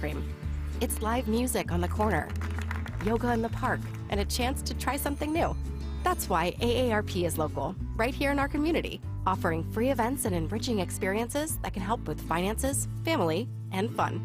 cream. It's live music on the corner, yoga in the park, and a chance to try something new. That's why AARP is local, right here in our community, offering free events and enriching experiences that can help with finances, family, and fun.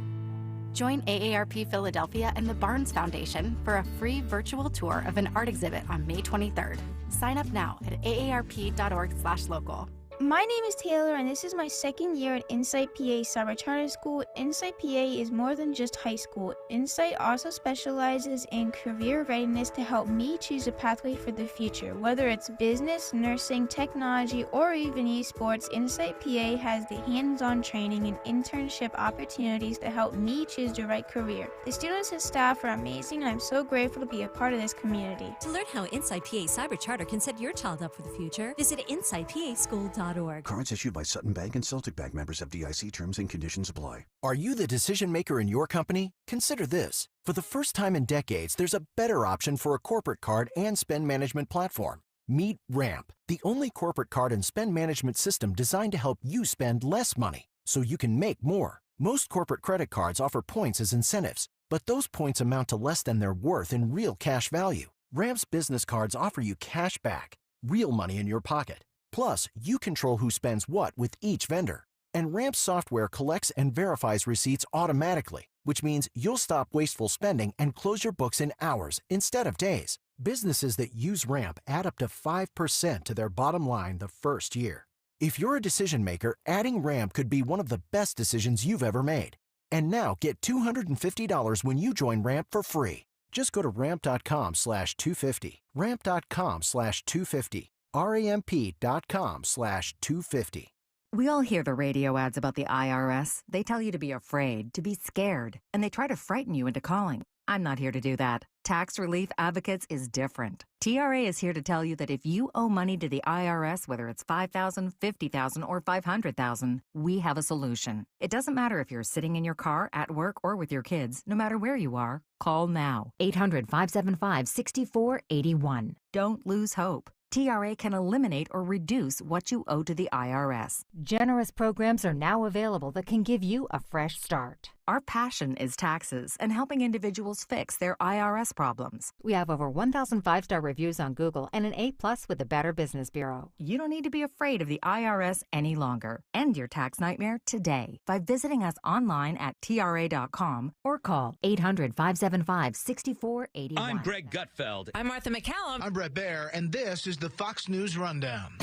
Join AARP Philadelphia and the Barnes Foundation for a free virtual tour of an art exhibit on May 23rd. Sign up now at aarp.org/local. My name is Taylor, and this is my second year at Insight PA Summer Charter School. Insight PA is more than just high school. Insight also specializes in career readiness to help me choose a pathway for the future. Whether it's business, nursing, technology, or even esports, Insight PA has the hands-on training and internship opportunities to help me choose the right career. The students and staff are amazing, and I'm so grateful to be a part of this community. To learn how Insight PA Cyber Charter can set your child up for the future, visit insightpaschool.org. Cards issued by Sutton Bank and Celtic Bank, members FDIC. Terms and conditions apply. Are you the decision maker in your company? Consider this. For the first time in decades, there's a better option for a corporate card and spend management platform. Meet Ramp, the only corporate card and spend management system designed to help you spend less money so you can make more. Most corporate credit cards offer points as incentives, but those points amount to less than their worth in real cash value. Ramp's business cards offer you cash back, real money in your pocket. Plus, you control who spends what with each vendor. And Ramp software collects and verifies receipts automatically, which means you'll stop wasteful spending and close your books in hours instead of days. Businesses that use Ramp add up to 5% to their bottom line the first year. If you're a decision maker, adding Ramp could be one of the best decisions you've ever made. And now get $250 when you join Ramp for free. Just go to ramp.com/250. Ramp.com/250. ramp.com/250. We all hear the radio ads about the IRS. They tell you to be afraid, to be scared, and they try to frighten you into calling. I'm not here to do that. Tax Relief Advocates is different. TRA is here to tell you that if you owe money to the IRS, whether it's $5,000, $50,000, or $500,000, we have a solution. It doesn't matter if you're sitting in your car, at work, or with your kids. No matter where you are, call now. 800-575-6481. Don't lose hope. TRA can eliminate or reduce what you owe to the IRS. Generous programs are now available that can give you a fresh start. Our passion is taxes and helping individuals fix their IRS problems. We have over 1,000 five-star reviews on Google and an A+ with the Better Business Bureau. You don't need to be afraid of the IRS any longer. End your tax nightmare today by visiting us online at TRA.com or call 800-575-6481. I'm Greg Gutfeld. I'm Martha McCallum. I'm Brett Baer, and this is the Fox News Rundown.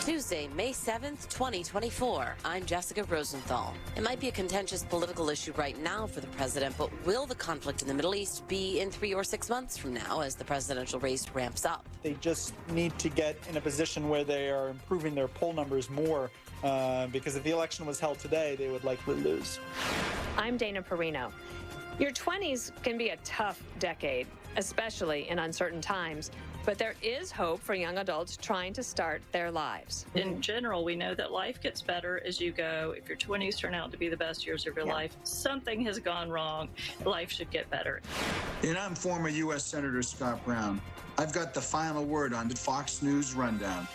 Tuesday, May 7th, 2024. I'm Jessica Rosenthal. It might be a contentious political issue right now for the president, but will the conflict in the Middle East be in 3 or 6 months from now as the presidential race ramps up? They just need to get in a position where they are improving their poll numbers more, because if the election was held today, they would likely lose. I'm Dana Perino. Your 20s can be a tough decade, especially in uncertain times. But there is hope for young adults trying to start their lives. In general, we know that life gets better as you go. If your 20s turn out to be the best years of your life, something has gone wrong. Life should get better. And I'm former U.S. Senator Scott Brown. I've got the final word on the Fox News Rundown.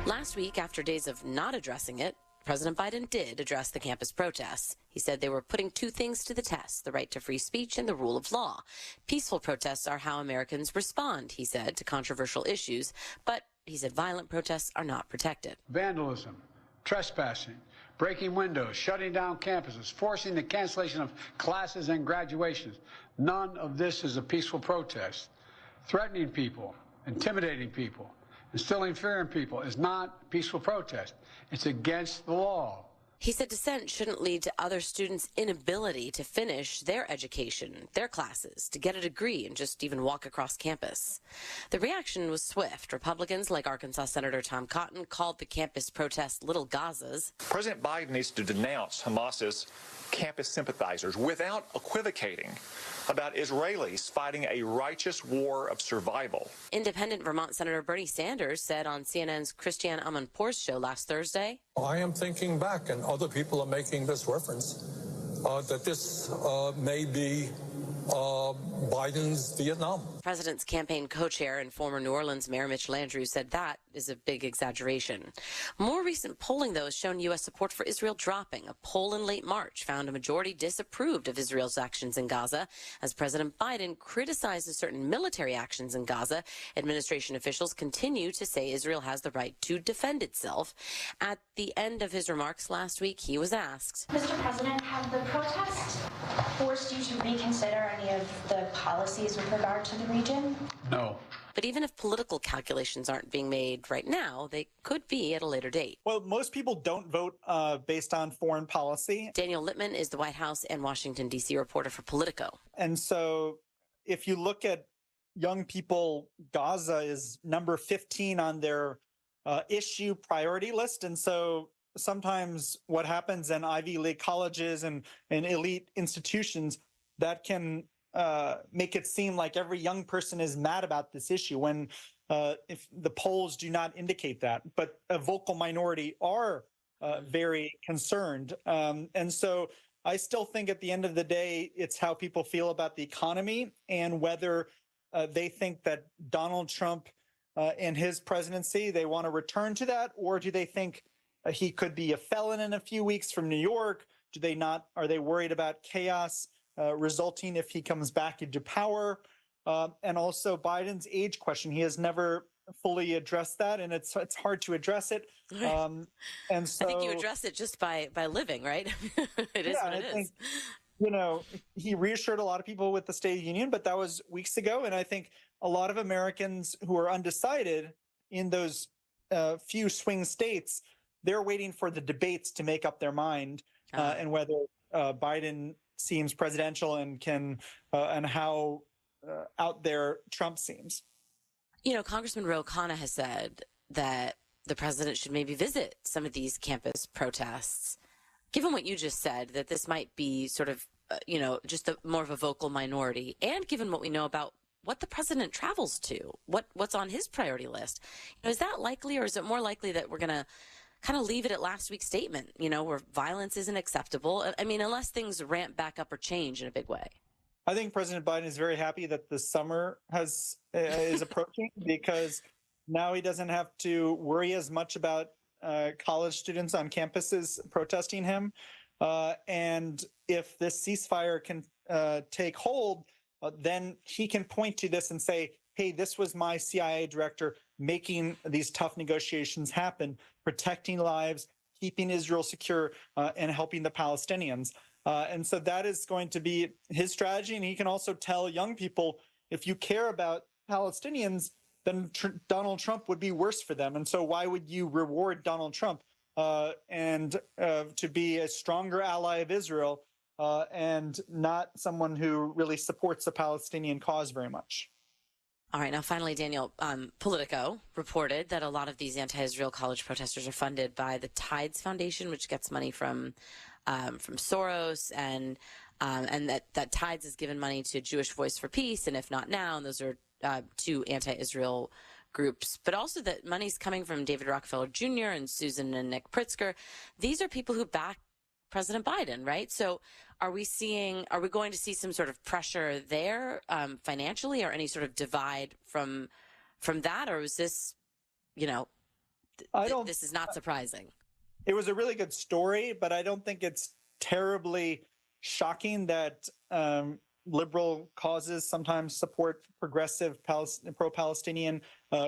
Last week, after days of not addressing it, President Biden did address the campus protests. He said they were putting two things to the test, the right to free speech and the rule of law. Peaceful protests are how Americans respond, he said, to controversial issues. But he said violent protests are not protected. Vandalism, trespassing, breaking windows, shutting down campuses, forcing the cancellation of classes and graduations. None of this is a peaceful protest. Threatening people, intimidating people, instilling fear in people is not peaceful protest. It's against the law. He said dissent shouldn't lead to other students' inability to finish their education, their classes, to get a degree and just even walk across campus. The reaction was swift. Republicans like Arkansas Senator Tom Cotton called the campus protests little Gazas. President Biden needs to denounce Hamas's campus sympathizers without equivocating about Israelis fighting a righteous war of survival. Independent Vermont Senator Bernie Sanders said on CNN's Christiane Amanpour's show last Thursday, I am thinking back, and other people are making this reference, that this may be Biden's Vietnam. President's campaign co-chair and former New Orleans Mayor Mitch Landrieu said that is a big exaggeration. More recent polling, though, has shown U.S. support for Israel dropping. A poll in late March found a majority disapproved of Israel's actions in Gaza. As President Biden criticizes certain military actions in Gaza, administration officials continue to say Israel has the right to defend itself. At the end of his remarks last week, he was asked, Mr. President, have the protests forced you to reconsider any of the policies with regard to the region? No. But even if political calculations aren't being made right now, they could be at a later date. Well, most people don't vote based on foreign policy. Daniel Littman is the White House and Washington, D.C. reporter for Politico. And so if you look at young people, Gaza is number 15 on their issue priority list. And so sometimes what happens in Ivy League colleges and elite institutions, that can make it seem like every young person is mad about this issue when if the polls do not indicate that. But a vocal minority are very concerned. And so I still think at the end of the day, it's how people feel about the economy and whether they think that Donald Trump in his presidency, they want to return to that, or do they think he could be a felon in a few weeks from New York? Do they not? Are they worried about chaos resulting if he comes back into power? And also Biden's age question. He has never fully addressed that, and it's hard to address it. And so I think you address it just by living, right? It is what it is. You know, he reassured a lot of people with the State of the Union, but that was weeks ago. And I think a lot of Americans who are undecided in those few swing states, they're waiting for the debates to make up their mind and whether Biden seems presidential and can and how out there Trump seems. You know, Congressman Ro Khanna has said that the president should maybe visit some of these campus protests. Given what you just said, that this might be sort of, just more of a vocal minority, and given what we know about what the president travels to, what's on his priority list, is that likely, or is it more likely that we're going to kind of leave it at last week's statement, where violence isn't acceptable? I mean, unless things ramp back up or change in a big way. I think President Biden is very happy that the summer is approaching because now he doesn't have to worry as much about college students on campuses protesting him. And if this ceasefire can take hold, then he can point to this and say, hey, this was my CIA director making these tough negotiations happen, protecting lives, keeping Israel secure, and helping the Palestinians. And so that is going to be his strategy. And he can also tell young people, if you care about Palestinians, then Donald Trump would be worse for them. And so why would you reward Donald Trump and to be a stronger ally of Israel and not someone who really supports the Palestinian cause very much? All right. Now, finally, Daniel, Politico reported that a lot of these anti-Israel college protesters are funded by the Tides Foundation, which gets money from Soros, and that Tides has given money to Jewish Voice for Peace, and If Not Now, and those are two anti-Israel groups, but also that money's coming from David Rockefeller Jr. and Susan and Nick Pritzker. These are people who back President Biden, right? So are we going to see some sort of pressure there financially, or any sort of divide from that? Or is this, this is not surprising? It was a really good story, but I don't think it's terribly shocking that liberal causes sometimes support progressive pro-Palestinian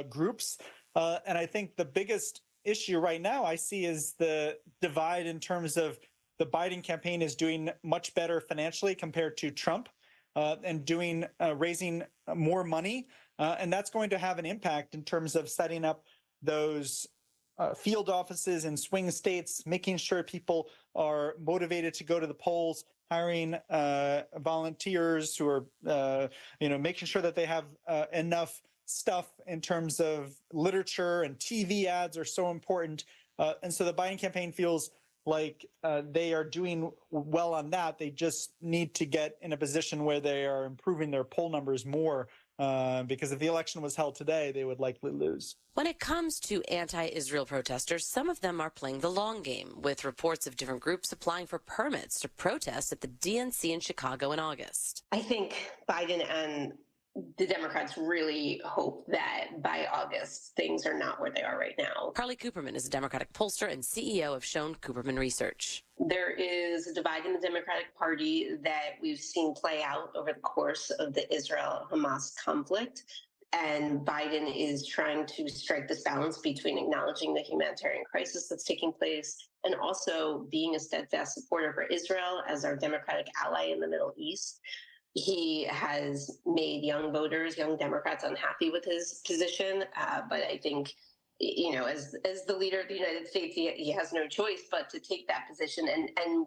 groups. And I think the biggest issue right now I see is the divide in terms of the Biden campaign is doing much better financially compared to Trump and raising more money. And that's going to have an impact in terms of setting up those field offices in swing states, making sure people are motivated to go to the polls, hiring volunteers who are, making sure that they have enough stuff in terms of literature, and TV ads are so important. And so the Biden campaign feels like they are doing well on that. They just need to get in a position where they are improving their poll numbers more because if the election was held today, they would likely lose. When it comes to anti-Israel protesters, some of them are playing the long game, with reports of different groups applying for permits to protest at the DNC in Chicago in August. I think Biden and the Democrats really hope that by August, things are not where they are right now. Carly Cooperman is a Democratic pollster and CEO of Schoen Cooperman Research. There is a divide in the Democratic Party that we've seen play out over the course of the Israel-Hamas conflict. And Biden is trying to strike this balance between acknowledging the humanitarian crisis that's taking place and also being a steadfast supporter for Israel as our Democratic ally in the Middle East. He has made young voters, young Democrats unhappy with his position. But I think, you know, as the leader of the United States, he has no choice but to take that position. And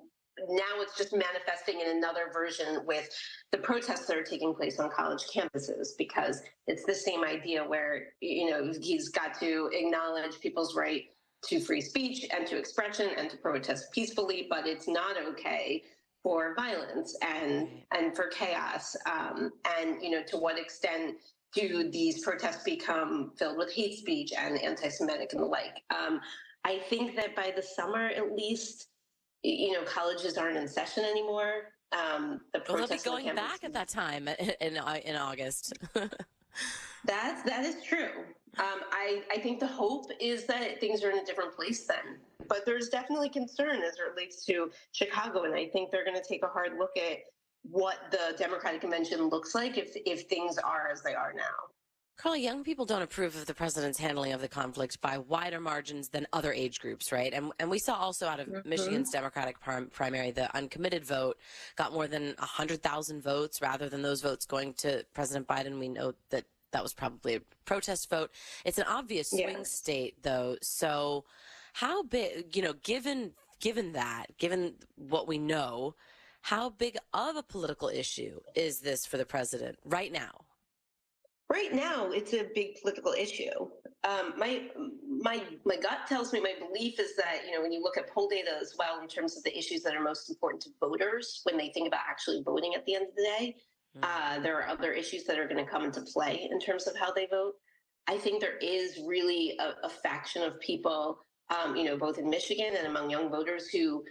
now it's just manifesting in another version with the protests that are taking place on college campuses, because it's the same idea where, you know, he's got to acknowledge people's right to free speech and to expression and to protest peacefully, but it's not okay for violence and for chaos. And, you know, to what extent do these protests become filled with hate speech and anti-Semitic and the like? I think that by the summer, at least, you know, colleges aren't in session anymore. They'll be going back at that time in August. That is true. I think the hope is that things are in a different place then. But there's definitely concern as it relates to Chicago, and I think they're going to take a hard look at what the Democratic Convention looks like if things are as they are now. Carly, young people don't approve of the president's handling of the conflict by wider margins than other age groups, right? And we saw also out of Michigan's Democratic primary, the uncommitted vote got more than 100,000 votes rather than those votes going to President Biden. We know that that was probably a protest vote. It's an obvious swing state, though. So how big, you know, given what we know, how big of a political issue is this for the president right now? Right now, it's a big political issue. My gut tells me, my belief is that, you know, when you look at poll data as well, in terms of the issues that are most important to voters when they think about actually voting at the end of the day, there are other issues that are going to come into play in terms of how they vote. I think there is really a faction of people, you know, both in Michigan and among young voters who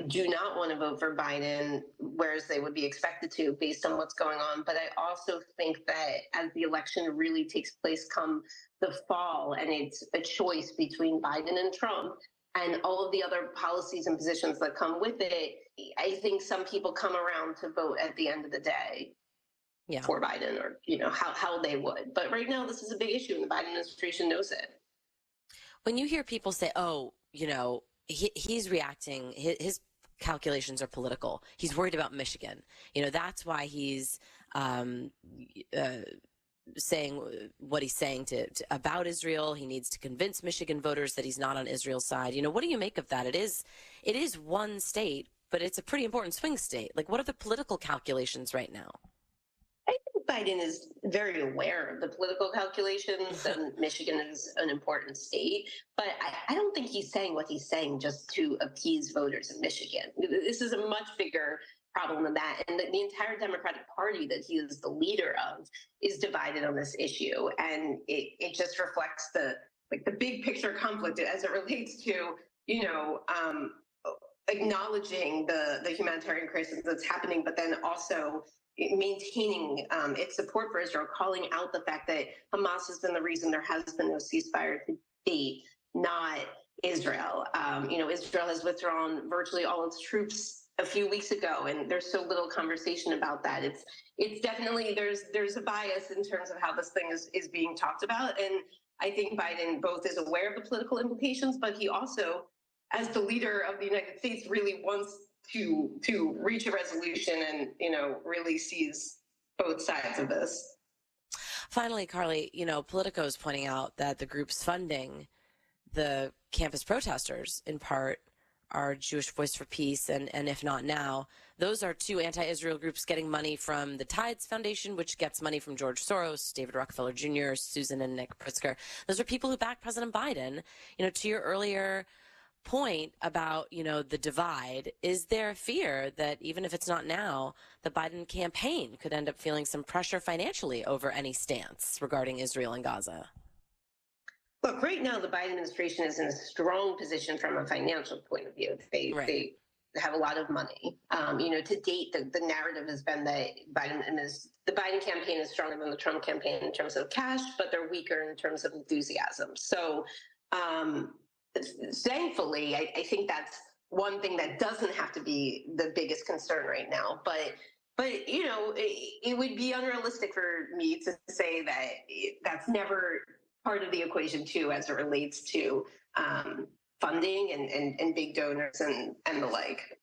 do not want to vote for Biden, whereas they would be expected to based on what's going on. But I also think that as the election really takes place come the fall, and it's a choice between Biden and Trump and all of the other policies and positions that come with it, I think some people come around to vote at the end of the day for Biden, or, you know, how they would. But right now, this is a big issue, and the Biden administration knows it. When you hear people say, oh, you know, he's reacting, his calculations are political. He's worried about Michigan. You know, that's why he's saying what he's saying about Israel. He needs to convince Michigan voters that he's not on Israel's side. You know, what do you make of that? It is one state, but it's a pretty important swing state. Like, what are the political calculations right now? I think Biden is very aware of the political calculations, and Michigan is an important state. But I don't think he's saying what he's saying just to appease voters in Michigan. This is a much bigger problem than that. And the entire Democratic Party that he is the leader of is divided on this issue. And it just reflects the big picture conflict as it relates to, you know, acknowledging the humanitarian crisis that's happening, but then also maintaining its support for Israel, calling out the fact that Hamas has been the reason there has been no ceasefire to date, not Israel. You know, Israel has withdrawn virtually all its troops a few weeks ago, and there's so little conversation about that. It's definitely, there's a bias in terms of how this thing is being talked about. And I think Biden both is aware of the political implications, but he also, as the leader of the United States, really wants to reach a resolution and, you know, really sees both sides of this. Finally, Carly, you know, Politico is pointing out that the groups funding the campus protesters, in part, are Jewish Voice for Peace and If Not Now. Those are two anti-Israel groups getting money from the Tides Foundation, which gets money from George Soros, David Rockefeller Jr., Susan and Nick Pritzker. Those are people who back President Biden. You know, to your earlier point about, the divide. Is there a fear that even if it's not now, the Biden campaign could end up feeling some pressure financially over any stance regarding Israel and Gaza? Look, right now, the Biden administration is in a strong position from a financial point of view. They have a lot of money. To date, the narrative has been that the Biden campaign is stronger than the Trump campaign in terms of cash, but they're weaker in terms of enthusiasm. So thankfully, I think that's one thing that doesn't have to be the biggest concern right now. But it would be unrealistic for me to say that that's never part of the equation too, as it relates to funding and big donors and the like.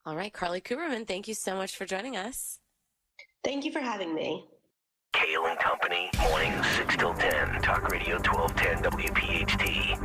All right, Carly Kuberman, thank you so much for joining us. Thank you for having me. Kayal and Company, mornings 6 till 10, Talk Radio 1210 WPHT.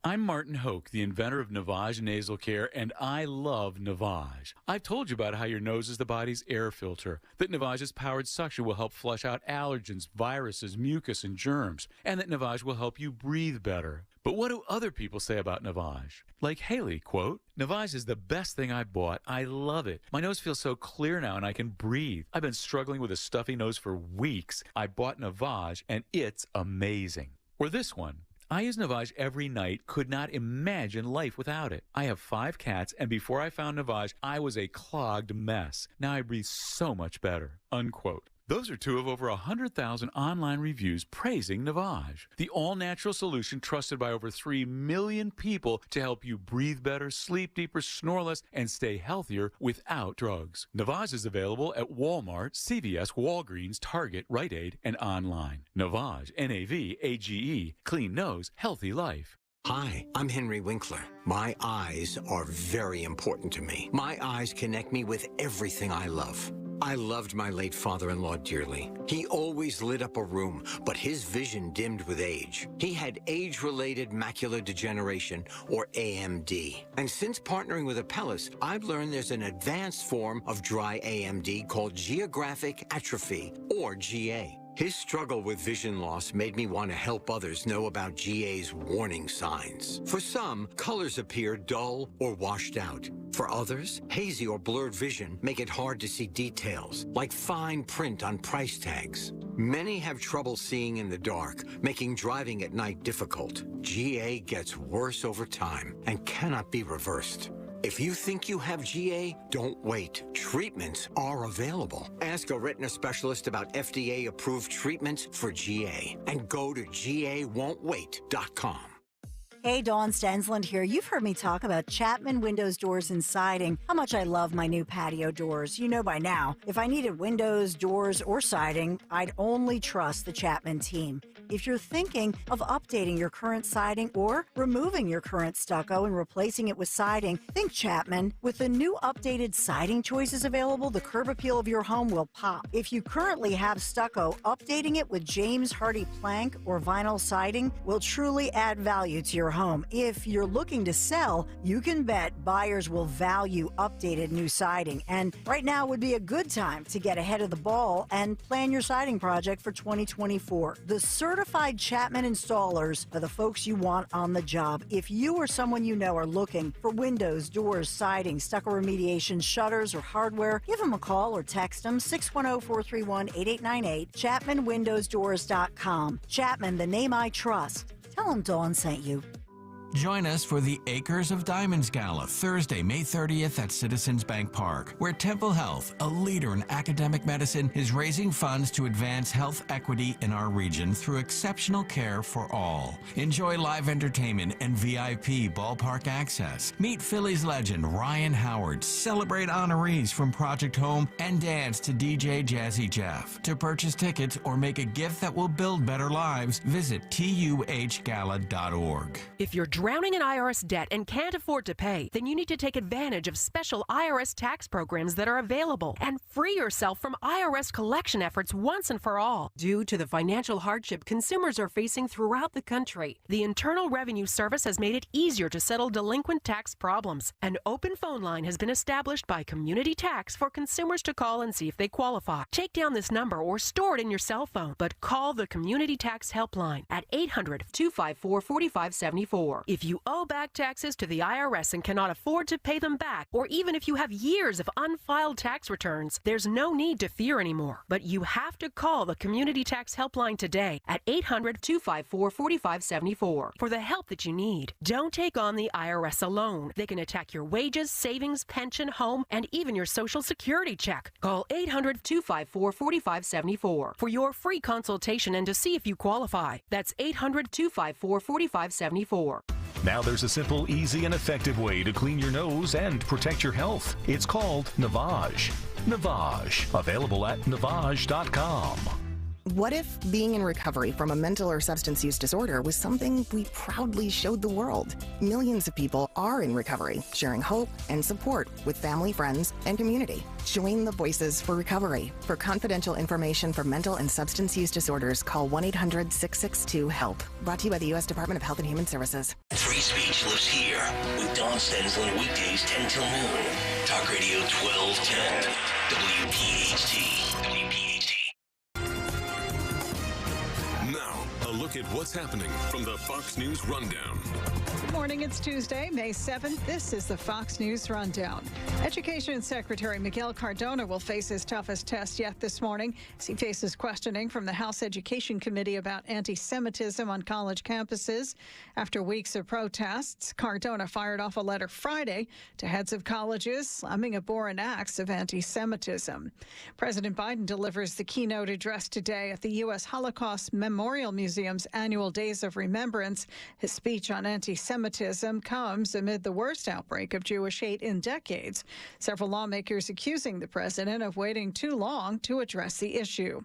I'm Martin Hoke, the inventor of Navage Nasal Care, and I love Navage. I've told you about how your nose is the body's air filter, that Navage's powered suction will help flush out allergens, viruses, mucus, and germs, and that Navage will help you breathe better. But what do other people say about Navage? Like Haley, quote, "Navage is the best thing I bought. I love it. My nose feels so clear now and I can breathe. I've been struggling with a stuffy nose for weeks. I bought Navage and it's amazing." Or this one, "I use Navage every night, could not imagine life without it. I have 5 cats, and before I found Navage, I was a clogged mess. Now I breathe so much better," unquote. Those are 2 of over 100,000 online reviews praising Navage, the all-natural solution trusted by over 3 million people to help you breathe better, sleep deeper, snore less, and stay healthier without drugs. Navage is available at Walmart, CVS, Walgreens, Target, Rite Aid, and online. Navage, Navage, clean nose, healthy life. Hi, I'm Henry Winkler. My eyes are very important to me. My eyes connect me with everything I love. I loved my late father-in-law dearly. He always lit up a room, but his vision dimmed with age. He had age-related macular degeneration, or AMD. And since partnering with Apellis, I've learned there's an advanced form of dry AMD called geographic atrophy, or GA. His struggle with vision loss made me want to help others know about GA's warning signs. For some, colors appear dull or washed out. For others, hazy or blurred vision make it hard to see details, like fine print on price tags. Many have trouble seeing in the dark, making driving at night difficult. GA gets worse over time and cannot be reversed. If you think you have GA, don't wait. Treatments are available. Ask a retina specialist about FDA-approved treatments for GA and go to GAWon'tWait.com. Hey, Dawn Stensland here. You've heard me talk about Chapman Windows, Doors, and Siding, how much I love my new patio doors. You know by now, if I needed windows, doors, or siding, I'd only trust the Chapman team. If you're thinking of updating your current siding or removing your current stucco and replacing it with siding, think Chapman. With the new updated siding choices available, the curb appeal of your home will pop. If you currently have stucco, updating it with James Hardy plank or vinyl siding will truly add value to your home. If you're looking to sell, you can bet buyers will value updated new siding. And right now would be a good time to get ahead of the ball and plan your siding project for 2024. The certified Chapman installers are the folks you want on the job. If you or someone you know are looking for windows, doors, siding, stucco remediation, shutters, or hardware, give them a call or text them 610-431-8898, ChapmanWindowsDoors.com. Chapman, the name I trust. Tell them Dawn sent you. Join us for the Acres of Diamonds Gala, Thursday, May 30th at Citizens Bank Park, where Temple Health, a leader in academic medicine, is raising funds to advance health equity in our region through exceptional care for all. Enjoy live entertainment and VIP ballpark access. Meet Phillies legend Ryan Howard, celebrate honorees from Project Home, and dance to DJ Jazzy Jeff. To purchase tickets or make a gift that will build better lives, visit TUHGala.org. If you're drowning in IRS debt and can't afford to pay, then you need to take advantage of special IRS tax programs that are available and free yourself from IRS collection efforts once and for all. Due to the financial hardship consumers are facing throughout the country, the Internal Revenue Service has made it easier to settle delinquent tax problems. An open phone line has been established by Community Tax for consumers to call and see if they qualify. Take down this number or store it in your cell phone, but call the Community Tax Helpline at 800-254-4574. If you owe back taxes to the IRS and cannot afford to pay them back, or even if you have years of unfiled tax returns, there's no need to fear anymore. But you have to call the Community Tax Helpline today at 800-254-4574 for the help that you need. Don't take on the IRS alone. They can attack your wages, savings, pension, home, and even your Social Security check. Call 800-254-4574 for your free consultation and to see if you qualify. That's 800-254-4574. Now there's a simple, easy, and effective way to clean your nose and protect your health. It's called Navage. Navage. Available at Navage.com. What if being in recovery from a mental or substance use disorder was something we proudly showed the world? Millions of people are in recovery, sharing hope and support with family, friends, and community. Join the Voices for Recovery. For confidential information for mental and substance use disorders, call 1-800-662-HELP. Brought to you by the U.S. Department of Health and Human Services. Free speech lives here with Dawn Stensland weekdays 10 till noon. Talk Radio 1210. WPHT. Now, a look at what's happening from the Fox News Rundown. Good morning. It's Tuesday, May 7th. This is the Fox News Rundown. Education Secretary Miguel Cardona will face his toughest test yet this morning as he faces questioning from the House Education Committee about anti-Semitism on college campuses. After weeks of protests, Cardona fired off a letter Friday to heads of colleges slamming abhorrent acts of anti-Semitism. President Biden delivers the keynote address today at the U.S. Holocaust Memorial Museum's annual Days of Remembrance. His speech on anti-Semitism comes amid the worst outbreak of Jewish hate in decades. Several lawmakers accusing the president of waiting too long to address the issue.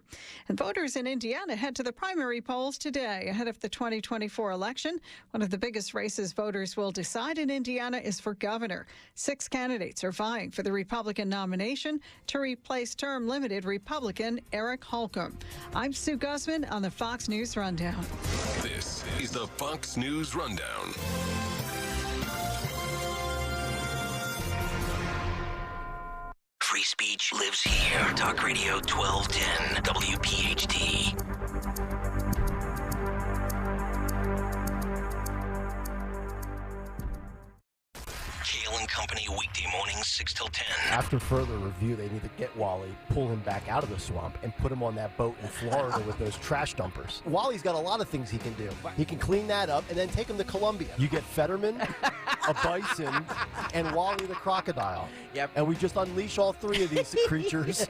And voters in Indiana head to the primary polls today ahead of the 2024 election. One of the biggest races voters will decide in Indiana is for governor. 6 candidates are vying for the Republican nomination to replace term-limited Republican Eric Holcomb. I'm Sue Guzman on the Fox News Rundown. This is the Fox News Rundown. Free speech lives here. Talk Radio 1210 WPHT. Kayal and Company weekday mornings 6 till 10. After further review, they need to get Wally, pull him back out of the swamp, and put him on that boat in Florida with those trash dumpers. Wally's got a lot of things he can do. He can clean that up and then take him to Colombia. You get Fetterman, a bison, and Wally the crocodile. Yep. And we just unleash all 3 of these creatures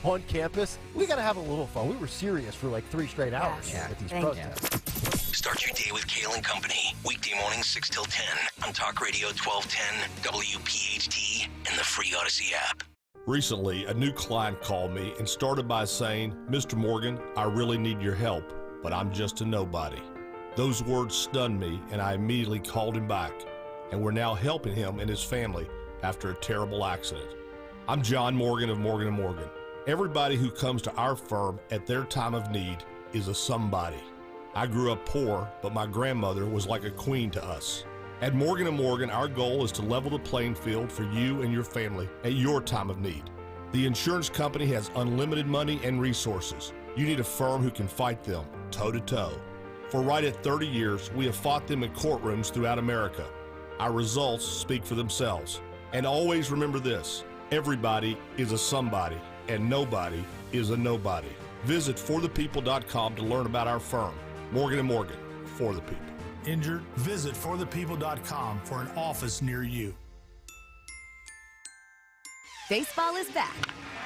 on campus. We got to have a little fun. We were serious for like 3 straight hours with these protests. Start your day with Kayal and Company. Weekday mornings 6 till 10 on Talk Radio 1210, WPHT, and the free Odyssey app. Recently, a new client called me and started by saying, "Mr. Morgan, I really need your help, but I'm just a nobody." Those words stunned me, and I immediately called him back, and we're now helping him and his family after a terrible accident. I'm John Morgan of Morgan & Morgan. Everybody who comes to our firm at their time of need is a somebody. I grew up poor, but my grandmother was like a queen to us. At Morgan & Morgan, our goal is to level the playing field for you and your family at your time of need. The insurance company has unlimited money and resources. You need a firm who can fight them toe-to-toe. For right at 30 years, we have fought them in courtrooms throughout America. Our results speak for themselves. And always remember this, everybody is a somebody, and nobody is a nobody. Visit forthepeople.com to learn about our firm. Morgan & Morgan, for the people. Injured? Visit forthepeople.com for an office near you. Baseball is back,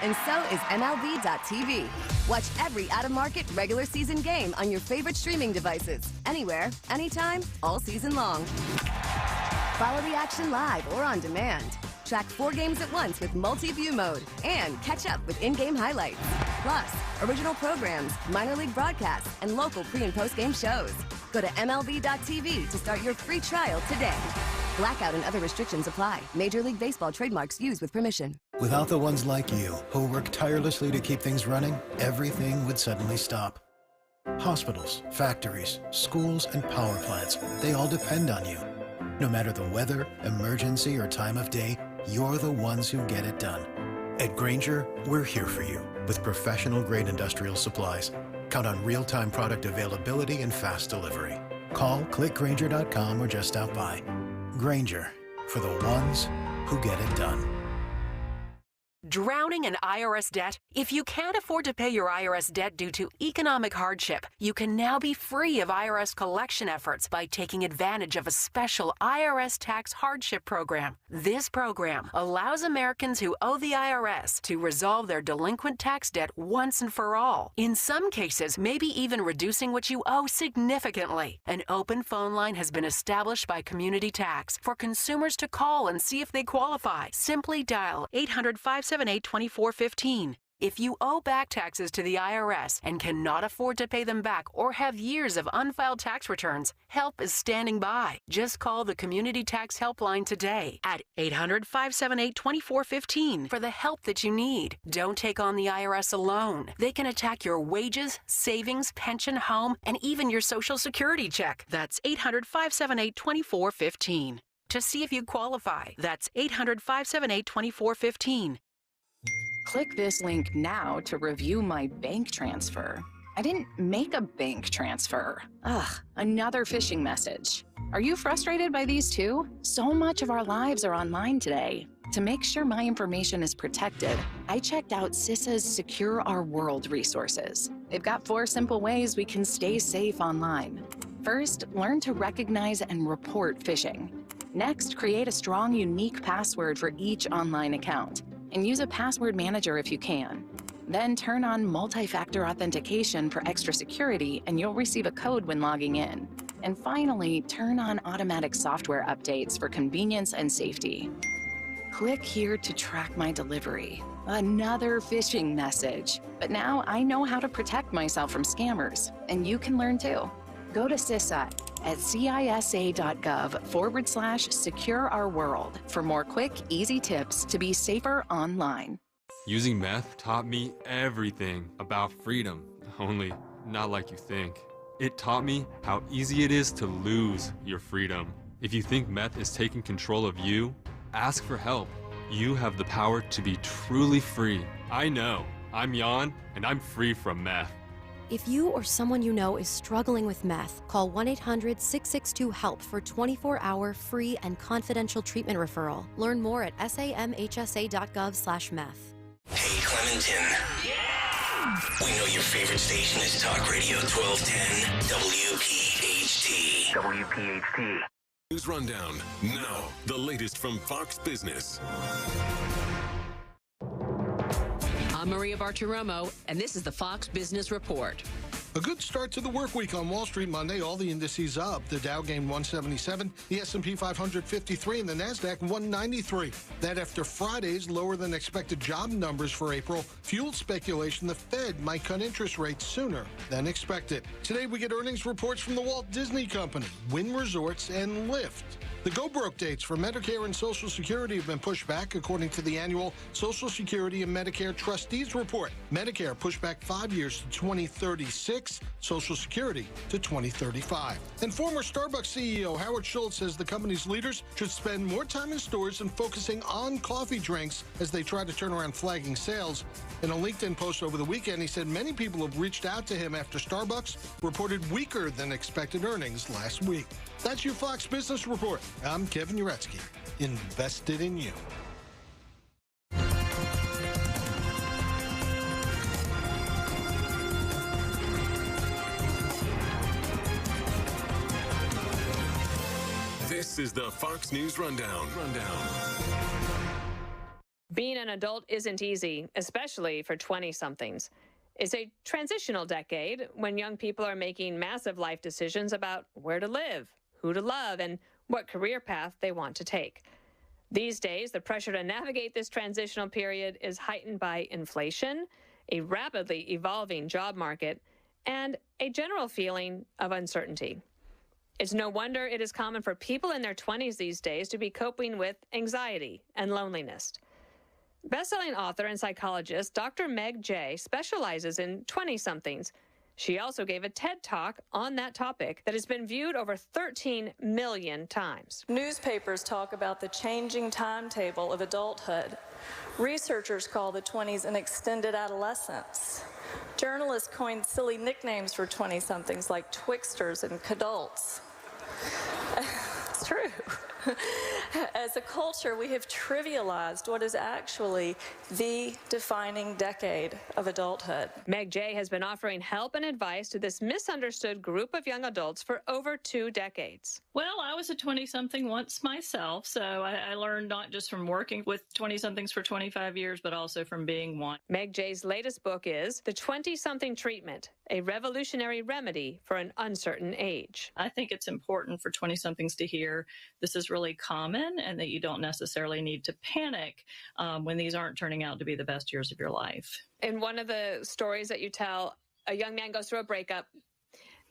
and so is MLB.tv. Watch every out-of-market regular season game on your favorite streaming devices, anywhere, anytime, all season long. Follow the action live or on demand. Track 4 games at once with multi-view mode and catch up with in-game highlights. Plus, original programs, minor league broadcasts, and local pre- and post-game shows. Go to MLB.tv to start your free trial today. Blackout and other restrictions apply. Major League Baseball trademarks used with permission. Without the ones like you, who work tirelessly to keep things running, everything would suddenly stop. Hospitals, factories, schools, and power plants, they all depend on you. No matter the weather, emergency, or time of day, you're the ones who get it done. At Grainger, we're here for you with professional-grade industrial supplies. Count on real-time product availability and fast delivery. Call, click Grainger.com, or just stop by. Grainger, for the ones who get it done. Drowning in IRS debt? If you can't afford to pay your IRS debt due to economic hardship, you can now be free of IRS collection efforts by taking advantage of a special IRS tax hardship program. This program allows Americans who owe the IRS to resolve their delinquent tax debt once and for all. In some cases, maybe even reducing what you owe significantly. An open phone line has been established by Community Tax for consumers to call and see if they qualify. Simply dial 800-578-2415. If you owe back taxes to the IRS and cannot afford to pay them back or have years of unfiled tax returns, help is standing by. Just call the Community Tax Helpline today at 800-578-2415 for the help that you need. Don't take on the IRS alone. They can attack your wages, savings, pension, home, and even your Social Security check. That's 800-578-2415. To see if you qualify, that's 800-578-2415. Click this link now to review my bank transfer. I didn't make a bank transfer. Ugh, another phishing message. Are you frustrated by these too? So much of our lives are online today. To make sure my information is protected, I checked out CISA's Secure Our World resources. They've got 4 simple ways we can stay safe online. First, learn to recognize and report phishing. Next, create a strong, unique password for each online account. And use a password manager if you can. Then turn on multi-factor authentication for extra security and you'll receive a code when logging in. And finally, turn on automatic software updates for convenience and safety. Click here to track my delivery. Another phishing message. But now I know how to protect myself from scammers, and you can learn too. Go to CISA at cisa.gov/Secure Our World for more quick, easy tips to be safer online. Using meth taught me everything about freedom, only not like you think. It taught me how easy it is to lose your freedom. If you think meth is taking control of you, ask for help. You have the power to be truly free. I know. I'm Jan, and I'm free from meth. If you or someone you know is struggling with meth, call 1-800-662-HELP for 24-hour free and confidential treatment referral. Learn more at samhsa.gov/meth. Hey, Clementon. Yeah! We know your favorite station is Talk Radio 1210 WPHT. WPHT. News Rundown. Now, the latest from Fox Business. I'm Maria Bartiromo, and this is the Fox Business Report. A good start to the work week on Wall Street Monday. All the indices up. The Dow gained 177, the S&P 500 53, and the Nasdaq 193. That after Friday's lower than expected job numbers for April fueled speculation the Fed might cut interest rates sooner than expected. Today we get earnings reports from the Walt Disney Company, Wynn Resorts, and Lyft. The go-broke dates for Medicare and Social Security have been pushed back, according to the annual Social Security and Medicare Trustees Report. Medicare pushed back 5 years to 2036, Social Security to 2035. And former Starbucks CEO Howard Schultz says the company's leaders should spend more time in stores and focusing on coffee drinks as they try to turn around flagging sales. In a LinkedIn post over the weekend, he said many people have reached out to him after Starbucks reported weaker than expected earnings last week. That's your Fox Business Report. I'm Kevin Uretsky. Invested in you. This is the Fox News Rundown. Being an adult isn't easy, especially for 20-somethings. It's a transitional decade when young people are making massive life decisions about where to live, who to love, and what career path they want to take. These days, the pressure to navigate this transitional period is heightened by inflation, a rapidly evolving job market, and a general feeling of uncertainty. It's no wonder it is common for people in their 20s these days to be coping with anxiety and loneliness. Best-selling author and psychologist Dr. Meg Jay specializes in 20-somethings. She also gave a TED Talk on that topic that has been viewed over 13 million times. Newspapers talk about the changing timetable of adulthood. Researchers call the 20s an extended adolescence. Journalists coined silly nicknames for 20-somethings like Twixters and Cadults. It's true. As a culture, we have trivialized what is actually the defining decade of adulthood. Meg Jay has been offering help and advice to this misunderstood group of young adults for over 2 decades. Well, I was a 20-something once myself, so I learned not just from working with 20-somethings for 25 years, but also from being one. Meg Jay's latest book is The 20-Something Treatment, a revolutionary remedy for an uncertain age. I think it's important for 20-somethings to hear this is really common and that you don't necessarily need to panic when these aren't turning out to be the best years of your life. In one of the stories that you tell, a young man goes through a breakup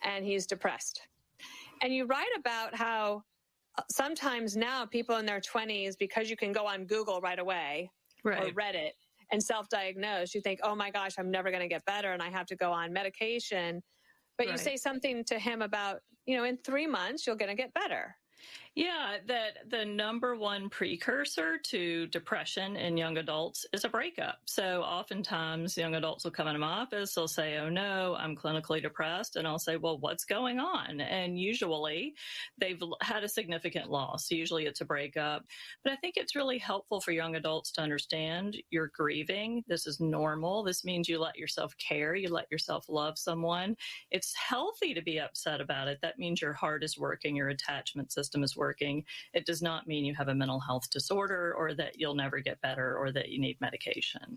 and he's depressed. And you write about how sometimes now people in their 20s, because you can go on Google right away or Reddit and self-diagnose, you think, oh my gosh, I'm never going to get better and I have to go on medication. But you say something to him about, in 3 months, you're going to get better. Yeah, that the number one precursor to depression in young adults is a breakup. So oftentimes young adults will come into my office, they'll say, oh no, I'm clinically depressed. And I'll say, well, what's going on? And usually they've had a significant loss. Usually it's a breakup. But I think it's really helpful for young adults to understand you're grieving. This is normal. This means you let yourself care. You let yourself love someone. It's healthy to be upset about it. That means your heart is working, your attachment system is working. It does not mean you have a mental health disorder or that you'll never get better or that you need medication.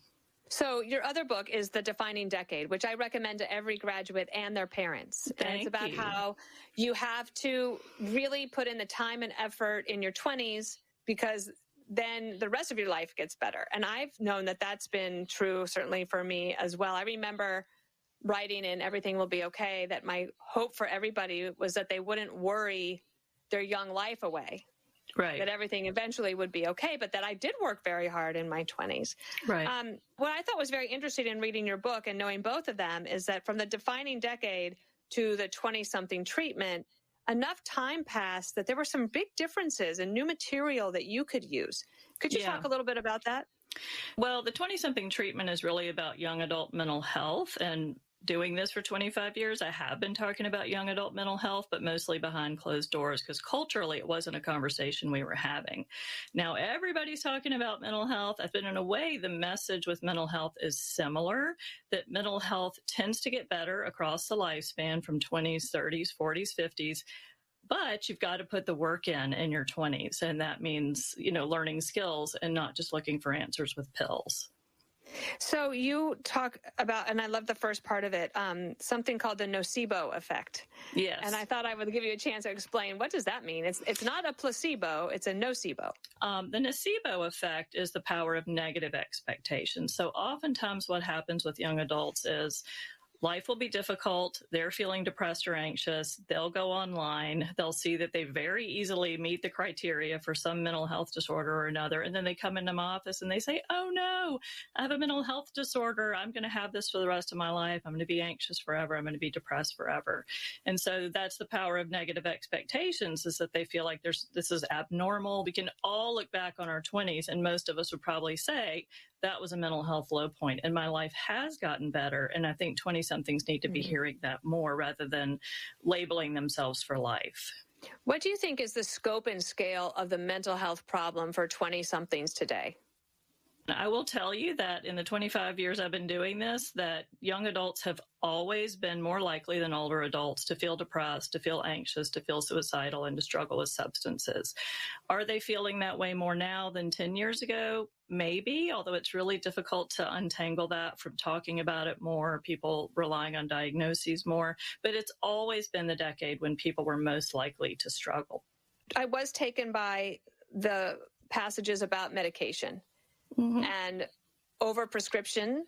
So your other book is The Defining Decade, which I recommend to every graduate and their parents. And it's about how you have to really put in the time and effort in your 20s because then the rest of your life gets better. And I've known that that's been true, certainly for me as well. I remember writing in Everything Will Be Okay that my hope for everybody was that they wouldn't worry their young life away. Right. That everything eventually would be okay, but that I did work very hard in my 20s. Right. What I thought was very interesting in reading your book and knowing both of them is that from the defining decade to the 20-something treatment, enough time passed that there were some big differences and new material that you could use. Could you talk a little bit about that? Well, the 20-something treatment is really about young adult mental health, and doing this for 25 years, I have been talking about young adult mental health, but mostly behind closed doors because culturally it wasn't a conversation we were having. Now everybody's talking about mental health. I think in a way the message with mental health is similar, that mental health tends to get better across the lifespan from 20s, 30s, 40s, 50s. But you've got to put the work in your 20s. And that means, learning skills and not just looking for answers with pills. So you talk about, and I love the first part of it, something called the nocebo effect. Yes. And I thought I would give you a chance to explain, what does that mean? It's not a placebo, it's a nocebo. The nocebo effect is the power of negative expectations. So oftentimes what happens with young adults is life will be difficult. They're feeling depressed or anxious. They'll go online. They'll see that they very easily meet the criteria for some mental health disorder or another. And then they come into my office and they say, oh no, I have a mental health disorder. I'm going to have this for the rest of my life. I'm going to be anxious forever. I'm going to be depressed forever. And so that's the power of negative expectations, is that they feel like this is abnormal. We can all look back on our 20s and most of us would probably say, that was a mental health low point and my life has gotten better. And I think 20-somethings need to be hearing that more rather than labeling themselves for life. What do you think is the scope and scale of the mental health problem for 20-somethings today? I will tell you that in the 25 years I've been doing this, that young adults have always been more likely than older adults to feel depressed, to feel anxious, to feel suicidal, and to struggle with substances. Are they feeling that way more now than 10 years ago? Maybe, although it's really difficult to untangle that from talking about it more, people relying on diagnoses more. But it's always been the decade when people were most likely to struggle. I was taken by the passages about medication and overprescription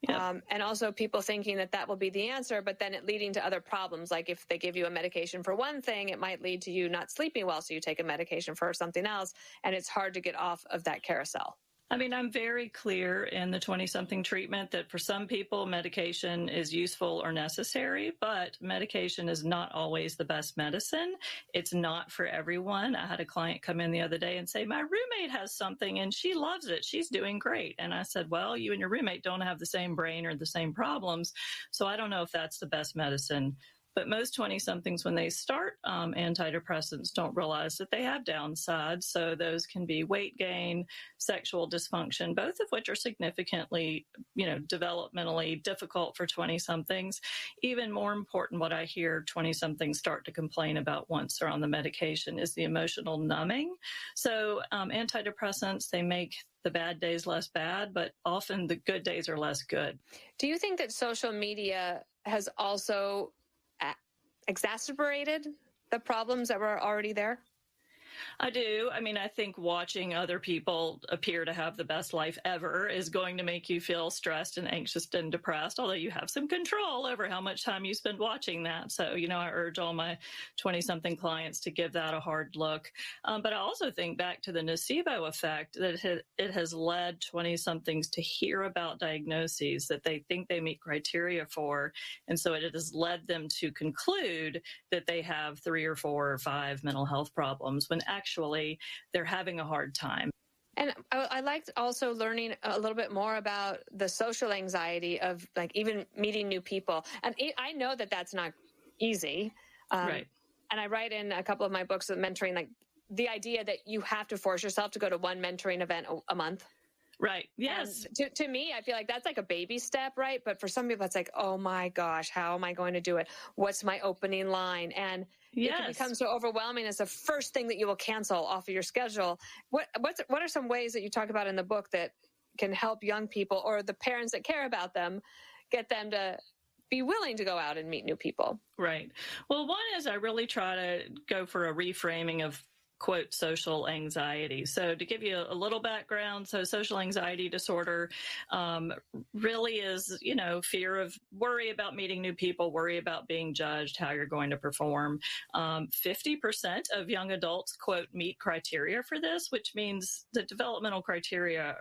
And also people thinking that that will be the answer, but then it leading to other problems. Like if they give you a medication for one thing, it might lead to you not sleeping well, so you take a medication for something else, and it's hard to get off of that carousel. I mean, I'm very clear in the 20-something treatment that for some people, medication is useful or necessary, but medication is not always the best medicine. It's not for everyone. I had a client come in the other day and say, my roommate has something and she loves it. She's doing great. And I said, well, you and your roommate don't have the same brain or the same problems, so I don't know if that's the best medicine. But most 20-somethings, when they start antidepressants, don't realize that they have downsides. So those can be weight gain, sexual dysfunction, both of which are significantly, developmentally difficult for 20-somethings. Even more important, what I hear 20-somethings start to complain about once they're on the medication is the emotional numbing. So antidepressants, they make the bad days less bad, but often the good days are less good. Do you think that social media has also exacerbated the problems that were already there? I do. I mean, I think watching other people appear to have the best life ever is going to make you feel stressed and anxious and depressed, although you have some control over how much time you spend watching that. So, I urge all my 20-something clients to give that a hard look. But I also think back to the nocebo effect, that it has led 20-somethings to hear about diagnoses that they think they meet criteria for. And so it has led them to conclude that they have 3 or 4 or 5 mental health problems, when actually they're having a hard time. And I liked also learning a little bit more about the social anxiety of even meeting new people. And I know that that's not easy. Right. And I write in a couple of my books of mentoring, the idea that you have to force yourself to go to one mentoring event a month. Right. Yes. To me, I feel like that's like a baby step, right? But for some people, it's like, oh my gosh, how am I going to do it? What's my opening line? And it can become so overwhelming. It's the first thing that you will cancel off of your schedule. What are some ways that you talk about in the book that can help young people or the parents that care about them, get them to be willing to go out and meet new people? Right. Well, one is I really try to go for a reframing of, quote, social anxiety. So to give you a little background, so social anxiety disorder really is, fear of, worry about meeting new people, worry about being judged, how you're going to perform. 50% of young adults, quote, meet criteria for this, which means the developmental criteria,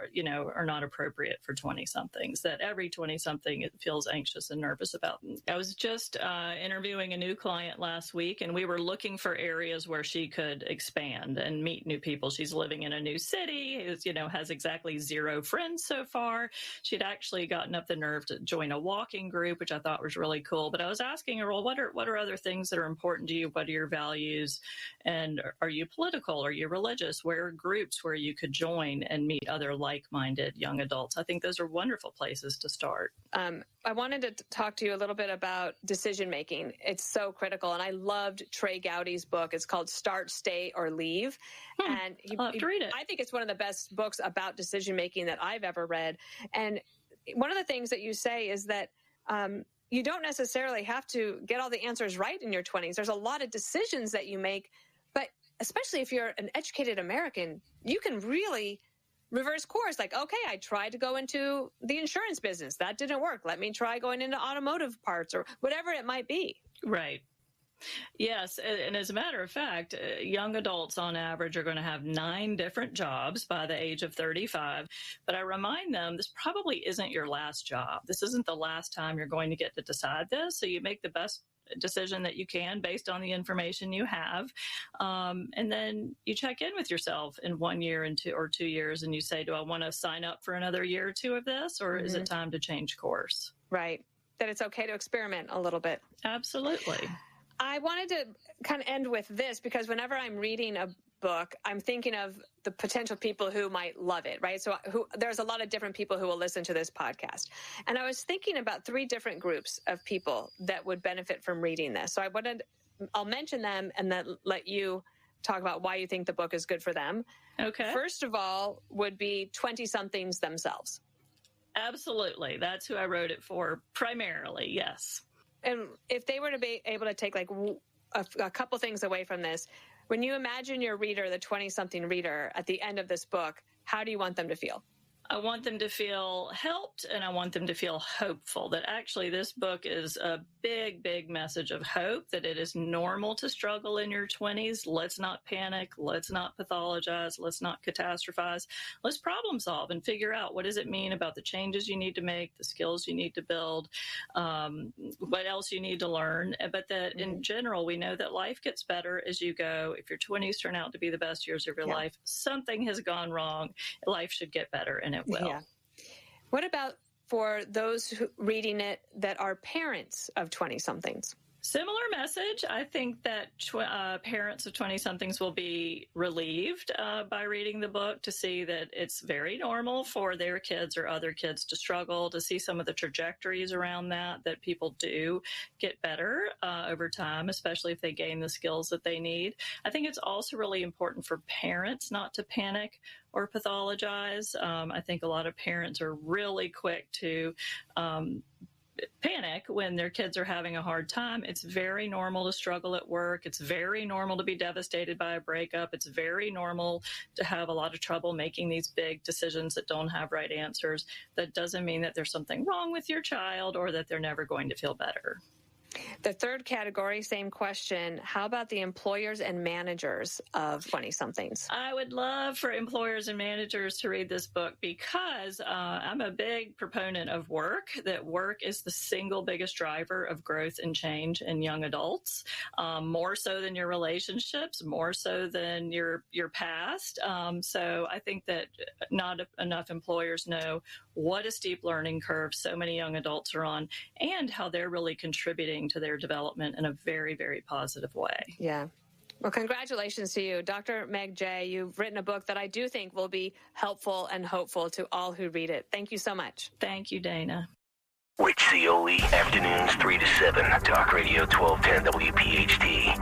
are not appropriate for 20-somethings, that every 20-something feels anxious and nervous about. I was just interviewing a new client last week, and we were looking for areas where she could expand and meet new people. She's living in a new city, has exactly 0 friends so far. She'd actually gotten up the nerve to join a walking group, which I thought was really cool. But I was asking her, well, what are other things that are important to you? What are your values? And are you political? Are you religious? Where are groups where you could join and meet other like-minded young adults? I think those are wonderful places to start. I wanted to talk to you a little bit about decision-making. It's so critical. And I loved Trey Gowdy's book. It's called Start, Stay, or Leave. And I'll have to read it. I think it's one of the best books about decision-making that I've ever read. And one of the things that you say is that you don't necessarily have to get all the answers right in your 20s. There's a lot of decisions that you make, but especially if you're an educated American, you can really reverse course. Like, okay, I tried to go into the insurance business. That didn't work. Let me try going into automotive parts or whatever it might be. Right. Yes. And as a matter of fact, young adults on average are going to have 9 different jobs by the age of 35. But I remind them, this probably isn't your last job. This isn't the last time you're going to get to decide this. So you make the best decision that you can based on the information you have. And then you check in with yourself in 1 year and 2 years, and you say, do I want to sign up for another year or 2 of this, or is it time to change course? Right. That it's okay to experiment a little bit. Absolutely. I wanted to kind of end with this because whenever I'm reading a book, I'm thinking of the potential people who might love it, right? So there's a lot of different people who will listen to this podcast. And I was thinking about 3 different groups of people that would benefit from reading this. So I'll mention them and then let you talk about why you think the book is good for them. Okay. First of all would be 20-somethings themselves. Absolutely. That's who I wrote it for primarily, yes. And if they were to be able to take a couple things away from this, when you imagine your reader, the 20-something reader, at the end of this book, how do you want them to feel? I want them to feel helped, and I want them to feel hopeful, that actually this book is a big, big message of hope, that it is normal to struggle in your 20s. Let's not panic. Let's not pathologize. Let's not catastrophize. Let's problem solve and figure out, what does it mean about the changes you need to make, the skills you need to build, what else you need to learn. But that in general, we know that life gets better as you go. If your 20s turn out to be the best years of your life, something has gone wrong. Life should get better, and it will. Yeah. What about for those reading it that are parents of 20-somethings? Similar message. I think that parents of 20-somethings will be relieved by reading the book to see that it's very normal for their kids or other kids to struggle, to see some of the trajectories around that people do get better over time, especially if they gain the skills that they need. I think it's also really important for parents not to panic or pathologize. I think a lot of parents are really quick to panic when their kids are having a hard time. It's very normal to struggle at work. It's very normal to be devastated by a breakup. It's very normal to have a lot of trouble making these big decisions that don't have right answers. That doesn't mean that there's something wrong with your child or that they're never going to feel better. The third category, same question. How about the employers and managers of 20-somethings? I would love for employers and managers to read this book because I'm a big proponent of work, that work is the single biggest driver of growth and change in young adults, more so than your relationships, more so than your past. So I think that not enough employers know what a steep learning curve so many young adults are on and how they're really contributing to their development in a very, very positive way. Yeah. Well, congratulations to you. Dr. Meg Jay, you've written a book that I do think will be helpful and hopeful to all who read it. Thank you so much. Thank you, Dana. Rich Cioli, afternoons 3 to 7, Talk Radio 1210 WPHT.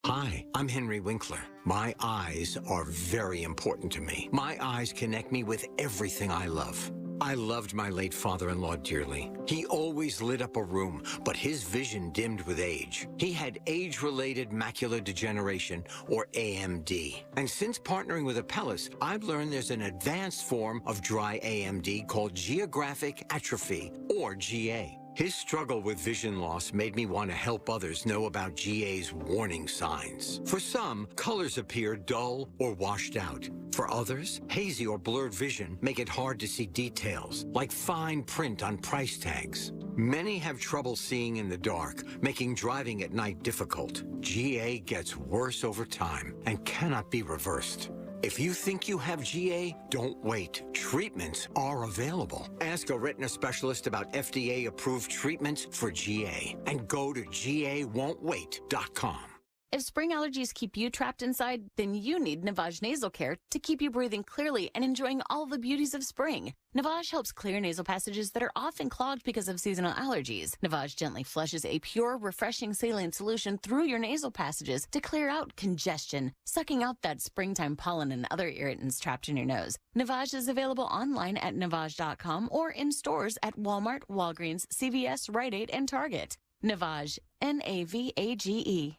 Hi, I'm Henry Winkler. My eyes are very important to me. My eyes connect me with everything I love. I loved my late father-in-law dearly. He always lit up a room, but his vision dimmed with age. He had age-related macular degeneration, or AMD. And since partnering with Apellis, I've learned there's an advanced form of dry AMD called geographic atrophy, or GA. His struggle with vision loss made me want to help others know about GA's warning signs. For some, colors appear dull or washed out. For others, hazy or blurred vision make it hard to see details, like fine print on price tags. Many have trouble seeing in the dark, making driving at night difficult. GA gets worse over time and cannot be reversed. If you think you have GA, don't wait. Treatments are available. Ask a retina specialist about FDA-approved treatments for GA and go to GAWon'tWait.com. If spring allergies keep you trapped inside, then you need Navage Nasal Care to keep you breathing clearly and enjoying all the beauties of spring. Navage helps clear nasal passages that are often clogged because of seasonal allergies. Navage gently flushes a pure, refreshing saline solution through your nasal passages to clear out congestion, sucking out that springtime pollen and other irritants trapped in your nose. Navage is available online at Navage.com or in stores at Walmart, Walgreens, CVS, Rite Aid, and Target. Navage, Navage.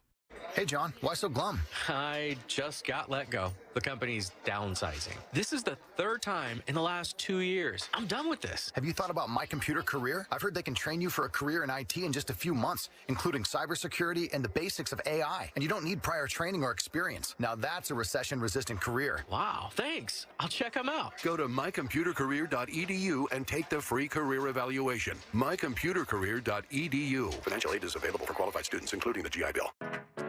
Hey, John, why so glum? I just got let go. The company's downsizing. This is the third time in the last 2 years. I'm done with this. Have you thought about My Computer Career? I've heard they can train you for a career in IT in just a few months, including cybersecurity and the basics of AI. And you don't need prior training or experience. Now that's a recession-resistant career. Wow, thanks. I'll check them out. Go to mycomputercareer.edu and take the free career evaluation. mycomputercareer.edu. Financial aid is available for qualified students, including the GI Bill.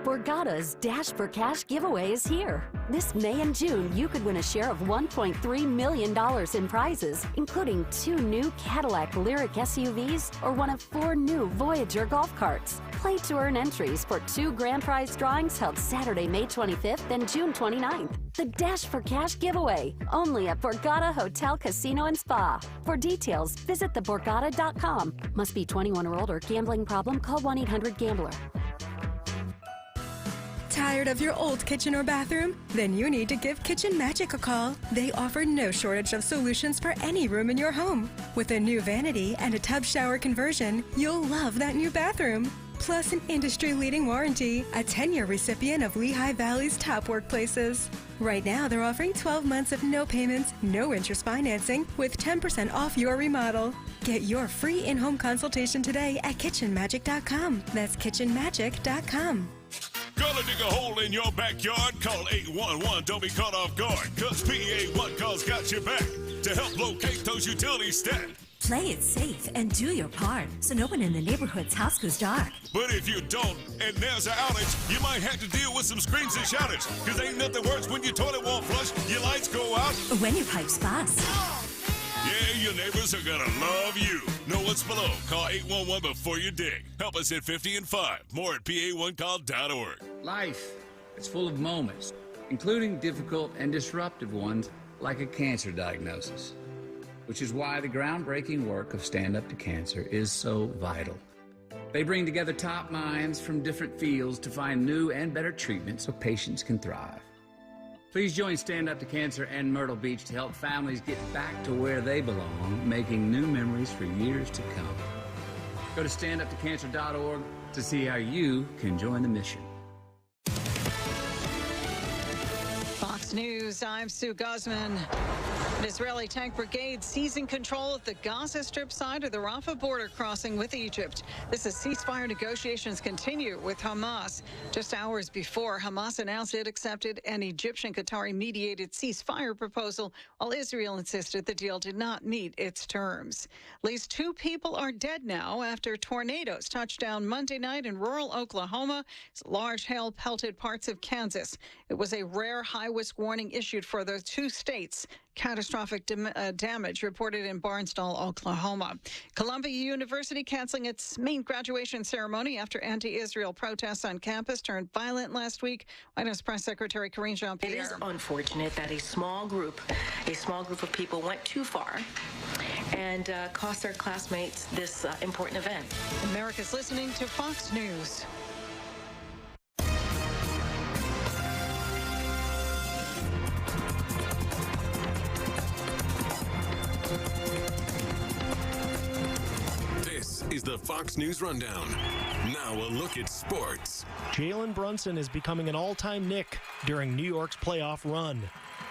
Borgata's Dash for Cash giveaway is here. This May and June, you could win a share of $1.3 million in prizes, including 2 new Cadillac Lyriq SUVs or one of 4 new Voyager golf carts. Play to earn entries for 2 grand prize drawings held Saturday, May 25th and June 29th. The Dash for Cash giveaway, only at Borgata Hotel, Casino, and Spa. For details, visit theborgata.com. Must be 21 or older. Gambling problem? Call 1-800-GAMBLER. Tired of your old kitchen or bathroom? Then you need to give Kitchen Magic a call. They offer no shortage of solutions for any room in your home. With a new vanity and a tub shower conversion, you'll love that new bathroom. plus an industry-leading warranty, a 10-year recipient of Lehigh Valley's top workplaces. Right now, they're offering 12 months of no payments, no interest financing with 10% off your remodel. Get your free in-home consultation today at kitchenmagic.com. That's kitchenmagic.com. Gonna dig a hole in your backyard? Call 811. Don't be caught off guard, because PA1 Calls got your back to help locate those utilities dead. Play it safe and do your part so no one in the neighborhood's house goes dark. But if you don't, and there's an outage, you might have to deal with some screams and shoutings, because ain't nothing worse when your toilet won't flush, your lights go out, when your pipes bust. Yeah, your neighbors are gonna love you. Know what's below. Call 811 before you dig. Help us at 50 and 5. More at PA1call.org. Life is full of moments, including difficult and disruptive ones like a cancer diagnosis, which is why the groundbreaking work of Stand Up to Cancer is so vital. They bring together top minds from different fields to find new and better treatments so patients can thrive. Please join Stand Up to Cancer and Myrtle Beach to help families get back to where they belong, making new memories for years to come. Go to standuptocancer.org to see how you can join the mission. Fox News, I'm Sue Guzman. An Israeli tank brigade seizing control of the Gaza Strip side of the Rafah border crossing with Egypt. This as ceasefire negotiations continue with Hamas. Just hours before, Hamas announced it accepted an Egyptian-Qatari mediated ceasefire proposal, while Israel insisted the deal did not meet its terms. At least 2 people are dead now after tornadoes touched down Monday night in rural Oklahoma. Large hail pelted parts of Kansas. It was a rare high-risk warning issued for the 2 states. Catastrophic damage reported in Barnsdall, Oklahoma. Columbia University canceling its main graduation ceremony after anti-Israel protests on campus turned violent last week. White House Press Secretary Karine Jean-Pierre. It is unfortunate that a small group of people went too far and cost their classmates this important event. America's listening to Fox News. Is the Fox News Rundown. Now a look at sports. Jalen Brunson is becoming an all-time Knick during New York's playoff run.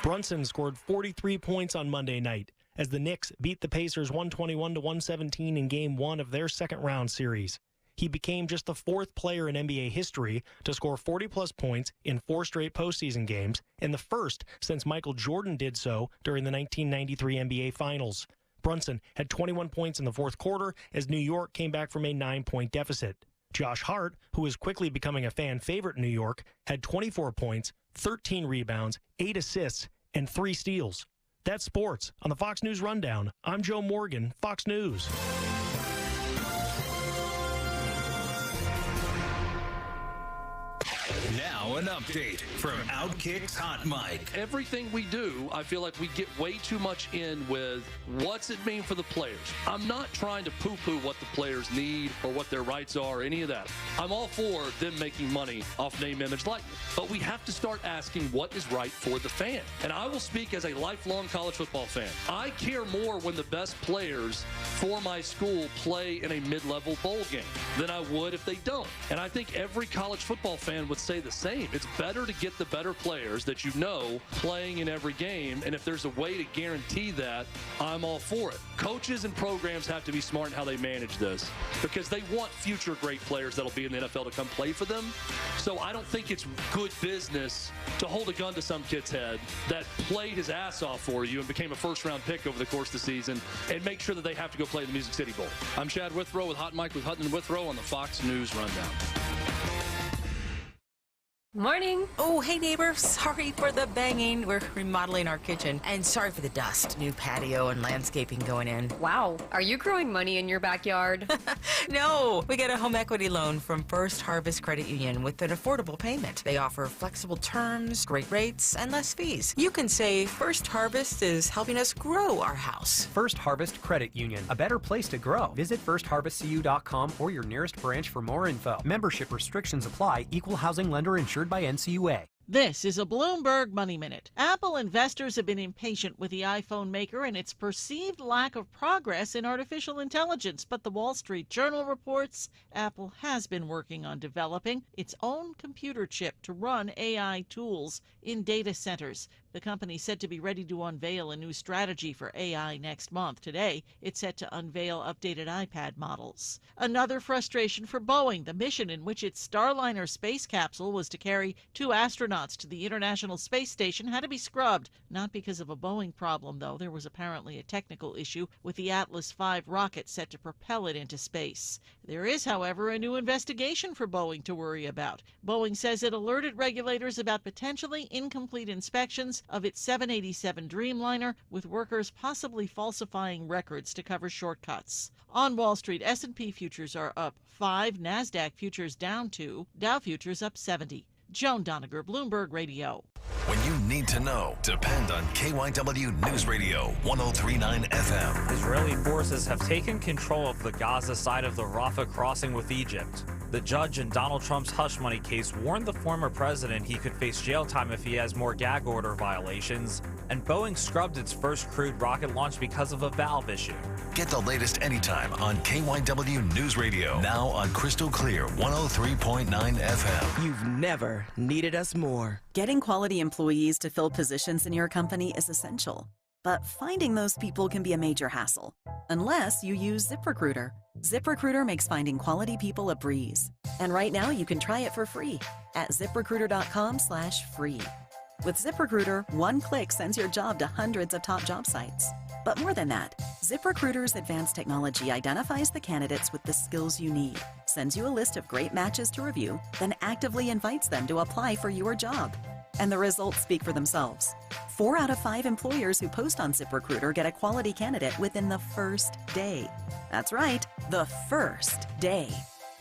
Brunson scored 43 points on Monday night as the Knicks beat the Pacers 121-117 in Game 1 of their second-round series. He became just the 4th player in NBA history to score 40-plus points in 4 straight postseason games, and the first since Michael Jordan did so during the 1993 NBA Finals. Brunson had 21 points in the 4th quarter as New York came back from a 9-point deficit. Josh Hart, who is quickly becoming a fan favorite in New York, had 24 points, 13 rebounds, 8 assists, and 3 steals. That's sports on the Fox News Rundown. I'm Joe Morgan, Fox News. Now an update from Outkick's Hot Mic. Everything we do, I feel like we get way too much in with what's it mean for the players. I'm not trying to poo-poo what the players need or what their rights are or any of that. I'm all for them making money off name, image, likeness. But we have to start asking what is right for the fan. And I will speak as a lifelong college football fan. I care more when the best players for my school play in a mid-level bowl game than I would if they don't. And I think every college football fan would say the same. It's better to get the better players that you know playing in every game, and if there's a way to guarantee that, I'm all for it. Coaches and programs have to be smart in how they manage this because they want future great players that'll be in the NFL to come play for them. So I don't think it's good business to hold a gun to some kid's head that played his ass off for you and became a first-round pick over the course of the season and make sure that they have to go play in the Music City Bowl. I'm Chad Withrow with Hot Mic with Hutton and Withrow on the Fox News Rundown. Morning. Oh, hey neighbor. Sorry for the banging. We're remodeling our kitchen. And sorry for the dust. New patio and landscaping going in. Wow. Are you growing money in your backyard? No. We get a home equity loan from First Harvest Credit Union with an affordable payment. They offer flexible terms, great rates, and less fees. You can say First Harvest is helping us grow our house. First Harvest Credit Union. A better place to grow. Visit firstharvestcu.com or your nearest branch for more info. Membership restrictions apply. Equal housing lender insured by NCUA. This is a Bloomberg Money Minute. Apple investors have been impatient with the iPhone maker and its perceived lack of progress in artificial intelligence, but the Wall Street Journal reports Apple has been working on developing its own computer chip to run AI tools in data centers. The company said to be ready to unveil a new strategy for AI next month. Today, it's set to unveil updated iPad models. Another frustration for Boeing, the mission in which its Starliner space capsule was to carry 2 astronauts to the International Space Station, had to be scrubbed. Not because of a Boeing problem, though. There was apparently a technical issue with the Atlas V rocket set to propel it into space. There is, however, a new investigation for Boeing to worry about. Boeing says it alerted regulators about potentially incomplete inspections of its 787 Dreamliner, with workers possibly falsifying records to cover shortcuts. On Wall Street, S&P futures are up 5, NASDAQ futures down 2, Dow futures up 70. Joan Doniger, Bloomberg Radio. When you need to know, depend on KYW News Radio 103.9 FM. Israeli forces have taken control of the Gaza side of the Rafah crossing with Egypt. The judge in Donald Trump's hush money case warned the former president he could face jail time if he has more gag order violations, and Boeing scrubbed its first crewed rocket launch because of a valve issue. Get the latest anytime on KYW News Radio. Now on Crystal Clear 103.9 FM. You've never needed us more. Getting quality employees to fill positions in your company is essential. But finding those people can be a major hassle, unless you use ZipRecruiter. ZipRecruiter makes finding quality people a breeze. And right now you can try it for free at ZipRecruiter.com/free. With ZipRecruiter, one click sends your job to hundreds of top job sites. But more than that, ZipRecruiter's advanced technology identifies the candidates with the skills you need, sends you a list of great matches to review, then actively invites them to apply for your job. And the results speak for themselves. 4 out of 5 employers who post on ZipRecruiter get a quality candidate within the first day. That's right, the first day.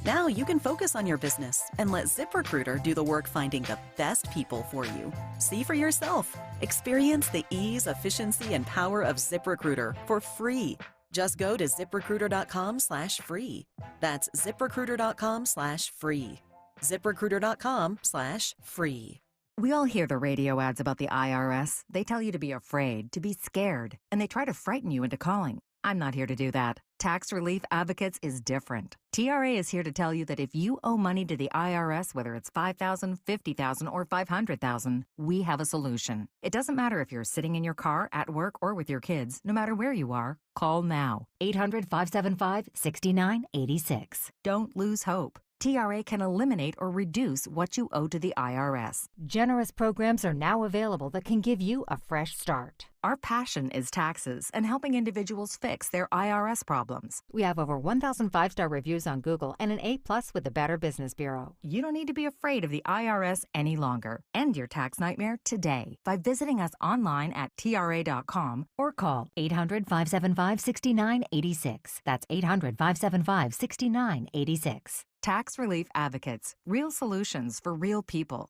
Now you can focus on your business and let ZipRecruiter do the work finding the best people for you. See for yourself. Experience the ease, efficiency, and power of ZipRecruiter for free. Just go to ZipRecruiter.com/free. That's ZipRecruiter.com/free. ZipRecruiter.com/free. We all hear the radio ads about the IRS. They tell you to be afraid, to be scared, and they try to frighten you into calling. I'm not here to do that. Tax Relief Advocates is different. TRA is here to tell you that if you owe money to the IRS, whether it's $5,000, $50,000, or $500,000, we have a solution. It doesn't matter if you're sitting in your car, at work, or with your kids. No matter where you are, call now. 800-575-6986. Don't lose hope. TRA can eliminate or reduce what you owe to the IRS. Generous programs are now available that can give you a fresh start. Our passion is taxes and helping individuals fix their IRS problems. We have over 1,000 5-star reviews on Google and an A+ with the Better Business Bureau. You don't need to be afraid of the IRS any longer. End your tax nightmare today by visiting us online at TRA.com or call 800-575-6986. That's 800-575-6986. Tax Relief Advocates. Real solutions for real people.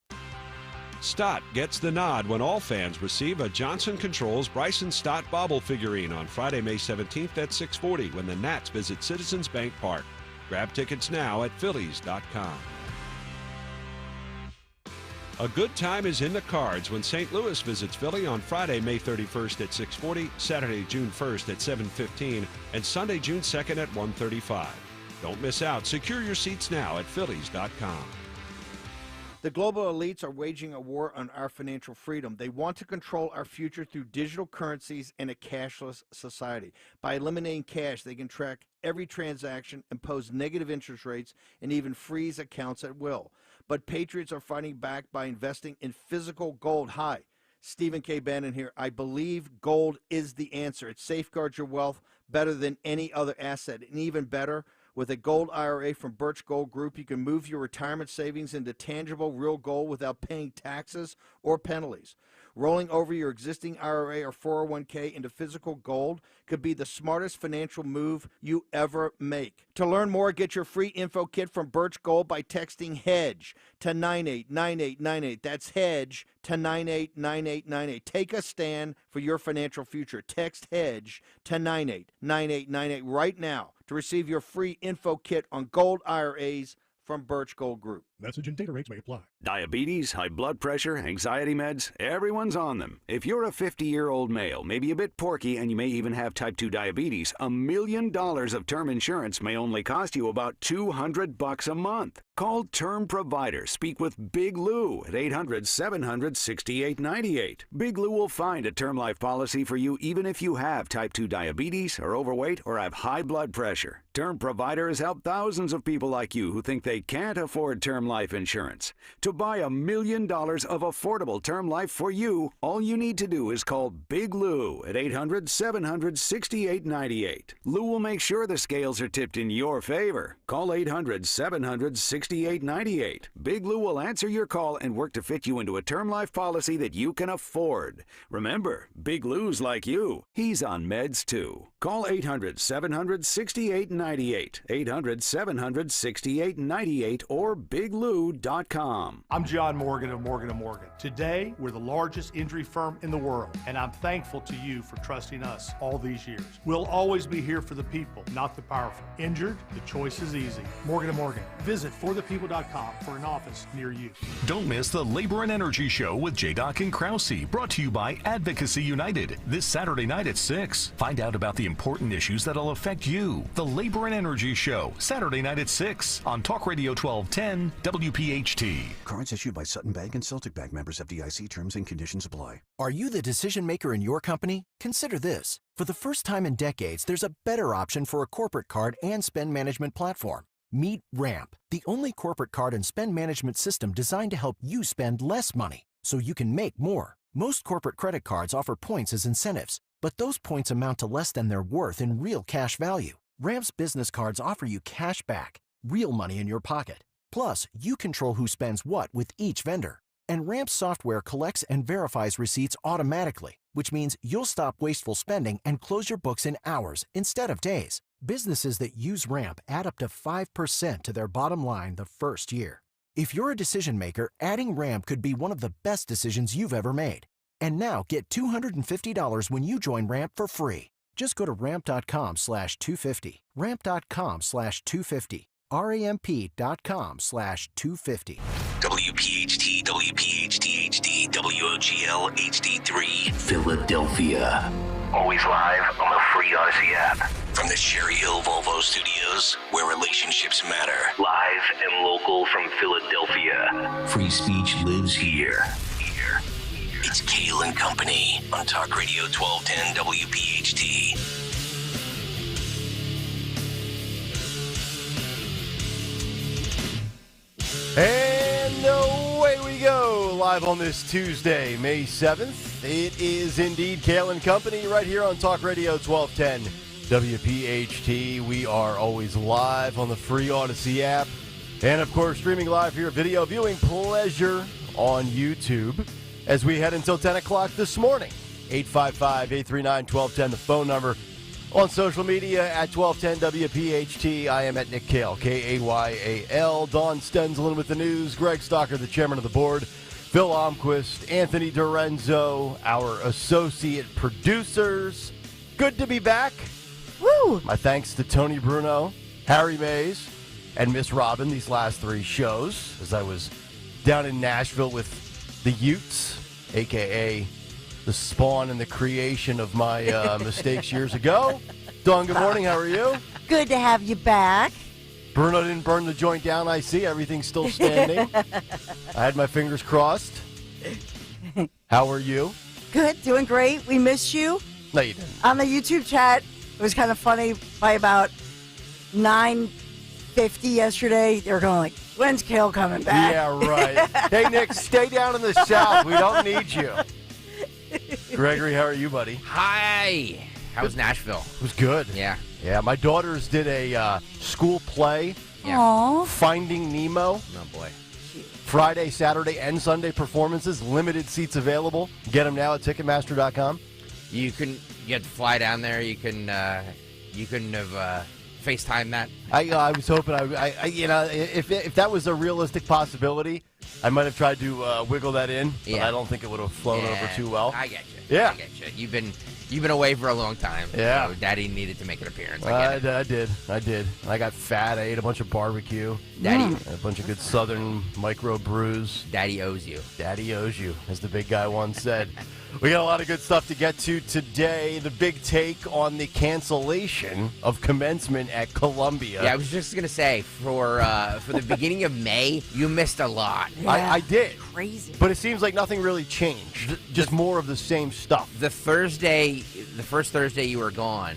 Stott gets the nod when all fans receive a Johnson Controls Bryson Stott bobble figurine on Friday, May 17th at 6:40 when the Nats visit Citizens Bank Park. Grab tickets now at Phillies.com. A good time is in the cards when St. Louis visits Philly on Friday, May 31st at 6:40, Saturday, June 1st at 7:15, and Sunday, June 2nd at 1:35. Don't miss out. Secure your seats now at Phillies.com. The global elites are waging a war on our financial freedom. They want to control our future through digital currencies and a cashless society. By eliminating cash, they can track every transaction, impose negative interest rates, and even freeze accounts at will. But patriots are fighting back by investing in physical gold. Hi, Stephen K. Bannon here. I believe gold is the answer. It safeguards your wealth better than any other asset, and even better, with a gold IRA from Birch Gold Group, you can move your retirement savings into tangible, real gold without paying taxes or penalties. Rolling over your existing IRA or 401k into physical gold could be the smartest financial move you ever make. To learn more, get your free info kit from Birch Gold by texting HEDGE to 989898. That's HEDGE to 989898. Take a stand for your financial future. Text HEDGE to 989898 right now to receive your free info kit on gold IRAs from Birch Gold Group. Message and data rates may apply. Diabetes, high blood pressure, anxiety meds, everyone's on them. If you're a 50-year-old male, maybe a bit porky, and you may even have type 2 diabetes, $1 million of term insurance may only cost you about $200 a month. Call Term Provider. Speak with Big Lou at 800-700-6898. Big Lou will find a term life policy for you even if you have type 2 diabetes, are overweight, or have high blood pressure. Term Provider has helped thousands of people like you who think they can't afford term life insurance. To buy $1 million of affordable term life for you, all you need to do is call Big Lou at 800-700-6898. Lou will make sure the scales are tipped in your favor. Call 800-700-6898. Big Lou will answer your call and work to fit you into a term life policy that you can afford. Remember, Big Lou's like you. He's on meds too. Call 800-700-6898. 800-700-6898 or biglou.com. I'm John Morgan of Morgan & Morgan. Today, we're the largest injury firm in the world, and I'm thankful to you for trusting us all these years. We'll always be here for the people, not the powerful. Injured? The choice is easy. Morgan & Morgan. Visit forthepeople.com for an office near you. Don't miss the Labor and Energy Show with J-Doc and Krause, brought to you by Advocacy United, this Saturday night at 6. Find out about the important issues that'll affect you. The Labor and Energy Show, Saturday night at 6 on Talk Radio 1210 WPHT. Cards issued by Sutton Bank and Celtic Bank, members of FDIC. Terms and conditions apply. Are you the decision maker in your company? Consider this. For the first time in decades, there's a better option for a corporate card and spend management platform. Meet Ramp, the only corporate card and spend management system designed to help you spend less money so you can make more. Most corporate credit cards offer points as incentives, but those points amount to less than their worth in real cash value. Ramp's business cards offer you cash back, real money in your pocket. Plus, you control who spends what with each vendor. And Ramp's software collects and verifies receipts automatically, which means you'll stop wasteful spending and close your books in hours instead of days. Businesses that use Ramp add up to 5% to their bottom line the first year. If you're a decision maker, adding Ramp could be one of the best decisions you've ever made. And now get $250 when you join Ramp for free. Just go to ramp.com/250. Ramp.com/250. ramp.com/250. WPHT, WPHT HD, WOGL HD3, Philadelphia. Always live on the free Odyssey app. From the Cherry Hill Volvo Studios, where relationships matter. Live and local from Philadelphia. Free speech lives here. It's Kayal and Company on Talk Radio 1210 WPHT. And away we go, live on this Tuesday, May 7th. It is indeed Kayal and Company right here on Talk Radio 1210 WPHT. We are always live on the free Odyssey app. And, of course, streaming live for your video viewing pleasure on YouTube as we head until 10 o'clock this morning. 855-839-1210, the phone number. On social media at 1210 WPHT, I am at Nick Kayal, Kayal. Don Stensland with the news. Greg Stocker, the chairman of the board. Phil Almquist, Anthony Dorenzo, our associate producers. Good to be back. Woo! My thanks to Tony Bruno, Harry Mays, and Miss Robin these last three shows as I was down in Nashville with the Utes, a.k.a. the spawn and the creation of my mistakes years ago. Dawn, good morning. How are you? Good to have you back. Bruno didn't burn the joint down, I see. Everything's still standing. I had my fingers crossed. How are you? Good, doing great. We missed you. No, you didn't. On the YouTube chat, it was kind of funny. By about 9:50 yesterday, they were going like, when's Kayal coming back? Yeah, right. Hey, Nick, stay down in the south. We don't need you. Gregory, how are you, buddy? Hi. How was Nashville? It was good. Yeah. Yeah, my daughters did a school play. Yeah. Aww. Finding Nemo. Oh, boy. Friday, Saturday, and Sunday performances. Limited seats available. Get them now at Ticketmaster.com. You had to fly down there. You couldn't have FaceTime that. I was hoping if that was a realistic possibility, I might have tried to wiggle that in, but I don't think it would have flown over too well. I get you. Yeah. I get you. You've been away for a long time. Yeah. So Daddy needed to make an appearance. I did. I got fat. I ate a bunch of barbecue. Daddy. A bunch of good Southern micro brews. Daddy owes you. Daddy owes you, as the big guy once said. We got a lot of good stuff to get to today. The big take on the cancellation of commencement at Columbia. Yeah, I was just going to say, for the beginning of May, you missed a lot. Yeah. I did. Crazy. But it seems like nothing really changed. Just more of the same stuff. The first Thursday you were gone,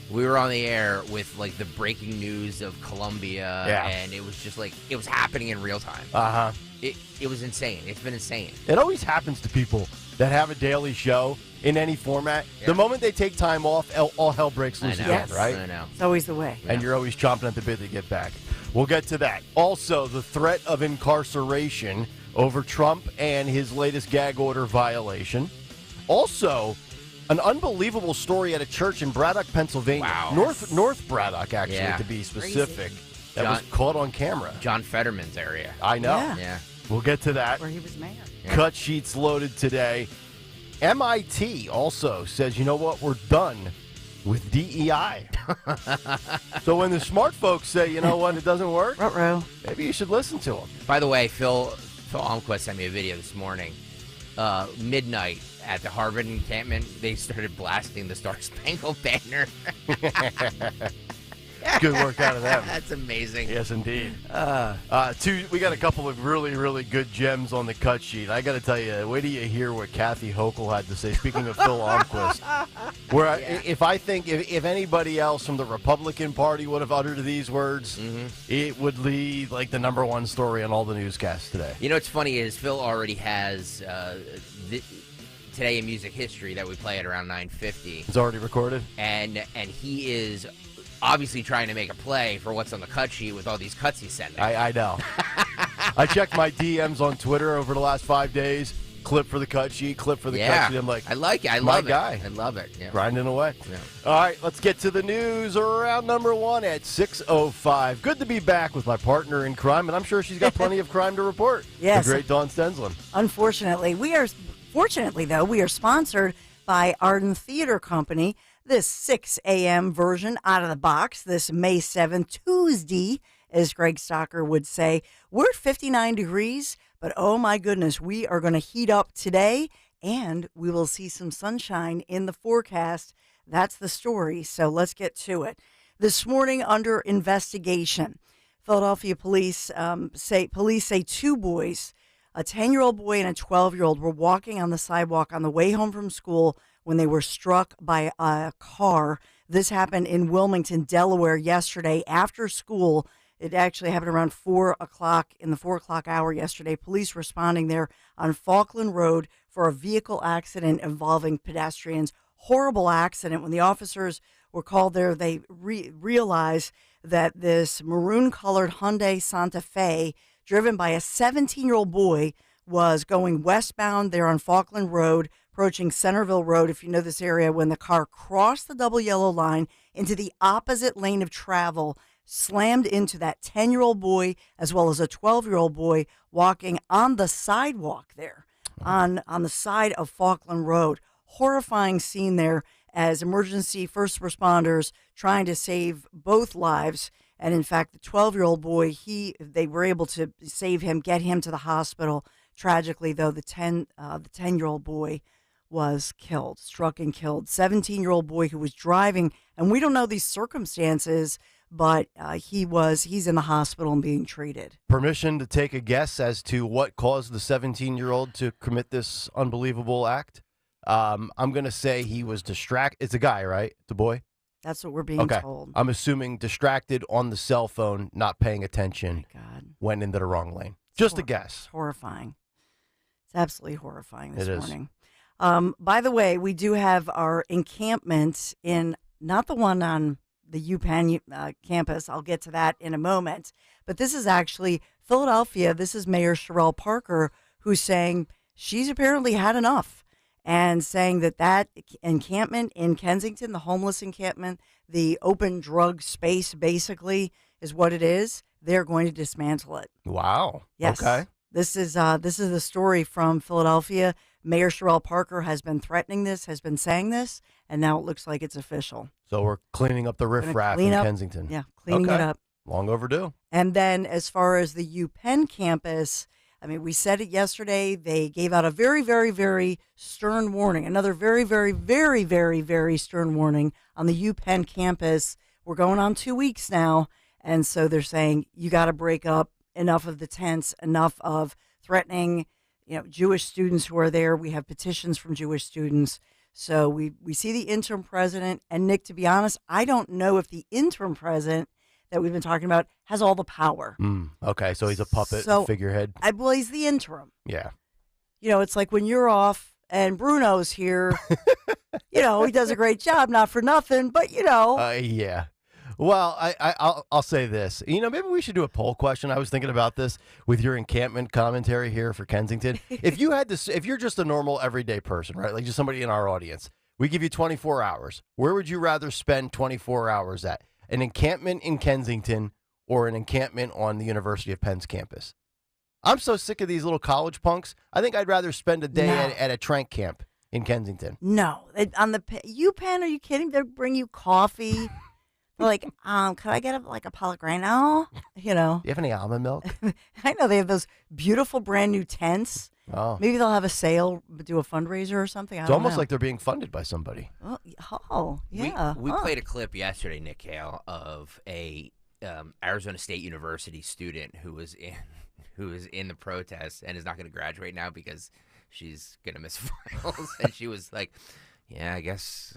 we were on the air with, like, the breaking news of Columbia, and it was just, like, it was happening in real time. Uh-huh. It was insane. It's been insane. It always happens to people that have a daily show in any format. Yeah. The moment they take time off, all hell breaks loose again, right? I know. It's always the way. And you're always chomping at the bit to get back. We'll get to that. Also, the threat of incarceration over Trump and his latest gag order violation. Also, an unbelievable story at a church in Braddock, Pennsylvania. Wow. North Braddock, actually, to be specific. Crazy. That was caught on camera. John Fetterman's area. I know. Yeah. We'll get to that. Where he was mayor. Yeah. Cut sheets loaded today. MIT also says, you know what, we're done with DEI. So when the smart folks say, you know what, it doesn't work, maybe you should listen to them. By the way, Phil Almquist sent me a video this morning. Midnight at the Harvard encampment, they started blasting the Star Spangled Banner. Good work out of them. That's amazing. Yes, indeed. We got a couple of really, really good gems on the cut sheet. I got to tell you, wait till you hear what Kathy Hochul had to say. Speaking of Phil Almquist, where if anybody else from the Republican Party would have uttered these words, it would lead like the #1 story on all the newscasts today. You know what's funny is Phil already has Today in Music History that we play at around 9:50. It's already recorded, and he is obviously trying to make a play for what's on the cut sheet with all these cuts he's sending. I know. I checked my DMs on Twitter over the last 5 days. Clip for the cut sheet, clip for the cut sheet. I'm like, I like it. I my love it. guy. I love it. Yeah. Grinding away. Yeah. All right, let's get to the news around #1 at 6:05. Good to be back with my partner in crime, and I'm sure she's got plenty of crime to report. Yes. The great Dawn Stensland. Unfortunately, we are sponsored by Arden Theater Company. This 6 a.m. version out of the box this May 7th, Tuesday, as Greg Stocker would say. We're at 59 degrees, but oh my goodness, we are going to heat up today, and we will see some sunshine in the forecast. That's the story, so let's get to it. This morning, under investigation, Philadelphia police say two boys, a 10-year-old boy and a 12-year-old, were walking on the sidewalk on the way home from school when they were struck by a car. This happened in Wilmington, Delaware yesterday after school. It actually happened around 4 o'clock in the 4 o'clock hour yesterday. Police responding there on Falkland Road for a vehicle accident involving pedestrians. Horrible accident. When the officers were called there, they realized that this maroon-colored Hyundai Santa Fe, driven by a 17-year-old boy, was going westbound there on Falkland Road, approaching Centerville Road, if you know this area, when the car crossed the double yellow line into the opposite lane of travel, slammed into that 10-year-old boy as well as a 12-year-old boy walking on the sidewalk there, on the side of Falkland Road. Horrifying scene there as emergency first responders trying to save both lives. And in fact, the 12-year-old boy, they were able to save him, get him to the hospital. Tragically, though, the 10-year-old boy was killed, struck and killed. 17-year-old boy who was driving, and we don't know these circumstances, but he's in the hospital and being treated. Permission to take a guess as to what caused the 17-year-old to commit this unbelievable act? I'm going to say he was distracted. It's a guy, right? It's a boy? That's what we're being told. I'm assuming distracted on the cell phone, not paying attention, went into the wrong lane. Just a guess. It's horrifying. It's absolutely horrifying this morning. By the way, we do have our encampment in, not the one on the UPenn campus. I'll get to that in a moment. But this is actually Philadelphia. This is Mayor Sherelle Parker, who's saying she's apparently had enough, and saying that encampment in Kensington, the homeless encampment, the open drug space basically is what it is. They're going to dismantle it. Wow. Yes. Okay. This is the story from Philadelphia. Mayor Sherelle Parker has been threatening this, has been saying this, and now it looks like it's official. So we're cleaning up the riffraff in Kensington. Yeah, cleaning it up. Long overdue. And then as far as the UPenn campus, I mean, we said it yesterday. They gave out a very, very, very stern warning, another very, very, very, very, very stern warning on the UPenn campus. We're going on 2 weeks now. And so they're saying you got to break up, enough of the tents, enough of threatening, Jewish students who are there. We have petitions from Jewish students. So we see the interim president. And Nick, to be honest, I don't know if the interim president that we've been talking about has all the power. Okay, so he's a puppet figurehead. Well, he's the interim. Yeah. It's like when you're off and Bruno's here, he does a great job, not for nothing, but Yeah. Well, I'll say this. Maybe we should do a poll question. I was thinking about this with your encampment commentary here for Kensington. If you're just a normal everyday person, right? Like just somebody in our audience, we give you 24 hours. Where would you rather spend 24 hours at? An encampment in Kensington or an encampment on the University of Penn's campus? I'm so sick of these little college punks. I think I'd rather spend a day at a trank camp in Kensington. No. On the UPenn, are you kidding? They'll bring you coffee. They're like, could I get a Pellegrino? Do you have any almond milk? I know they have those beautiful brand new tents. Oh. Maybe they'll have a sale, do a fundraiser or something. It's almost like they're being funded by somebody. Oh yeah. We played a clip yesterday, Nick Kayal, of a Arizona State University student who was in the protest and is not going to graduate now because she's going to miss finals. And she was like, "Yeah, I guess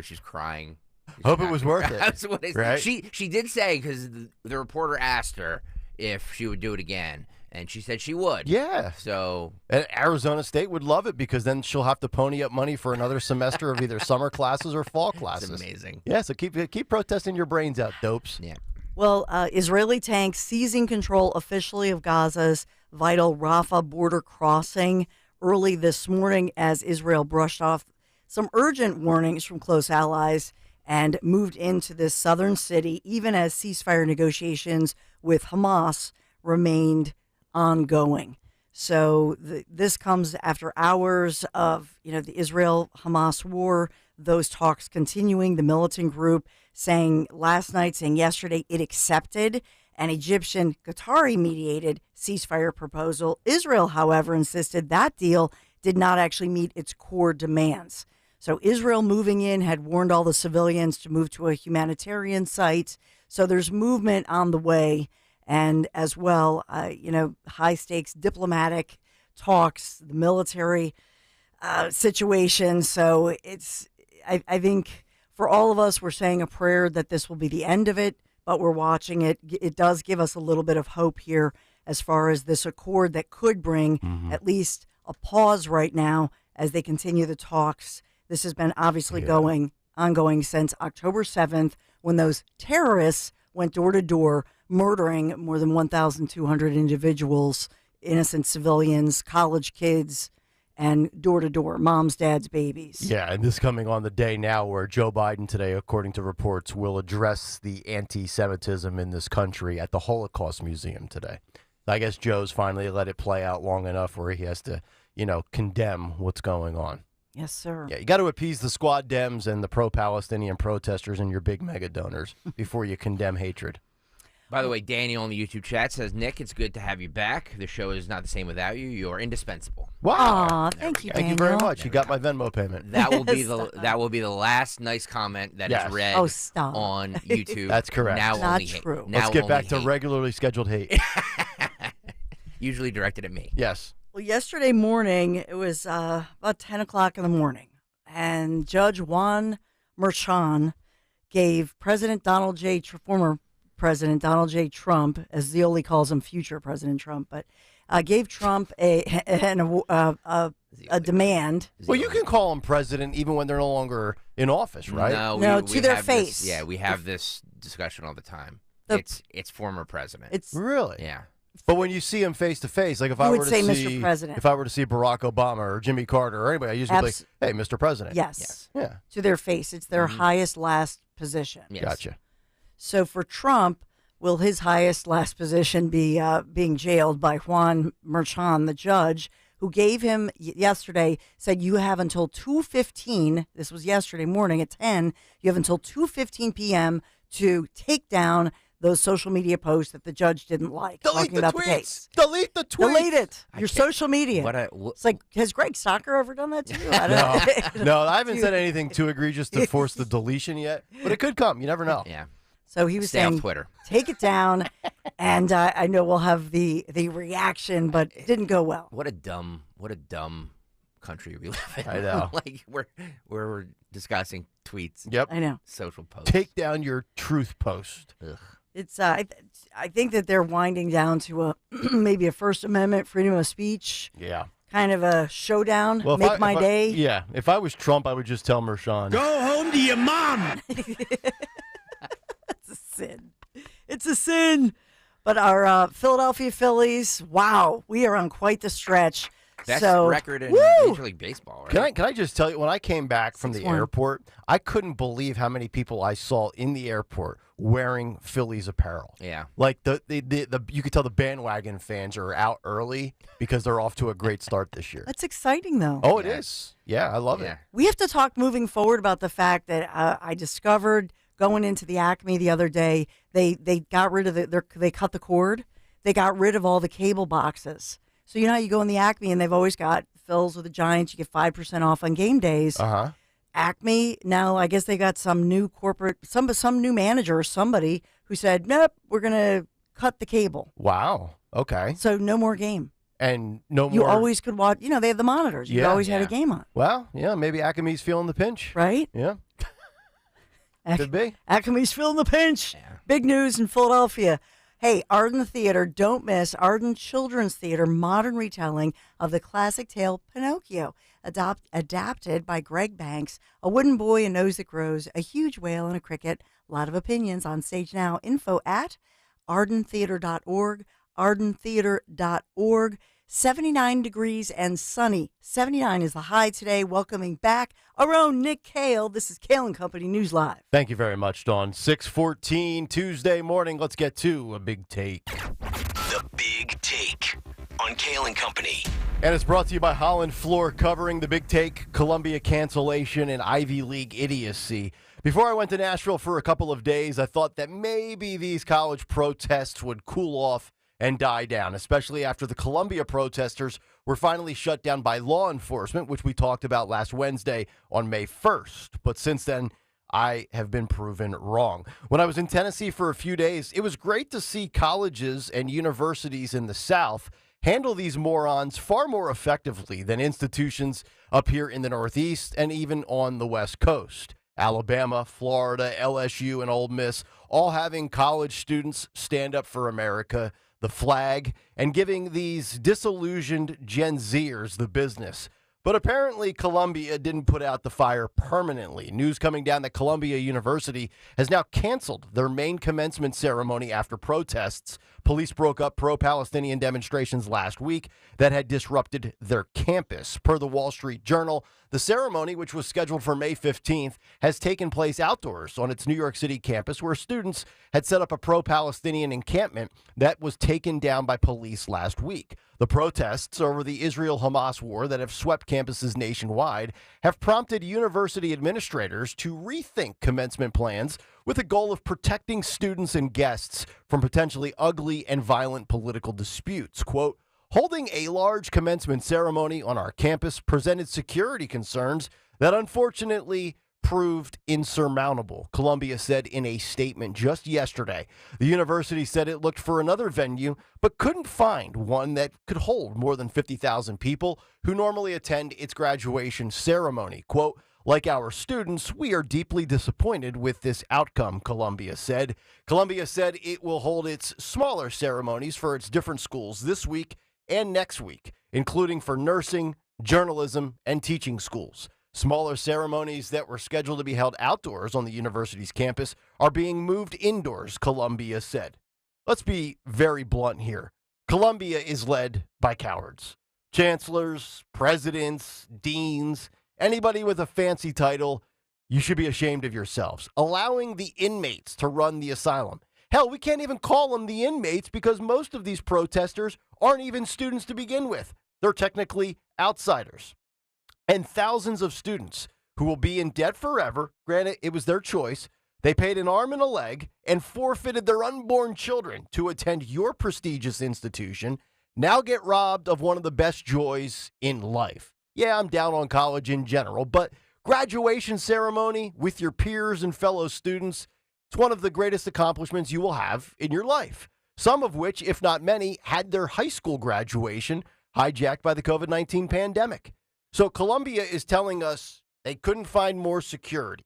she's crying." Hope it was worth it. That's what right? She did say, because the reporter asked her if she would do it again. And she said she would. Yeah. So and Arizona State would love it because then she'll have to pony up money for another semester of either summer classes or fall classes. It's amazing. Yeah, so keep protesting your brains out, dopes. Yeah. Well, Israeli tanks seizing control officially of Gaza's vital Rafah border crossing early this morning as Israel brushed off some urgent warnings from close allies and moved into this southern city, even as ceasefire negotiations with Hamas remained ongoing. So this comes after hours of, the Israel-Hamas war, those talks continuing, the militant group saying yesterday it accepted an Egyptian Qatari-mediated ceasefire proposal. Israel, however, insisted that deal did not actually meet its core demands. So Israel moving in had warned all the civilians to move to a humanitarian site. So there's movement on the way. And as well, high-stakes diplomatic talks, the military situation. So I think for all of us, we're saying a prayer that this will be the end of it, but we're watching it. It does give us a little bit of hope here as far as this accord that could bring at least a pause right now as they continue the talks. This has been obviously ongoing since October 7th when those terrorists went door to door, murdering more than 1,200 individuals, innocent civilians, college kids, and door to door, moms, dads, babies. Yeah, and this coming on the day now where Joe Biden today, according to reports, will address the anti-Semitism in this country at the Holocaust Museum today. I guess Joe's finally let it play out long enough where he has to, condemn what's going on. Yes, sir. Yeah, you got to appease the squad Dems and the pro-Palestinian protesters and your big mega donors before you condemn hatred. By the way, Daniel in the YouTube chat says, Nick, it's good to have you back. The show is not the same without you. You're indispensable. Wow. Aw, thank you, Thank you very much. You got my Venmo payment. That will be the last nice comment that is read on YouTube. That's correct. Now Not only true. Now Let's get only back to hate. regularly scheduled hate. Usually directed at me. Yes. Well, yesterday morning, it was about 10 o'clock in the morning, and Judge Juan Merchan gave former President Donald J. Trump, as Zeoli calls him, future President Trump, but gave Trump a demand. Well, you can call him president even when they're no longer in office, right? No, to their face. We have this discussion all the time. It's former president. It's really? Yeah. But when you see him face to face, like if You I would were to say see, Mr. President. if I were to see Barack Obama or Jimmy Carter or anybody, I usually be like, "Hey, Mr. President." Yes. Yeah. To their face. It's their highest last position. Yes. Gotcha. So for Trump, will his highest last position be being jailed by Juan Merchan, the judge, who gave him yesterday, said you have until 2:15, this was yesterday morning at 10, you have until 2:15 p.m. to take down those social media posts that the judge didn't like. Delete the about tweets. The case. Delete the tweets. Delete it. Your social media. It's like, has Greg Stocker ever done that to you? I don't know. No, I haven't said anything too egregious to force the deletion yet, but it could come. You never know. Yeah. So he was Stay off saying, Twitter. take it down, and I know we'll have the reaction, but it didn't go well. What a dumb country we live in. I know. Like we're discussing tweets. Yep. I know. Social posts. Take down your truth post. Ugh. It's I think that they're winding down to a maybe a First Amendment freedom of speech. Yeah. Kind of a showdown. Well, Make my day. Yeah. If I was Trump, I would just tell Mershon. Go home to your mom. It's a sin. It's a sin. But our Philadelphia Phillies, wow, we are on quite the stretch. Best so, record in woo! Major League Baseball, right? Can I just tell you, when I came back from the 6-1. airport, I couldn't believe how many people I saw in the airport wearing Phillies apparel. Yeah. Like the you could tell the bandwagon fans are out early because they're off to a great start this year. That's exciting, though. Oh, it is. Yeah, I love it. We have to talk moving forward about the fact that I discovered going into the Acme the other day, they got rid of they cut the cord. They got rid of all the cable boxes. So you know how you go in the Acme and they've always got Phils with the Giants. You get 5% off on game days. Uh-huh. Acme, now I guess they got some new corporate, some new manager or somebody who said, nope, we're going to cut the cable. Wow. Okay. So no more game. And no more. You always could watch, they have the monitors. You always had a game on. Well, yeah, maybe Acme's feeling the pinch. Right? Yeah. Could be. Acme's feeling the pinch. Yeah. Big news in Philadelphia. Hey, Arden Theater, don't miss Arden Children's Theater, modern retelling of the classic tale Pinocchio, adapted by Greg Banks, a wooden boy, a nose that grows, a huge whale, and a cricket. A lot of opinions on stage now. Info at ardentheater.org, ardentheater.org. 79 degrees and sunny. 79 is the high today. Welcoming back our own Nick Kayal. This is Kayal and Company News Live. Thank you very much, Dawn. 6:14 Tuesday morning. Let's get to a big take. The Big Take on Kayal and Company. And it's brought to you by Holland Floor, covering the big take, Columbia cancellation, and Ivy League idiocy. Before I went to Nashville for a couple of days, I thought that maybe these college protests would cool off and die down, especially after the Columbia protesters were finally shut down by law enforcement, which we talked about last Wednesday on May 1st. But since then, I have been proven wrong. When I was in Tennessee for a few days, it was great to see colleges and universities in the South handle these morons far more effectively than institutions up here in the Northeast and even on the West Coast. Alabama, Florida, LSU, and Ole Miss all having college students stand up for America, the flag, and giving these disillusioned Gen Zers the business. But apparently Columbia didn't put out the fire permanently. News coming down that Columbia University has now canceled their main commencement ceremony after protests. Police broke up pro-Palestinian demonstrations last week that had disrupted their campus. Per the Wall Street Journal, the ceremony, which was scheduled for May 15th, has taken place outdoors on its New York City campus, where students had set up a pro-Palestinian encampment that was taken down by police last week. The protests over the Israel-Hamas war that have swept campuses nationwide have prompted university administrators to rethink commencement plans with the goal of protecting students and guests from potentially ugly and violent political disputes. Quote, holding a large commencement ceremony on our campus presented security concerns that unfortunately proved insurmountable, Columbia said in a statement just yesterday. The university said it looked for another venue, but couldn't find one that could hold more than 50,000 people who normally attend its graduation ceremony. Quote, like our students, we are deeply disappointed with this outcome, Columbia said. Columbia said it will hold its smaller ceremonies for its different schools this week and next week, including for nursing, journalism, and teaching schools. Smaller ceremonies that were scheduled to be held outdoors on the university's campus are being moved indoors, Columbia said. Let's be very blunt here. Columbia is led by cowards. Chancellors, presidents, deans, anybody with a fancy title, you should be ashamed of yourselves. Allowing the inmates to run the asylum. Hell, we can't even call them the inmates because most of these protesters aren't even students to begin with. They're technically outsiders. And thousands of students who will be in debt forever, granted it was their choice, they paid an arm and a leg and forfeited their unborn children to attend your prestigious institution, now get robbed of one of the best joys in life. Yeah, I'm down on college in general, but graduation ceremony with your peers and fellow students, it's one of the greatest accomplishments you will have in your life. Some of which, if not many, had their high school graduation hijacked by the COVID-19 pandemic. So Columbia is telling us they couldn't find more security.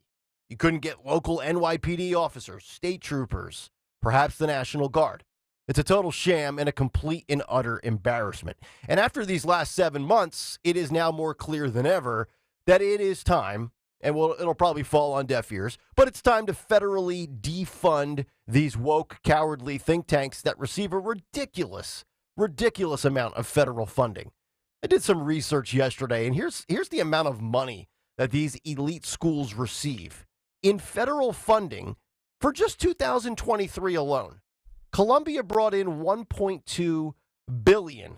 You couldn't get local NYPD officers, state troopers, perhaps the National Guard. It's a total sham and a complete and utter embarrassment. And after these last 7 months, it is now more clear than ever that it is time, and it'll probably fall on deaf ears, but it's time to federally defund these woke, cowardly think tanks that receive a ridiculous amount of federal funding. I did some research yesterday, and here's the amount of money that these elite schools receive in federal funding for just 2023 alone. Columbia brought in $1.2 billion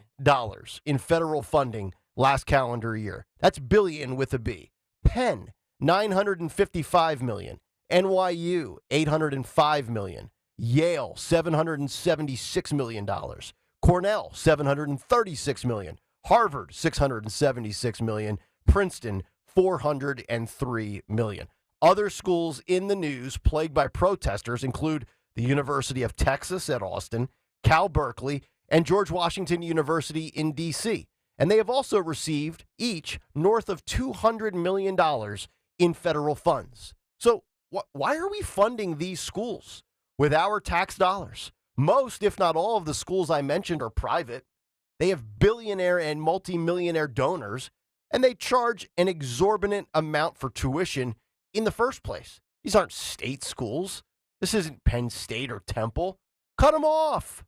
in federal funding last calendar year. That's billion with a B. Penn, $955 million. NYU, $805 million. Yale, $776 million. Cornell, $736 million. Harvard, $676 million. Princeton, $403 million. Other schools in the news plagued by protesters include the University of Texas at Austin, Cal Berkeley, and George Washington University in D.C. And they have also received each north of $200 million in federal funds. So why are we funding these schools with our tax dollars? Most, if not all, of the schools I mentioned are private. They have billionaire and multimillionaire donors, and they charge an exorbitant amount for tuition in the first place. These aren't state schools. This isn't Penn State or Temple. Cut them off.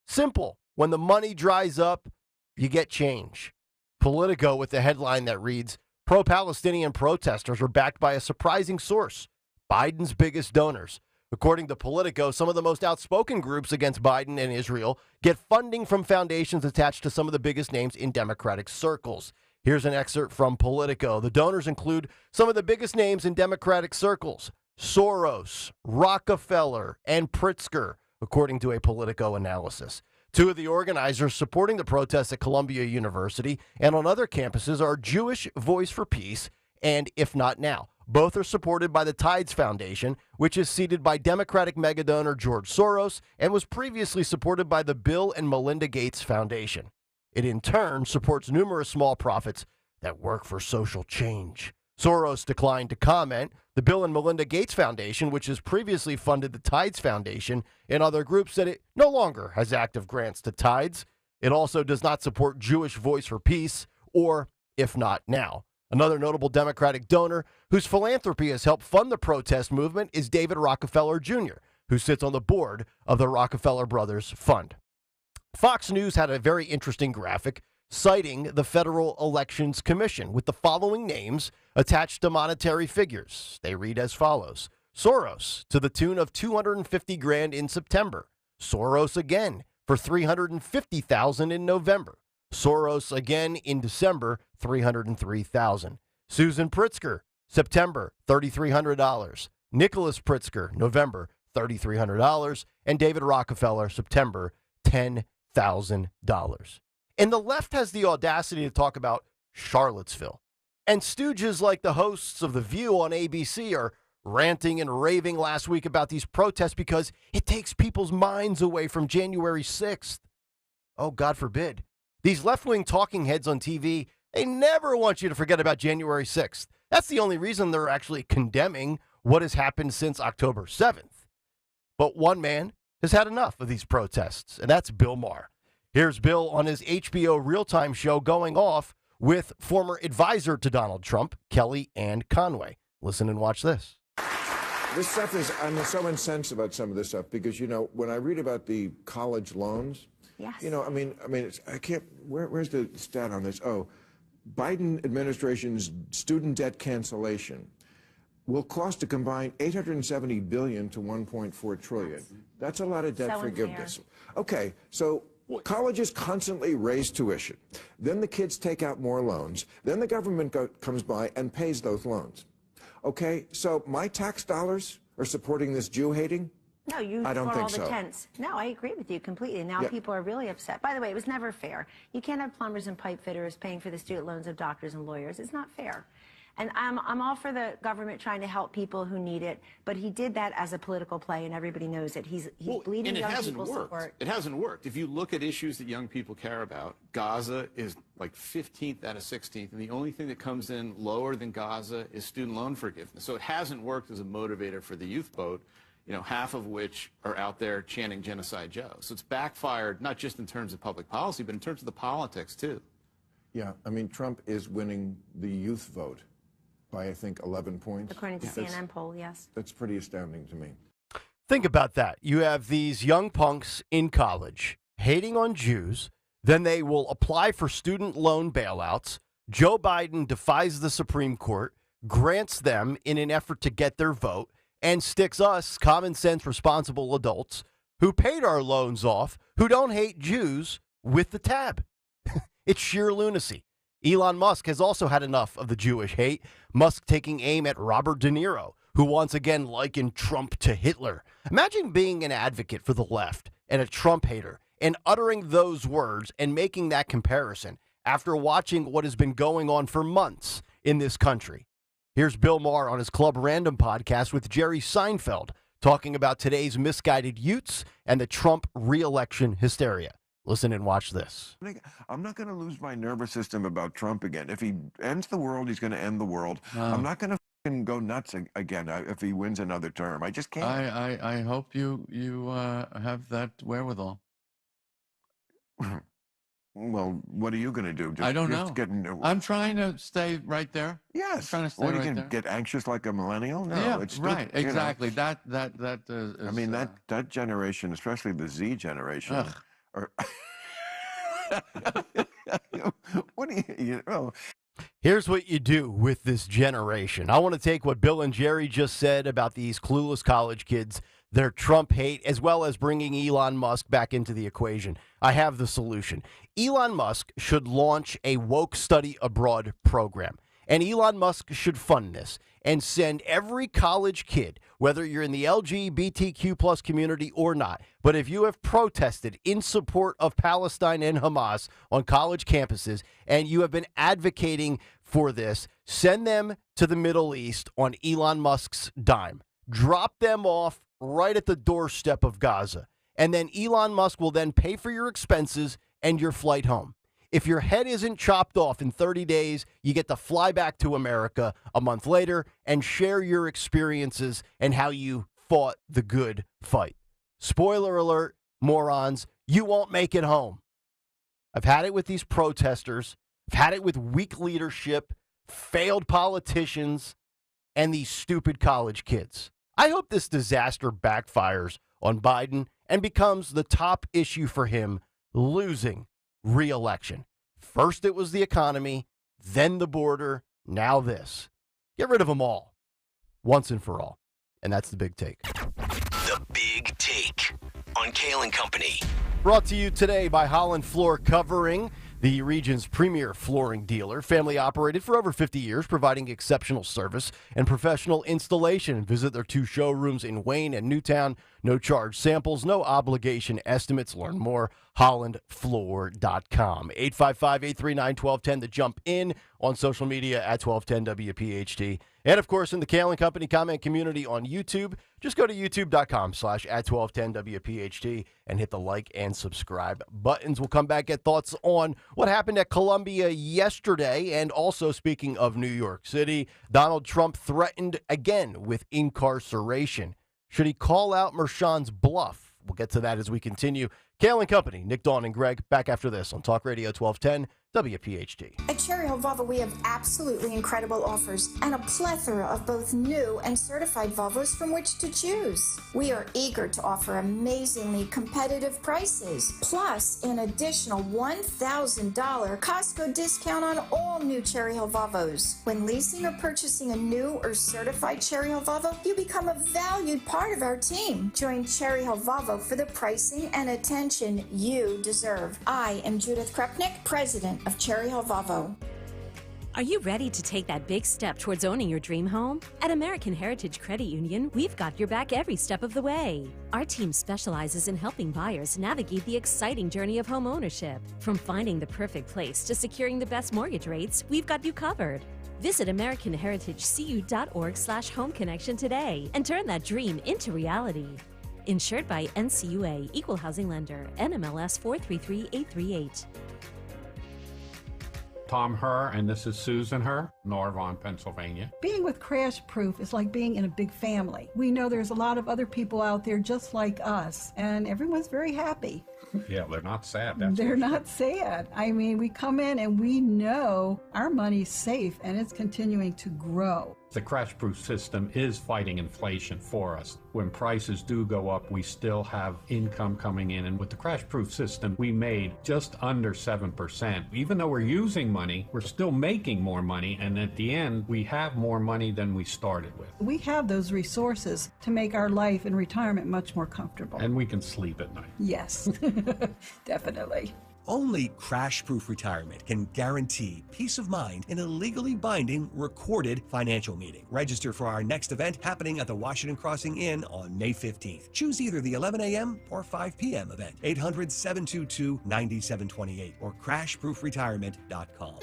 Simple. When the money dries up, you get change. Politico with the headline that reads, pro-Palestinian protesters are backed by a surprising source, Biden's biggest donors. According to Politico, some of the most outspoken groups against Biden and Israel get funding from foundations attached to some of the biggest names in Democratic circles. Here's an excerpt from Politico. The donors include some of the biggest names in Democratic circles: Soros, Rockefeller, and Pritzker, according to a Politico analysis. Two of the organizers supporting the protests at Columbia University and on other campuses are Jewish Voice for Peace and If Not Now. Both are supported by the Tides Foundation, which is seeded by Democratic megadonor George Soros and was previously supported by the Bill and Melinda Gates Foundation. It in turn supports numerous small profits that work for social change. Soros declined to comment. The Bill and Melinda Gates Foundation, which has previously funded the Tides Foundation and other groups, said it no longer has active grants to Tides. It also does not support Jewish Voice for Peace or If Not Now. Another notable Democratic donor whose philanthropy has helped fund the protest movement is David Rockefeller Jr., who sits on the board of the Rockefeller Brothers Fund. Fox News had a very interesting graphic citing the Federal Elections Commission with the following names attached to monetary figures. They read as follows: Soros to the tune of $250,000 in September. Soros again for $350,000 in November. Soros again in December, $303,000. Susan Pritzker, September, $3,300. Nicholas Pritzker, November, $3,300. And David Rockefeller, September, $10,000. And the left has the audacity to talk about Charlottesville. And stooges like the hosts of The View on ABC are ranting and raving last week about these protests because it takes people's minds away from January 6th. Oh, God forbid. These left-wing talking heads on TV, they never want you to forget about January 6th. That's the only reason they're actually condemning what has happened since October 7th. But one man has had enough of these protests, and that's Bill Maher. Here's Bill on his HBO Real-Time show going off with former advisor to Donald Trump, Kellyanne Conway. Listen and watch this. This stuff is, I'm so incensed about some of this stuff because, you know, when I read about the college loans, you know, I mean, I can't, where's the stat on this? Oh, Biden administration's student debt cancellation will cost a combined $870 billion to $1.4 trillion. That's a lot of debt forgiveness. Okay, so Colleges constantly raise tuition. Then the kids take out more loans. Then the government comes by and pays those loans. Okay, so my tax dollars are supporting this Jew-hating? No, you I don't for think all the so. tents. No, I agree with you completely. Now Yeah. people are really upset. By the way, it was never fair. You can't have plumbers and pipe fitters paying for the student loans of doctors and lawyers. It's not fair. And I'm all for the government trying to help people who need it, but he did that as a political play, and everybody knows it. He's bleeding and it young hasn't people's worked. support. It hasn't worked. If you look at issues that young people care about, Gaza is like 15th out of 16th, and the only thing that comes in lower than Gaza is student loan forgiveness. So it hasn't worked as a motivator for the youth vote, half of which are out there chanting Genocide Joe. So it's backfired, not just in terms of public policy, but in terms of the politics, too. Yeah, I mean, Trump is winning the youth vote by, I think, 11 points. According to CNN poll, yes. That's pretty astounding to me. Think about that. You have these young punks in college hating on Jews. Then they will apply for student loan bailouts. Joe Biden defies the Supreme Court, grants them in an effort to get their vote, and sticks us, common sense, responsible adults who paid our loans off, who don't hate Jews, with the tab. It's sheer lunacy. Elon Musk has also had enough of the Jewish hate, Musk taking aim at Robert De Niro, who once again likened Trump to Hitler. Imagine being an advocate for the left and a Trump hater and uttering those words and making that comparison after watching what has been going on for months in this country. Here's Bill Maher on his Club Random podcast with Jerry Seinfeld talking about today's misguided youths and the Trump re-election hysteria. Listen and watch this. I'm not going to lose my nervous system about Trump again. If he ends the world, he's going to end the world. No. I'm not going to go nuts again if he wins another term. I just can't. I hope you have that wherewithal. Well, what are you going to do? I don't know. I'm trying to stay right there. Yes. I'm trying to stay What, are you right going there. to get anxious like a millennial? No. Yeah, it's right. you know. Exactly. That is, I mean, that generation, especially the Z generation, are. What do you know? Here's what you do with this generation. I want to take what Bill and Jerry just said about these clueless college kids, their Trump hate, as well as bringing Elon Musk back into the equation. I have the solution. Elon Musk should launch a woke study abroad program. And Elon Musk should fund this and send every college kid, whether you're in the LGBTQ plus community or not, but if you have protested in support of Palestine and Hamas on college campuses and you have been advocating for this, send them to the Middle East on Elon Musk's dime. Drop them off right at the doorstep of Gaza. And then Elon Musk will then pay for your expenses and your flight home. If your head isn't chopped off in 30 days, you get to fly back to America a month later and share your experiences and how you fought the good fight. Spoiler alert, morons, you won't make it home. I've had it with these protesters. I've had it with weak leadership, failed politicians, and these stupid college kids. I hope this disaster backfires on Biden and becomes the top issue for him, losing re-election. First it was the economy, then the border, now this. Get rid of them all, once and for all. And that's the big take. The Big Take on Kayal and Company. Brought to you today by Holland Floor Covering, the region's premier flooring dealer. Family operated for over 50 years, providing exceptional service and professional installation. Visit their 2 showrooms in Wayne and Newtown. No charge samples, no obligation estimates. Learn more, hollandfloor.com. 855-839-1210 to jump in on social media at 1210 WPHT. And, of course, in the Kayal and Company comment community on YouTube. Just go to youtube.com/@1210 WPHT and hit the like and subscribe buttons. We'll come back, get thoughts on what happened at Columbia yesterday. And also, speaking of New York City, Donald Trump threatened again with incarceration. Should he call out Mershon's bluff? We'll get to that as we continue. Kayal and Company, Nick, Dawn, and Greg, back after this on Talk Radio 1210 WPHT. At Cherry Hill Volvo, we have absolutely incredible offers and a plethora of both new and certified Volvos from which to choose. We are eager to offer amazingly competitive prices, plus an additional $1,000 Costco discount on all new Cherry Hill Volvos. When leasing or purchasing a new or certified Cherry Hill Volvo, you become a valued part of our team. Join Cherry Hill Volvo for the pricing and attention you deserve. I am Judith Krupnick, President of Cherry Hill Volvo. Are you ready to take that big step towards owning your dream home? At American Heritage Credit Union, we've got your back every step of the way. Our team specializes in helping buyers navigate the exciting journey of home ownership. From finding the perfect place to securing the best mortgage rates, we've got you covered. Visit AmericanHeritageCU.org/home connection today and turn that dream into reality. Insured by NCUA, Equal Housing Lender, NMLS 433838. Tom Herr, and this is Susan Herr, Norvon, Pennsylvania. Being with Crash Proof is like being in a big family. We know there's a lot of other people out there just like us, and everyone's very happy. Yeah, they're not sad. They're not sad. I mean, we come in and we know our money's safe and it's continuing to grow. The Crash Proof system is fighting inflation for us. When prices do go up, we still have income coming in. And with the Crash Proof system, we made just under 7%. Even though we're using money, we're still making more money. And at the end, we have more money than we started with. We have those resources to make our life in retirement much more comfortable. And we can sleep at night. Yes, definitely. Only Crash-Proof Retirement can guarantee peace of mind in a legally binding, recorded financial meeting. Register for our next event happening at the Washington Crossing Inn on May 15th. Choose either the 11 a.m. or 5 p.m. event. 800-722-9728 or crashproofretirement.com.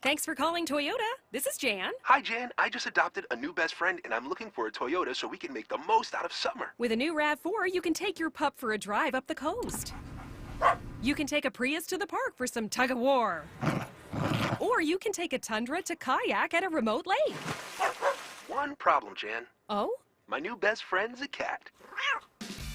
Thanks for calling Toyota. This is Jan. Hi, Jan. I just adopted a new best friend, and I'm looking for a Toyota so we can make the most out of summer. With a new RAV4, you can take your pup for a drive up the coast. You can take a Prius to the park for some tug-of-war. Or you can take a Tundra to kayak at a remote lake. One problem, Jan. Oh? My new best friend's a cat.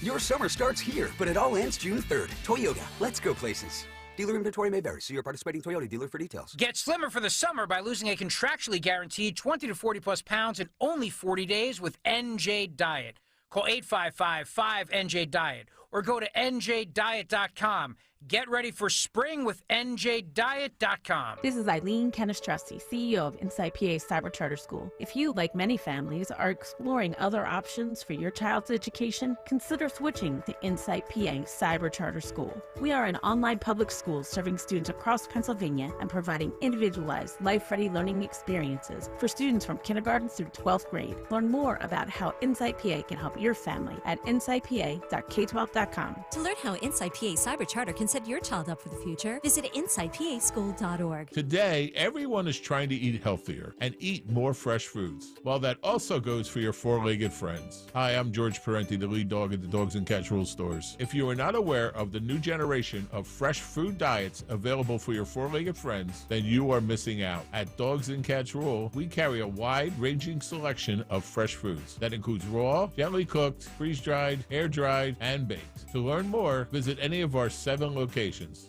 Your summer starts here, but it all ends June 3rd. Toyota, let's go places. Dealer inventory may vary. See your participating Toyota dealer for details. Get slimmer for the summer by losing a contractually guaranteed 20 to 40 plus pounds in only 40 days with NJ Diet. Call 855-5NJ-DIET or go to njdiet.com. Get ready for spring with njdiet.com. This is Eileen Canestresi, CEO of Insight PA Cyber Charter School. If you, like many families, are exploring other options for your child's education, consider switching to Insight PA Cyber Charter School. We are an online public school serving students across Pennsylvania and providing individualized, life-ready learning experiences for students from kindergarten through 12th grade. Learn more about how Insight PA can help your family at insightpa.k12.com. To learn how Insight PA Cyber Charter can set your child up for the future, visit insightpaschool.org. Today, everyone is trying to eat healthier and eat more fresh foods. Well, that also goes for your four-legged friends. Hi, I'm George Parenti, the lead dog at the Dogs and Cats Rule stores. If you are not aware of the new generation of fresh food diets available for your four-legged friends, then you are missing out. At Dogs and Cats Rule, we carry a wide-ranging selection of fresh foods that includes raw, gently cooked, freeze-dried, air-dried, and baked. To learn more, visit any of our 7 locations.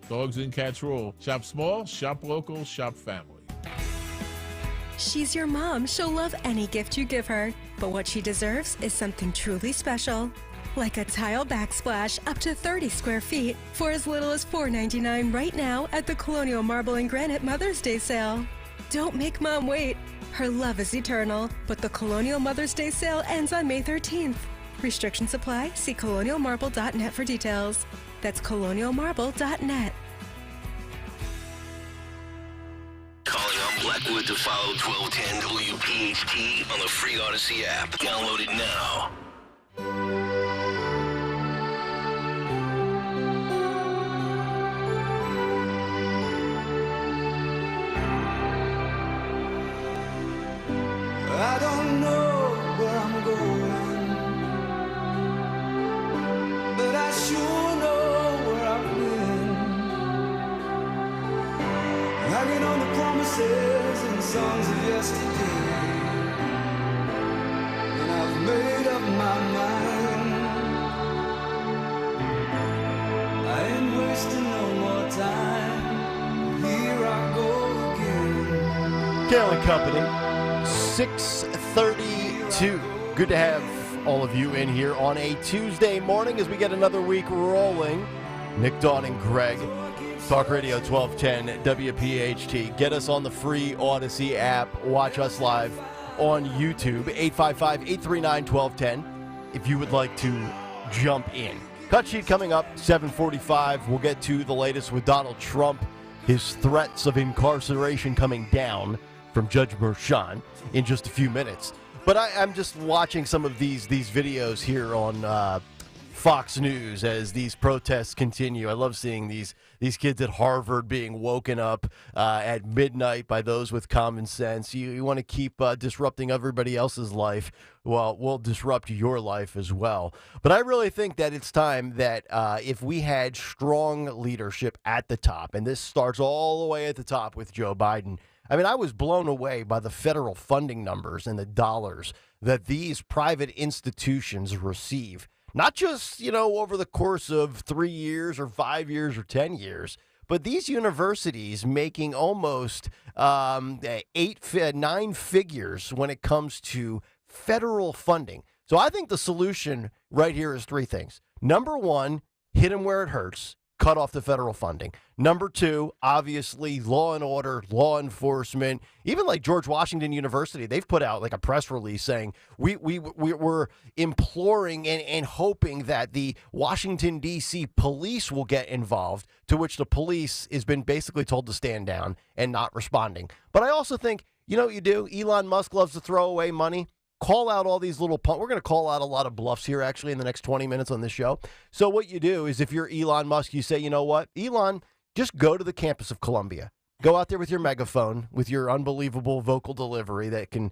Dogs and Cats Rule. Shop small, shop local, shop family. She's your mom. She'll love any gift you give her. But what she deserves is something truly special. Like a tile backsplash up to 30 square feet for as little as $4.99 right now at the Colonial Marble and Granite Mother's Day sale. Don't make Mom wait. Her love is eternal, but the Colonial Mother's Day sale ends on May 13th. Restrictions apply. See colonialmarble.net for details. That's colonialmarble.net. Calling on Blackwood to follow 1210 WPHT on the free Odyssey app. Download it now. I don't know where I'm going, but I sure know where I've been. Hanging on the promises and songs of yesterday, and I've made up my mind. I ain't wasting no more time. Here I Kayal and Company, 6:32. Good to have all of you in here on a Tuesday morning as we get another week rolling. Nick, Dawn, and Greg, Talk Radio 1210 WPHT. Get us on the free Odyssey app. Watch us live on YouTube, 855-839-1210, if you would like to jump in. Cut sheet coming up, 7:45. We'll get to the latest with Donald Trump, his threats of incarceration coming down from Judge Merchan in just a few minutes. But I'm just watching some of these videos here on Fox News as these protests continue. I love seeing these kids at Harvard being woken up at midnight by those with common sense. You want to keep disrupting everybody else's life. Well, we'll disrupt your life as well. But I really think that it's time that if we had strong leadership at the top, and this starts all the way at the top with Joe Biden. I mean, I was blown away by the federal funding numbers and the dollars that these private institutions receive. Not just, over the course of 3 years or 5 years or 10 years, but these universities making almost 9 figures when it comes to federal funding. So I think the solution right here is three things. Number one, hit them where it hurts. Cut off the federal funding. Number two, obviously, law and order, law enforcement. Even like George Washington University, they've put out like a press release saying we're imploring and hoping that the Washington, D.C. police will get involved, to which the police has been basically told to stand down and not responding. But I also think, you know what you do? Elon Musk loves to throw away money. Call out all these little we're going to call out a lot of bluffs here, actually, in the next 20 minutes on this show. So what you do is if you're Elon Musk, you say, you know what, Elon, just go to the campus of Columbia. Go out there with your megaphone, with your unbelievable vocal delivery that can,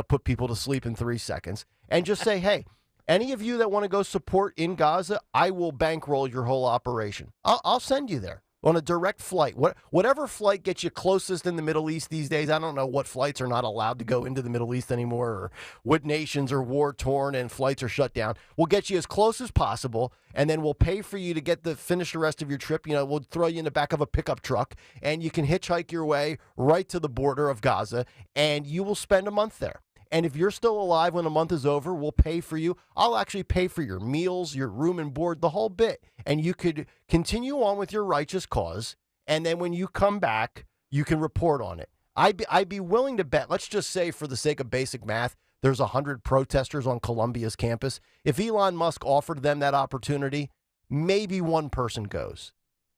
put people to sleep in 3 seconds, and just say, hey, any of you that want to go support in Gaza, I will bankroll your whole operation. I'll send you there on a direct flight. Whatever flight gets you closest in the Middle East these days. I don't know what flights are not allowed to go into the Middle East anymore, or what nations are war-torn and flights are shut down. We'll get you as close as possible, and then we'll pay for you to finish the rest of your trip. We'll throw you in the back of a pickup truck, and you can hitchhike your way right to the border of Gaza, and you will spend a month there. And if you're still alive when the month is over, we'll pay for you. I'll actually pay for your meals, your room and board, the whole bit. And you could continue on with your righteous cause. And then when you come back, you can report on it. I'd be willing to bet, let's just say for the sake of basic math, there's 100 protesters on Columbia's campus. If Elon Musk offered them that opportunity, maybe one person goes.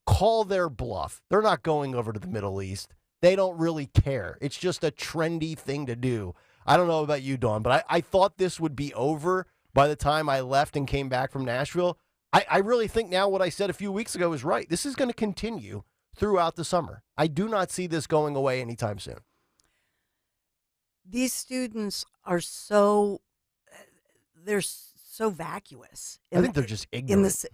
Call their bluff. They're not going over to the Middle East. They don't really care. It's just a trendy thing to do. I don't know about you, Dawn, but I thought this would be over by the time I left and came back from Nashville. I really think now what I said a few weeks ago is right. This is going to continue throughout the summer. I do not see this going away anytime soon. These students are they're so vacuous. I think they're just ignorant.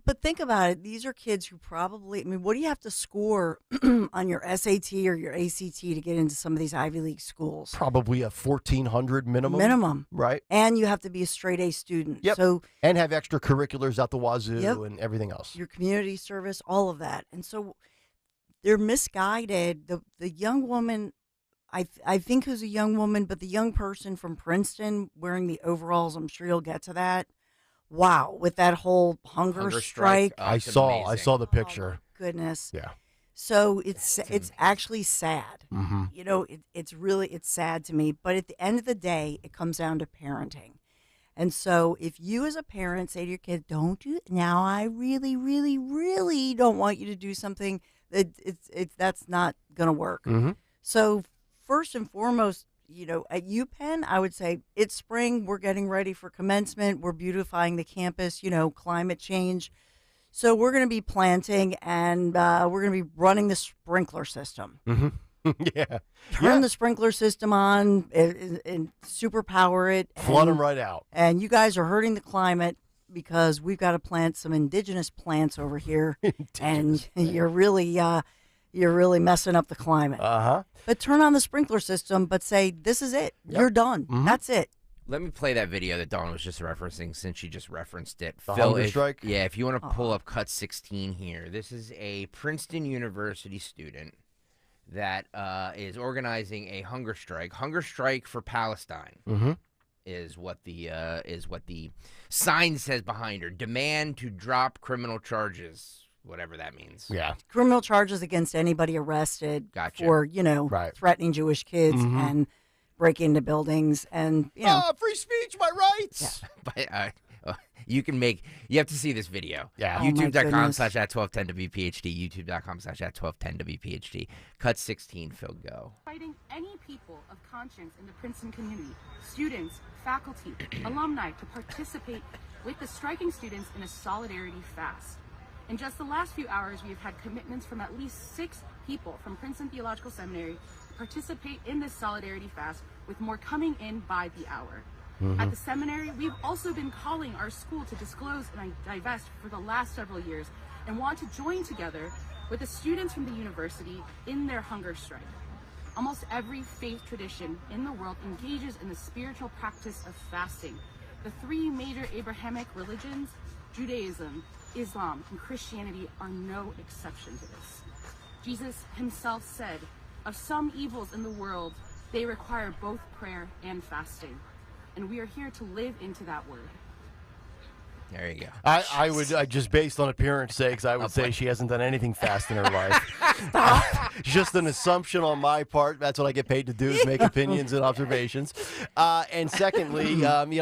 But think about it. These are kids who probably, what do you have to score on your SAT or your ACT to get into some of these Ivy League schools? Probably a 1,400 minimum. Minimum. Right. And you have to be a straight A student. Yep. So, and have extracurriculars out the wazoo and everything else. Your community service, all of that. And so they're misguided. The young woman, I think who's a young woman, but the young person from Princeton wearing the overalls, I'm sure you'll get to that. Wow, with that whole hunger strike. I saw the picture. Oh, goodness. Yeah. So it's actually sad. Mm-hmm. It's sad to me. But at the end of the day, it comes down to parenting. And so if you as a parent say to your kid, don't do it now, I really, really, really don't want you to do something, that's not going to work. Mm-hmm. So first and foremost, at UPenn, I would say it's spring. We're getting ready for commencement. We're beautifying the campus, climate change. So we're going to be planting, and we're going to be running the sprinkler system. Mm-hmm. Yeah. Turn the sprinkler system on and superpower it. Flood them right out. And you guys are hurting the climate because we've got to plant some indigenous plants over here. And you're really messing up the climate. Uh-huh. But turn on the sprinkler system, but say, this is it. Yep. You're done. Mm-hmm. That's it. Let me play that video that Dawn was just referencing since she just referenced it. The hunger strike? Yeah, if you want to pull up cut 16 here. This is a Princeton University student that is organizing a hunger strike. Hunger strike for Palestine is what the sign says behind her. Demand to drop criminal charges, whatever that means. Yeah. Criminal charges against anybody arrested Gotcha. for, threatening Jewish kids and breaking into buildings and, free speech, my rights. Yeah. But you have to see this video. Yeah. YouTube.com/@1210WPHT. YouTube.com/@1210WPHT. Cut 16, Phil, go. Fighting any people of conscience in the Princeton community, students, faculty, alumni, to participate with the striking students in a solidarity fast. In just the last few hours, we have had commitments from at least 6 people from Princeton Theological Seminary to participate in this solidarity fast, with more coming in by the hour. At the seminary, we've also been calling our school to disclose and divest for the last several years and want to join together with the students from the university in their hunger strike. Almost every faith tradition in the world engages in the spiritual practice of fasting. The 3 major Abrahamic religions, Judaism, Islam, and Christianity, are no exception to this. Jesus himself said, of some evils in the world, they require both prayer and fasting. And we are here to live into that word. There you go. I would just based on appearance sakes, I would say she hasn't done anything fast in her life. Just an assumption on my part. That's what I get paid to do, is make opinions and observations. And secondly,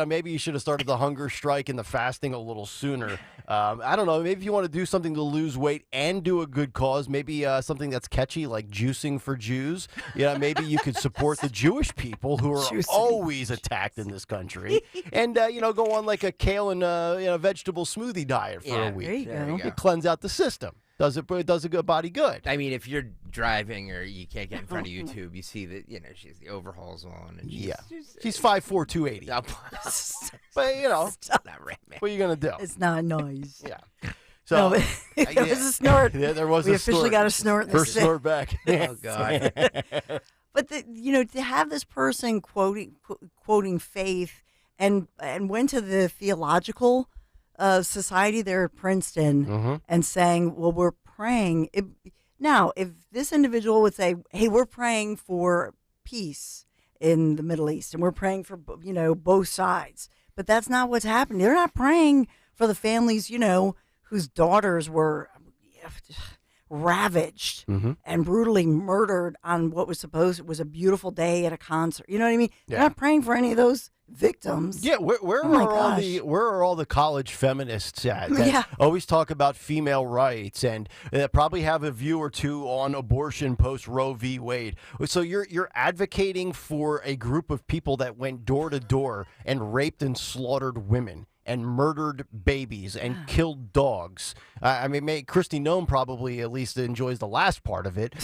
maybe you should have started the hunger strike and the fasting a little sooner. I don't know. Maybe if you want to do something to lose weight and do a good cause, maybe something that's catchy like juicing for Jews. Maybe you could support the Jewish people who are always attacked in this country, and go on like a kale and vegetable smoothie diet for a week. There you go. It cleanse out the system. Does a good body good? I mean, if you're driving or you can't get in front of YouTube, you see that she has the overhauls on, and she's 5'4", 280. But not right, man. What are you gonna do? It's not nice. Yeah. So there was a snort. Yeah, there was. We a officially snort. got a snort. First snort back. Oh God. But to have this person quoting faith and went to the theological society there at Princeton and saying, well, we're praying. Now, if this individual would say, hey, we're praying for peace in the Middle East and we're praying for, both sides. But that's not what's happening. They're not praying for the families, whose daughters were ravaged and brutally murdered on what was a beautiful day at a concert. You know what I mean? They're not praying for any of those victims. Yeah, where are all the college feminists at that always talk about female rights and probably have a view or two on abortion post Roe v. Wade? So you're advocating for a group of people that went door to door and raped and slaughtered women and murdered babies and killed dogs. I mean, Christy Nome probably at least enjoys the last part of it.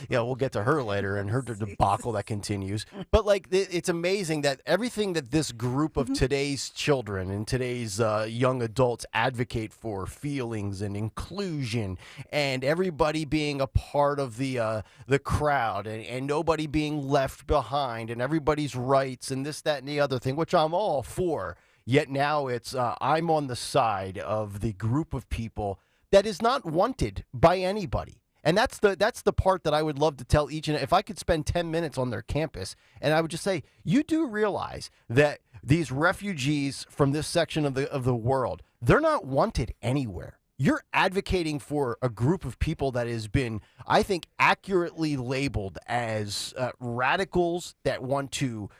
We'll get to her later and her debacle that continues. But it's amazing that everything that this group of today's children and today's young adults advocate for, feelings and inclusion and everybody being a part of the crowd and nobody being left behind and everybody's rights and this, that, and the other thing, which I'm all for. Yet now it's I'm on the side of the group of people that is not wanted by anybody. And that's the part that I would love to tell each and if I could spend 10 minutes on their campus and I would just say, you do realize that these refugees from this section of the world, they're not wanted anywhere. You're advocating for a group of people that has been, I think, accurately labeled as radicals that want to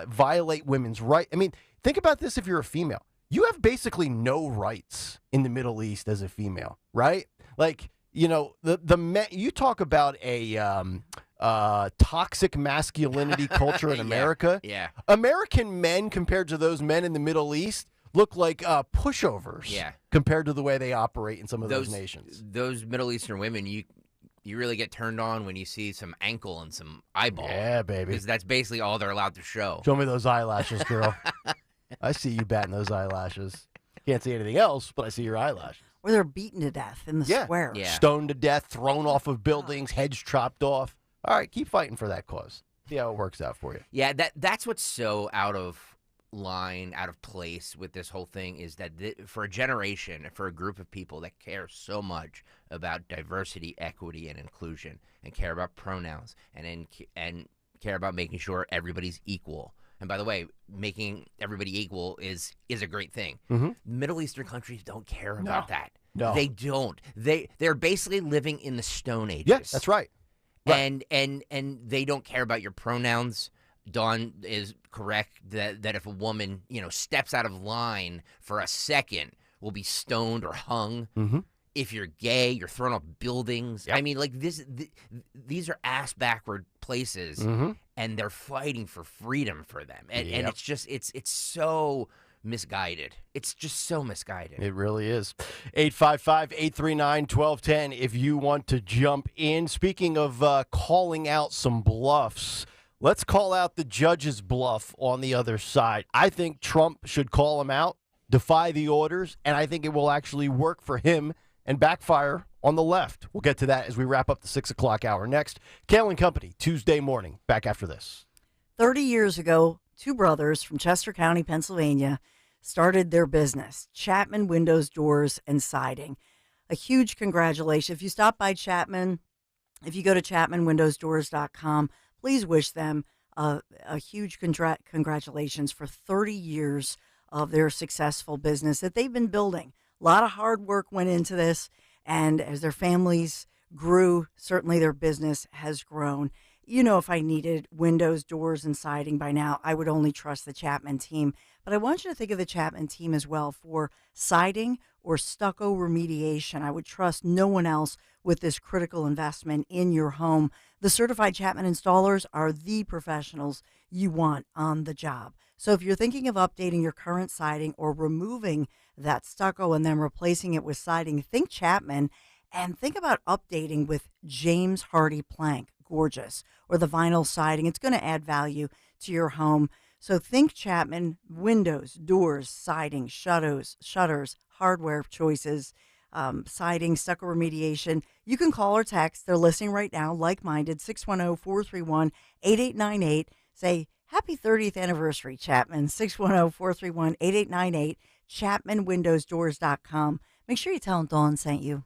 violate women's rights. I mean, think about this if you're a female. You have basically no rights in the Middle East as a female, right? The men, you talk about a toxic masculinity culture in America. Yeah. American men compared to those men in the Middle East look like pushovers compared to the way they operate in some of those nations. Those Middle Eastern women, you really get turned on when you see some ankle and some eyeball. Yeah, baby. Because that's basically all they're allowed to show. Show me those eyelashes, girl. I see you batting those eyelashes. Can't see anything else, but I see your eyelashes. Or they're beaten to death in the square. Yeah. Stoned to death, thrown off of buildings, heads chopped off. All right, keep fighting for that cause. See how it works out for you. Yeah, that's what's so out of line, out of place with this whole thing is that for a generation, for a group of people that care so much about diversity, equity, and inclusion, and care about pronouns, and care about making sure everybody's equal. And by the way, making everybody equal is a great thing. Middle Eastern countries don't care about that. No. They don't. They're basically living in the Stone Ages. Yeah, that's right. And they don't care about your pronouns. Dawn is correct that if a woman, steps out of line for a second, will be stoned or hung. If you're gay, you're thrown off buildings. Yep. I mean, like these are ass backward places, and they're fighting for freedom for them. And it's just it's so misguided. It's just so misguided. It really is. 855-839-1210 if you want to jump in. Speaking of calling out some bluffs, let's call out the judge's bluff on the other side. I think Trump should call him out, defy the orders, and I think it will actually work for him and backfire on the left. We'll get to that as we wrap up the 6 o'clock hour next. Kayal and Company, Tuesday morning. Back after this. 30 years ago, two brothers from Chester County, Pennsylvania, started their business, Chapman Windows, Doors, and Siding. A huge congratulations. If you stop by Chapman, if you go to chapmanwindowsdoors.com, please wish them a huge congratulations for 30 years of their successful business that they've been building. A lot of hard work went into this, and as their families grew, certainly their business has grown. If I needed windows, doors, and siding by now, I would only trust the Chapman team. But I want you to think of the Chapman team as well for siding or stucco remediation. I would trust no one else with this critical investment in your home. The certified Chapman installers are the professionals you want on the job. So if you're thinking of updating your current siding or removing that stucco and then replacing it with siding, think Chapman, and think about updating with James Hardy plank. Gorgeous. Or the vinyl siding. It's going to add value to your home. So think Chapman, windows, doors, siding, shutters, hardware choices, siding, stucco remediation. You can call or text. They're listening right now, like-minded, 610-431-8898. Say, happy 30th anniversary, Chapman, 610-431-8898, chapmanwindowsdoors.com. Make sure you tell them Dawn sent you.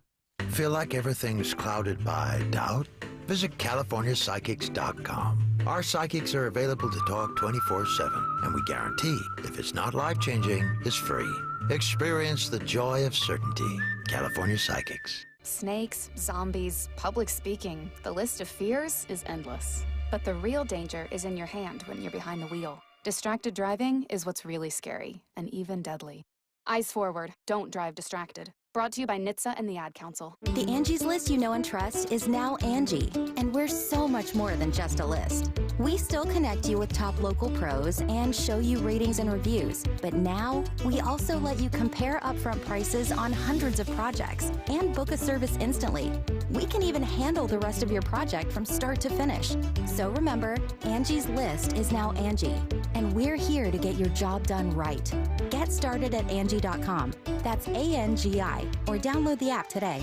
Feel like everything's clouded by doubt? Visit CaliforniaPsychics.com. Our psychics are available to talk 24/7, and we guarantee if it's not life-changing, it's free. Experience the joy of certainty. California Psychics. Snakes, zombies, public speaking. The list of fears is endless. But the real danger is in your hand when you're behind the wheel. Distracted driving is what's really scary and even deadly. Eyes forward. Don't drive distracted. Brought to you by NHTSA and the Ad Council. The Angie's List you know and trust is now Angie, and we're so much more than just a list. We still connect you with top local pros and show you ratings and reviews, but now we also let you compare upfront prices on hundreds of projects and book a service instantly. We can even handle the rest of your project from start to finish. So remember, Angie's List is now Angie, and we're here to get your job done right. Get started at Angie.com. That's ANGI, or download the app today.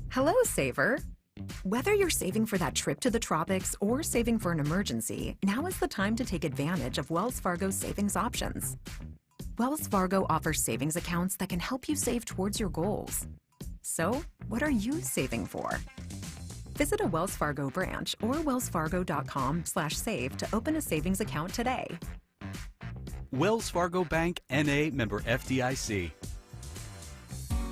Hello, saver. Whether you're saving for that trip to the tropics or saving for an emergency, now is the time to take advantage of Wells Fargo's savings options. Wells Fargo offers savings accounts that can help you save towards your goals. So, what are you saving for? Visit a Wells Fargo branch or wellsfargo.com/save to open a savings account today. Wells Fargo Bank, N.A., member FDIC.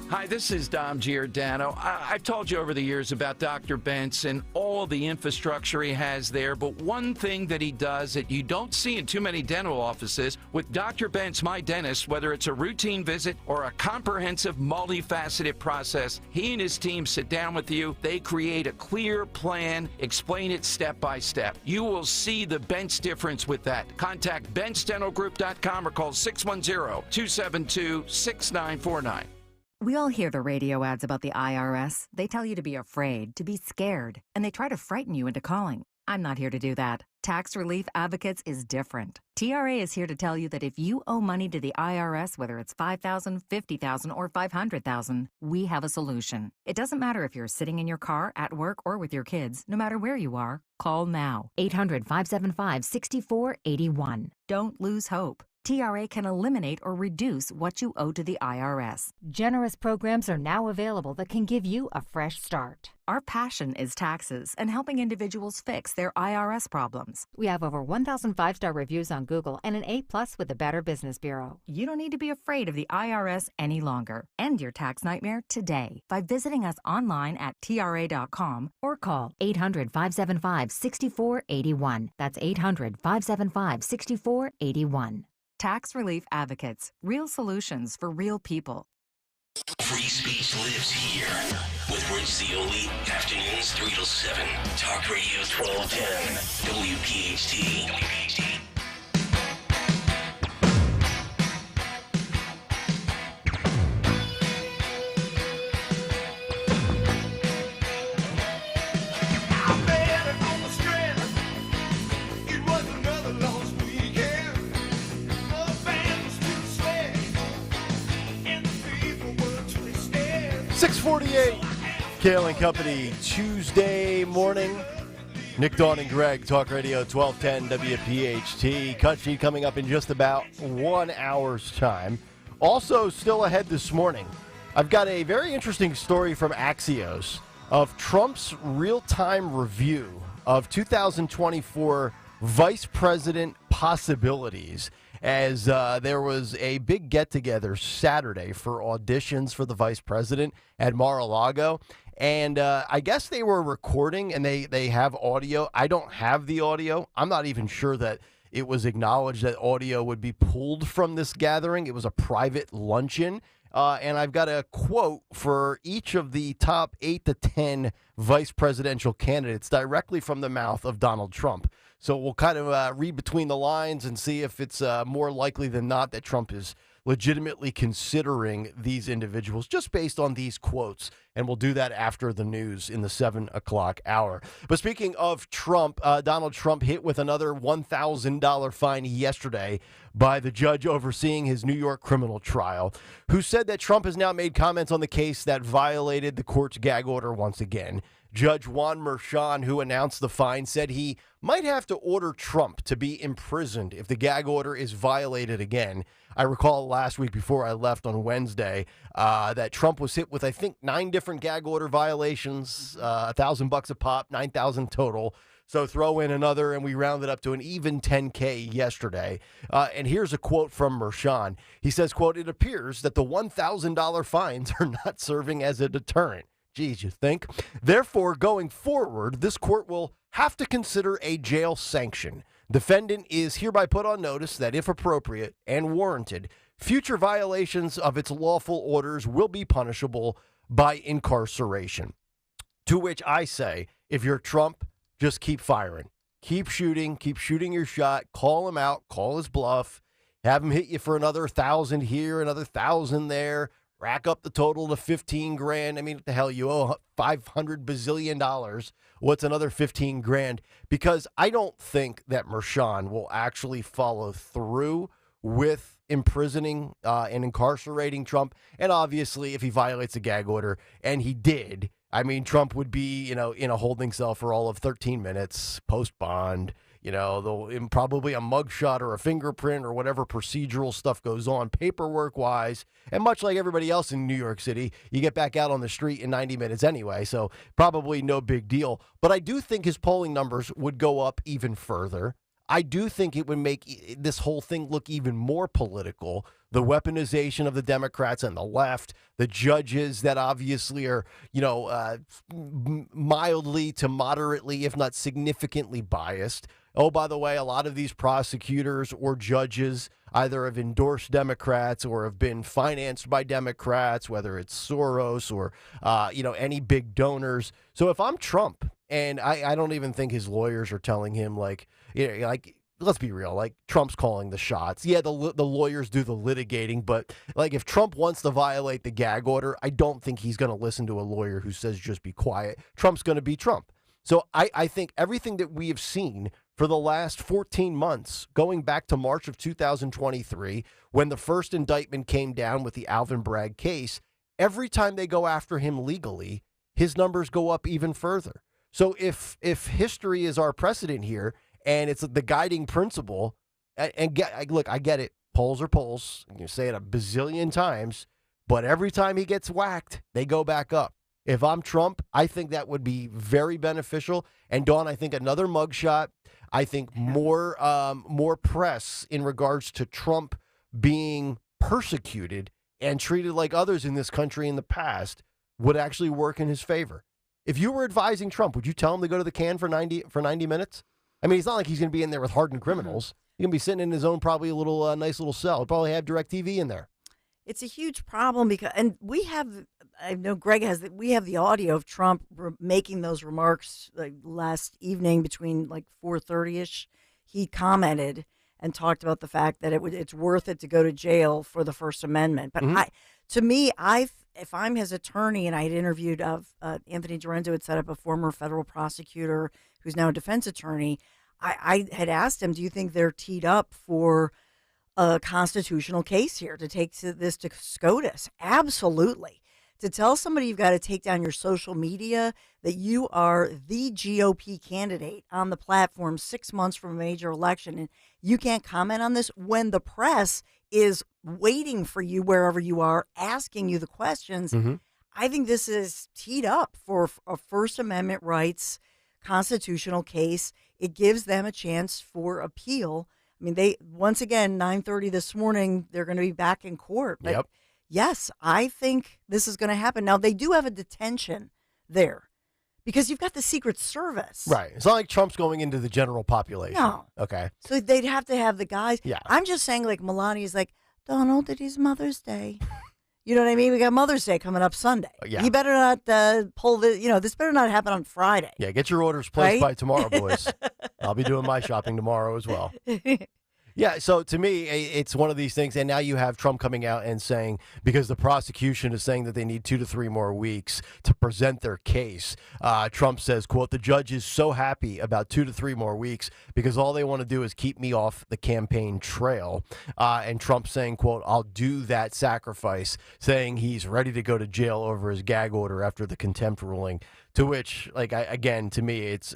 Hi, this is Dom Giordano. I've told you over the years about Dr. Bentz and all the infrastructure he has there, but one thing that he does that you don't see in too many dental offices, with Dr. Bentz, my dentist, whether it's a routine visit or a comprehensive, multifaceted process, he and his team sit down with you, they create a clear plan, explain it step by step. You will see the Bentz difference with that. Contact BentzDentalGroup.com or call 610-272-6949. We all hear the radio ads about the IRS. They tell you to be afraid, to be scared, and they try to frighten you into calling. I'm not here to do that. Tax Relief Advocates is different. TRA is here to tell you that if you owe money to the IRS, whether it's $5,000, $50,000, or $500,000, we have a solution. It doesn't matter if you're sitting in your car, at work, or with your kids. No matter where you are, call now. 800-575-6481. Don't lose hope. TRA can eliminate or reduce what you owe to the IRS. Generous programs are now available that can give you a fresh start. Our passion is taxes and helping individuals fix their IRS problems. We have over 1,000 5-star reviews on Google and an A+ with the Better Business Bureau. You don't need to be afraid of the IRS any longer. End your tax nightmare today by visiting us online at TRA.com or call 800-575-6481. That's 800-575-6481. Tax Relief Advocates. Real solutions for real people. Free speech lives here with Rich Zioli, afternoons 3 till 7. Talk Radio 1210. WPHT. It was another lost weekend. The band was too swag, and the people were twisted. 6:48. Kayal and Company, Tuesday morning. Nick, Dawn, and Greg, Talk Radio 1210 WPHT. Cut sheet coming up in just about 1 hour's time. Also, still ahead this morning, I've got a very interesting story from Axios of Trump's real-time review of 2024 vice president possibilities, as there was a big get-together Saturday for auditions for the vice president at Mar-a-Lago. And I guess they were recording, and they have audio. I don't have the audio. I'm not even sure that it was acknowledged that audio would be pulled from this gathering. It was a private luncheon. And I've got a quote for each of the top 8 to 10 vice presidential candidates directly from the mouth of Donald Trump. So we'll kind of read between the lines and see if it's more likely than not that Trump is legitimately considering these individuals just based on these quotes. And we'll do that after the news in the 7 o'clock hour. But speaking of Trump, Donald Trump hit with another $1,000 fine yesterday by the judge overseeing his New York criminal trial, who said that Trump has now made comments on the case that violated the court's gag order once again. Judge Juan Merchan, who announced the fine, said he might have to order Trump to be imprisoned if the gag order is violated again. I recall last week before I left on Wednesday that Trump was hit with, I think, 9 different gag order violations, $1,000 a pop, 9,000 total. So throw in another, and we rounded up to an even 10K yesterday. And here's a quote from Merchan. He says, quote, "It appears that the $1,000 fines are not serving as a deterrent." Geez, you think? Therefore, going forward, this court will have to consider a jail sanction. Defendant is hereby put on notice that, if appropriate and warranted, future violations of its lawful orders will be punishable by incarceration. To which I say, if you're Trump, just keep firing. Keep shooting your shot. Call him out. Call his bluff. Have him hit you for another 1,000 here, another 1,000 there. Rack up the total to 15 grand. I mean, what the hell? You owe $500 bazillion. What's another 15 grand? Because I don't think that Merchan will actually follow through with imprisoning and incarcerating Trump. And obviously, if he violates a gag order, and he did, I mean, Trump would be, in a holding cell for all of 13 minutes, post-bond. They'll probably a mugshot or a fingerprint or whatever procedural stuff goes on paperwork-wise. And much like everybody else in New York City, you get back out on the street in 90 minutes anyway, so probably no big deal. But I do think his polling numbers would go up even further. I do think it would make this whole thing look even more political. The weaponization of the Democrats and the left, the judges that obviously are, mildly to moderately, if not significantly biased. Oh, by the way, a lot of these prosecutors or judges either have endorsed Democrats or have been financed by Democrats, whether it's Soros or, any big donors. So if I'm Trump, and I don't even think his lawyers are telling him, let's be real, Trump's calling the shots. Yeah, the lawyers do the litigating, but if Trump wants to violate the gag order, I don't think he's going to listen to a lawyer who says just be quiet. Trump's going to be Trump. So I think everything that we have seen for the last 14 months, going back to March of 2023, when the first indictment came down with the Alvin Bragg case, every time they go after him legally, his numbers go up even further. So if history is our precedent here and it's the guiding principle, look, I get it. Polls are polls. You say it a bazillion times, but every time he gets whacked, they go back up. If I'm Trump, I think that would be very beneficial. And Dawn, I think another mugshot. I think more press in regards to Trump being persecuted and treated like others in this country in the past would actually work in his favor. If you were advising Trump, would you tell him to go to the can for 90 minutes? I mean, it's not like he's going to be in there with hardened criminals. He's going to be sitting in his own, probably a little nice little cell. He'll probably have DirecTV in there. It's a huge problem because, and we have, I know Greg has, we have the audio of Trump making those remarks like last evening between like 4:30ish. He commented and talked about the fact that it's worth it to go to jail for the First Amendment. But if I'm his attorney, and I had interviewed Anthony Dorenzo, had set up a former federal prosecutor who's now a defense attorney. I had asked him, do you think they're teed up for a constitutional case here to take this to SCOTUS? Absolutely. To tell somebody you've got to take down your social media, that you are the GOP candidate on the platform 6 months from a major election, and you can't comment on this when the press is waiting for you wherever you are, asking you the questions. I think this is teed up for a First Amendment rights constitutional case. It gives them a chance for appeal. I mean, they, once again, 9:30 this morning, they're going to be back in court. But yes, I think this is going to happen. Now, they do have a detention there because you've got the Secret Service. Right. It's not like Trump's going into the general population. No. Okay. So they'd have to have the guys. Yeah. I'm just saying, like, Melania's like, Donald, it is Mother's Day. You know what I mean? We got Mother's Day coming up Sunday. Yeah. He better not pull this better not happen on Friday. Yeah, get your orders placed Right? by tomorrow, boys. I'll be doing my shopping tomorrow as well. Yeah, so to me, it's one of these things. And now you have Trump coming out and saying, because the prosecution is saying that they need 2 to 3 more weeks to present their case. Trump says, quote, the judge is so happy about 2 to 3 more weeks because all they want to do is keep me off the campaign trail. And Trump saying, quote, I'll do that sacrifice, saying he's ready to go to jail over his gag order after the contempt ruling. To which, like, again, to me, it's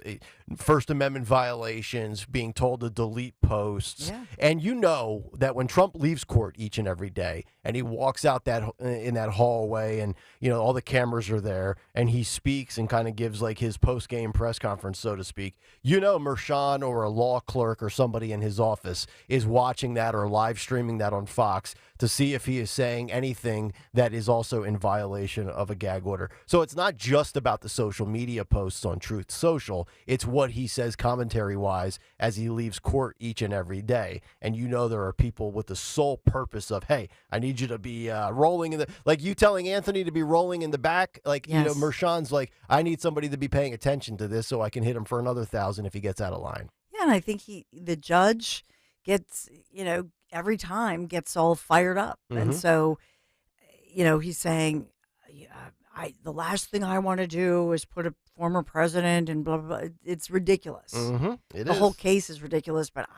First Amendment violations, being told to delete posts. Yeah. And you know that when Trump leaves court each and every day and he walks out in that hallway and, you know, all the cameras are there and he speaks and kind of gives like his post-game press conference, so to speak, you know, Mershon or a law clerk or somebody in his office is watching that or live streaming that on Fox to see if he is saying anything that is also in violation of a gag order. So it's not just about the social media posts on Truth Social. It's what he says commentary-wise as he leaves court each and every day. And you know there are people with the sole purpose of, hey, I need you to be rolling in the, like you telling Anthony to be rolling in the back. Like, Yes. you know, Mershon's like, I need somebody to be paying attention to this so I can hit him for another 1,000 if he gets out of line. Yeah, and I think the judge gets, you know, every time gets all fired up. And so, you know, he's saying, the last thing I want to do is put a former president and blah, blah, blah. It's ridiculous. The whole case is ridiculous. But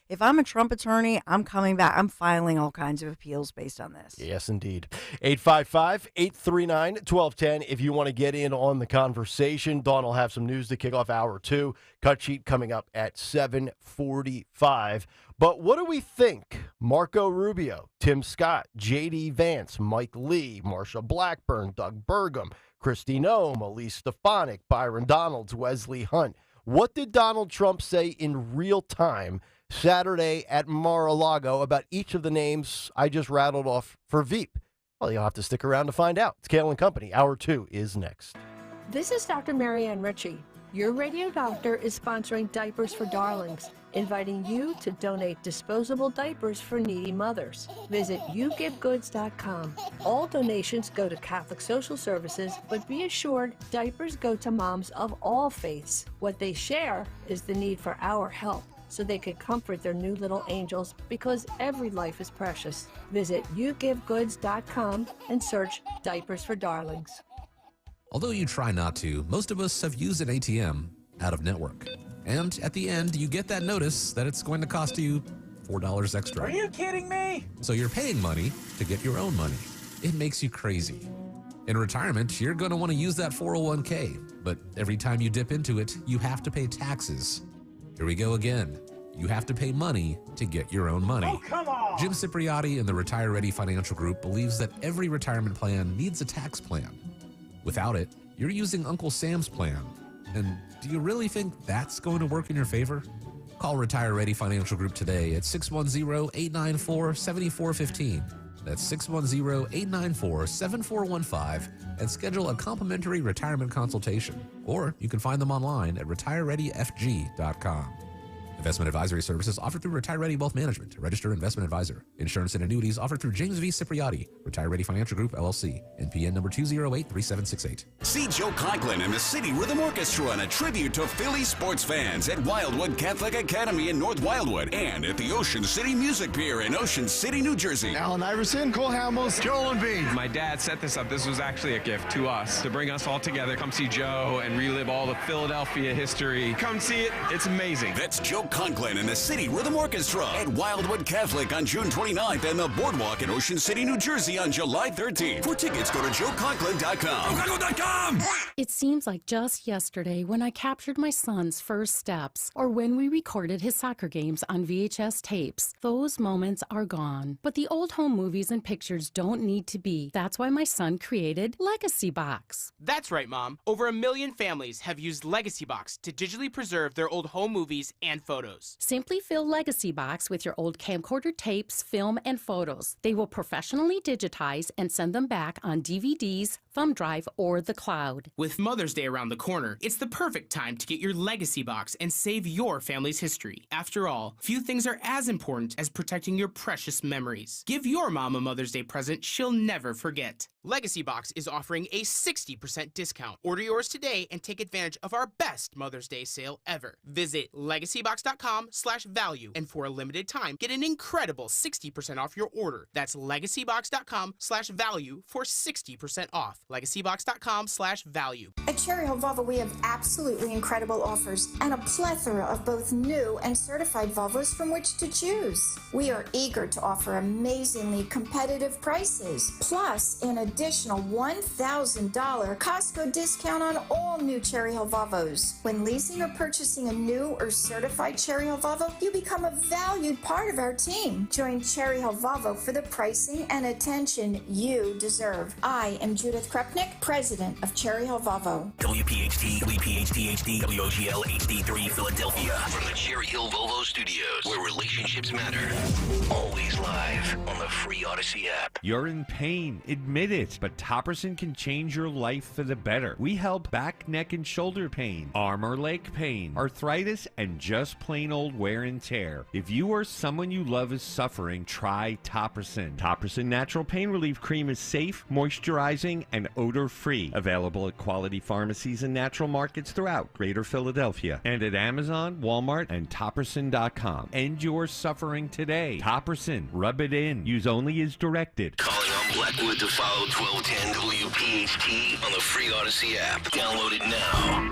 if I'm a Trump attorney, I'm coming back. I'm filing all kinds of appeals based on this. Yes, indeed. 855-839-1210 if you want to get in on the conversation. Dawn will have some news to kick off hour 2. Cut sheet coming up at 7:45. But what do we think? Marco Rubio, Tim Scott, J.D. Vance, Mike Lee, Marsha Blackburn, Doug Burgum, Kristi Noem, Elise Stefanik, Byron Donalds, Wesley Hunt. What did Donald Trump say in real time Saturday at Mar-a-Lago about each of the names I just rattled off for Veep? Well, you'll have to stick around to find out. It's Kayal and Company. Hour 2 is next. This is Dr. Marianne Ritchie. Your radio doctor is sponsoring Diapers for Darlings, inviting you to donate disposable diapers for needy mothers. Visit yougivegoods.com. All donations go to Catholic Social Services, but be assured diapers go to moms of all faiths. What they share is the need for our help, so they could comfort their new little angels, because every life is precious. Visit yougivegoods.com and search Diapers for Darlings. Although you try not to, most of us have used an ATM out of network. And at the end, you get that notice that it's going to cost you $4 extra. Are you kidding me? So you're paying money to get your own money. It makes you crazy. In retirement, you're going to want to use that 401k, but every time you dip into it, you have to pay taxes. Here we go again. You have to pay money to get your own money. Oh, come on! Jim Cipriotti and the Retire Ready Financial Group believes that every retirement plan needs a tax plan. Without it, you're using Uncle Sam's plan. And do you really think that's going to work in your favor? Call Retire Ready Financial Group today at 610-894-7415. That's 610-894-7415 and schedule a complimentary retirement consultation. Or you can find them online at retirereadyfg.com. Investment advisory services offered through Retire Ready Wealth Management, registered investment advisor. Insurance and annuities offered through James V. Cipriotti, Retire Ready Financial Group, LLC, NPN number 2083768. See Joe Conklin and the City Rhythm Orchestra in a tribute to Philly sports fans at Wildwood Catholic Academy in North Wildwood and at the Ocean City Music Pier in Ocean City, New Jersey. Allen Iverson, Cole Hamels, Joel Embiid. My dad set this up. This was actually a gift to us to bring us all together, come see Joe and relive all the Philadelphia history. Come see it. It's amazing. That's Joe Conklin and the City Rhythm Orchestra at Wildwood Catholic on June 29th and the Boardwalk in Ocean City, New Jersey on July 13th. For tickets, go to joeconklin.com. JoeConklin.com! It seems like just yesterday when I captured my son's first steps or when we recorded his soccer games on VHS tapes. Those moments are gone. But the old home movies and pictures don't need to be. That's why my son created Legacy Box. That's right, Mom. Over 1 million families have used Legacy Box to digitally preserve their old home movies and photos. Simply fill Legacy Box with your old camcorder tapes, film, and photos. They will professionally digitize and send them back on DVDs, thumb drive, or the cloud. With Mother's Day around the corner, it's the perfect time to get your Legacy Box and save your family's history. After all, few things are as important as protecting your precious memories. Give your mom a Mother's Day present she'll never forget. Legacy Box is offering a 60% discount. Order yours today and take advantage of our best Mother's Day sale ever. Visit legacybox.com/value and for a limited time, get an incredible 60% off your order. That's legacybox.com/value for 60% off. legacybox.com/value. At Cherry Hill Volvo, we have absolutely incredible offers and a plethora of both new and certified Volvos from which to choose. We are eager to offer amazingly competitive prices, plus an additional $1,000 Costco discount on all new Cherry Hill Volvos. When leasing or purchasing a new or certified Cherry Hill Volvo, you become a valued part of our team. Join Cherry Hill Volvo for the pricing and attention you deserve. I am Judith Krupnick, president of Cherry Hill Volvo. WPHT, WPHT-HD, WOGL HD3 Philadelphia. From the Cherry Hill Volvo Studios, where relationships matter. Always live on the free Odyssey app. You're in pain. Admit it. But Topperson can change your life for the better. We help back, neck, and shoulder pain, arm or leg pain, arthritis, and just plain old wear and tear. If you or someone you love is suffering, try Topperson. Topperson Natural Pain Relief Cream is safe, moisturizing, and odor-free. Available at quality pharmacies and natural markets throughout Greater Philadelphia. And at Amazon, Walmart, and Topperson.com. End your suffering today. Topperson. Rub it in. Use only as directed. Calling on Blackwood to follow 1210 WPHT on the free Odyssey app. Download it now.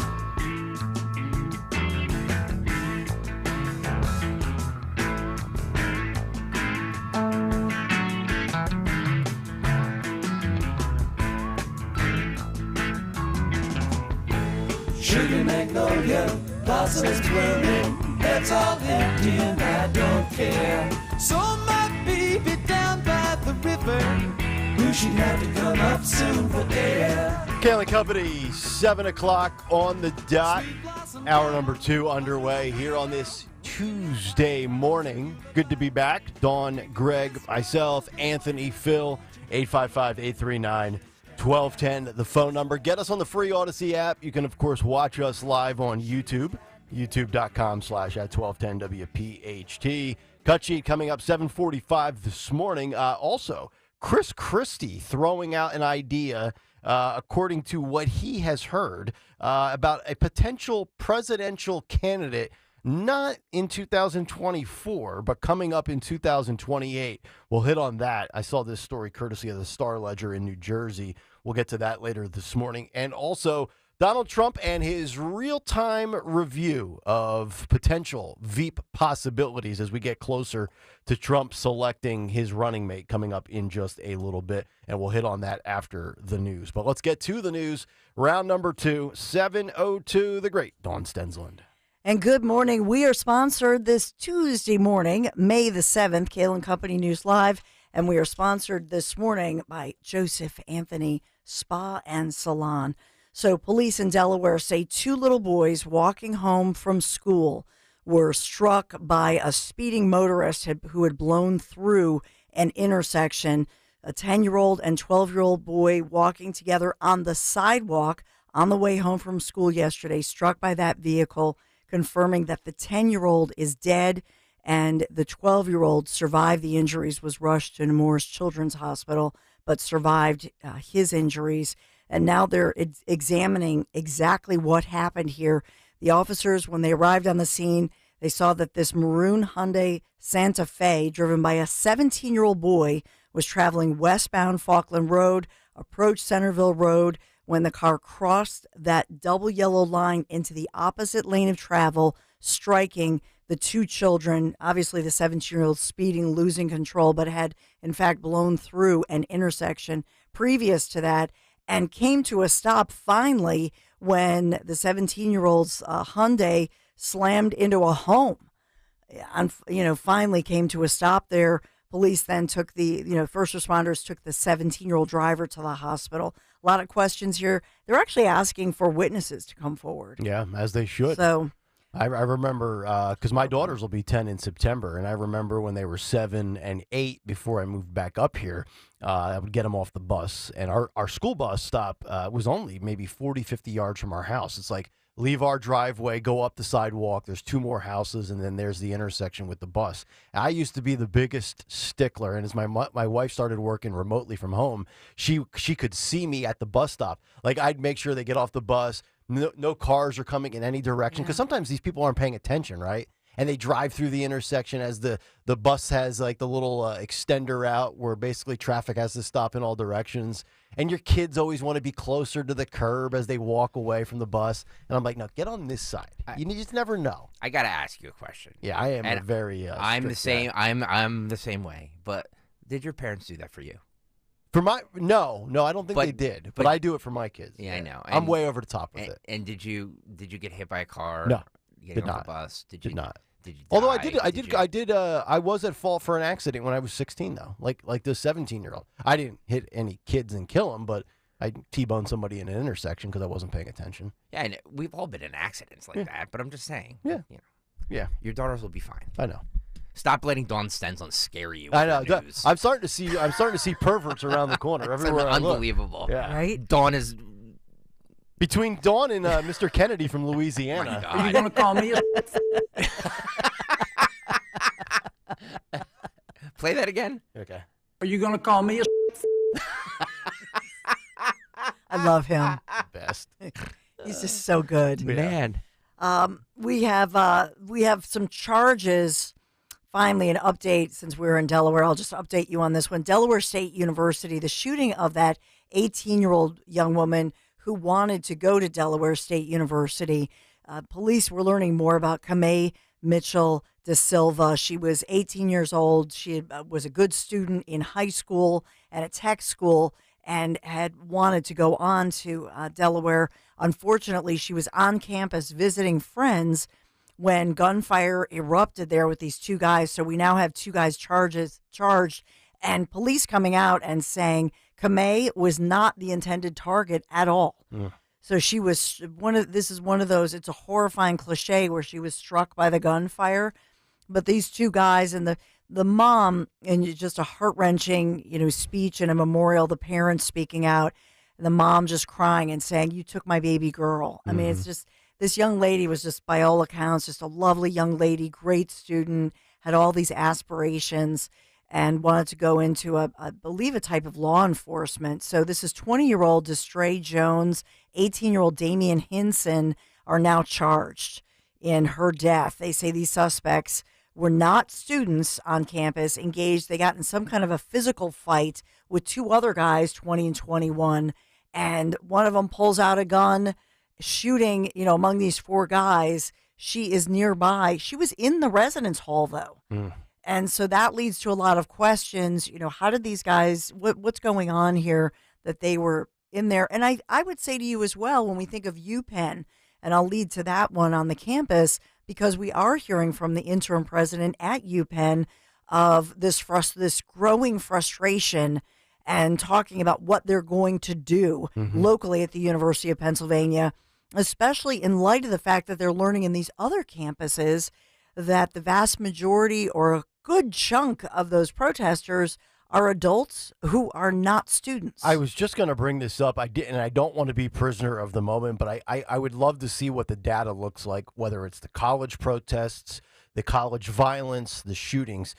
Sugar magnolia, blossoms blooming, that's all empty and I don't care. So my baby down by the river, who she'd have to come up soon for air. Kayal Company, 7 o'clock on the dot. Hour number 2 underway here on this Tuesday morning. Good to be back. Dawn, Greg, myself, Anthony, Phil, 855-839-1210, the phone number. Get us on the free Odyssey app. You can, of course, watch us live on YouTube, youtube.com/@1210WPHT. Cut sheet coming up 7:45 this morning. Also, Chris Christie throwing out an idea, according to what he has heard, about a potential presidential candidate not in 2024, but coming up in 2028. We'll hit on that. I saw this story courtesy of the Star Ledger in New Jersey. We'll get to that later this morning. And also, Donald Trump and his real-time review of potential Veep possibilities as we get closer to Trump selecting his running mate coming up in just a little bit. And we'll hit on that after the news. But let's get to the news. Round number 2, 7:02, the great Dawn Stensland. And good morning. We are sponsored this Tuesday morning, May the 7th, Kayal and Company News Live. And we are sponsored this morning by Joseph Anthony Spa and Salon. So police in Delaware say 2 little boys walking home from school were struck by a speeding motorist who had blown through an intersection. A 10-year-old and 12-year-old boy walking together on the sidewalk on the way home from school yesterday, struck by that vehicle, confirming that the 10-year-old is dead and the 12-year-old survived the injuries, was rushed to Nemours Children's Hospital, but survived his injuries. And now they're examining exactly what happened here. The officers, when they arrived on the scene, they saw that this maroon Hyundai Santa Fe, driven by a 17-year-old boy, was traveling westbound Falkland Road, approached Centerville Road, when the car crossed that double yellow line into the opposite lane of travel, striking the 2 children. Obviously, the 17-year-old speeding, losing control, but had, in fact, blown through an intersection previous to that, and came to a stop finally when the 17-year-old's Hyundai slammed into a home. And, finally came to a stop there. Police then took first responders took the 17-year-old driver to the hospital. A lot of questions here. They're actually asking for witnesses to come forward. Yeah, as they should. So I remember, because my daughters will be 10 in September, and I remember when they were 7 and 8 before I moved back up here, I would get them off the bus, and our school bus stop was only maybe 40, 50 yards from our house. It's like, leave our driveway, go up the sidewalk, there's 2 more houses, and then there's the intersection with the bus. I used to be the biggest stickler, and as my wife started working remotely from home, she could see me at the bus stop. Like, I'd make sure they get off the bus, no cars are coming in any direction, because sometimes these people aren't paying attention, right? And they drive through the intersection as the bus has like the little extender out where basically traffic has to stop in all directions. And your kids always want to be closer to the curb as they walk away from the bus. And I'm like, no, get on this side. You just never know. I got to ask you a question. Yeah, I am a very I'm the same. Guy. I'm the same way. But did your parents do that for you? No, I don't think they did. But I do it for my kids. Yeah, I know. I'm way over the top with it. And did you get hit by a car? No, getting did off not. the bus? Did not. Did you? Although I was at fault for an accident when I was 16, though. Like the 17-year-old. I didn't hit any kids and kill them, but I T-boned somebody in an intersection because I wasn't paying attention. Yeah, and we've all been in accidents like that. But I'm just saying. Yeah. Yeah. Your daughters will be fine. I know. Stop letting Dawn Stensland scare you. I know. I'm starting to see perverts around the corner everywhere I look. Unbelievable. Yeah. Right. Dawn is. Between Dawn and Mr. Kennedy from Louisiana. Are you going to call me? Play that again. Okay. Are you going to call me? I love him. Best. He's just so good, man. We have some charges. Finally, an update since we're in Delaware. I'll just update you on this one. Delaware State University, the shooting of that 18-year-old young woman who wanted to go to Delaware State University. Police were learning more about Kamei Mitchell da Silva. She was 18 years old. She was a good student in high school and a tech school and had wanted to go on to Delaware. Unfortunately, she was on campus visiting friends when gunfire erupted there with these 2 guys. So we now have 2 guys charged, and police coming out and saying Kamei was not the intended target at all. Mm. So she was this is one of those, it's a horrifying cliche where she was struck by the gunfire. But these 2 guys and the mom, and just a heart-wrenching, speech and a memorial, the parents speaking out, and the mom just crying and saying, "You took my baby girl." I mean, it's just, this young lady was just, by all accounts, just a lovely young lady, great student, had all these aspirations, and wanted to go into, I believe, a type of law enforcement. So this is 20-year-old Destray Jones, 18-year-old Damian Hinson are now charged in her death. They say these suspects were not students on campus engaged. They got in some kind of a physical fight with two other guys, 20 and 21, and one of them pulls out a gun, shooting, among these four guys. She is nearby. She was in the residence hall, though. And so that leads to a lot of questions. How did these guys, what's going on here that they were in there? And I would say to you as well, when we think of UPenn, and I'll lead to that one on the campus, because we are hearing from the interim president at UPenn of this growing frustration and talking about what they're going to do locally at the University of Pennsylvania, especially in light of the fact that they're learning in these other campuses that the vast majority or a good chunk of those protesters are adults who are not students. I was just going to bring this up. I don't want to be prisoner of the moment, but I would love to see what the data looks like, whether it's the college protests, the college violence, the shootings.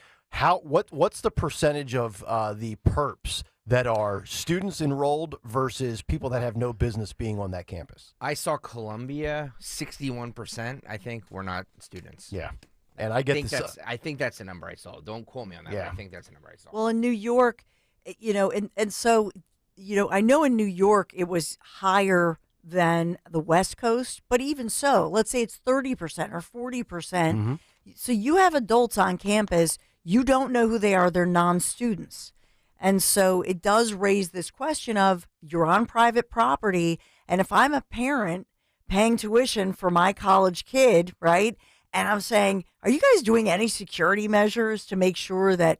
What's the percentage of the perps that are students enrolled versus people that have no business being on that campus? I saw Columbia, 61%, I think, were not students. Yeah. And I think that's the number I saw. Don't quote me on that. Yeah. But I think that's the number I saw. Well, in New York, and so, I know in New York it was higher than the West Coast, but even so, let's say it's 30% or 40%. So you have adults on campus, you don't know who they are, they're non-students. And so it does raise this question of, you're on private property, and if I'm a parent paying tuition for my college kid, right? And I'm saying, are you guys doing any security measures to make sure that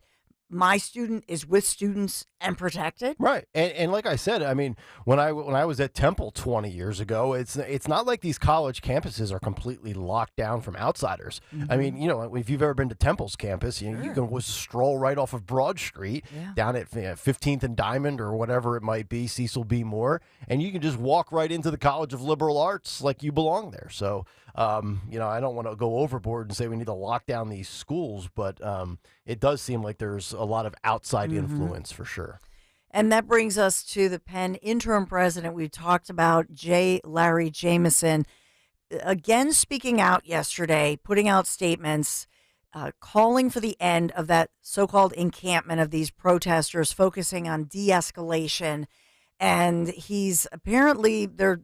my student is with students and protected? Right. And like I said, I mean, when I was at Temple 20 years ago, it's not like these college campuses are completely locked down from outsiders. I mean, if you've ever been to Temple's campus, you can just stroll right off of Broad Street down at 15th and Diamond or whatever it might be, Cecil B. Moore, and you can just walk right into the College of Liberal Arts like you belong there. So, I don't want to go overboard and say we need to lock down these schools, but it does seem like there's a lot of outside influence for sure. And that brings us to the Penn interim president we talked about, J. Larry Jameson, again speaking out yesterday, putting out statements, calling for the end of that so-called encampment of these protesters, focusing on de-escalation. And he's apparently, they're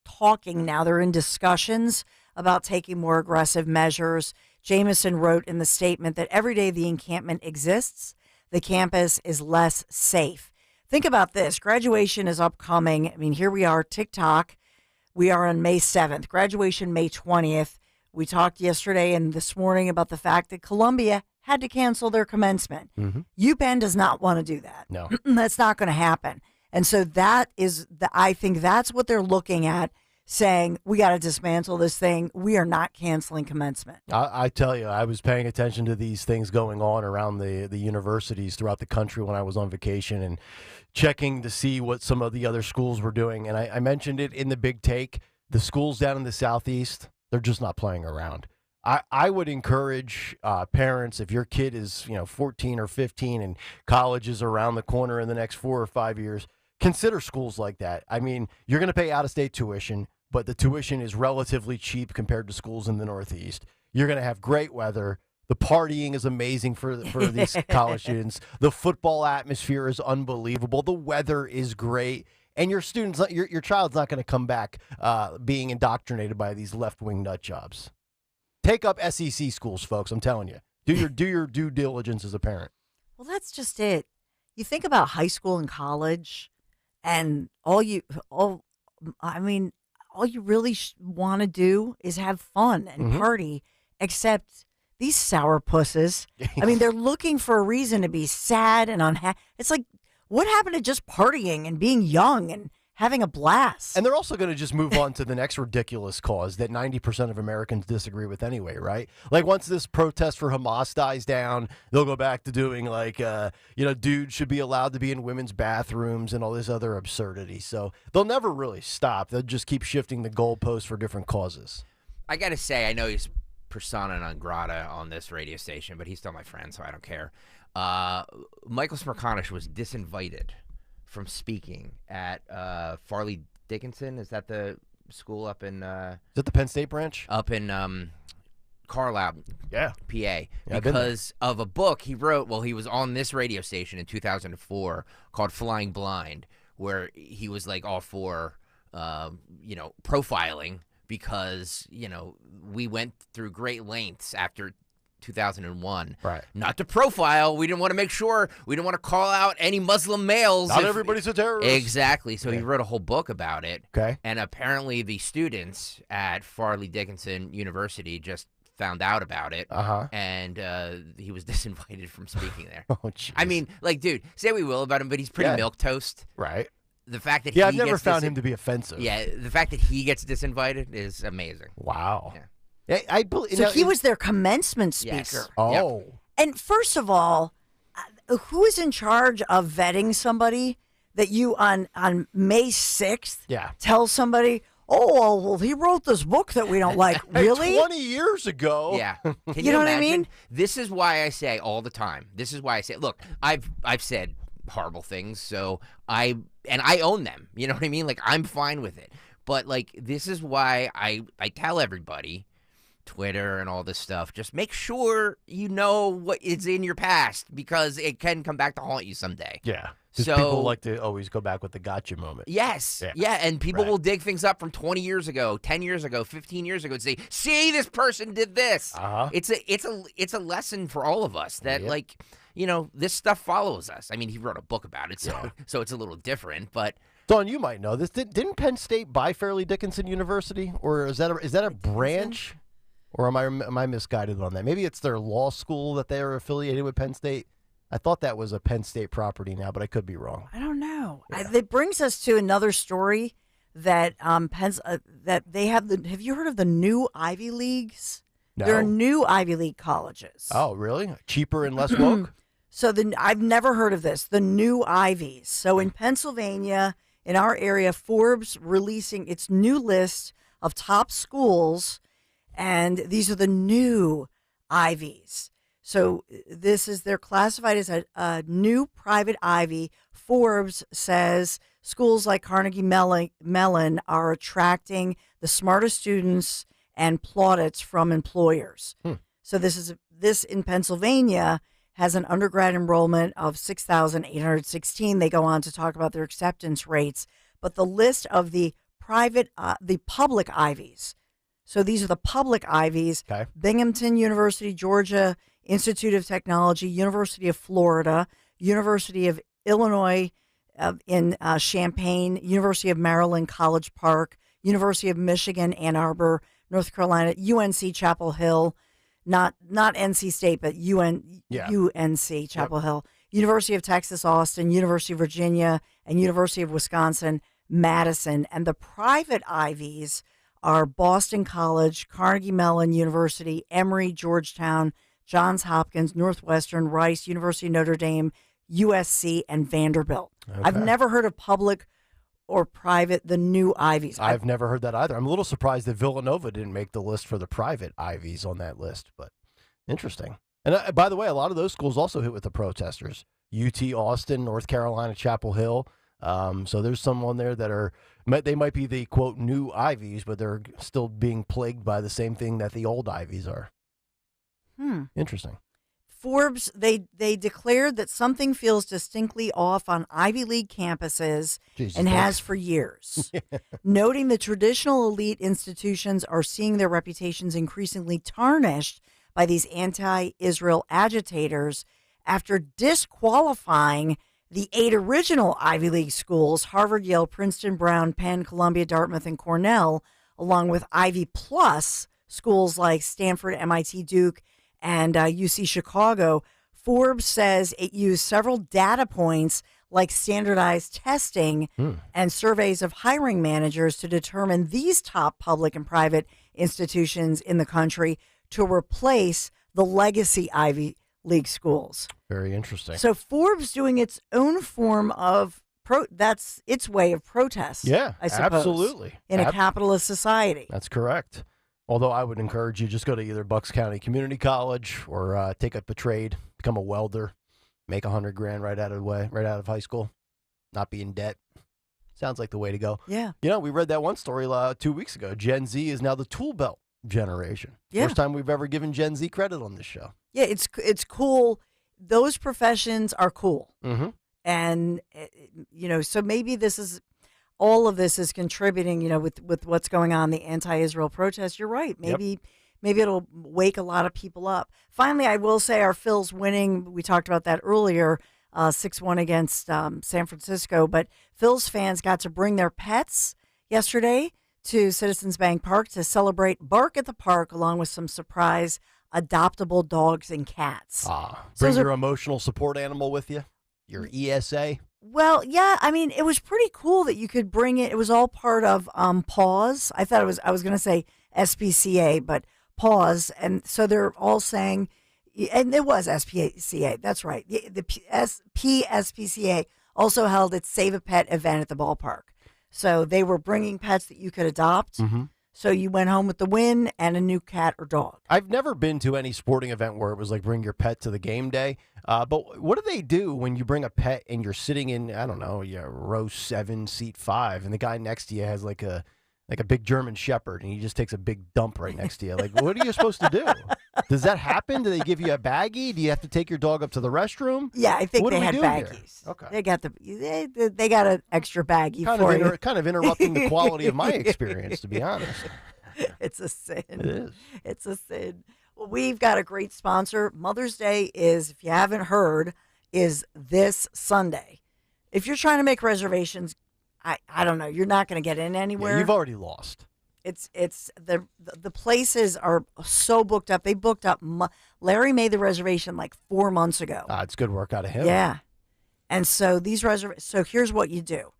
talking now, they're in discussions about taking more aggressive measures. Jameson wrote in the statement that every day the encampment exists, the campus is less safe. Think about this. Graduation is upcoming. I mean, here we are, TikTok. We are on May 7th. Graduation May 20th. We talked yesterday and this morning about the fact that Columbia had to cancel their commencement. UPenn does not want to do that. No. That's not going to happen. And so I think that's what they're looking at, saying, we got to dismantle this thing. We are not canceling commencement. I tell you, I was paying attention to these things going on around the universities throughout the country when I was on vacation and checking to see what some of the other schools were doing. And I mentioned it in the big take. The schools down in the Southeast, they're just not playing around. I would encourage parents, if your kid is 14 or 15 and college is around the corner in the next 4 or 5 years, consider schools like that. I mean, you're going to pay out-of-state tuition, but the tuition is relatively cheap compared to schools in the Northeast. You're going to have great weather. The partying is amazing for these college students. The football atmosphere is unbelievable. The weather is great. And your students, your child's not going to come back being indoctrinated by these left-wing nut jobs. Take up SEC schools, folks. I'm telling you. Do your due diligence as a parent. Well, that's just it. You think about high school and college, and all you really want to do is have fun and party, except these sourpusses. I mean, they're looking for a reason to be sad and unhappy. It's like, what happened to just partying and being young and having a blast? And they're also going to just move on to the next ridiculous cause that 90% of Americans disagree with anyway, right? Like once this protest for Hamas dies down, they'll go back to doing like, dudes should be allowed to be in women's bathrooms and all this other absurdity. So they'll never really stop. They'll just keep shifting the goalposts for different causes. I got to say, I know he's persona non grata on this radio station, but he's still my friend, so I don't care. Michael Smerconish was disinvited from speaking at Farley Dickinson. Is that the school up in. Is it the Penn State branch? Up in Carlisle, yeah, PA, because of a book he wrote while he was on this radio station in 2004 called Flying Blind, where he was like all for, profiling because, we went through great lengths after 2001. Right. Not to profile. We didn't want to make sure. We didn't want to call out any Muslim males. Not everybody's a terrorist. Exactly. So he wrote a whole book about it. Okay. And apparently the students at Farley Dickinson University just found out about it. And he was disinvited from speaking there. Oh, jeez. I mean, like, dude, say we will about him, but he's pretty milquetoast. Right. The fact that I've never found him to be offensive. Yeah, the fact that he gets disinvited is amazing. Wow. Yeah. I believe, So he was their commencement speaker. Yes. Oh. Yep. And first of all, who is in charge of vetting somebody that you on May 6th tell somebody, oh, well, he wrote this book that we don't like. Really? 20 years ago. Yeah. Can You know what I imagine? mean? This is why I say all the time. This is why I say, look, I've said horrible things, so I own them. You know what I mean? Like, I'm fine with it. But, like, this is why I tell everybody, Twitter and all this stuff, just make sure you know what is in your past, because it can come back to haunt you someday. Yeah. Because So people like to always go back with the gotcha moment. Yes. Yeah, and people will dig things up from 20 years ago, 10 years ago, 15 years ago and say, see, this person did this. It's a lesson for all of us that, like, this stuff follows us. I mean, he wrote a book about it, so it's a little different, but... Dawn, you might know this. Didn't Penn State buy Fairleigh Dickinson University? Or is that a branch? Or am I misguided on that? Maybe it's their law school that they are affiliated with Penn State. I thought that was a Penn State property now, but I could be wrong. I don't know. It brings us to another story that that they have. Have you heard of the new Ivy Leagues? No. There are new Ivy League colleges. Oh, really? Cheaper and less woke? So I've never heard of this. The new Ivies. So in Pennsylvania, in our area, Forbes releasing its new list of top schools, and these are the new Ivies. So they're classified as a new private Ivy. Forbes says schools like Carnegie Mellon are attracting the smartest students and plaudits from employers. So this in Pennsylvania has an undergrad enrollment of 6,816. They go on to talk about their acceptance rates, but the list of the public Ivies. So these are the public Ivies: Binghamton University, Georgia Institute of Technology, University of Florida, University of Illinois in Champaign, University of Maryland, College Park, University of Michigan, Ann Arbor, North Carolina, UNC Chapel Hill, not NC State, but UNC Chapel Hill, University of Texas, Austin, University of Virginia, and University of Wisconsin, Madison. And the private Ivies are Boston College, Carnegie Mellon University, Emory, Georgetown, Johns Hopkins, Northwestern, Rice, University of Notre Dame, USC, and Vanderbilt. Okay. I've never heard of public or private, the new Ivies. I've never heard that either. I'm a little surprised that Villanova didn't make the list for the private Ivies on that list, but interesting. And by the way, a lot of those schools also hit with the protesters. UT Austin, North Carolina, Chapel Hill. So there's some on there that they might be the, quote, new Ivies, but they're still being plagued by the same thing that the old Ivies are. Interesting. Forbes, they declared that something feels distinctly off on Ivy League campuses and has for years, noting the traditional elite institutions are seeing their reputations increasingly tarnished by these anti-Israel agitators after disqualifying the 8 original Ivy League schools, Harvard, Yale, Princeton, Brown, Penn, Columbia, Dartmouth, and Cornell, along with Ivy Plus schools like Stanford, MIT, Duke, and UC Chicago. Forbes says it used several data points like standardized testing and surveys of hiring managers to determine these top public and private institutions in the country to replace the legacy Ivy League schools. Very interesting. So Forbes doing its own form of that's its way of protest. Yeah, I suppose, absolutely. In a capitalist society. That's correct. Although I would encourage you just go to either Bucks County Community College or take up a trade, become a welder, make $100,000 right out of high school, not be in debt. Sounds like the way to go. Yeah. You know, we read that one story 2 weeks ago. Gen Z is now the tool belt generation. Yeah. First time we've ever given Gen Z credit on this show. Yeah, it's cool. Those professions are cool. Mm-hmm. And, so maybe all of this is contributing, with what's going on, the anti-Israel protests. You're right. Maybe it'll wake a lot of people up. Finally, I will say our Phil's winning. We talked about that earlier, 6-1 against San Francisco. But Phil's fans got to bring their pets yesterday to Citizens Bank Park to celebrate Bark at the Park, along with some surprise adoptable dogs and cats. Bring your emotional support animal with you, your ESA. Well, yeah, I mean, it was pretty cool that you could bring it. It was all part of PAWS. I thought I was going to say SPCA, but PAWS. And so they're all saying, and it was SPCA, that's right. The PSPCA also held its Save a Pet event at the ballpark. So they were bringing pets that you could adopt. Mm-hmm. So you went home with the win and a new cat or dog. I've never been to any sporting event where it was like bring your pet to the game day. But what do they do when you bring a pet and you're sitting in, I don't know, row 7, seat 5, and the guy next to you has like a big German Shepherd and he just takes a big dump right next to you? Like, what are you supposed to do? Does that happen? Do they give you a baggie? Do you have to take your dog up to the restroom? Yeah, I think they had baggies. Here? Okay. They got an extra baggie for you. Kind of interrupting the quality of my experience, to be honest. It's a sin. It is. It's a sin. Well, we've got a great sponsor. Mother's Day is, if you haven't heard, is this Sunday. If you're trying to make reservations, I don't know, you're not going to get in anywhere. Yeah, you've already lost. It's the places are so booked up. They booked up. Larry made the reservation like 4 months ago. It's good work out of him. Yeah. And so so here's what you do.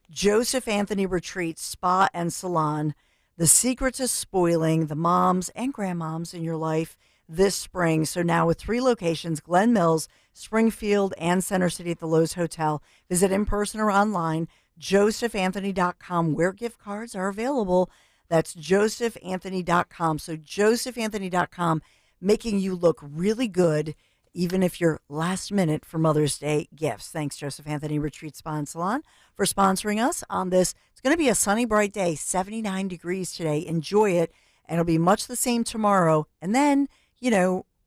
Joseph Anthony Retreat Spa and Salon. The secret to spoiling the moms and grandmoms in your life this spring. So now with 3 locations, Glen Mills, Springfield, and Center City at the Lowe's Hotel. Visit in person or online, josephanthony.com, where gift cards are available. That's josephanthony.com. So josephanthony.com, making you look really good, even if you're last minute for Mother's Day gifts. Thanks, Joseph Anthony Retreat Spa and Salon, for sponsoring us on this. It's going to be a sunny, bright day, 79 degrees today. Enjoy it, and it'll be much the same tomorrow. And then,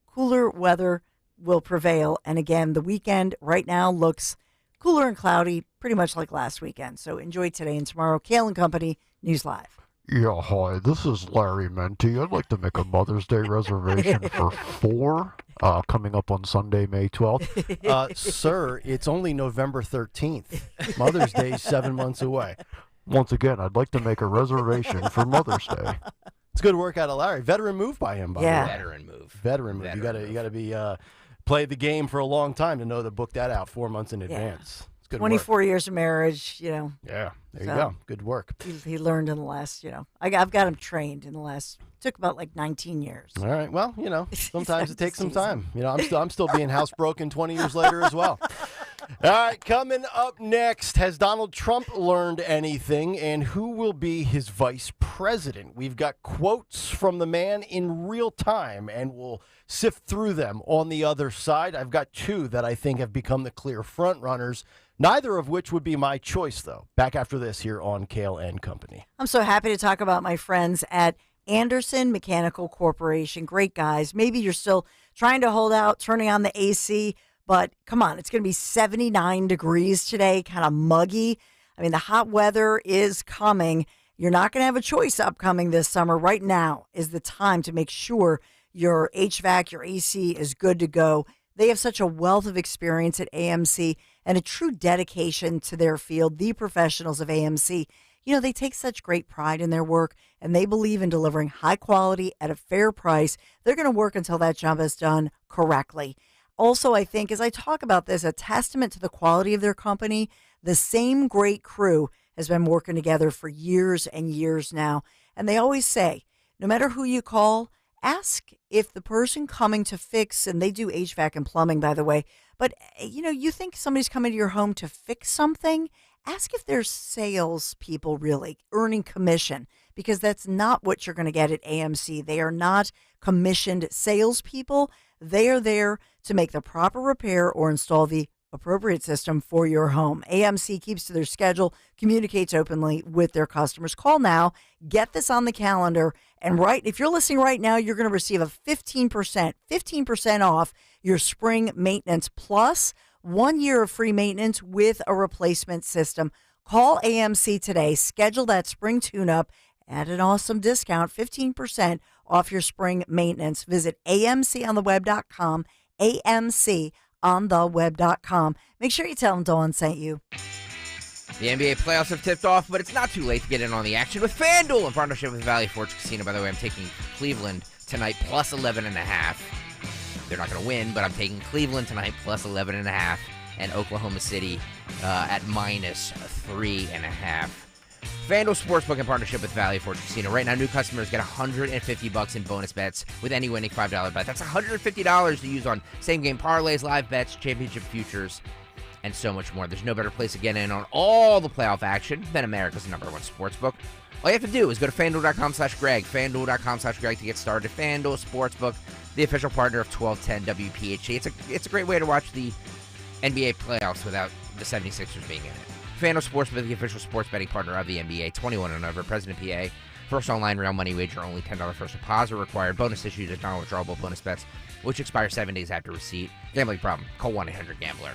cooler weather will prevail. And again, the weekend right now looks cooler and cloudy, pretty much like last weekend. So enjoy today and tomorrow. Kayal and Company, News Live. Yeah, hi, this is Larry Menti. I'd like to make a Mother's Day reservation for 4 coming up on Sunday, May 12th. Sir, it's only November 13th. Mother's Day is 7 months away. Once again, I'd like to make a reservation for Mother's Day. It's good work out of Larry. Veteran move by him, by the way. Veteran move. Veteran move. You got to be played the game for a long time to know to book that out 4 months in advance. It's good 24 years of marriage, Yeah, there you go. Good work. He learned in the last, I've got him trained in the last, took about like 19 years. All right. Well, sometimes it takes some time. I'm still being housebroken 20 years later as well. All right, coming up next, has Donald Trump learned anything, and who will be his vice president? We've got quotes from the man in real time, and we'll sift through them on the other side. I've got 2 that I think have become the clear front runners, neither of which would be my choice, though. Back after this here on Kayal and Company. I'm so happy to talk about my friends at Anderson Mechanical Corporation. Great guys. Maybe you're still trying to hold out, turning on the AC, but come on, it's going to be 79 degrees today, kind of muggy. I mean, the hot weather is coming. You're not going to have a choice upcoming this summer. Right now is the time to make sure your HVAC, your AC is good to go. They have such a wealth of experience at AMC and a true dedication to their field. The professionals of AMC, they take such great pride in their work, and they believe in delivering high quality at a fair price. They're going to work until that job is done correctly. Also, I think, as I talk about this, a testament to the quality of their company, the same great crew has been working together for years and years now. And they always say, no matter who you call, ask if the person coming to fix, and they do HVAC and plumbing, by the way, but, you think somebody's coming to your home to fix something, ask if they're sales people really earning commission, because that's not what you're going to get at AMC. They are not commissioned salespeople. They are there to make the proper repair or install the appropriate system for your home. AMC keeps to their schedule, communicates openly with their customers. Call now, get this on the calendar, and if you're listening right now, you're going to receive a 15% off your spring maintenance plus 1 year of free maintenance with a replacement system. Call AMC today, schedule that spring tune-up at an awesome discount, 15% off your spring maintenance. Visit amcontheweb.com, amcontheweb.com. Make sure you tell them Dawn sent you. The NBA playoffs have tipped off, but it's not too late to get in on the action with FanDuel in partnership with Valley Forge Casino. By the way, I'm taking Cleveland tonight plus 11.5. They're not going to win, but I'm taking Cleveland tonight plus 11.5 and Oklahoma City at minus 3.5. FanDuel Sportsbook in partnership with Valley Forge Casino. Right now, new customers get $150 in bonus bets with any winning $5 bet. That's $150 to use on same-game parlays, live bets, championship futures, and so much more. There's no better place to get in on all the playoff action than America's #1 sportsbook. All you have to do is go to FanDuel.com/Greg, FanDuel.com/Greg to get started. FanDuel Sportsbook, the official partner of 1210 WPHT. It's a great way to watch the NBA playoffs without the 76ers being in it. FanDuel Sportsbook, the official sports betting partner of the NBA, 21 and over, President PA. First online real money wager, only $10 first deposit required. Bonus issued as non-withdrawable bonus bets, which expire 7 days after receipt. Gambling problem? Call 1-800-GAMBLER.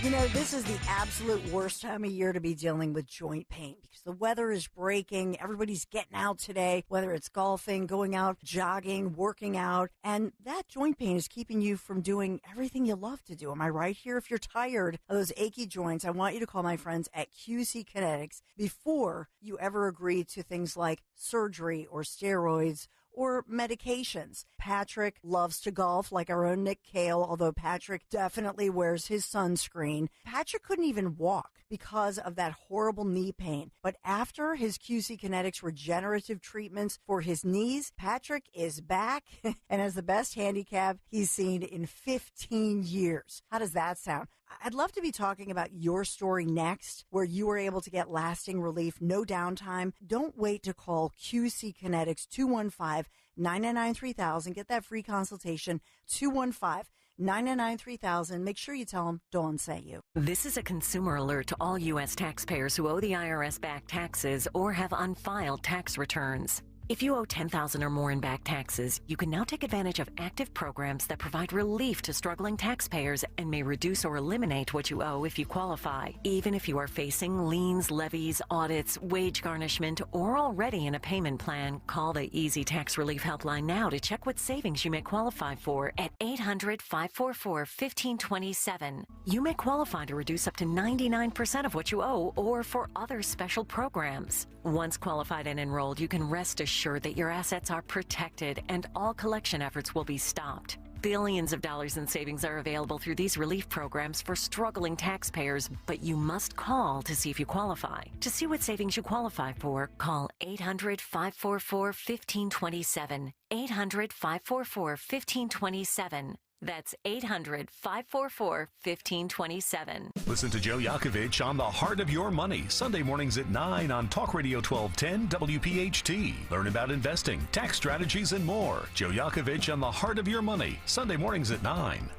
You know, this is the absolute worst time of year to be dealing with joint pain because the weather is breaking. Everybody's getting out today, whether it's golfing, going out, jogging, working out. And that joint pain is keeping you from doing everything you love to do. Am I right here? If you're tired of those achy joints, I want you to call my friends at QC Kinetics before you ever agree to things like surgery or steroids or medications. Patrick loves to golf like our own Nick Kayal, although Patrick definitely wears his sunscreen. Patrick couldn't even walk because of that horrible knee pain. But after his QC Kinetics regenerative treatments for his knees, Patrick is back and has the best handicap he's seen in 15 years. How does that sound? I'd love to be talking about your story next, where you were able to get lasting relief, no downtime. Don't wait to call QC Kinetics 215-999-3000. Get that free consultation, 215-999-3000. Make sure you tell them Dawn sent you. This is a consumer alert to all U.S. taxpayers who owe the IRS back taxes or have unfiled tax returns. If you owe $10,000 or more in back taxes, you can now take advantage of active programs that provide relief to struggling taxpayers and may reduce or eliminate what you owe if you qualify. Even if you are facing liens, levies, audits, wage garnishment, or already in a payment plan, call the Easy Tax Relief Helpline now to check what savings you may qualify for at 800-544-1527. You may qualify to reduce up to 99% of what you owe or for other special programs. Once qualified and enrolled, you can rest assured that your assets are protected and all collection efforts will be stopped. Billions of dollars in savings are available through these relief programs for struggling taxpayers, but you must call to see if you qualify. To see what savings you qualify for, call 800-544-1527. 800-544-1527. That's 800-544-1527. Listen to Joe Yakovich on The Heart of Your Money, Sunday mornings at 9 on Talk Radio 1210 WPHT. Learn about investing, tax strategies, and more. Joe Yakovich on The Heart of Your Money, Sunday mornings at 9.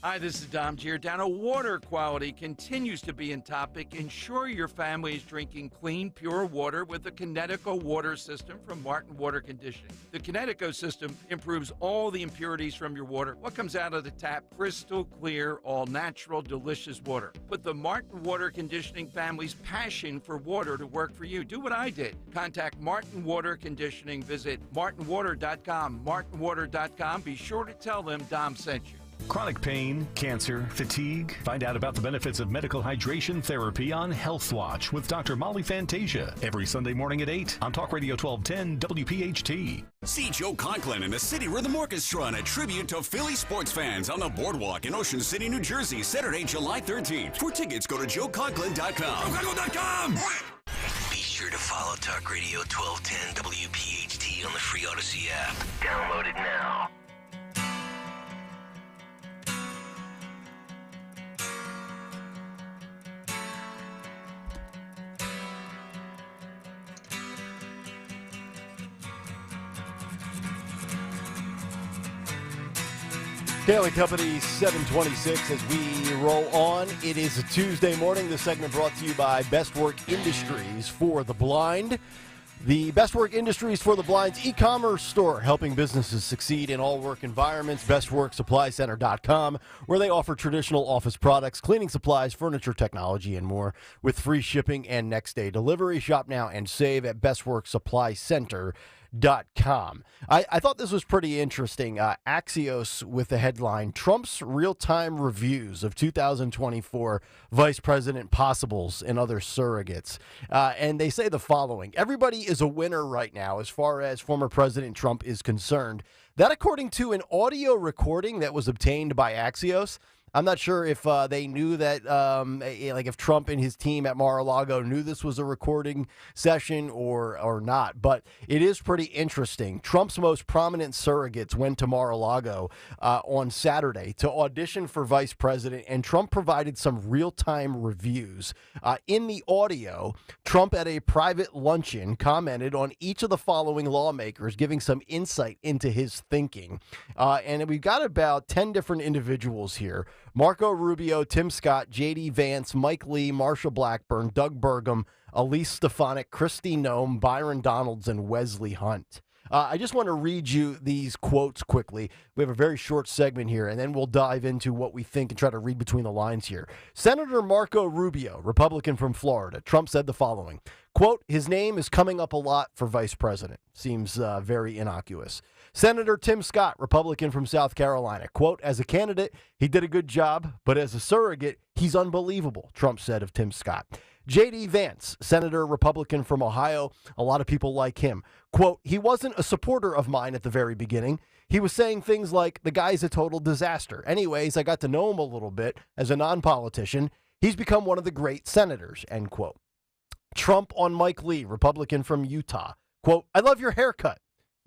Hi, this is Dom Giordano. Water quality continues to be in topic. Ensure your family is drinking clean, pure water with the Kinetico water system from Martin Water Conditioning. The Kinetico system improves all the impurities from your water. What comes out of the tap? Crystal clear, all natural, delicious water. Put the Martin Water Conditioning family's passion for water to work for you. Do what I did. Contact Martin Water Conditioning. Visit martinwater.com. martinwater.com. Be sure to tell them Dom sent you. Chronic pain, cancer, fatigue. Find out about the benefits of medical hydration therapy on Health Watch with Dr. Molly Fantasia every Sunday morning at 8 on Talk Radio 1210 WPHT. See Joe Conklin and the City Rhythm Orchestra on a tribute to Philly sports fans on the Boardwalk in Ocean City, New Jersey, Saturday, July 13th. For tickets, go to joeconklin.com. joeconklin.com! Be sure to follow Talk Radio 1210 WPHT on the free Odyssey app. Download it now. Kayal Company 726 as we roll on. It is a Tuesday morning. This segment brought to you by Best Work Industries for the Blind. The Best Work Industries for the Blind's e-commerce store, helping businesses succeed in all work environments. BestWorkSupplyCenter.com, where they offer traditional office products, cleaning supplies, furniture, technology, and more, with free shipping and next-day delivery. Shop now and save at BestWorkSupplyCenter.com. I thought this was pretty interesting. Axios with the headline, Trump's real-time reviews of 2024 Vice President Possibles and Other Surrogates. And they say the following: everybody is a winner right now as far as former President Trump is concerned. That according to an audio recording that was obtained by Axios. I'm not sure if they knew that, like if Trump and his team at Mar-a-Lago knew this was a recording session or not. But it is pretty interesting. Trump's most prominent surrogates went to Mar-a-Lago on Saturday to audition for vice president, and Trump provided some real-time reviews. In the audio, Trump at a private luncheon commented on each of the following lawmakers, giving some insight into his thinking. And we've got about 10 different individuals here. Marco Rubio, Tim Scott, J.D. Vance, Mike Lee, Marsha Blackburn, Doug Burgum, Elise Stefanik, Kristi Noem, Byron Donalds, and Wesley Hunt. I just want to read you these quotes quickly. We have a very short segment here, and then we'll dive into what we think and try to read between the lines here. Senator Marco Rubio, Republican from Florida, Trump said the following, quote, his name is coming up a lot for vice president. Seems very innocuous. Senator Tim Scott, Republican from South Carolina, quote, as a candidate, he did a good job, but as a surrogate, he's unbelievable, Trump said of Tim Scott. J.D. Vance, Senator Republican from Ohio, a lot of people like him. Quote, he wasn't a supporter of mine at the very beginning. He was saying things like, the guy's a total disaster. Anyways, I got to know him a little bit as a non-politician. He's become one of the great senators, end quote. Trump on Mike Lee, Republican from Utah. Quote, I love your haircut.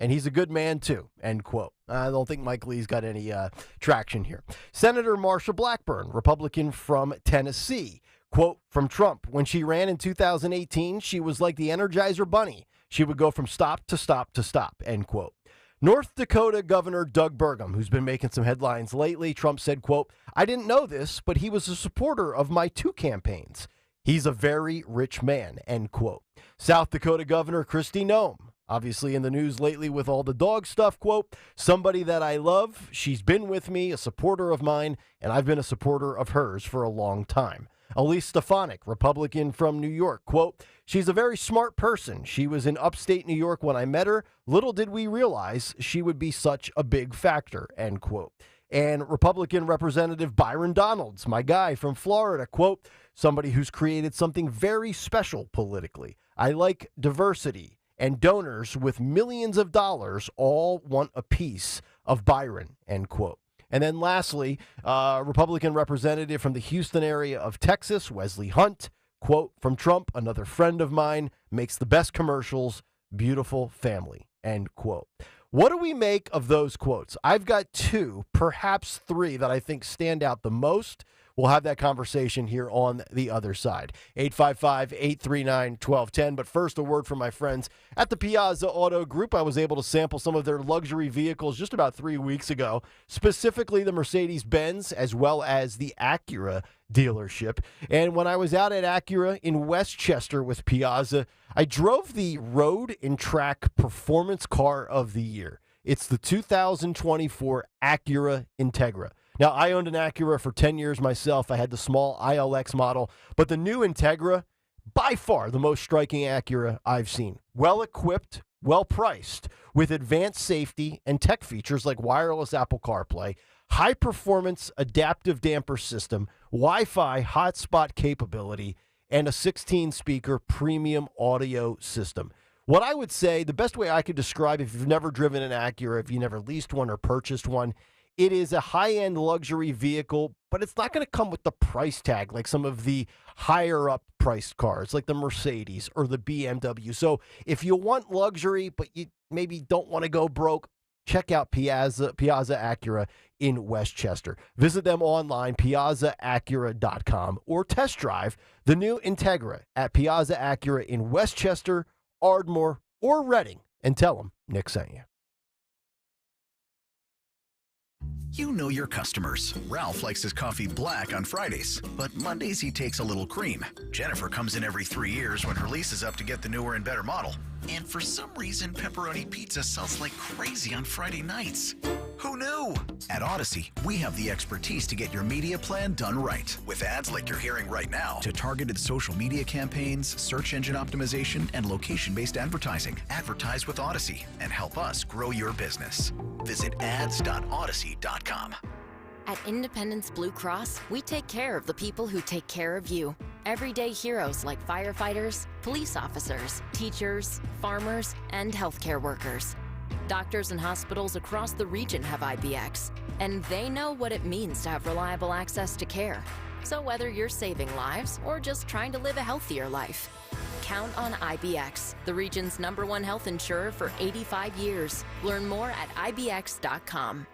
And he's a good man, too, end quote. I don't think Mike Lee's got any traction here. Senator Marsha Blackburn, Republican from Tennessee. Quote from Trump, when she ran in 2018, she was like the Energizer Bunny. She would go from stop to stop to stop, end quote. North Dakota Governor Doug Burgum, who's been making some headlines lately, Trump said, quote, I didn't know this, but he was a supporter of my two campaigns. He's a very rich man, end quote. South Dakota Governor Kristi Noem, obviously in the news lately with all the dog stuff, quote, somebody that I love, she's been with me, a supporter of mine, and I've been a supporter of hers for a long time. Elise Stefanik, Republican from New York, quote, she's a very smart person. She was in upstate New York when I met her. Little did we realize she would be such a big factor, end quote. And Republican Representative Byron Donalds, my guy from Florida, quote, somebody who's created something very special politically. I like diversity, and donors with millions of dollars all want a piece of Byron, end quote. And then lastly, Republican representative from the Houston area of Texas, Wesley Hunt, quote from Trump, another friend of mine, makes the best commercials, beautiful family, end quote. What do we make of those quotes? I've got two, perhaps three, that I think stand out the most. We'll have that conversation here on the other side. 855-839-1210. But first, a word from my friends at the Piazza Auto Group. I was able to sample some of their luxury vehicles just about 3 weeks ago, specifically the Mercedes-Benz as well as the Acura dealership. And when I was out at Acura in Westchester with Piazza, I drove the Road and Track Performance Car of the Year. It's the 2024 Acura Integra. Now, I owned an Acura for 10 years myself. I had the small ILX model, but the new Integra, by far the most striking Acura I've seen. Well-equipped, well-priced, with advanced safety and tech features like wireless Apple CarPlay, high-performance adaptive damper system, Wi-Fi hotspot capability, and a 16-speaker premium audio system. What I would say, the best way I could describe, if you've never driven an Acura, if you never leased one or purchased one, it is a high-end luxury vehicle, but it's not going to come with the price tag like some of the higher-up priced cars, like the Mercedes or the BMW. So if you want luxury, but you maybe don't want to go broke, check out Piazza Acura in Westchester. Visit them online, piazzaacura.com, or test drive the new Integra at Piazza Acura in Westchester, Ardmore, or Reading, and tell them Nick sent you. You know your customers. Ralph likes his coffee black on Fridays, but Mondays he takes a little cream. Jennifer comes in every 3 years when her lease is up to get the newer and better model. And for some reason, pepperoni pizza sells like crazy on Friday nights. Who knew? At Odyssey, we have the expertise to get your media plan done right. With ads like you're hearing right now, to targeted social media campaigns, search engine optimization, and location-based advertising. Advertise with Odyssey and help us grow your business. Visit ads.odyssey.com. At Independence Blue Cross, we take care of the people who take care of you. Everyday heroes like firefighters, police officers, teachers, farmers, and healthcare workers. Doctors and hospitals across the region have IBX, and they know what it means to have reliable access to care. So whether you're saving lives or just trying to live a healthier life, count on IBX, the region's #1 health insurer for 85 years. Learn more at IBX.com.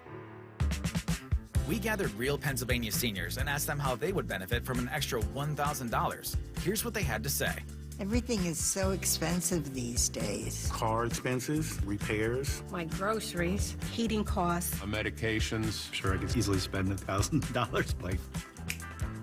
We gathered real Pennsylvania seniors and asked them how they would benefit from an extra $1,000. Here's what they had to say. Everything is so expensive these days. Car expenses, repairs. My groceries, heating costs. Medications. Sure, I could easily spend $1,000 like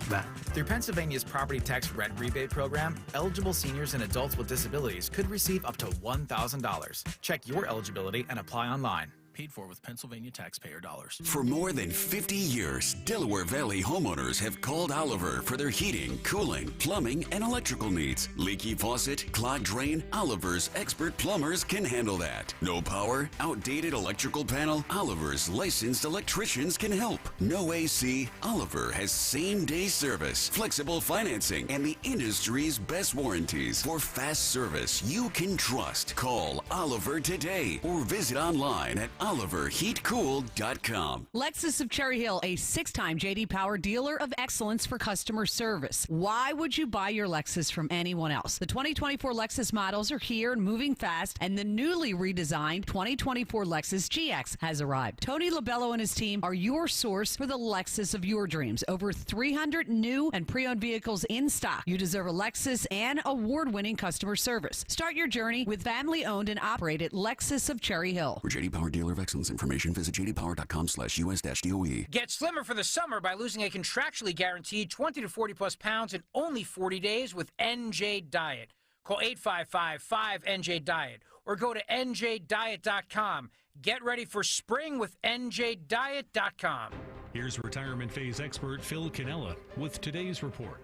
that. Through Pennsylvania's property tax rent rebate program, eligible seniors and adults with disabilities could receive up to $1,000. Check your eligibility and apply online. Paid for with Pennsylvania taxpayer dollars. For more than 50 years, Delaware Valley homeowners have called Oliver for their heating, cooling, plumbing, and electrical needs. Leaky faucet, clogged drain, Oliver's expert plumbers can handle that. No power, outdated electrical panel, Oliver's licensed electricians can help. No AC, Oliver has same-day service, flexible financing, and the industry's best warranties. For fast service you can trust, call Oliver today or visit online at OliverHeatCool.com. Lexus of Cherry Hill, a 6-time J.D. Power dealer of excellence for customer service. Why would you buy your Lexus from anyone else? The 2024 Lexus models are here and moving fast, and the newly redesigned 2024 Lexus GX has arrived. Tony Labello and his team are your source for the Lexus of your dreams. Over 300 new and pre-owned vehicles in stock. You deserve a Lexus and award-winning customer service. Start your journey with family-owned and operated Lexus of Cherry Hill. For J.D. Power dealer of excellence information, visit jdpower.com/US-DOE. Get slimmer for the summer by losing a contractually guaranteed 20 to 40 plus pounds in only 40 days with NJ Diet. Call 855-5NJ-DIET or go to NJDiet.com. Get ready for spring with NJDiet.com. Here's retirement phase expert Phil Canella with today's report.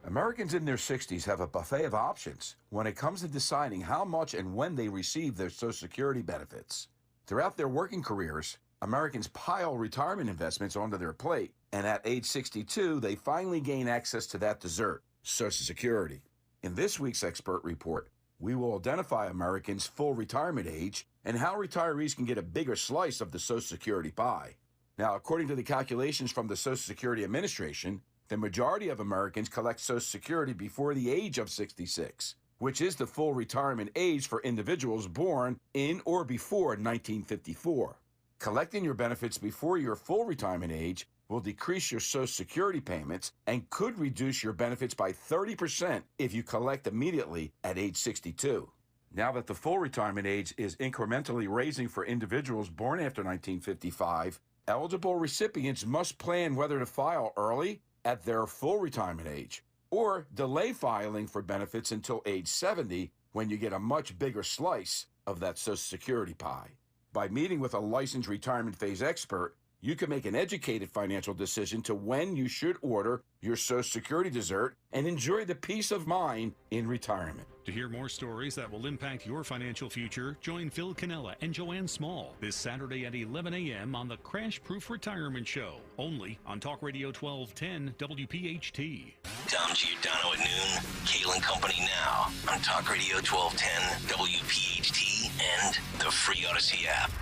Americans in their 60s have a buffet of options when it comes to deciding how much and when they receive their Social Security benefits. Throughout their working careers, Americans pile retirement investments onto their plate, and at age 62, they finally gain access to that dessert, Social Security. In this week's expert report, we will identify Americans' full retirement age and how retirees can get a bigger slice of the Social Security pie. Now, according to the calculations from the Social Security Administration, the majority of Americans collect Social Security before the age of 66, which is the full retirement age for individuals born in or before 1954. Collecting your benefits before your full retirement age will decrease your Social Security payments and could reduce your benefits by 30% if you collect immediately at age 62. Now that the full retirement age is incrementally raising for individuals born after 1955, eligible recipients must plan whether to file early at their full retirement age or delay filing for benefits until age 70 when you get a much bigger slice of that Social Security pie. By meeting with a licensed retirement phase expert, you can make an educated financial decision to when you should order your Social Security dessert and enjoy the peace of mind in retirement. To hear more stories that will impact your financial future, join Phil Canella and Joanne Small this Saturday at 11 a.m. on the Crash Proof Retirement Show, only on Talk Radio 1210 WPHT. Dom Giordano at noon, Kayal and Company now on Talk Radio 1210 WPHT and the free Odyssey app.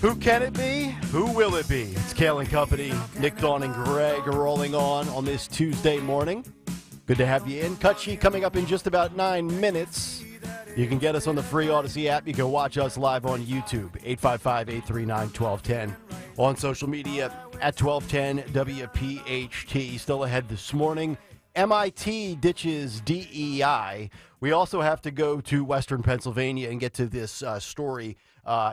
Who can it be? Who will it be? It's Kayal and Company. Nick, Dawn, and Greg are rolling on this Tuesday morning. Good to have you in. Cut sheet coming up in just about 9 minutes. You can get us on the free Odyssey app. You can watch us live on YouTube, 855-839-1210. On social media, at 1210 WPHT. Still ahead this morning. MIT ditches DEI. We also have to go to Western Pennsylvania and get to this story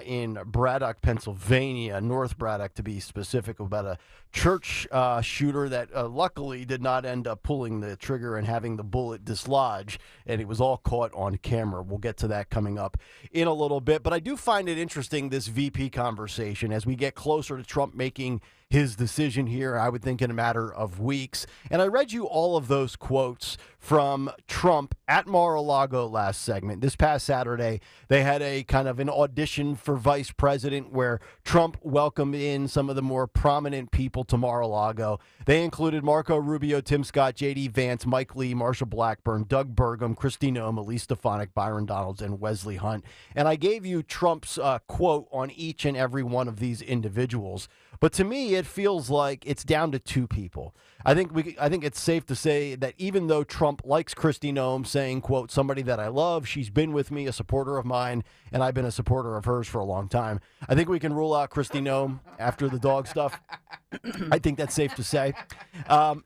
in Braddock, Pennsylvania, North Braddock to be specific, about a church shooter that luckily did not end up pulling the trigger and having the bullet dislodge, and it was all caught on camera. We'll get to that coming up in a little bit, but I do find it interesting, this VP conversation, as we get closer to Trump making his decision here, I would think in a matter of weeks. And I read you all of those quotes from Trump at Mar-a-Lago last segment. This past Saturday, they had a kind of an audition for vice president where Trump welcomed in some of the more prominent people to Mar-a-Lago. They included Marco Rubio, Tim Scott, J.D. Vance, Mike Lee, Marsha Blackburn, Doug Burgum, Kristi Noem, Elise Stefanik, Byron Donalds, and Wesley Hunt. And I gave you Trump's quote on each and every one of these individuals. But to me, it feels like it's down to two people. I think it's safe to say that even though Trump likes Kristi Noem, saying, quote, somebody that I love, she's been with me, a supporter of mine, and I've been a supporter of hers for a long time. I think we can rule out Kristi Noem after the dog stuff. I think that's safe to say.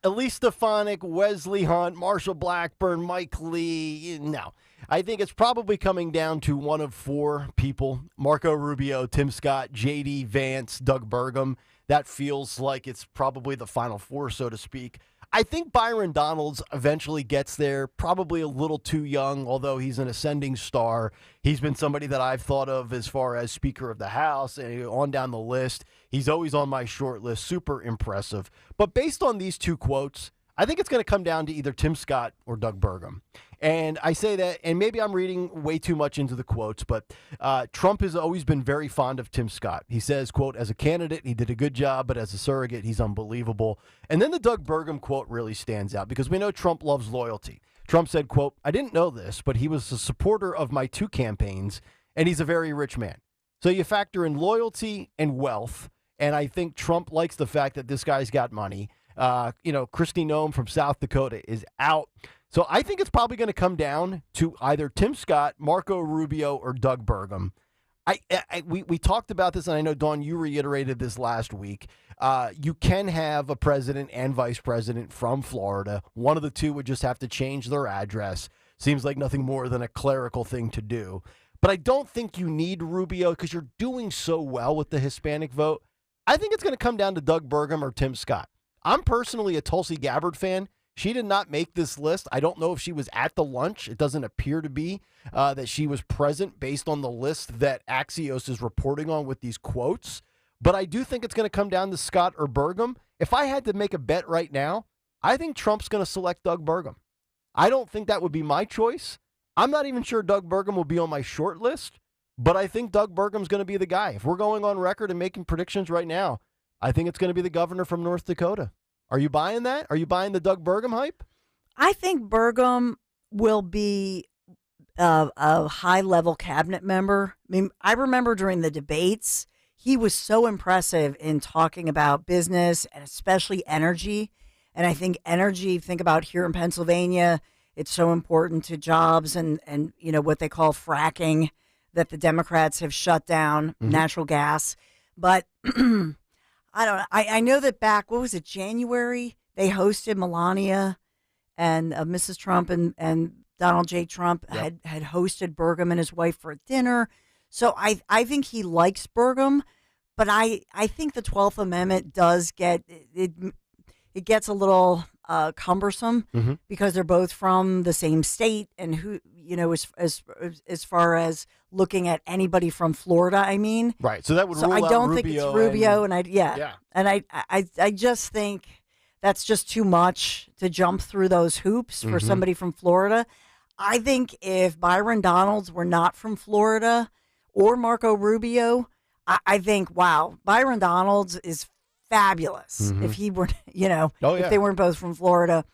Elise Stefanik, Wesley Hunt, Marsha Blackburn, Mike Lee, no. I think it's probably coming down to one of four people: Marco Rubio, Tim Scott, J.D. Vance, Doug Burgum. That feels like it's probably the final four, so to speak. I think Byron Donalds eventually gets there, probably a little too young, although he's an ascending star. He's been somebody that I've thought of as far as Speaker of the House and on down the list. He's always on my short list, super impressive. But based on these two quotes, I think it's going to come down to either Tim Scott or Doug Burgum. And I say that, and maybe I'm reading way too much into the quotes, but Trump has always been very fond of Tim Scott. He says, quote, as a candidate, he did a good job, but as a surrogate, he's unbelievable. And then the Doug Burgum quote really stands out because we know Trump loves loyalty. Trump said, quote, I didn't know this, but he was a supporter of my two campaigns, and he's a very rich man. So you factor in loyalty and wealth, and I think Trump likes the fact that this guy's got money. Kristi Noem from South Dakota is out. So I think it's probably going to come down to either Tim Scott, Marco Rubio, or Doug Burgum. We talked about this, and I know, Dawn, you reiterated this last week. You can have a president and vice president from Florida. One of the two would just have to change their address. Seems like nothing more than a clerical thing to do. But I don't think you need Rubio because you're doing so well with the Hispanic vote. I think it's going to come down to Doug Burgum or Tim Scott. I'm personally a Tulsi Gabbard fan. She did not make this list. I don't know if she was at the lunch. It doesn't appear to be that she was present based on the list that Axios is reporting on with these quotes. But I do think it's going to come down to Scott or Burgum. If I had to make a bet right now, I think Trump's going to select Doug Burgum. I don't think that would be my choice. I'm not even sure Doug Burgum will be on my short list, but I think Doug Burgum's going to be the guy. If we're going on record and making predictions right now, I think it's going to be the governor from North Dakota. Are you buying that? Are you buying the Doug Burgum hype? I think Burgum will be a high-level cabinet member. I mean, I remember during the debates, he was so impressive in talking about business and especially energy. And I think energy, think about here in Pennsylvania, it's so important to jobs and what they call fracking that the Democrats have shut down, natural gas. But I don't know. I know that back, what was it, January? They hosted Melania and Mrs. Trump and Donald J. Trump had hosted Burgum and his wife for a dinner. So I think he likes Burgum, but I think the 12th Amendment does get, it gets a little cumbersome because they're both from the same state, and who, as far as looking at anybody from Florida, I mean. Right. So that would rule I don't out think it's Rubio Rubio, and I just think that's just too much to jump through those hoops for somebody from Florida. I think if Byron Donalds were not from Florida or Marco Rubio, I think, wow, Byron Donalds is fabulous. If he were, if they weren't both from Florida.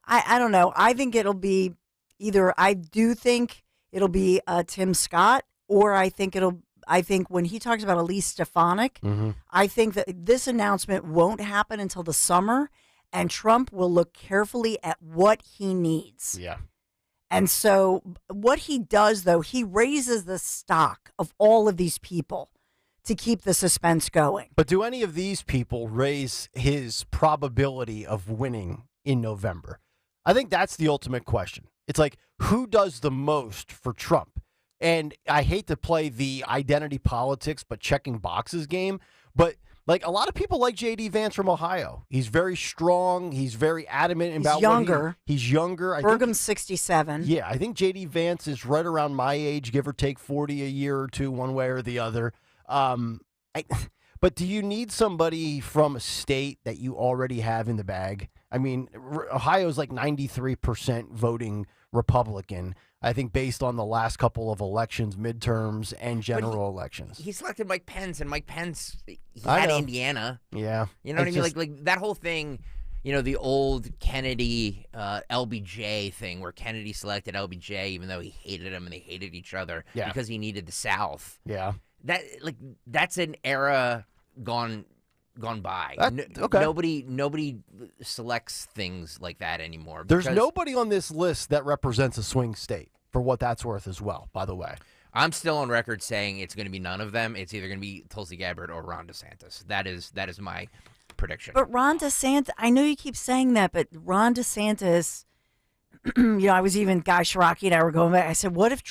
I don't know. I think it'll be either, I do think it'll be Tim Scott, or I think when he talks about Elise Stefanik, I think that this announcement won't happen until the summer, and Trump will look carefully at what he needs. Yeah. And so what he does, though, he raises the stock of all of these people to keep the suspense going. But do any of these people raise his probability of winning in November? I think that's the ultimate question. It's like, who does the most for Trump? And I hate to play the identity politics, but checking boxes game. But like a lot of people like J.D. Vance from Ohio. He's very strong. He's very adamant about younger. He's younger. Burgum's 67. Yeah, I think J.D. Vance is right around my age, give or take 40 a year or two, one way or the other. But do you need somebody from a state that you already have in the bag? I mean, Ohio's like 93% voting Republican, I think, based on the last couple of elections, midterms, and general elections. He selected Mike Pence, and Mike Pence, he I had know. Indiana. Yeah. You know what I mean? Like that whole thing, the old Kennedy LBJ thing where Kennedy selected LBJ even though he hated him and they hated each other because he needed the South. Yeah. That's an era gone by. Okay. Nobody selects things like that anymore. There's nobody on this list that represents a swing state, for what that's worth as well, by the way. I'm still on record saying it's going to be none of them. It's either going to be Tulsi Gabbard or Ron DeSantis. That is my prediction. But Ron DeSantis, I know you keep saying that, but Ron DeSantis, I was even, Guy Shiraki and I were going back. I said, what if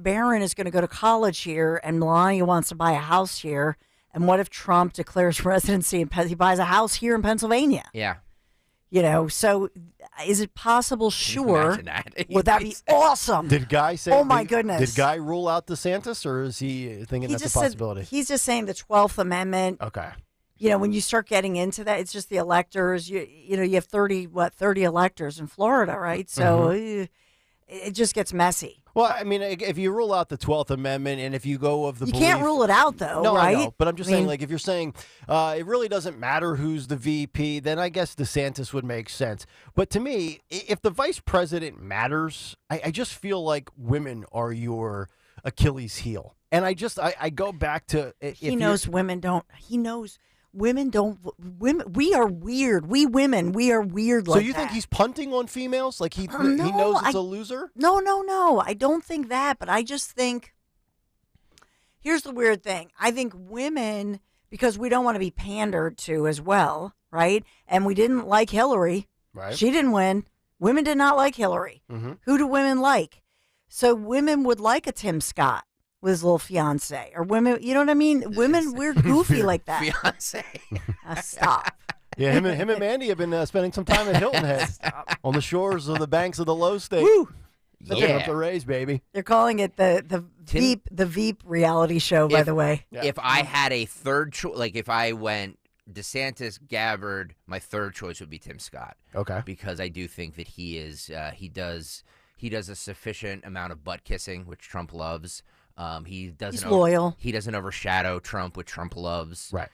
Barron is going to go to college here and Melania wants to buy a house here? And what if Trump declares residency and he buys a house here in Pennsylvania? Yeah. So is it possible? Sure. Imagine that. Would that be awesome? Did Guy say? Oh my goodness! Did Guy rule out DeSantis, or is he thinking that's a possibility? He's just saying the 12th Amendment. Okay. When you start getting into that, it's just the electors. You have 30 electors in Florida, right? So it just gets messy. Well, I mean, if you rule out the 12th Amendment and if you go of the You belief, can't rule it out, though, no, right? I know, but I'm just saying, like, if you're saying it really doesn't matter who's the VP, then I guess DeSantis would make sense. But to me, if the vice president matters, I just feel like women are your Achilles heel. And I go back to... Women don't... He knows... Women don't. We are weird. We women. We are weird. So you think he's punting on females? Like he knows it's a loser? No. I don't think that. But I just think. Here's the weird thing. I think women, because we don't want to be pandered to as well, right? And we didn't like Hillary. Right. She didn't win. Women did not like Hillary. Mm-hmm. Who do women like? So women would like a Tim Scott with his little fiance, or women, you know what I mean? Women, we're goofy like that. Fiance. Stop. Yeah, him and Mandy have been spending some time at Hilton Head on the shores of the banks of the Low State. Woo! Looking up the Rays, baby. They're calling it the Veep reality show, by the way. Yeah. If I had a third choice, like if I went DeSantis, Gabbard, my third choice would be Tim Scott. Okay. Because I do think that he does a sufficient amount of butt kissing, which Trump loves. He's loyal. He doesn't overshadow Trump, which Trump loves. Right.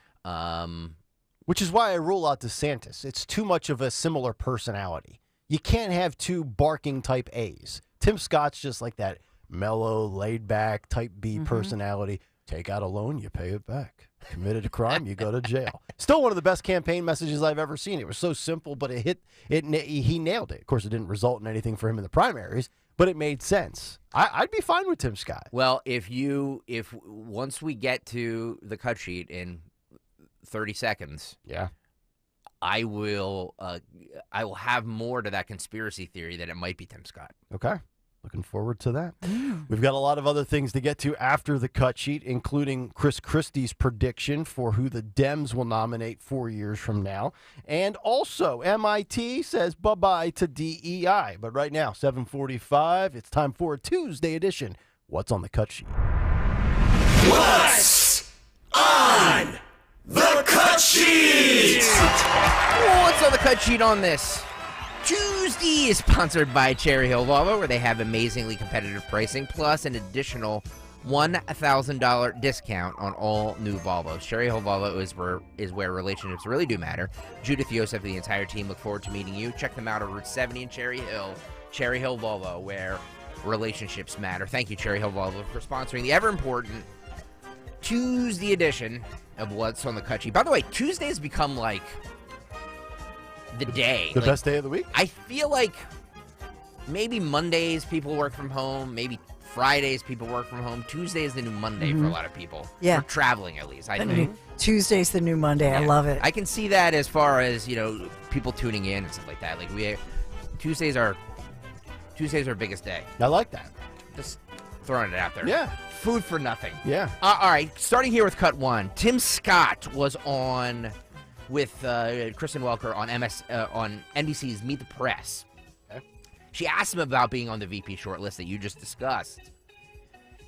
Which is why I rule out DeSantis. It's too much of a similar personality. You can't have two barking type A's. Tim Scott's just like that mellow, laid back type B personality. Take out a loan, you pay it back. Committed a crime, you go to jail. Still one of the best campaign messages I've ever seen. It was so simple, but he nailed it. Of course, it didn't result in anything for him in the primaries, but it made sense. I'd be fine with Tim Scott. Well, if once we get to the cut sheet in 30 seconds, I will have more to that conspiracy theory that it might be Tim Scott. Okay. Looking forward to that. We've got a lot of other things to get to after the cut sheet, including Chris Christie's prediction for who the Dems will nominate 4 years from now. And also, MIT says bye-bye to DEI. But right now, 7:45, it's time for a Tuesday edition. What's on the cut sheet? What's on the cut sheet? What's on the cut sheet on this Tuesday is sponsored by Cherry Hill Volvo, where they have amazingly competitive pricing, plus an additional $1,000 discount on all new Volvos. Cherry Hill Volvo is where relationships really do matter. Judith Yosef and the entire team look forward to meeting you. Check them out on Route 70 in Cherry Hill Volvo, where relationships matter. Thank you, Cherry Hill Volvo, for sponsoring the ever-important Tuesday edition of What's on the Cut Sheet. By the way, Tuesday has become like the day. The best day of the week? I feel like maybe Mondays people work from home. Maybe Fridays people work from home. Tuesday is the new Monday for a lot of people. Yeah. For traveling, at least. I The think. new- Tuesday's the new Monday. I Yeah. love it. I can see that as far as, people tuning in and stuff like that. Like Tuesdays are our biggest day. I like that. Just throwing it out there. Yeah. Food for nothing. Yeah. All right. Starting here with cut one. Tim Scott was on with Kristen Welker on on NBC's Meet the Press. Okay. She asked him about being on the VP shortlist that you just discussed.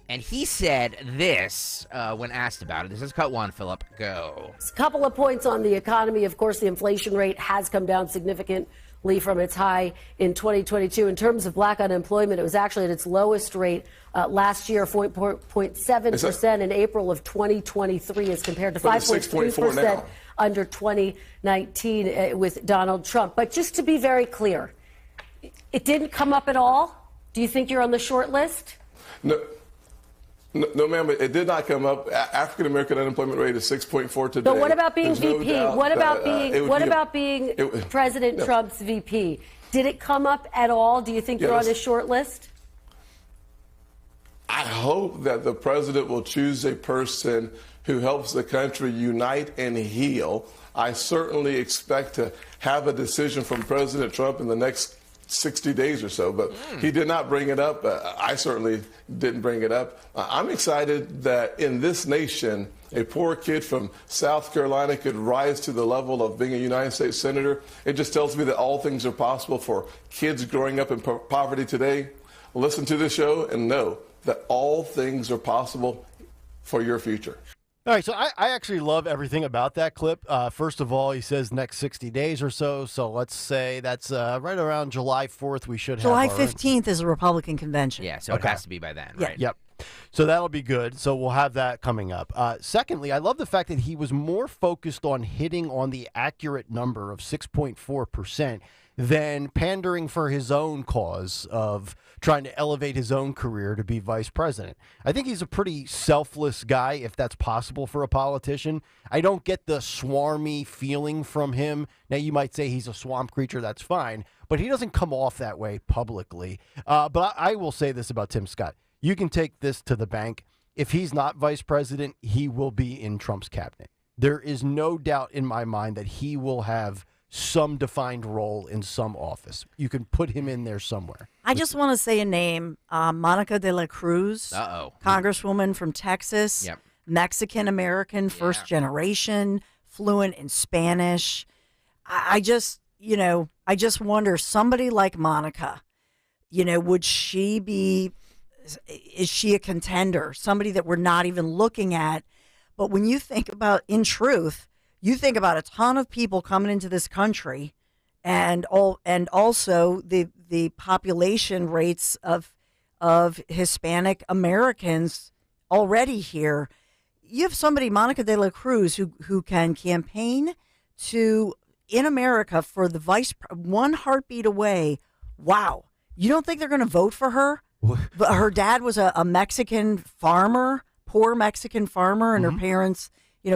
And he said this when asked about it. This is cut one, Philip. Go. A couple of points on the economy. Of course, the inflation rate has come down significantly from its high in 2022. In terms of black unemployment, it was actually at its lowest rate last year, 4.7% in April of 2023 as compared to 5.3% under 2019 with Donald Trump. But just to be very clear, it didn't come up at all? Do you think you're on the short list? No, ma'am, it did not come up. African American unemployment rate is 6.4 today. But what about being There's no VP? doubt What about that, being President Trump's VP? Did it come up at all? Do you think you're on his short list? I hope that the president will choose a person who helps the country unite and heal. I certainly expect to have a decision from President Trump in the next 60 days or so, but he did not bring it up. I certainly didn't bring it up. I'm excited that in this nation, a poor kid from South Carolina could rise to the level of being a United States Senator. It just tells me that all things are possible for kids growing up in poverty today. Listen to this show and know that all things are possible for your future. All right, so I actually love everything about that clip. First of all, he says next 60 days or so. So let's say that's right around July 4th. We should have July 15th is a Republican convention. Yeah, so it has to be by then, right? Yep. So that'll be good. So we'll have that coming up. Secondly, I love the fact that he was more focused on hitting on the accurate number of 6.4% than pandering for his own cause of trying to elevate his own career to be vice president. I think he's a pretty selfless guy, if that's possible for a politician. I don't get the swarmy feeling from him. Now, you might say he's a swamp creature. That's fine. But he doesn't come off that way publicly. But I will say this about Tim Scott. You can take this to the bank. If he's not vice president, he will be in Trump's cabinet. There is no doubt in my mind that he will have some defined role in some office. You can put him in there somewhere. I just want to say a name, Monica de la Cruz, Congresswoman from Texas, Mexican-American, first generation, fluent in Spanish. I just wonder, somebody like Monica, would she be, is she a contender? Somebody that we're not even looking at. But when you think about, in truth, you think about a ton of people coming into this country, and also the population rates of Hispanic Americans already here. You have somebody, Monica de la Cruz, who can campaign in America for the one heartbeat away. Wow. You don't think they're going to vote for her? But her dad was a Mexican farmer, poor Mexican farmer, and her parents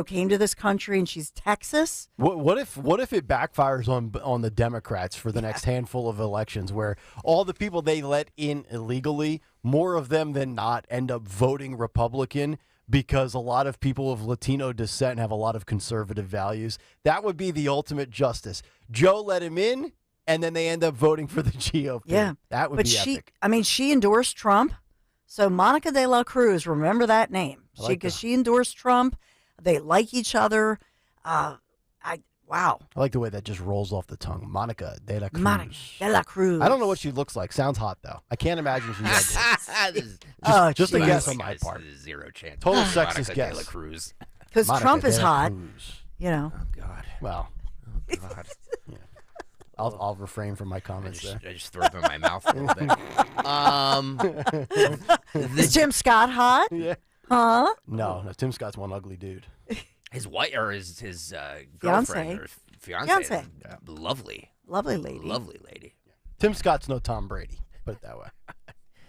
came to this country, and she's Texas. What if it backfires on the Democrats for the next handful of elections, where all the people they let in illegally, more of them than not, end up voting Republican because a lot of people of Latino descent have a lot of conservative values? That would be the ultimate justice. Joe let him in, and then they end up voting for the GOP. Yeah, that would be epic. She endorsed Trump. So Monica de la Cruz, remember that name, because she endorsed Trump. They like each other. Wow. I like the way that just rolls off the tongue. Monica de la Cruz. Monica de la Cruz. I don't know what she looks like. Sounds hot, though. I can't imagine she's just a guess on my part. Zero chance. Total sexist Monica guess. de la Cruz. Because Trump is hot. Oh, God. Well. Oh, God. Yeah. I'll refrain from my comments there. I just threw up in my mouth a little bit. Is Tim Scott hot? Yeah. Huh? No, Tim Scott's one ugly dude. His wife or his girlfriend or fiance. Lovely lady. Lovely lady. Tim Scott's no Tom Brady. Put it that way.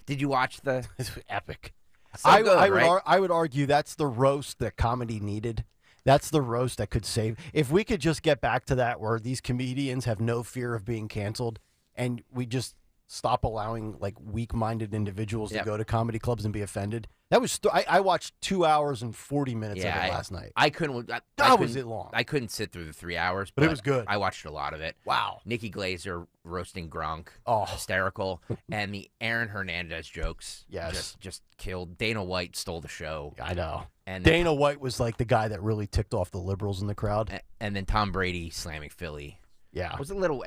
Did you watch the? It's epic. So I would argue that's the roast that comedy needed. That's the roast that could save. If we could just get back to that, where these comedians have no fear of being canceled, and we just stop allowing like weak-minded individuals to go to comedy clubs and be offended. That was I watched 2 hours and 40 minutes of it last night. I couldn't. Was it long? I couldn't sit through the 3 hours, but it was good. I watched a lot of it. Wow. Nikki Glaser roasting Gronk, hysterical, and the Aaron Hernandez jokes. Yes, just killed. Dana White stole the show. I know. And Dana White was like the guy that really ticked off the liberals in the crowd. And then Tom Brady slamming Philly. Yeah, was a little.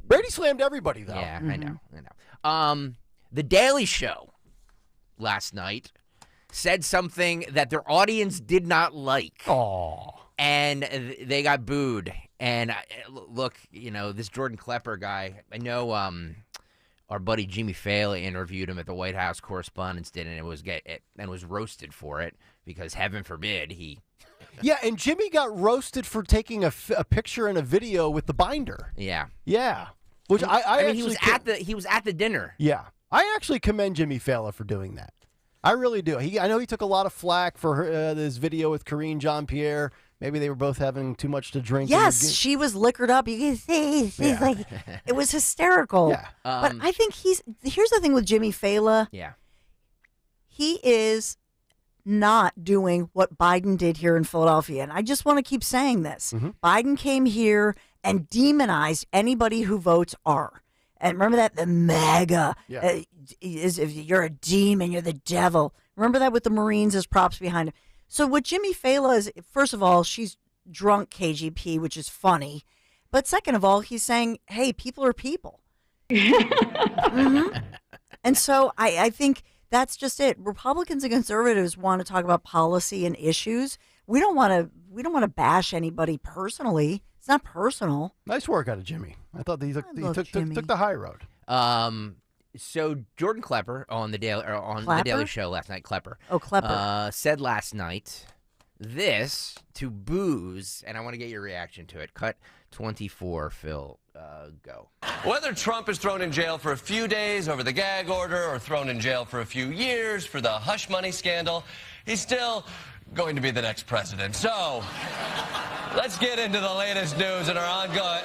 Brady slammed everybody though. Yeah, I know. The Daily Show last night said something that their audience did not like. And they got booed. And look, this Jordan Klepper guy, I know our buddy Jimmy Fallon interviewed him at the White House Correspondents' Dinner and was roasted for it because heaven forbid he. Yeah, and Jimmy got roasted for taking a picture and a video with the binder. Yeah. Yeah. Which I mean, he was at the dinner. Yeah. I actually commend Jimmy Fallon for doing that. I really do. I know he took a lot of flack for this video with Karine Jean-Pierre. Maybe they were both having too much to drink. Yes, she was liquored up. You can see she's like, it was hysterical. Yeah. But I think here's the thing with Jimmy Fallon. Yeah. He is not doing what Biden did here in Philadelphia. And I just want to keep saying this. Biden came here and demonized anybody who votes R. And remember that? The MAGA. Is if you're a demon, you're the devil. Remember that with the Marines as props behind him. So what Jimmy Fallon is, first of all, she's drunk KGP, which is funny. But second of all, he's saying, hey, people are people. And so I think that's just it. Republicans and conservatives want to talk about policy and issues. We don't want to bash anybody personally. It's not personal. Nice work out of Jimmy. I thought he took the high road. So Jordan Klepper on the Daily Show last night, Klepper. Oh, Klepper. Said last night this to booze, and I want to get your reaction to it. Cut 24, Phil. Go. Whether Trump is thrown in jail for a few days over the gag order or thrown in jail for a few years for the hush money scandal, he's still going to be the next president. So let's get into the latest news in our ongoing...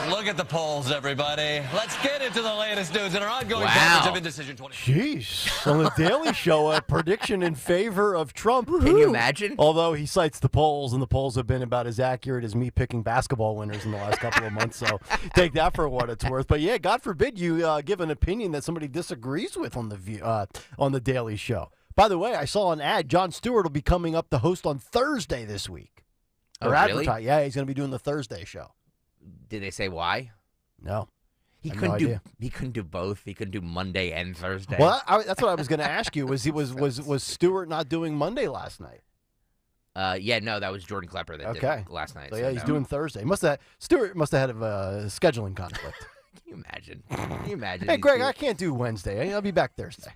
Look at the polls, everybody. Let's get into the latest news in our ongoing coverage of Indecision 20. Jeez. On the Daily Show, a prediction in favor of Trump. Can you imagine? Although he cites the polls, and the polls have been about as accurate as me picking basketball winners in the last couple of months, so take that for what it's worth. But yeah, God forbid you give an opinion that somebody disagrees with on the Daily Show. By the way, I saw an ad. Jon Stewart will be coming up to host on Thursday this week. Oh, really? Yeah, he's going to be doing the Thursday show. Did they say why? No. He couldn't do both. He couldn't do Monday and Thursday. Well, that's what I was going to ask you. Was Stewart not doing Monday last night? Yeah, no, that was Jordan Klepper that did it last night. So yeah, he's doing Thursday. Stewart must have had a scheduling conflict. Can you imagine? Can you imagine? Hey, Greg, I can't do Wednesday. I'll be back Thursday.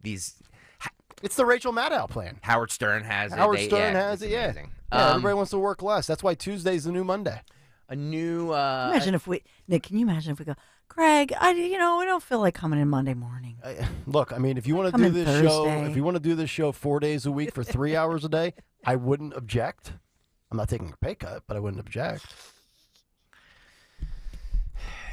These. It's the Rachel Maddow plan. Howard Stern has it. Howard Stern has it. Yeah. Everybody wants to work less. That's why Tuesday's the new Monday. A new. Imagine if Nick. Can you imagine if we go, Greg? We don't feel like coming in Monday morning. Look, I mean, if you want to do this show 4 days a week for 3 hours a day, I wouldn't object. I'm not taking a pay cut, but I wouldn't object.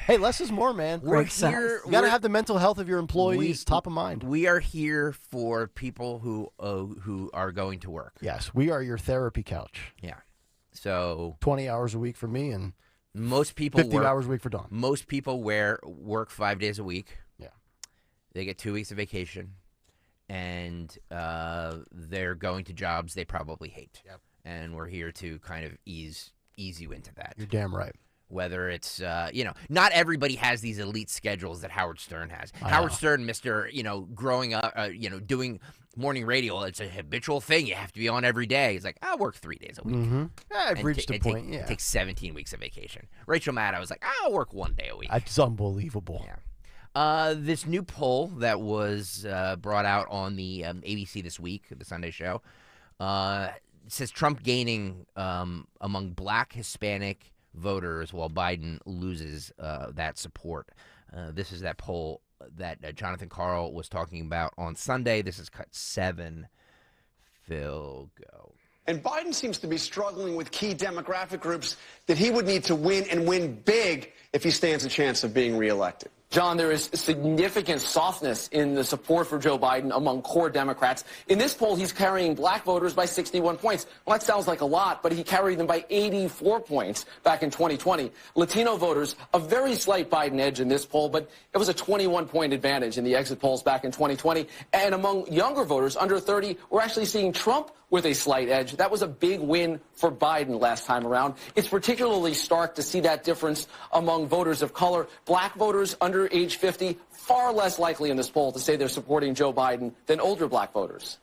Hey, less is more, man. We're here. You got to have the mental health of your employees top of mind. We are here for people who are going to work. Yes, we are your therapy couch. Yeah. So 20 hours a week for me and most people 50 hours a week for Dawn. Most people work 5 days a week. Yeah. They get 2 weeks of vacation, and they're going to jobs they probably hate. Yep. And we're here to kind of ease you into that. You're damn right. Whether it's, not everybody has these elite schedules that Howard Stern has. Howard Stern, growing up, doing morning radio, it's a habitual thing. You have to be on every day. He's like, I'll work 3 days a week. Mm-hmm. Yeah, I've reached a point, It takes 17 weeks of vacation. Rachel Maddow was like, I'll work 1 day a week. That's unbelievable. Yeah. This new poll that was brought out on the ABC this week, the Sunday show, says Trump gaining among Black, Hispanic voters while Biden loses that support. This is that poll that Jonathan Karl was talking about on Sunday. This is cut 7. Phil, go. And Biden seems to be struggling with key demographic groups that he would need to win and win big if he stands a chance of being reelected. John, there is significant softness in the support for Joe Biden among core Democrats. In this poll, he's carrying black voters by 61 points. Well, that sounds like a lot, but he carried them by 84 points back in 2020. Latino voters, a very slight Biden edge in this poll, but it was a 21-point advantage in the exit polls back in 2020. And among younger voters, under 30, we're actually seeing Trump with a slight edge. That was a big win for Biden last time around. It's particularly stark to see that difference among voters of color. Black voters under age 50, far less likely in this poll to say they're supporting Joe Biden than older black voters.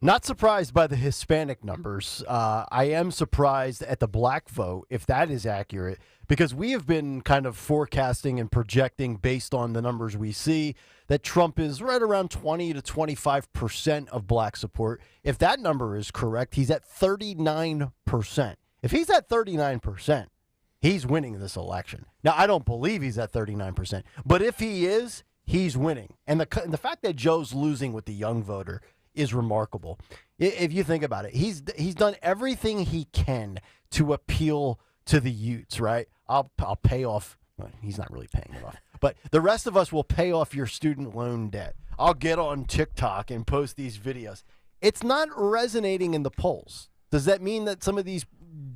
Not surprised by the Hispanic numbers. I am surprised at the black vote, if that is accurate, because we have been kind of forecasting and projecting based on the numbers we see that Trump is right around 20 to 25% of black support. If that number is correct, he's at 39%. If he's at 39%, he's winning this election. Now, I don't believe he's at 39%, but if he is, he's winning. And the fact that Joe's losing with the young voter is remarkable. If you think about it, he's done everything he can to appeal to the youths, right? I'll pay off. Well, he's not really paying it off, but the rest of us will pay off your student loan debt. I'll get on TikTok and post these videos. It's not resonating in the polls. Does that mean that some of these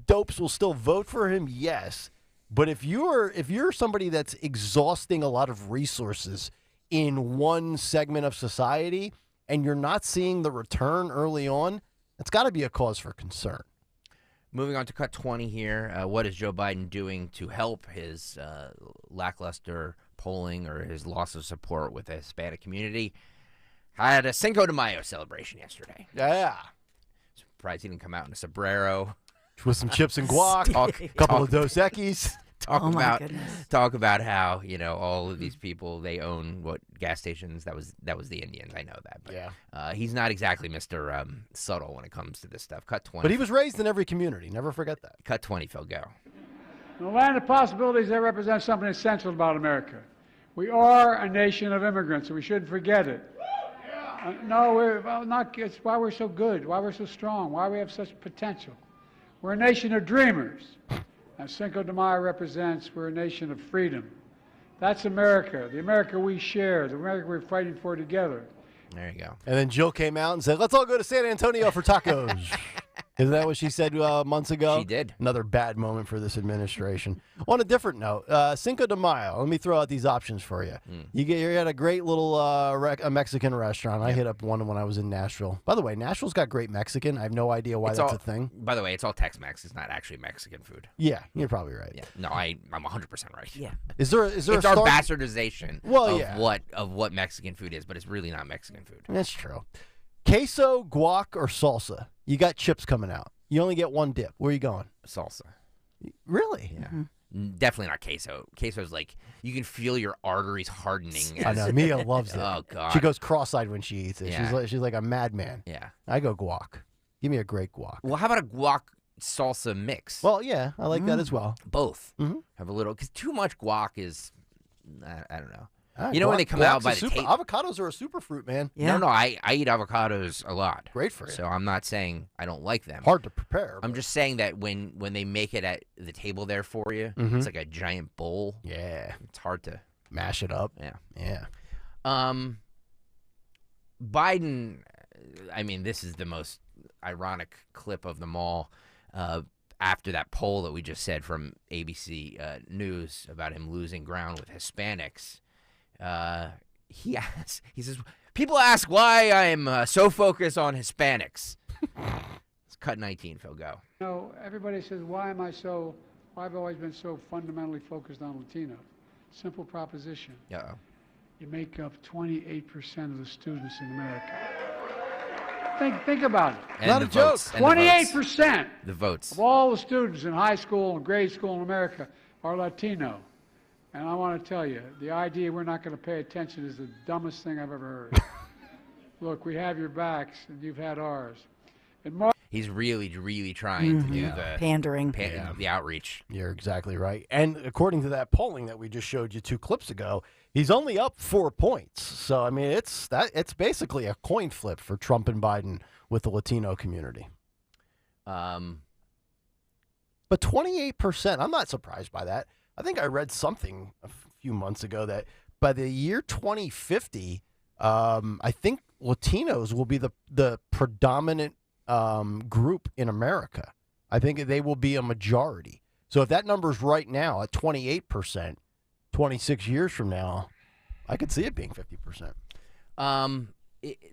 dopes will still vote for him? Yes. But if you're somebody that's exhausting a lot of resources in one segment of society and you're not seeing the return early on, it's got to be a cause for concern. Moving on to cut 20 here. What is Joe Biden doing to help his lackluster polling or his loss of support with the Hispanic community? Had a Cinco de Mayo celebration yesterday. Yeah. Surprised he didn't come out in a sombrero. With some chips and guac, a couple of Dos Equis. Talk about how, all of these people, they own what gas stations. That was the Indians. I know that. But, yeah. He's not exactly Mr. Subtle when it comes to this stuff. Cut 20. But he was raised in every community. Never forget that. Cut 20, Phil, go. In the land of possibilities, they represent something essential about America. We are a nation of immigrants, and we shouldn't forget it. No, we're not. It's why we're so good, why we're so strong, why we have such potential. We're a nation of dreamers. As Cinco de Mayo represents, we're a nation of freedom. That's America, the America we share, the America we're fighting for together. There you go. And then Jill came out and said, let's all go to San Antonio for tacos. Isn't that what she said months ago? She did. Another bad moment for this administration. On a different note, Cinco de Mayo. Let me throw out these options for you. You're at a great little a Mexican restaurant. I hit up one when I was in Nashville. By the way, Nashville's got great Mexican. I have no idea why that's a thing. By the way, it's all Tex-Mex. It's not actually Mexican food. Yeah, you're probably right. Yeah. No, I'm 100% right. Yeah. Is there it's our bastardization of what Mexican food is, but it's really not Mexican food. That's true. Queso, guac, or salsa? You got chips coming out. You only get one dip. Where are you going? Salsa. Really? Yeah. Definitely not queso. Queso's like, you can feel your arteries hardening. I know. Mia loves it. Oh, God. She goes cross-eyed when she eats it. Yeah. She's like a madman. Yeah. I go guac. Give me a great guac. Well, how about a guac salsa mix? Well, yeah. I like that as well. Both. Have a little, because too much guac is, I don't know. You know when they come out by the tape? Avocados are a superfruit, man. Yeah. No, I eat avocados a lot. Great for you. So I'm not saying I don't like them. Hard to prepare. I'm just saying that when they make it at the table there for you, it's like a giant bowl. Yeah. It's hard to mash it up. Yeah. Yeah. Biden, I mean, this is the most ironic clip of them all. After that poll that we just said from ABC News about him losing ground with Hispanics, he says, people ask why I'm so focused on Hispanics. It's cut 19, Phil, go. Everybody says, why I've always been so fundamentally focused on Latinos. Simple proposition. Uh-oh. You make up 28% of the students in America. Think about it. And not a joke. 28% the votes of all the students in high school and grade school in America are Latino. And I want to tell you, the idea we're not going to pay attention is the dumbest thing I've ever heard. Look, we have your backs, and you've had ours. He's really, really trying to do the pandering, the outreach. You're exactly right. And according to that polling that we just showed you 2 clips ago, he's only up 4 points. So I mean, it's basically a coin flip for Trump and Biden with the Latino community. But 28%, I'm not surprised by that. I think I read something a few months ago that by the year 2050, I think Latinos will be the predominant group in America. I think they will be a majority. So if that number's right now at 28%, 26 years from now, I could see it being 50%.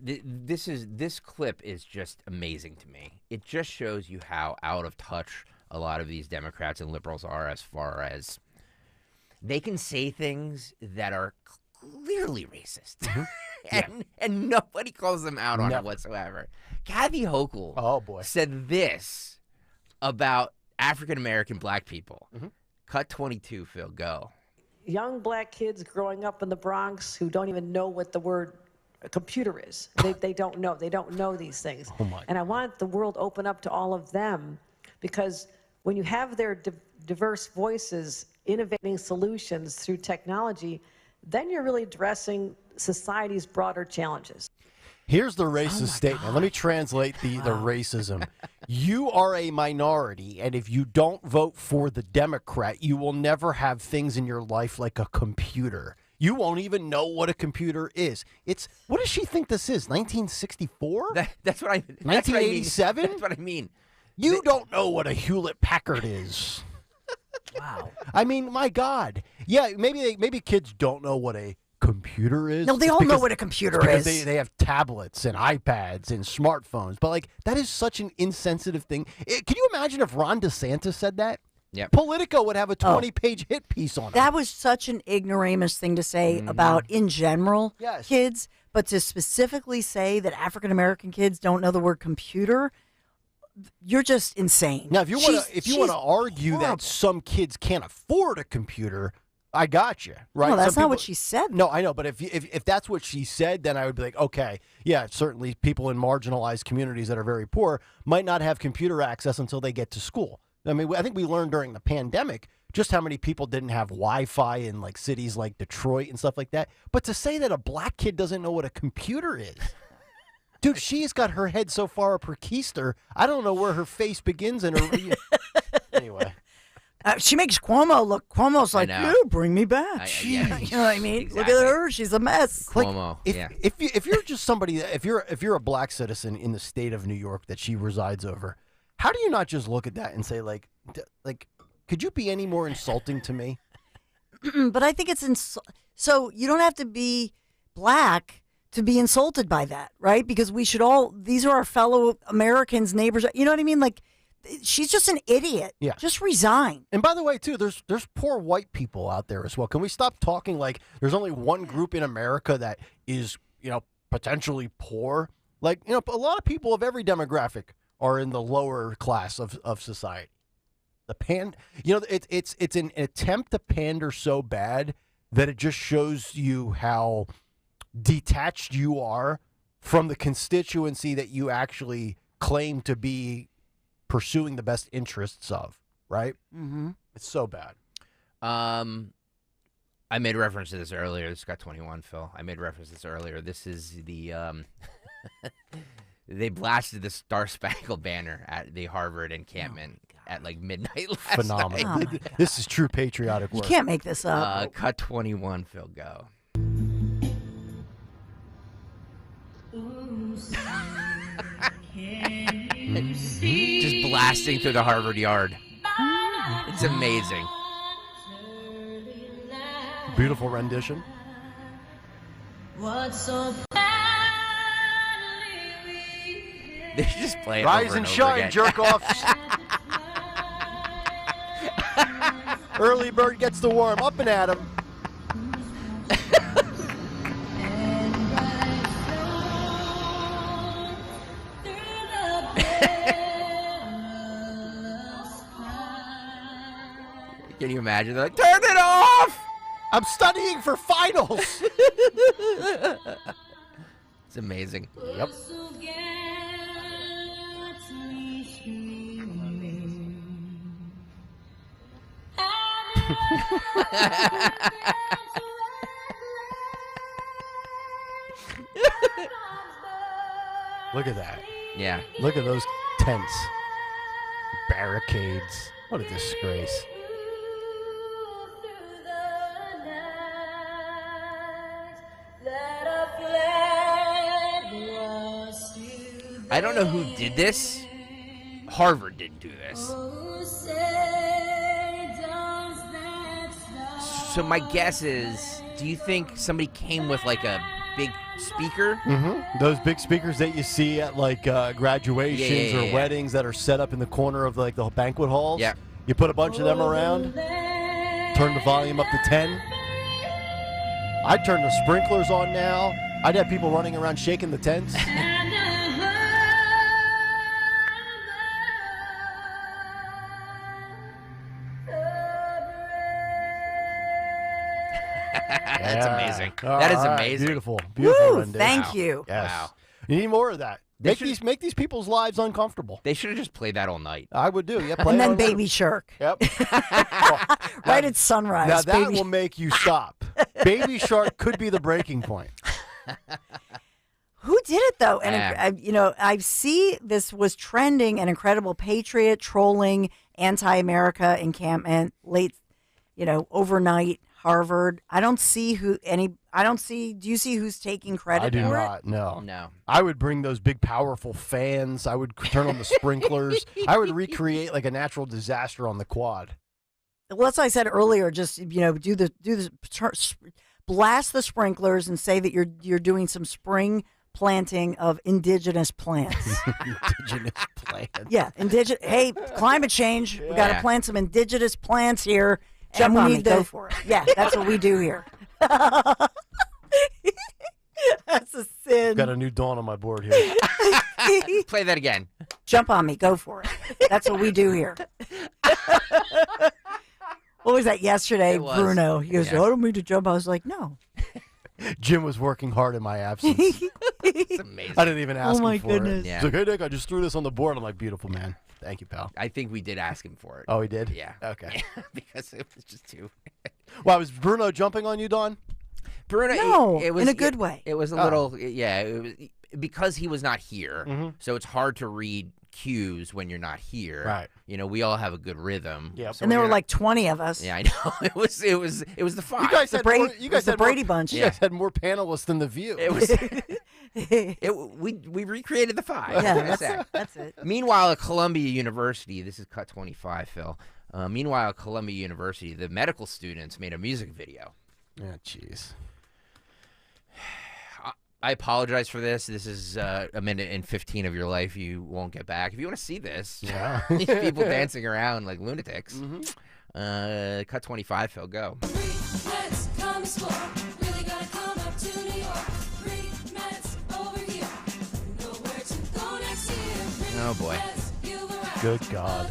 This clip is just amazing to me. It just shows you how out of touch a lot of these Democrats and liberals are as far as they can say things that are clearly racist. and nobody calls them out on it whatsoever. Kathy Hochul said this about African-American black people. Cut 22, Phil, go. Young black kids growing up in the Bronx who don't even know what the word computer is. They don't know. They don't know these things. And I want the world open up to all of them, because when you have their diverse voices innovating solutions through technology, then you're really addressing society's broader challenges. Here's the racist statement. Let me translate the racism. You are a minority, and if you don't vote for the Democrat, you will never have things in your life like a computer. You won't even know what a computer is. What does she think this is, 1964? That's what I 1987? That's what I mean. You don't know what a Hewlett-Packard is. Wow. I mean, my God. Yeah, maybe kids don't know what a computer is. No, they all know what a computer is. They have tablets and iPads and smartphones. But, like, that is such an insensitive thing. Can you imagine if Ron DeSantis said that? Yep. Politico would have a 20-page hit piece on it. That was such an ignoramus thing to say about, in general, kids. But to specifically say that African-American kids don't know the word computer, you're just insane. Now, if you want to argue that some kids can't afford a computer, I got you, right? No, that's not what she said. No, I know, but if that's what she said, then I would be like, okay, yeah, certainly people in marginalized communities that are very poor might not have computer access until they get to school. I mean, I think we learned during the pandemic just how many people didn't have Wi-Fi in like cities like Detroit and stuff like that. But to say that a black kid doesn't know what a computer is, dude, she's got her head so far up her keister, I don't know where her face begins and her. Anyway. She makes Cuomo look. Cuomo's like, you bring me back. You know what I mean? Exactly. Look at her; she's a mess. Cuomo. If you're just somebody, if you're a black citizen in the state of New York that she resides over, how do you not just look at that and say like, could you be any more insulting to me? But I think it's so you don't have to be black to be insulted by that, right? Because we should all. These are our fellow Americans, neighbors. You know what I mean? Like. She's just an idiot. Yeah. Just resign. And by the way, too, there's poor white people out there as well. Can we stop talking like there's only one group in America that is, potentially poor? Like, a lot of people of every demographic are in the lower class of society. It's an attempt to pander so bad that it just shows you how detached you are from the constituency that you actually claim to be pursuing the best interests of, right? Mm-hmm. It's so bad. I made reference to this earlier. This got 21, Phil. I made reference to this earlier. This is the they blasted the Star Spangled Banner at the Harvard encampment at like midnight last Phenomenal. night. This is true patriotic work. You can't make this up. Cut 21, Phil. Go. Just blasting through the Harvard yard. It's amazing. Beautiful rendition. They should just play it Rise over and over shine, again. jerk offs. Early bird gets the worm. Up and at 'em. Can you imagine? They're like, turn it off! I'm studying for finals. It's amazing. Yep. Look at that. Yeah. Look at those tents. Barricades. What a disgrace. I don't know who did this. Harvard didn't do this. So my guess is, do you think somebody came with like a big speaker? Mm-hmm. Those big speakers that you see at like graduations or weddings that are set up in the corner of like the banquet halls. Yeah. You put a bunch of them around, turn the volume up to 10. I'd turn the sprinklers on now. I'd have people running around shaking the tents. That's amazing. All That is right. amazing. Beautiful Woo, rendition. thank you. Yes. Wow. You need more of that. They Make these people's lives uncomfortable. They should have just played that all night. I would do. Yeah, play And it then on Baby Shark. Yep. Right at sunrise. Now that Baby. will make you stop. Baby Shark could be the breaking point. Who did it though? And I see this was trending. An incredible patriot trolling anti-America encampment late, overnight. Harvard. I don't see who any. I don't see. Do you see who's taking credit I do for not. it? No. I would bring those big, powerful fans. I would turn on the sprinklers. I would recreate like a natural disaster on the quad. Well, as I said earlier, just blast the sprinklers and say that you're doing some spring planting of indigenous plants. Indigenous plants. Yeah, Hey, climate change. We got to plant some indigenous plants here. Jump on me. Go for it. Yeah, that's what we do here. That's a sin. Got a new dawn on my board here. Play that again. Jump on me. Go for it. That's what we do here. What was that yesterday, Bruno? He goes, I don't mean to jump. I was like, no. Jim was working hard in my absence. It's amazing. I didn't even ask Oh, my him for goodness. it. Yeah. He's like, hey, Nick, I just threw this on the board. I'm like, beautiful, man. Thank you, pal. I think we did ask him for it. Oh, he did? Yeah. Okay. Because it was just too. Well, was Bruno jumping on you, Don? Bruno, No, it was in a good way. It was a little, It was because he was not here, Mhm. so it's hard to read cues when you're not here. Right. We all have a good rhythm. Yep. So And there when were you're like 20 of us. Yeah, I know. It was the five. You guys The had Brady- more, you guys the had Brady more, Bunch. You guys had more panelists than The View. It was. We recreated the five. Yeah, like I said. that's it. Meanwhile, at Columbia University, this is cut 25, Phil. Meanwhile, at Columbia University, the medical students made a music video. Yeah, jeez. I apologize for this. This is a minute and 15 of your life you won't get back. If you want to see this, Yeah. these people dancing around like lunatics. Mm-hmm. Cut 25, Phil, go. Oh, boy. Good God.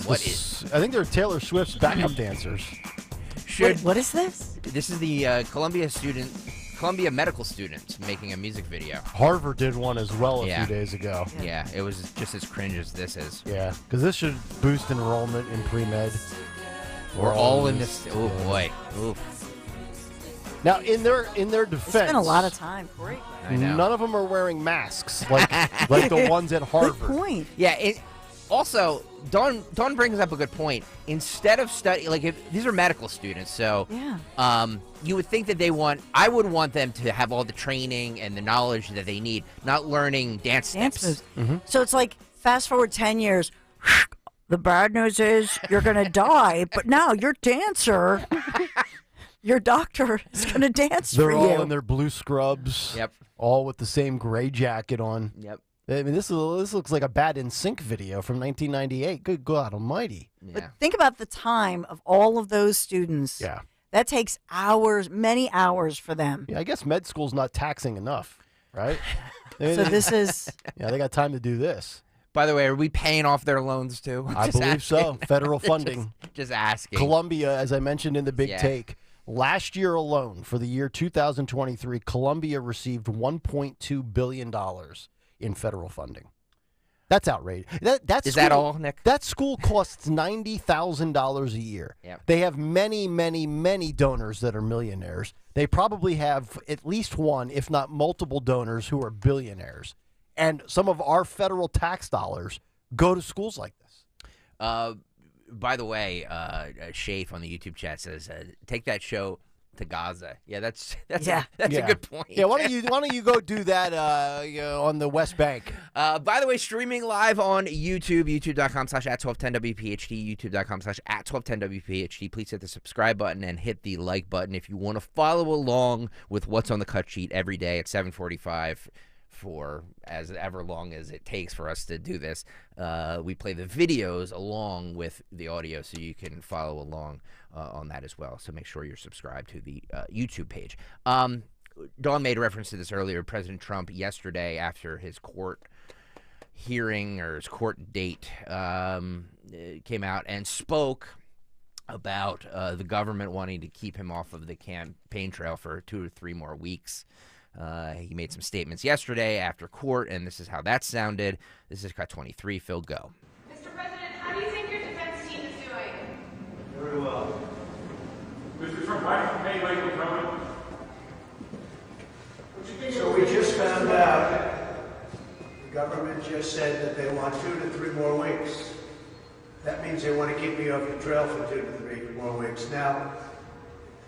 What is? I think they're Taylor Swift's backup dancers. What is this? This is the Columbia medical students making a music video. Harvard did one as well a Yeah. few days ago. Yeah, it was just as cringe as this is. Yeah, because this should boost enrollment in pre-med. We're all in this. Oh boy. Oof. Now, in their defense, It's been a lot of time, Corey. I know. none of them are wearing masks like like the ones at Harvard. Good point. Yeah. Also, Dawn brings up a good point. Instead of study, like if these are medical students, so Yeah. you would think that I would want them to have all the training and the knowledge that they need, not learning dance Dance steps. moves. So it's like fast forward 10 years. The bad news is you're going to die, but now your dancer, your doctor is going to dance They're for all you. in their blue scrubs. Yep. All with the same gray jacket on. Yep. I mean, this looks like a Bad in Sync video from 1998. Good God Almighty! Yeah. But think about the time of all of those students. Yeah. That takes hours, many hours for them. Yeah, I guess med school's not taxing enough, right? So this is. Yeah, they got time to do this. By the way, are we paying off their loans too? I Just believe so. asking. Federal funding. Just asking. Columbia, as I mentioned in the big Yeah. take, last year alone, for the year 2023, Columbia received $1.2 billion in federal funding. That's outrageous. Is that all, Nick? That school costs $90,000 a year. Yep. They have many, many, many donors that are millionaires. They probably have at least one, if not multiple donors who are billionaires. And some of our federal tax dollars go to schools like this. By the way, Shafe on the YouTube chat says, take that show to Gaza. Yeah, that's a good point. Yeah, why don't you go do that on the West Bank? By the way, streaming live on YouTube, youtube.com/@1210WPHT, youtube.com/@1210WPHT. Please hit the subscribe button and hit the like button if you want to follow along with what's on the cut sheet every day at 7:45 for as ever long as it takes for us to do this. We play the videos along with the audio so you can follow along on that as well. So make sure you're subscribed to the YouTube page. Dawn made reference to this earlier. President Trump yesterday after his court hearing or his court date came out and spoke about the government wanting to keep him off of the campaign trail for 2 or 3 more weeks. He made some statements yesterday after court, and this is how that sounded. This is Cut 23. Phil, go. Mr. President, how do you think your defense team is doing? Very well. Mr. Trump, why did you pay Michael Cohen? So we just found out the government just said that they want 2 to 3 more weeks. That means they want to keep me off the trail for 2 to 3 more weeks. Now,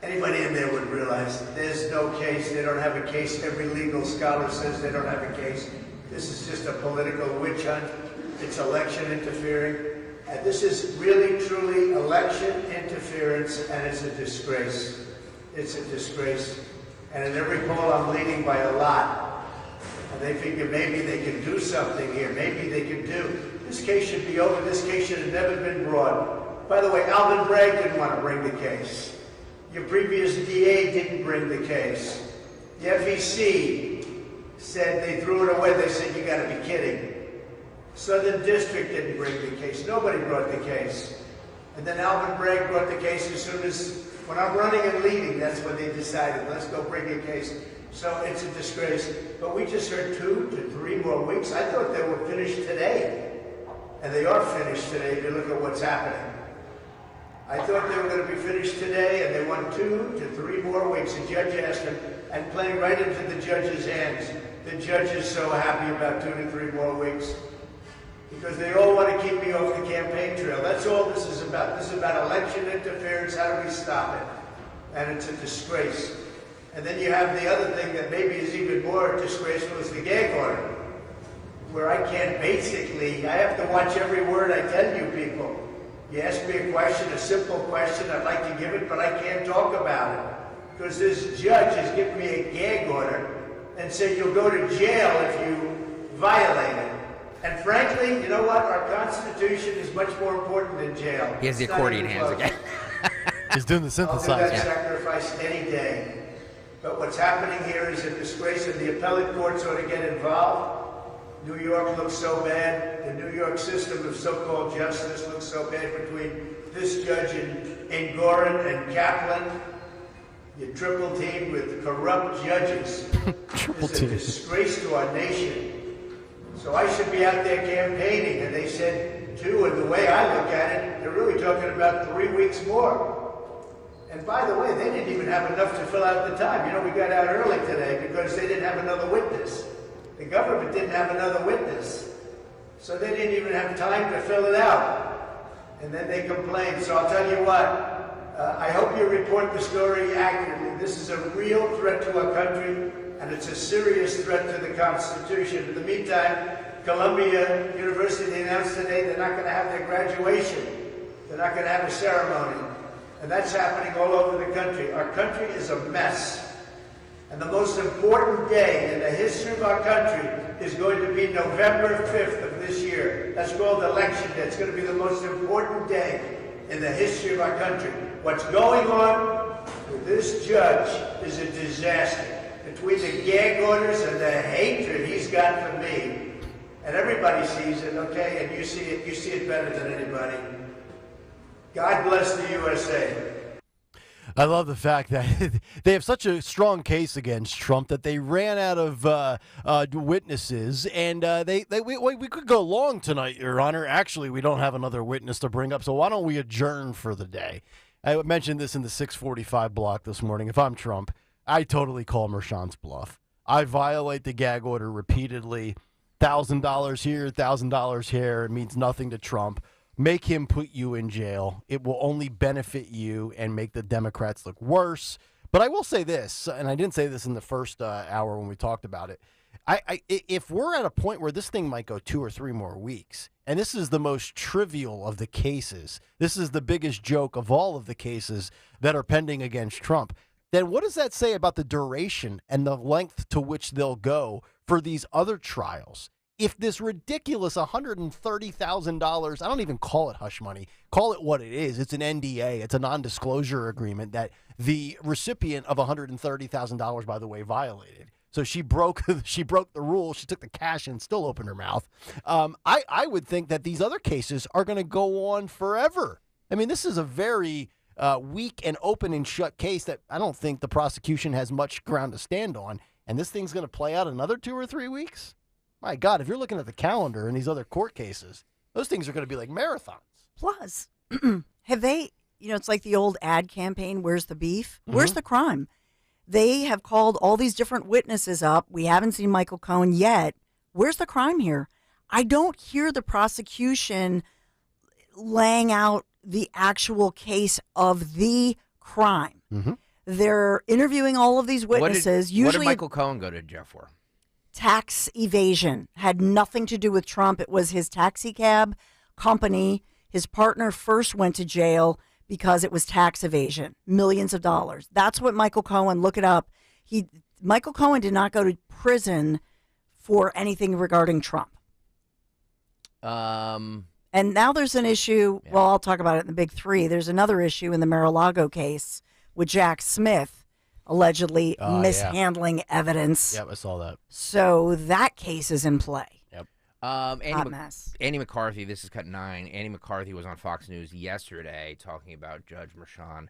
anybody in there would realize there's no case. They don't have a case. Every legal scholar says they don't have a case. This is just a political witch hunt. It's election interfering. And this is really, truly election interference, and it's a disgrace. It's a disgrace. And in every poll, I'm leading by a lot. And they figure maybe they can do something here. Maybe they can do. This case should be over. This case should have never been brought. By the way, Alvin Bragg didn't want to bring the case. Your previous DA didn't bring the case. The FEC said they threw it away. They said, you got to be kidding. Southern District didn't bring the case. Nobody brought the case. And then Alvin Bragg brought the case as soon as, when I'm running and leading, that's when they decided, let's go bring a case. So it's a disgrace. But we just heard 2 to 3 more weeks. I thought they were finished today. And they are finished today if you look at what's happening. I thought they were going to be finished today, and they want 2 to 3 more weeks. The judge asked them, and playing right into the judge's hands. The judge is so happy about 2 to 3 more weeks because they all want to keep me off the campaign trail. That's all this is about. This is about election interference. How do we stop it? And it's a disgrace. And then you have the other thing that maybe is even more disgraceful is the gag order, where I can't basically, I have to watch every word I tell you people. You ask me a question, a simple question, I'd like to give it, but I can't talk about it. Because this judge has given me a gag order and said you'll go to jail if you violate it. And frankly, you know what? Our Constitution is much more important than jail. He has the accordion hands again. He's doing the synthesizer. I'll do that sacrifice any day. But what's happening here is a disgrace, and the appellate courts ought to get involved. New York looks so bad. The New York system of so-called justice looks so bad between this judge in Gorin and Kaplan. You triple team with corrupt judges. Triple team. team. It's a disgrace to our nation. So I should be out there campaigning, and they said 2, and the way I look at it, they're really talking about 3 weeks more. And by the way, they didn't even have enough to fill out the time. You know, we got out early today because they didn't have another witness. The government didn't have another witness. So they didn't even have time to fill it out. And then they complained. So I'll tell you what, I hope you report the story accurately. This is a real threat to our country, and it's a serious threat to the Constitution. In the meantime, Columbia University announced today they're not going to have their graduation. They're not going to have a ceremony. And that's happening all over the country. Our country is a mess. And the most important day in the history of our country is going to be November 5th of this year. That's called Election Day. It's going to be the most important day in the history of our country. What's going on with this judge is a disaster. Between the gag orders and the hatred he's got for me, and everybody sees it, okay, and you see it better than anybody. God bless the USA. I love the fact that they have such a strong case against Trump that they ran out of witnesses, and we could go long tonight, Your Honor. Actually, we don't have another witness to bring up, so why don't we adjourn for the day? I mentioned this in the 645 block this morning. If I'm Trump, I totally call Mershant's bluff. I violate the gag order repeatedly. $1,000 here, $1,000 here. It means nothing to Trump. Make him put you in jail. It will only benefit you and make the Democrats look worse. But I will say this, and I didn't say this in the first hour when we talked about it. If we're at a point where this thing might go 2 or 3 more weeks, and this is the most trivial of the cases, this is the biggest joke of all of the cases that are pending against Trump, then what does that say about the duration and the length to which they'll go for these other trials? If this ridiculous $130,000, I don't even call it hush money, call it what it is. It's an NDA. It's a non-disclosure agreement that the recipient of $130,000, by the way, violated. So she broke the rule. She took the cash and still opened her mouth. I would think that these other cases are going to go on forever. I mean, this is a very weak and open and shut case that I don't think the prosecution has much ground to stand on. And this thing's going to play out another 2 or 3 weeks? My God, if you're looking at the calendar and these other court cases, those things are going to be like marathons. Plus, have they, it's like the old ad campaign, where's the beef? Where's the crime? They have called all these different witnesses up. We haven't seen Michael Cohen yet. Where's the crime here? I don't hear the prosecution laying out the actual case of the crime. They're interviewing all of these witnesses. What did Michael Cohen go to jail for? Tax evasion. Had nothing to do with Trump. It was his taxi cab company. His partner first went to jail because it was tax evasion, millions of dollars. That's what Michael Cohen, look it up. Michael Cohen did not go to prison for anything regarding Trump. And now there's an issue. Yeah. Well, I'll talk about it in the big 3. There's another issue in the Mar-a-Lago case with Jack Smith allegedly mishandling evidence. Yep, I saw that. So that case is in play. Yep. Andy McCarthy, this is cut 9. Andy McCarthy was on Fox News yesterday talking about Judge Merchan,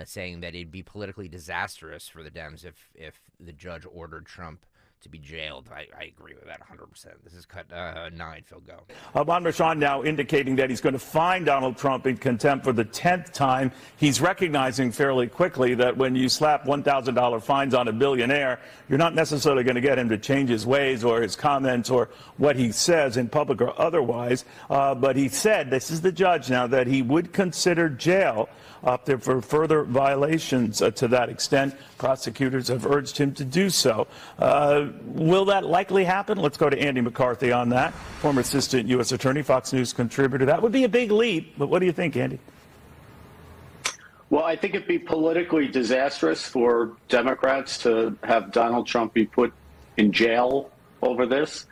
saying that it'd be politically disastrous for the Dems if the judge ordered Trump to be jailed. I agree with that 100%. This is cut 9. Phil, go. Juan Merchan now indicating that he's going to fine Donald Trump in contempt for the 10th time. He's recognizing fairly quickly that when you slap $1,000 fines on a billionaire, you're not necessarily going to get him to change his ways or his comments or what he says in public or otherwise. But he said, this is the judge now, that he would consider jail up there for further violations to that extent. Prosecutors have urged him to do so. Will that likely happen? Let's go to Andy McCarthy on that, former assistant U.S. attorney, Fox News contributor. That would be a big leap, but what do you think, Andy? Well, I think it'd be politically disastrous for Democrats to have Donald Trump be put in jail over this.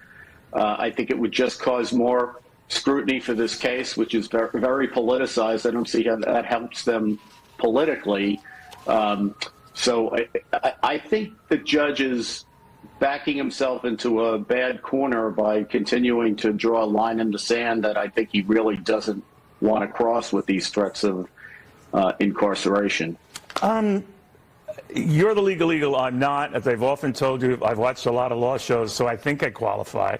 I think it would just cause more scrutiny for this case, which is very, very politicized. I don't see how that helps them politically. So I think the judge is backing himself into a bad corner by continuing to draw a line in the sand that I think he really doesn't want to cross with these threats of incarceration. You're the legal eagle. I'm not. As I've often told you, I've watched a lot of law shows, so I think I qualify.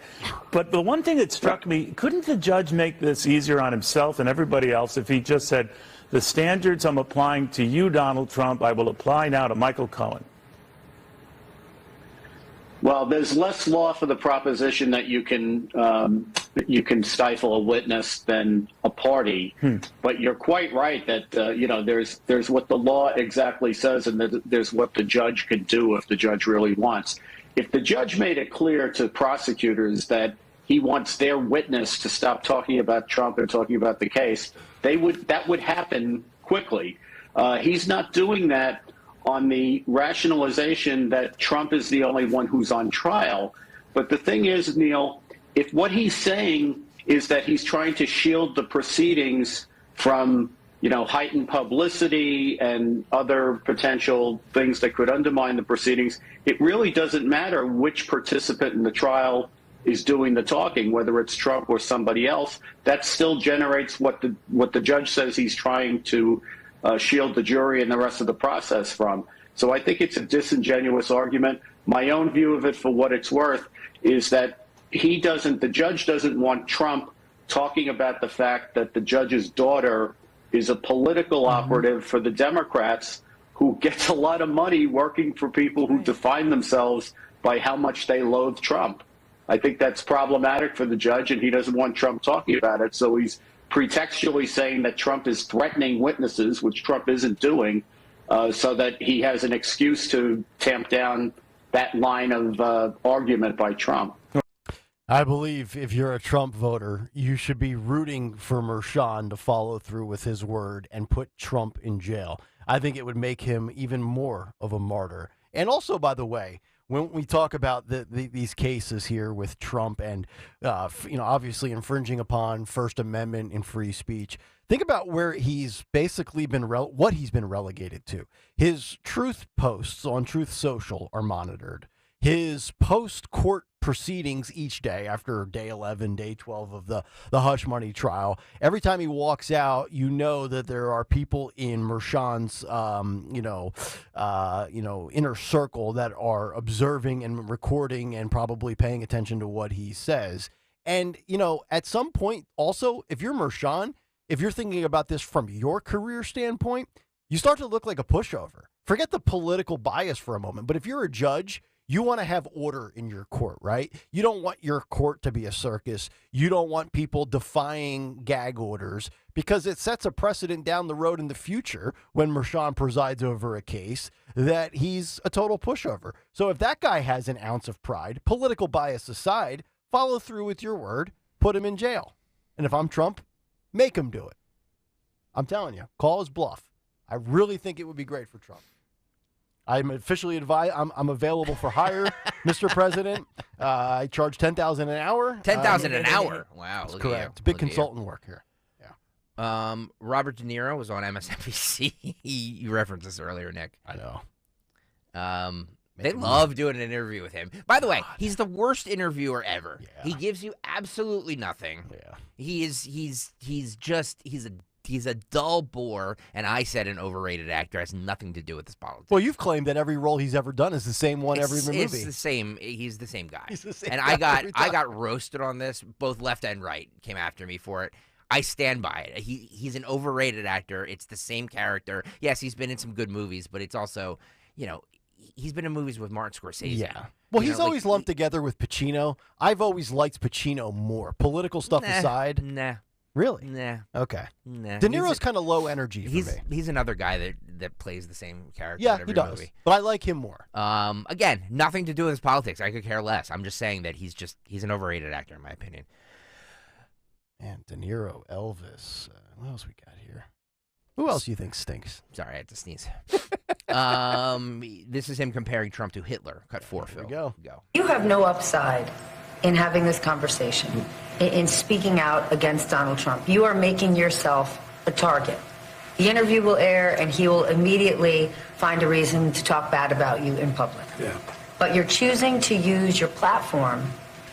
But the one thing that struck me, couldn't the judge make this easier on himself and everybody else if he just said, the standards I'm applying to you, Donald Trump, I will apply now to Michael Cohen? Well, there's less law for the proposition that you can stifle a witness than a party. But you're quite right that there's what the law exactly says, and there's what the judge can do if the judge really wants. If the judge made it clear to prosecutors that he wants their witness to stop talking about Trump and talking about the case, that would happen quickly. He's not doing that on the rationalization that Trump is the only one who's on trial. But the thing is, Neil, if what he's saying is that he's trying to shield the proceedings from, heightened publicity and other potential things that could undermine the proceedings, it really doesn't matter which participant in the trial is doing the talking, whether it's Trump or somebody else. That still generates what the judge says he's trying to shield the jury and the rest of the process from. So I think it's a disingenuous argument. My own view of it, for what it's worth, is that the judge doesn't want Trump talking about the fact that the judge's daughter is a political operative for the Democrats who gets a lot of money working for people who define themselves by how much they loathe Trump. I think that's problematic for the judge, and he doesn't want Trump talking about it. So he's pretextually saying that Trump is threatening witnesses, which Trump isn't doing, so that he has an excuse to tamp down that line of argument by Trump. I believe if you're a Trump voter, you should be rooting for Mershon to follow through with his word and put Trump in jail. I think it would make him even more of a martyr. And also, by the way, when we talk about these cases here with Trump and, obviously infringing upon First Amendment and free speech, think about where he's basically been, what he's been relegated to. His truth posts on Truth Social are monitored. His post-court proceedings each day after day 11, day 12 of the hush money trial. Every time he walks out, you know that there are people in Mershon's, inner circle that are observing and recording and probably paying attention to what he says. And, at some point also, if you're Mershon, if you're thinking about this from your career standpoint, you start to look like a pushover. Forget the political bias for a moment. But if you're a judge, you want to have order in your court, right? You don't want your court to be a circus. You don't want people defying gag orders because it sets a precedent down the road in the future when Mershon presides over a case that he's a total pushover. So if that guy has an ounce of pride, political bias aside, follow through with your word, put him in jail. And if I'm Trump, make him do it. I'm telling you, call his bluff. I really think it would be great for Trump. I'm officially advised. I'm available for hire, Mr. President. I charge $10,000 an hour. $10,000 an hour. Wow, that's look correct. At you. It's big Look at consultant work here. Yeah. Robert De Niro was on MSNBC. You referenced this earlier, Nick. I know. They love doing an interview with him. By the way, he's the worst interviewer ever. Yeah. He gives you absolutely nothing. Yeah. He's a dull bore, and I said an overrated actor. Has nothing to do with this politics. Well, you've claimed that every role he's ever done is the same one every movie. It's the same. He's the same guy. He's the same and guy I got roasted on this. Both left and right came after me for it. I stand by it. He's an overrated actor. It's the same character. Yes, he's been in some good movies, but it's also, he's been in movies with Martin Scorsese. Yeah. Well, he's always lumped together with Pacino. I've always liked Pacino more. Political stuff aside. Nah. Really? Nah. Okay. Nah. De Niro's kind of low energy for me. He's another guy that plays the same character in every he does. movie. But I like him more. Again, nothing to do with his politics. I could care less. I'm just saying that he's an overrated actor in my opinion. Man, De Niro, Elvis. What else we got here? Who else do you think stinks? Sorry, I had to sneeze. This is him comparing Trump to Hitler. Cut 4, Phil. Go. You have no upside in having this conversation, in speaking out against Donald Trump. You are making yourself a target. The interview will air, and he will immediately find a reason to talk bad about you in public. Yeah. But you're choosing to use your platform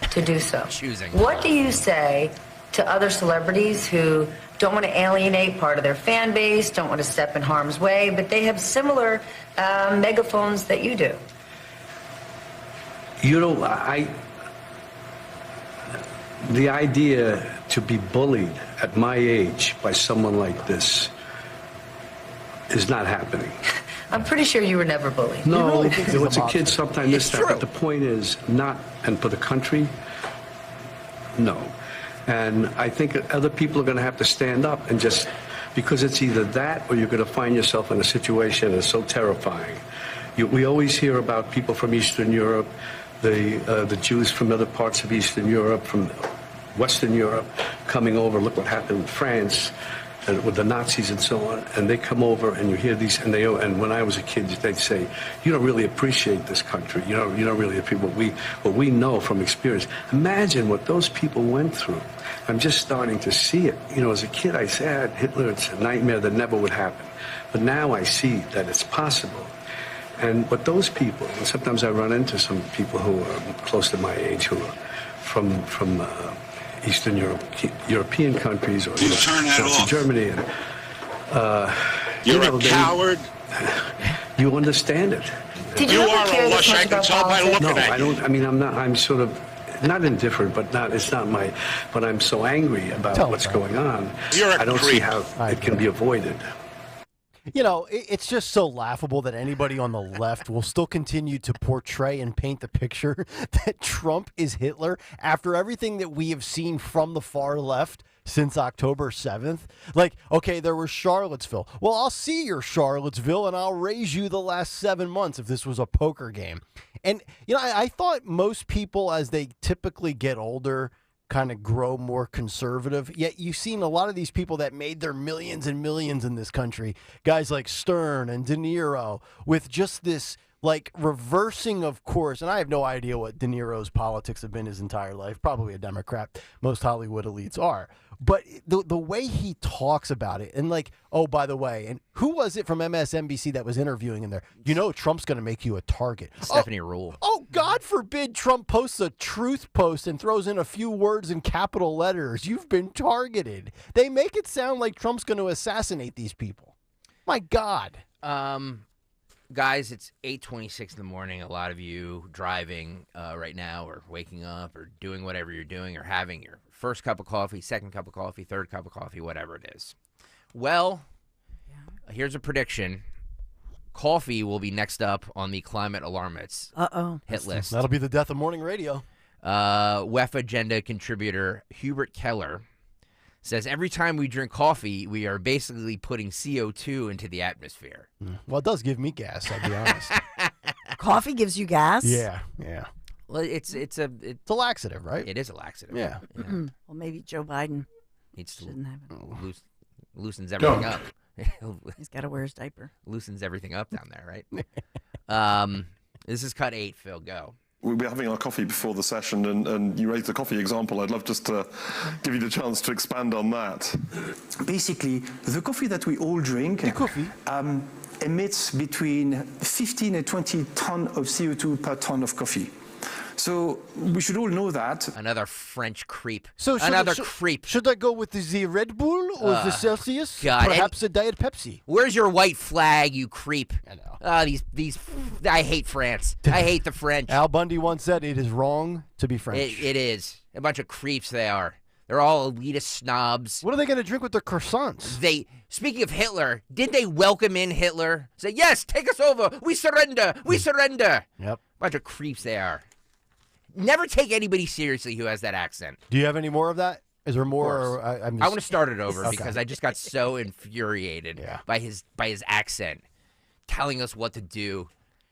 to do so. Choosing. What do you say to other celebrities who don't want to alienate part of their fan base, don't want to step in harm's way, but they have similar megaphones that you do? The idea to be bullied at my age by someone like this is not happening. I'm pretty sure you were never bullied. No, it was a kid sometime this time. But the point is not, and for the country, no. And I think other people are going to have to stand up and just, because it's either that or you're going to find yourself in a situation that's so terrifying. We always hear about people from Eastern Europe, the Jews from other parts of Eastern Europe, from Western Europe, coming over. Look what happened in France and with the Nazis and so on. And they come over, and you hear these, and when I was a kid, they'd say, "You don't really appreciate this country. You don't really appreciate what we know from experience." Imagine what those people went through. I'm just starting to see it. As a kid, I said Hitler, it's a nightmare that never would happen. But now I see that it's possible. But those people, and sometimes I run into some people who are close to my age who are from Eastern European countries or Germany, and You're a coward. You understand it. Did you are a lush, I can tell by looking at you. I don't. I mean, I'm not. I'm sort of not indifferent, but not. It's not my. But I'm so angry about what's going on. I don't see how it can be avoided. You know, it's just so laughable that anybody on the left will still continue to portray and paint the picture that Trump is Hitler after everything that we have seen from the far left since October 7th. Like, okay, there was Charlottesville. Well, I'll see your Charlottesville and I'll raise you the last 7 months if this was a poker game. And, you know, I thought most people, as they typically get older, kind of grow more conservative. Yet you've seen a lot of these people that made their millions and millions in this country, guys like Stern and De Niro, with just this like reversing of course. And I have no idea what De Niro's politics have been his entire life. Probably a Democrat. Most Hollywood elites are. But the way he talks about it, and like, oh, by the way, and who was it from MSNBC that was interviewing him there? You know, Trump's going to make you a target. Stephanie Rule. Oh, God forbid Trump posts a truth post and throws in a few words in capital letters. You've been targeted. They make it sound like Trump's going to assassinate these people. My God. Guys, it's 8:26 in the morning. A lot of you driving right now or waking up or doing whatever you're doing or having your first cup of coffee, second cup of coffee, third cup of coffee, whatever it is. Well, here's a prediction. Coffee will be next up on the climate alarmists hit list. That'll be the death of morning radio. WEF Agenda contributor Hubert Keller says every time we drink coffee, we are basically putting CO2 into the atmosphere. Well, it does give me gas, I'll be honest. Coffee gives you gas? Yeah. Well, it's a laxative, right? It is a laxative. Yeah. Well, maybe Joe Biden needs to shouldn't have it. loosens everything up. He's got to wear his diaper. Loosens everything up down there, right? This is cut 8, Phil. Go. We'll be having our coffee before the session, and you raised the coffee example. I'd love just to give you the chance to expand on that. Basically, the coffee that we all drink emits between 15 and 20 tons of CO2 per ton of coffee. So we should all know that. Another French creep. So creep. Should I go with the Red Bull or the Celsius? God. Perhaps a Diet Pepsi. Where's your white flag, you creep? I know. These. I hate France. I hate the French. Al Bundy once said it is wrong to be French. It is. A bunch of creeps they are. They're all elitist snobs. What are they going to drink with their croissants? Speaking of Hitler, did they welcome in Hitler? Say, yes, take us over. We surrender. We surrender. Yep. Bunch of creeps they are. Never take anybody seriously who has that accent. Do you have any more of that? Is there more? Or I want to start it over because I just got so infuriated by his accent, telling us what to do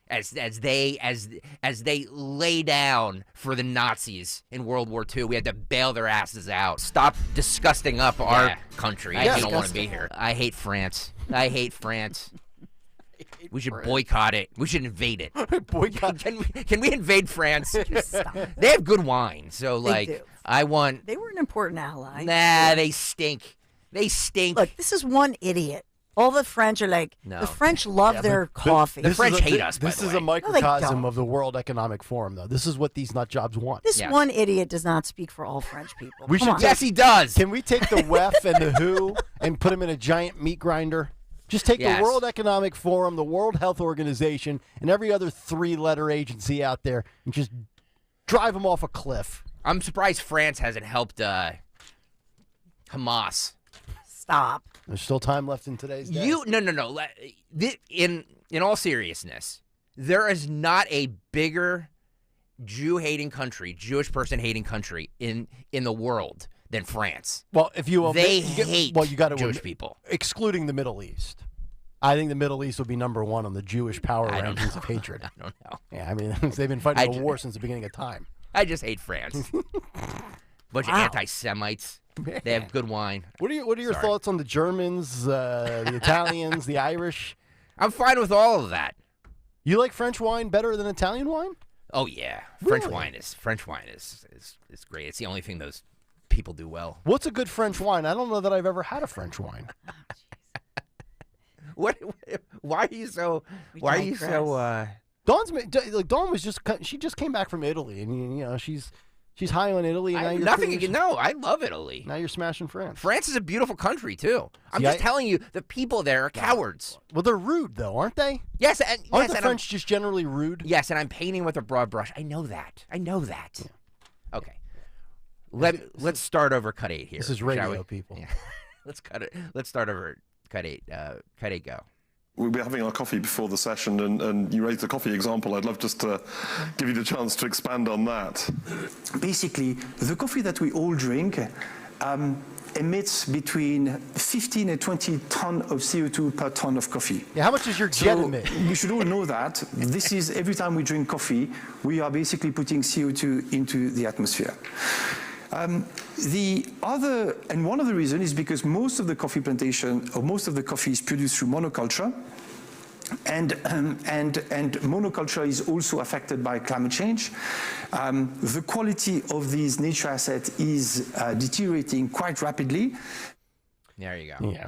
as they lay down for the Nazis in World War II. We had to bail their asses out. Stop disgusting up our country. I don't want to be here. I hate France. I hate France. We should boycott it. We should invade it. Boycott? Can we invade France? They have good wine, so do. I want. They were an important ally. Nah, they stink. They stink. Look, this is one idiot. All the French are like, No. the French love their coffee. The French hate us, by This the is way. a microcosm of the World Economic Forum, though. This is what these nut jobs want. This one idiot does not speak for all French people. We Come should on. Yes, he does. Can we take the WEF and the WHO and put them in a giant meat grinder? Just take Yes. the World Economic Forum, the World Health Organization, and every other three-letter agency out there and just drive them off a cliff. I'm surprised France hasn't helped Hamas. Stop. There's still time left in today's day. No. In all seriousness, there is not a bigger Jew-hating country, Jewish person-hating country in the world than France. Well, if you hate you got to Jewish people, excluding the Middle East. I think the Middle East will be number one on the Jewish power rankings of hatred. I don't know. Yeah, I mean they've been fighting a war since the beginning of time. I just hate France. Bunch of anti-Semites. They have good wine. What are your thoughts on the Germans, the Italians, the Irish? I'm fine with all of that. You like French wine better than Italian wine? Oh yeah, Really? French wine is great. It's the only thing those people do well. What's a good French wine? I don't know that I've ever had a French wine. What? Why are you so? Why are you so? Dawn was she just came back from Italy, and you know she's She's high on Italy. And I now have you're nothing cruising. against. No, I love Italy. Now you're smashing France. France is a beautiful country too. I'm See, just telling you, the people there are cowards. Well, they're rude though, aren't they? Yes, and aren't the and French just generally rude? Yes, and I'm painting with a broad brush. I know that. Yeah. Okay. Let's start over cut 8 here. This is shall we? radio, people. Yeah. Let's cut it. Let's start over cut 8. Cut 8 go. We'll be having our coffee before the session, and you raised the coffee example. I'd love just to give you the chance to expand on that. Basically, the coffee that we all drink emits between 15 and 20 tons of CO2 per ton of coffee. Yeah, how much does your jet emit? We should all know that. This is every time we drink coffee, we are basically putting CO2 into the atmosphere. The other, and one of the reasons is because most of the coffee plantation, or most of the coffee is produced through monoculture, and monoculture is also affected by climate change. The quality of these nature assets is deteriorating quite rapidly. There you go. Yeah.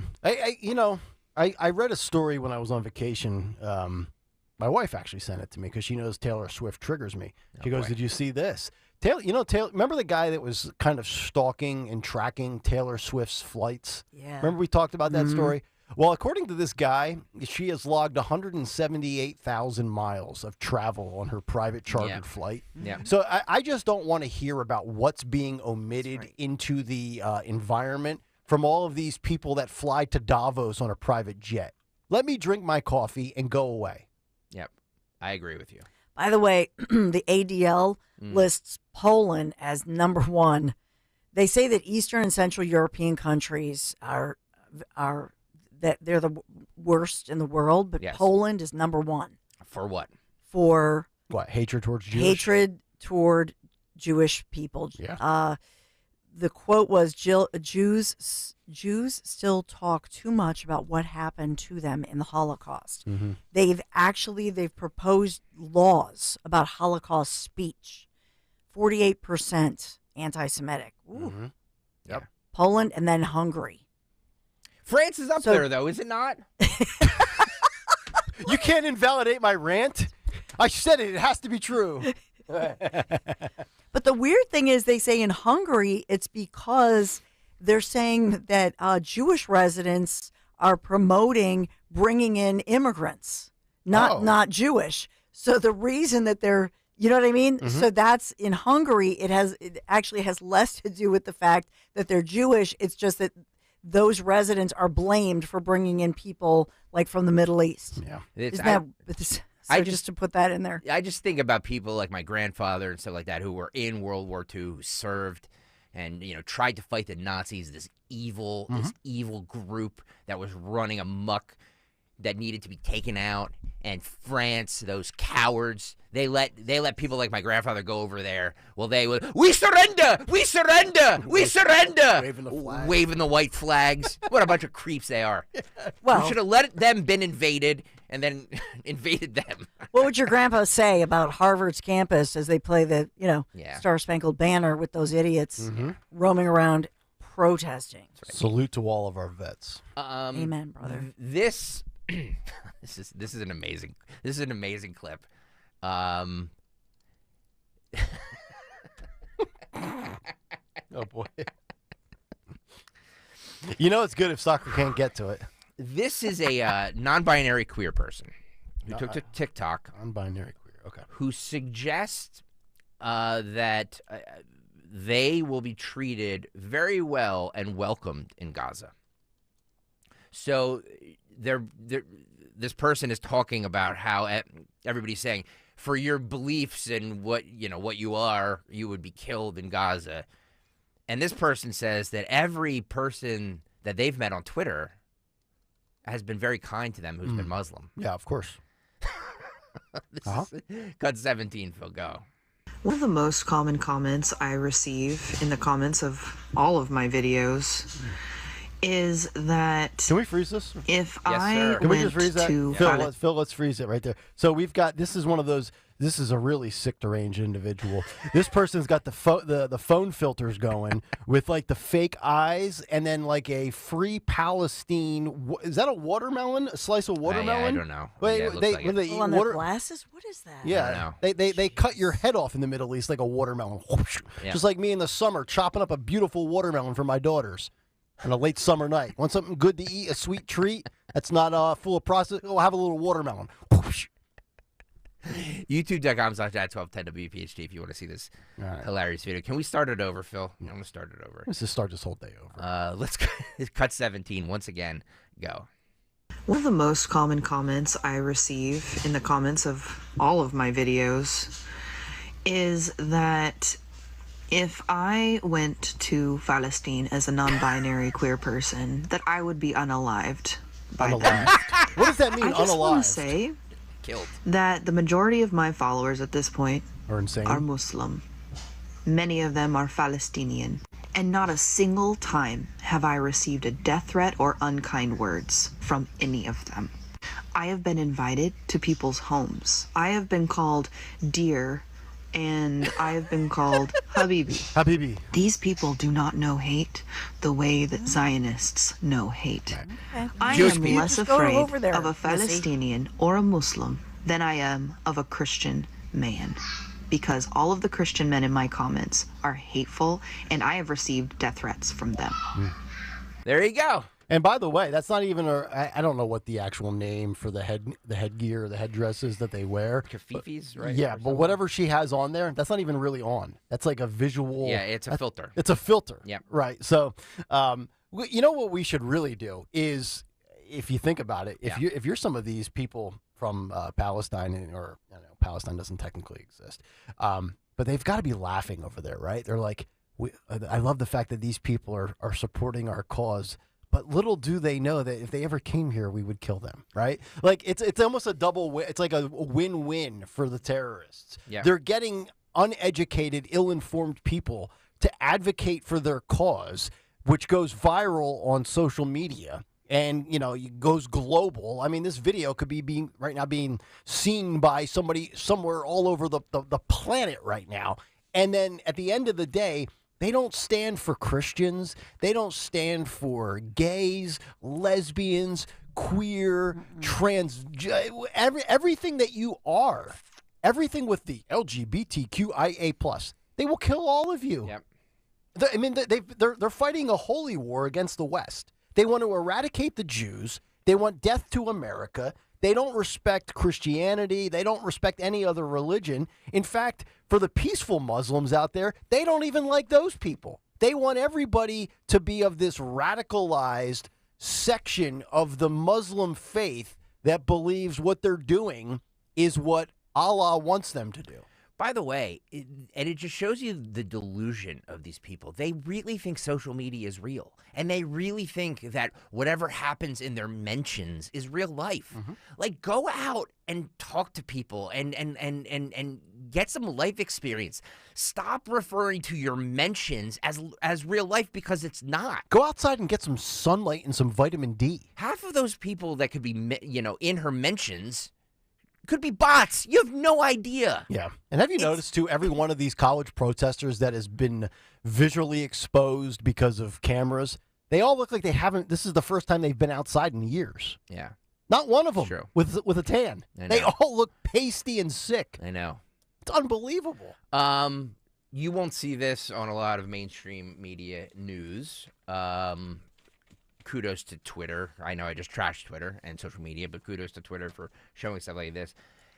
I read a story when I was on vacation. My wife actually sent it to me because she knows Taylor Swift triggers me. She goes, "Did you see this?" Taylor, remember the guy that was kind of stalking and tracking Taylor Swift's flights? Yeah. Remember we talked about that story? Well, according to this guy, she has logged 178,000 miles of travel on her private chartered flight. Yeah. So I just don't want to hear about what's being omitted into the environment from all of these people that fly to Davos on a private jet. Let me drink my coffee and go away. Yep. I agree with you. By the way, the ADL lists Poland as number 1. They say that Eastern and Central European countries are that they're the worst in the world, but Poland is number 1. For what? For what? Hatred towards Jewish? Hatred toward Jewish people. Yeah. The quote was, Jews still talk too much about what happened to them in the Holocaust. Mm-hmm. They've proposed laws about Holocaust speech. 48% anti-Semitic. Ooh. Mm-hmm. Yep. Poland and then Hungary. France is up there, though, is it not? You can't invalidate my rant. I said it. It has to be true. But the weird thing is they say in Hungary, it's because they're saying that Jewish residents are promoting bringing in immigrants, not Jewish. So the reason that they're, you know what I mean? Mm-hmm. So that's in Hungary. It actually has less to do with the fact that they're Jewish. It's just that those residents are blamed for bringing in people like from the Middle East. Yeah. Just to put that in there. I just think about people like my grandfather and stuff like that who were in World War II, who served and tried to fight the Nazis, this evil group that was running amok, that needed to be taken out. And France, those cowards, they let people like my grandfather go over there. Well, they would, we surrender, we surrender, we surrender, waving the white flags. What a bunch of creeps they are. Well, we should have let them been invaded and then invaded them. What would your grandpa say about Harvard's campus as they play the Star Spangled Banner with those idiots roaming around protesting? Salute to all of our vets. Amen, brother. This is an amazing clip. Oh boy. It's good if soccer can't get to it. This is a non-binary queer person who took to TikTok. Non-binary queer, okay. Who suggests that they will be treated very well and welcomed in Gaza. So this person is talking about how everybody's saying, for your beliefs and what you are, you would be killed in Gaza. And this person says that every person that they've met on Twitter has been very kind to them who's been Muslim. Yeah, of course. Cut 17, Phil, go. One of the most common comments I receive in the comments of all of my videos is that Can we freeze this? if Yes, I sir. Can we went just freeze that? to Phil, let's freeze it right there. So we've got, this is one of those, this is a really sick, deranged individual. This person's got the phone filters going with like the fake eyes and then like a Free Palestine. Is that a watermelon? A slice of watermelon? I don't know. Wait, Yeah, it looks they, like when it. they eat On their water, glasses? What is that? yeah, they cut your head off in the Middle East like a watermelon. Yeah. Just like me in the summer chopping up a beautiful watermelon for my daughters on a late summer night. Want something good to eat, a sweet treat that's not full of processed? Oh, have a little watermelon. YouTube.com/@1210WPHT if you want to see this hilarious video. Can we start it over, Phil? I'm going to start it over. Let's just start this whole day over. Let's cut 17 once again. Go. One of the most common comments I receive in the comments of all of my videos is that if I went to Palestine as a non-binary queer person, that I would be unalived by them. What does that mean, I just want unalived? to say Killed. that the majority of my followers at this point Are insane. are Muslim. Many of them are Palestinian. And not a single time have I received a death threat or unkind words from any of them. I have been invited to people's homes. I have been called dear, and I have been called Habibi. Habibi. These people do not know hate the way that Zionists know hate. I Jewish am people. less Just go afraid over there, of a Missy. Palestinian or a Muslim than I am of a Christian man. Because all of the Christian men in my comments are hateful, and I have received death threats from them. There you go. And by the way, that's not even I don't know what the actual name for the headgear, the headdress is that they wear. Kafifis, right? Yeah, but whatever she has on there, that's not even really on. That's like a visual. Yeah, it's a filter. It's a filter. Yeah. Right. So, you know what we should really do is, if you think about it, if you're some of these people from Palestine, or Palestine doesn't technically exist, but they've got to be laughing over there, right? They're like, I love the fact that these people are supporting our cause. But little do they know that if they ever came here, we would kill them, right? Like it's almost a double win. It's like a win-win for the terrorists. Yeah. They're getting uneducated, ill-informed people to advocate for their cause, which goes viral on social media and it goes global. I mean, this video could be being seen by somebody somewhere all over the planet right now. And then at the end of the day, they don't stand for Christians. They don't stand for gays, lesbians, queer, trans, everything that you are, everything with the LGBTQIA+. They will kill all of you. Yep. I mean, they're fighting a holy war against the West. They want to eradicate the Jews. They want death to America. They don't respect Christianity. They don't respect any other religion. In fact, for the peaceful Muslims out there, they don't even like those people. They want everybody to be of this radicalized section of the Muslim faith that believes what they're doing is what Allah wants them to do. By the way, it just shows you the delusion of these people. They really think social media is real. And they really think that whatever happens in their mentions is real life. Mm-hmm. Like, go out and talk to people and get some life experience. Stop referring to your mentions as real life, because it's not. Go outside and get some sunlight and some vitamin D. Half of those people that could be, in her mentions could be bots. You have no idea. Yeah. And have you noticed, too, every one of these college protesters that has been visually exposed because of cameras, they all look like they haven't, this is the first time they've been outside in years. Yeah. Not one of them True. with a tan. They all look pasty and sick. I know. It's unbelievable. You won't see this on a lot of mainstream media news. Kudos to Twitter. I know I just trashed Twitter and social media, but kudos to Twitter for showing stuff like this.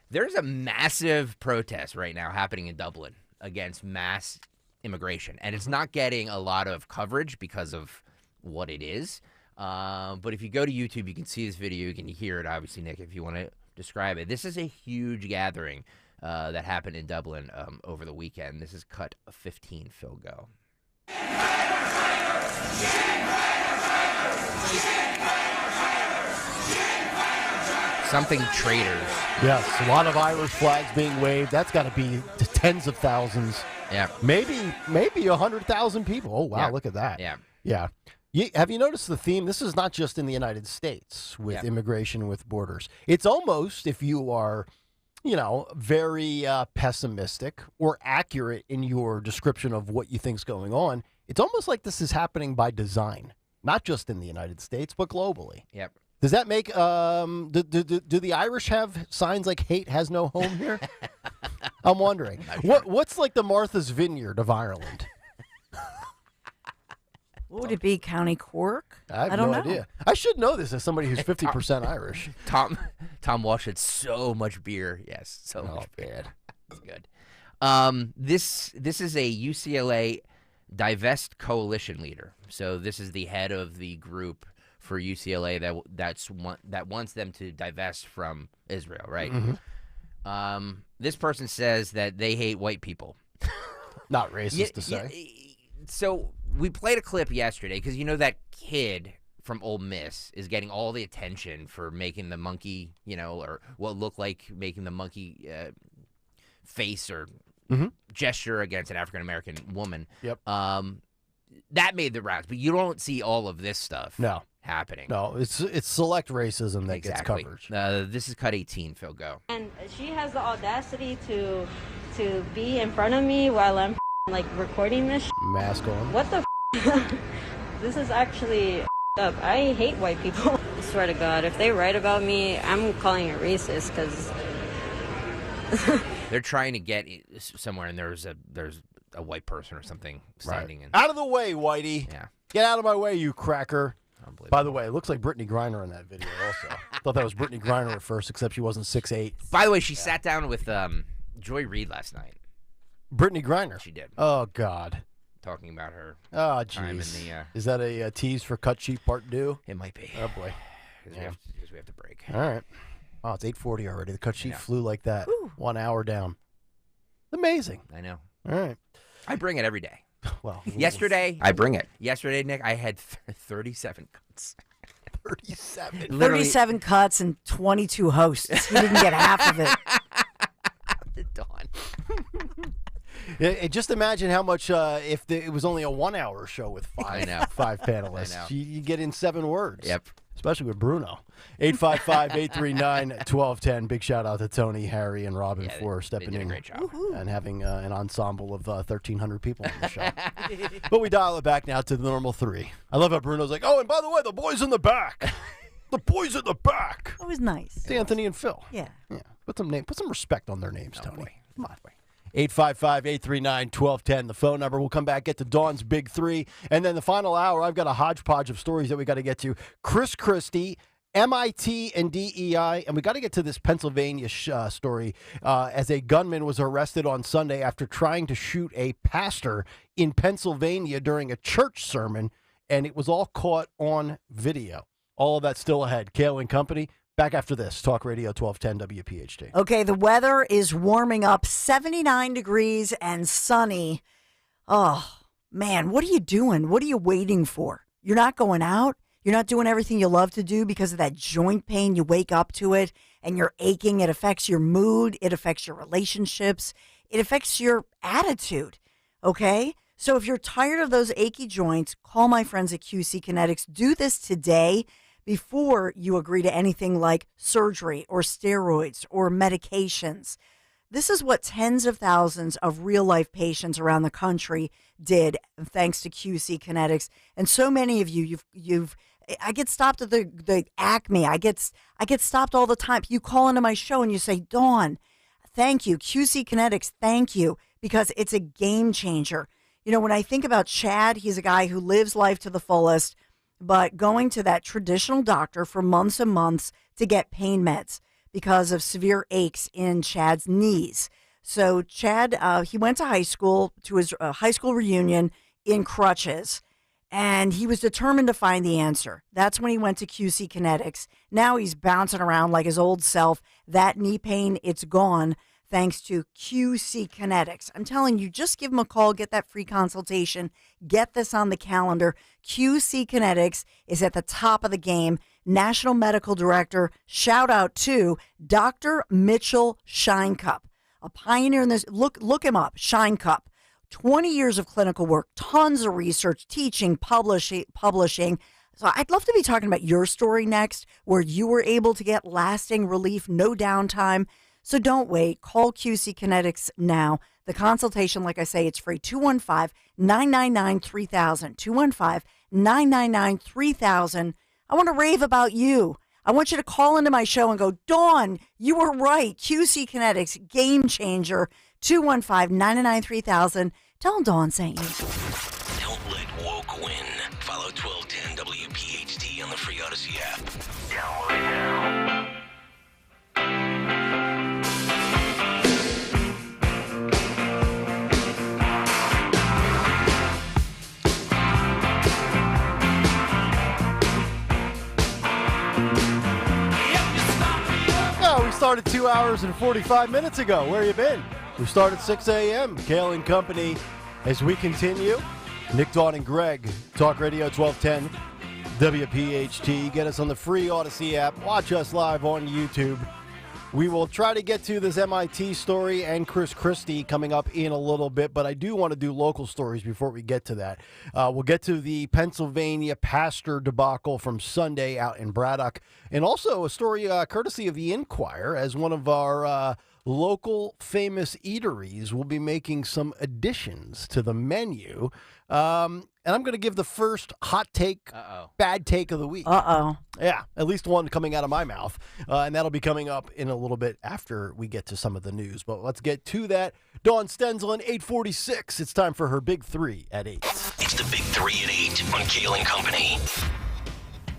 There's a massive protest right now happening in Dublin against mass immigration, and it's not getting a lot of coverage because of what it is. But if you go to YouTube, you can see this video. You can hear it, obviously, Nick, if you want to describe it. This is a huge gathering that happened in Dublin over the weekend. This is cut 15. Phil, go. Something traitors. Yes, a lot of Irish flags being waved. That's got to be tens of thousands. Yeah. Maybe 100,000 people. Oh, wow, Yeah. look at that. Yeah. Yeah. Have you noticed the theme? This is not just in the United States with immigration, with borders. It's almost, if you are, very pessimistic or accurate in your description of what you think's going on, it's almost like this is happening by design, not just in the United States, but globally. Yep. Does that make do the Irish have signs like "hate has no home" here? I'm wondering. What's like the Martha's Vineyard of Ireland? What would it be? County Cork? I have no idea. I should know this as somebody who's 50% Irish. Tom Walsh had so much beer. Yes, so much beer. That's good. This is a UCLA Divest Coalition leader. So this is the head of the group for UCLA that wants them to divest from Israel, right? Mm-hmm. This person says that they hate white people. Not racist to say. So we played a clip yesterday because that kid from Ole Miss is getting all the attention for making the monkey, or what looked like making the monkey face or gesture against an African-American woman. Yep. That made the rounds, but you don't see all of this stuff happening. No, it's select racism that gets coverage. This is cut 18, Phil, go. And she has the audacity to be in front of me while I'm recording this. Mask on. What the This is actually up. I hate white people. I swear to God, if they write about me, I'm calling it racist because they're trying to get somewhere, and there's a white person or something standing in. Out of the way, Whitey. Yeah. Get out of my way, you cracker. By the way, it looks like Brittany Griner in that video also. Thought that was Brittany Griner at first, except she wasn't 6'8". By the way, she sat down with Joy Reid last night. Brittany Griner? She did. Oh, God. Talking about her time in the... Is that a tease for Cut Sheet Part 2? It might be. Oh, boy. Because we have to break. All right. Oh, it's 8:40 already. The Cut Sheet flew like that. 1 hour down. Amazing. I know. All right. I bring it every day. Well, yesterday, I bring it. Yesterday, Nick, I had 37 cuts. 37? 37 cuts and 22 hosts. He didn't get half of it. Dawn. Just imagine how much if it was only a 1 hour show with five panelists. I know. You get in 7 words. Yep. Especially with Bruno. 855-839-1210. Big shout out to Tony, Harry, and Robin for stepping in. They did a great job. And having an ensemble of 1,300 people on the show. But we dial it back now to the normal 3. I love how Bruno's like, oh, and by the way, the boys in the back. The boys in the back. It was nice. It's Anthony and Phil. Yeah. Put some respect on their names, Tony. Come on. 855-839-1210, the phone number. We'll come back, get to Dawn's Big 3. And then the final hour, I've got a hodgepodge of stories that we got to get to. Chris Christie, MIT and DEI. And we got to get to this Pennsylvania story as a gunman was arrested on Sunday after trying to shoot a pastor in Pennsylvania during a church sermon. And it was all caught on video. All of that still ahead. Kayal and Company. Back after this. Talk Radio 1210 WPHT. Okay, the weather is warming up, 79 degrees and sunny. Oh, man, what are you doing? What are you waiting for? You're not going out? You're not doing everything you love to do because of that joint pain? You wake up to it and you're aching. It affects your mood. It affects your relationships. It affects your attitude, okay? So if you're tired of those achy joints, call my friends at QC Kinetics. Do this today before you agree to anything like surgery or steroids or medications. This is what tens of thousands of real-life patients around the country did, thanks to QC Kinetics. And so many of you, I get stopped at the Acme. I get stopped all the time. You call into my show and you say, Dawn, thank you. QC Kinetics, thank you, because it's a game changer. When I think about Chad, he's a guy who lives life to the fullest, but going to that traditional doctor for months and months to get pain meds because of severe aches in Chad's knees. So Chad, he went to high school, to his high school reunion in crutches, and he was determined to find the answer. That's when he went to QC Kinetics. Now he's bouncing around like his old self. That knee pain, it's gone, thanks to QC Kinetics. I'm telling you, just give them a call, get that free consultation, get this on the calendar. QC Kinetics is at the top of the game. National Medical Director, shout out to Dr. Mitchell Shinecup, a pioneer in this. Look him up, Shinecup. 20 years of clinical work, tons of research, teaching, publishing. So I'd love to be talking about your story next, where you were able to get lasting relief, no downtime. So don't wait. Call QC Kinetics now. The consultation, like I say, it's free. 215-999-3000. 215-999-3000. I want to rave about you. I want you to call into my show and go, Dawn, you were right. QC Kinetics, game changer. 215-999-3000. Tell Dawn sent you. Don't let woke win. Follow 1210 WPHT on the free Odyssey app. Download it now. We started 2 hours and 45 minutes ago. Where you been? We started 6 a.m. Kayal and Company as we continue. Nick, Dawn, and Greg. Talk Radio 1210 WPHT. Get us on the free Odyssey app. Watch us live on YouTube. We will try to get to this MIT story and Chris Christie coming up in a little bit, but I do want to do local stories before we get to that. We'll get to the Pennsylvania pastor debacle from Sunday out in Braddock, and also a story courtesy of the Inquirer, as one of our local famous eateries will be making some additions to the menu. And I'm going to give the first hot take, bad take of the week. Yeah, at least one coming out of my mouth. And that'll be coming up in a little bit after we get to some of the news. But let's get to that. Dawn Stensland, 8:46. It's time for her Big Three at 8. It's the Big Three at 8 on Kayal and Company.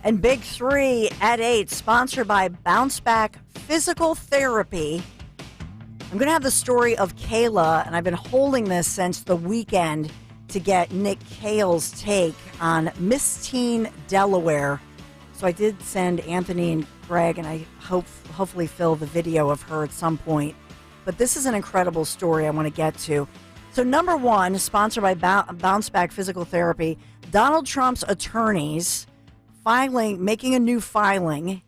And Big Three at 8, sponsored by Bounce Back Physical Therapy. I'm going to have the story of Kayla, and I've been holding this since the weekend to get Nick Kayal's take on Miss Teen Delaware. So I did send Anthony and Greg, and I hopefully fill the video of her at some point. But this is an incredible story I want to get to. So number one, sponsored by Bounce Back Physical Therapy, Donald Trump's attorneys making a new filing,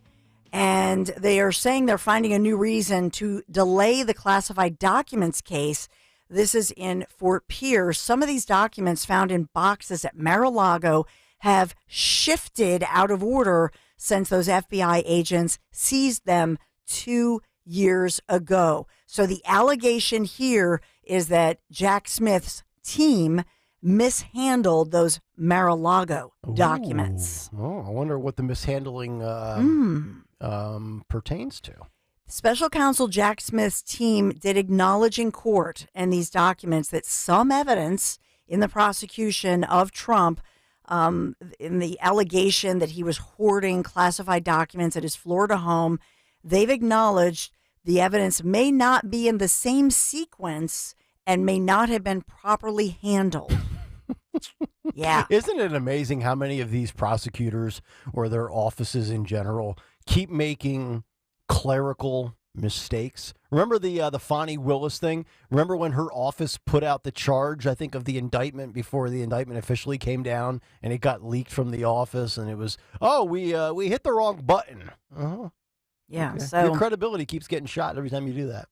and they are saying they're finding a new reason to delay the classified documents case. This is in Fort Pierce. Some of these documents found in boxes at Mar-a-Lago have shifted out of order since those FBI agents seized them 2 years ago. So the allegation here is that Jack Smith's team mishandled those Mar-a-Lago documents. Oh, I wonder what the mishandling pertains to. Special counsel Jack Smith's team did acknowledge in court and these documents that some evidence in the prosecution of Trump, in the allegation that he was hoarding classified documents at his Florida home, they've acknowledged the evidence may not be in the same sequence and may not have been properly handled. Yeah. Isn't it amazing how many of these prosecutors or their offices in general keep making clerical mistakes? Remember the Fonnie Willis thing? Remember when her office put out the charge, I think, of the indictment before the indictment officially came down, and it got leaked from the office, and it was, we hit the wrong button. Yeah. Okay. So your credibility keeps getting shot every time you do that.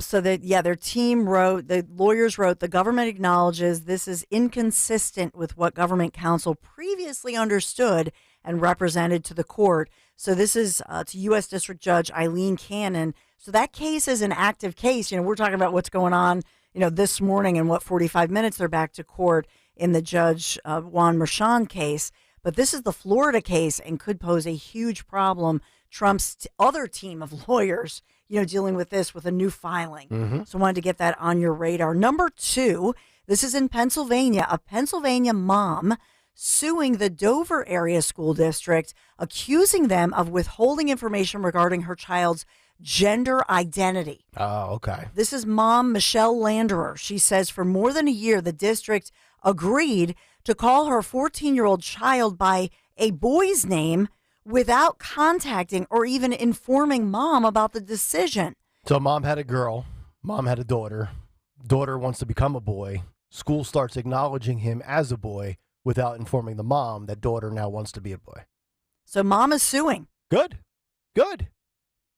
So that, their team wrote, the lawyers wrote, the government acknowledges this is inconsistent with what government counsel previously understood and represented to the court. So this is to U.S. District Judge Eileen Cannon. So that case is an active case. We're talking about what's going on, this morning and 45 minutes they're back to court in the Judge Juan Merchan case. But this is the Florida case and could pose a huge problem. Trump's other team of lawyers, dealing with this with a new filing. So I wanted to get that on your radar. Number two, this is in Pennsylvania. A Pennsylvania mom suing the Dover area school district, accusing them of withholding information regarding her child's gender identity. Oh, okay. This is mom Michelle Landerer. She says for more than a year, the district agreed to call her 14-year-old child by a boy's name without contacting or even informing mom about the decision. So mom had a girl. Mom had a daughter. Daughter wants to become a boy. School starts acknowledging him as a boy without informing the mom that daughter now wants to be a boy. So mom is suing. Good.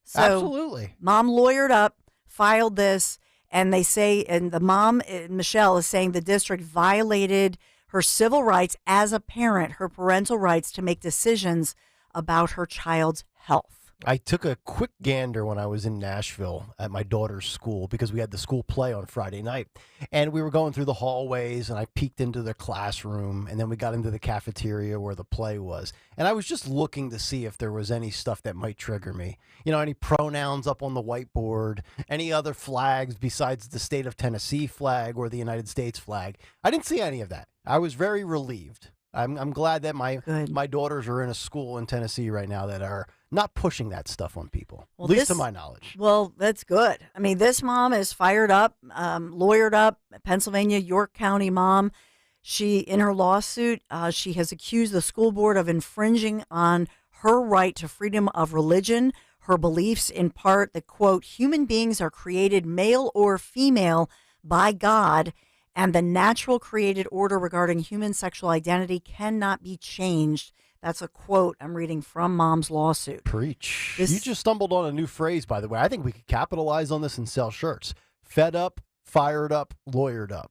So Absolutely. Mom lawyered up, filed this, And they say, and the mom, Michelle, is saying the district violated her civil rights as a parent, her parental rights to make decisions about her child's health. I took a quick gander when I was in Nashville at my daughter's school because we had the school play on Friday night. And we were going through the hallways and I peeked into the classroom and then we got into the cafeteria where the play was. And I was just looking to see if there was any stuff that might trigger me. You know, any pronouns up on the whiteboard, any other flags besides the state of Tennessee flag or the United States flag. I didn't see any of that. I was very relieved. I'm glad that my daughters are in a school in Tennessee right now that are not pushing that stuff on people, at least to my knowledge. Well, that's good. I mean, this mom is fired up, lawyered up, Pennsylvania, York County mom. She, in her lawsuit, she has accused the school board of infringing on her right to freedom of religion, her beliefs in part that, quote, human beings are created male or female by God, and the natural created order regarding human sexual identity cannot be changed. That's a quote I'm reading from mom's lawsuit. Preach. You just stumbled on a new phrase, by the way. I think we could capitalize on this and sell shirts. Fed up, fired up, lawyered up.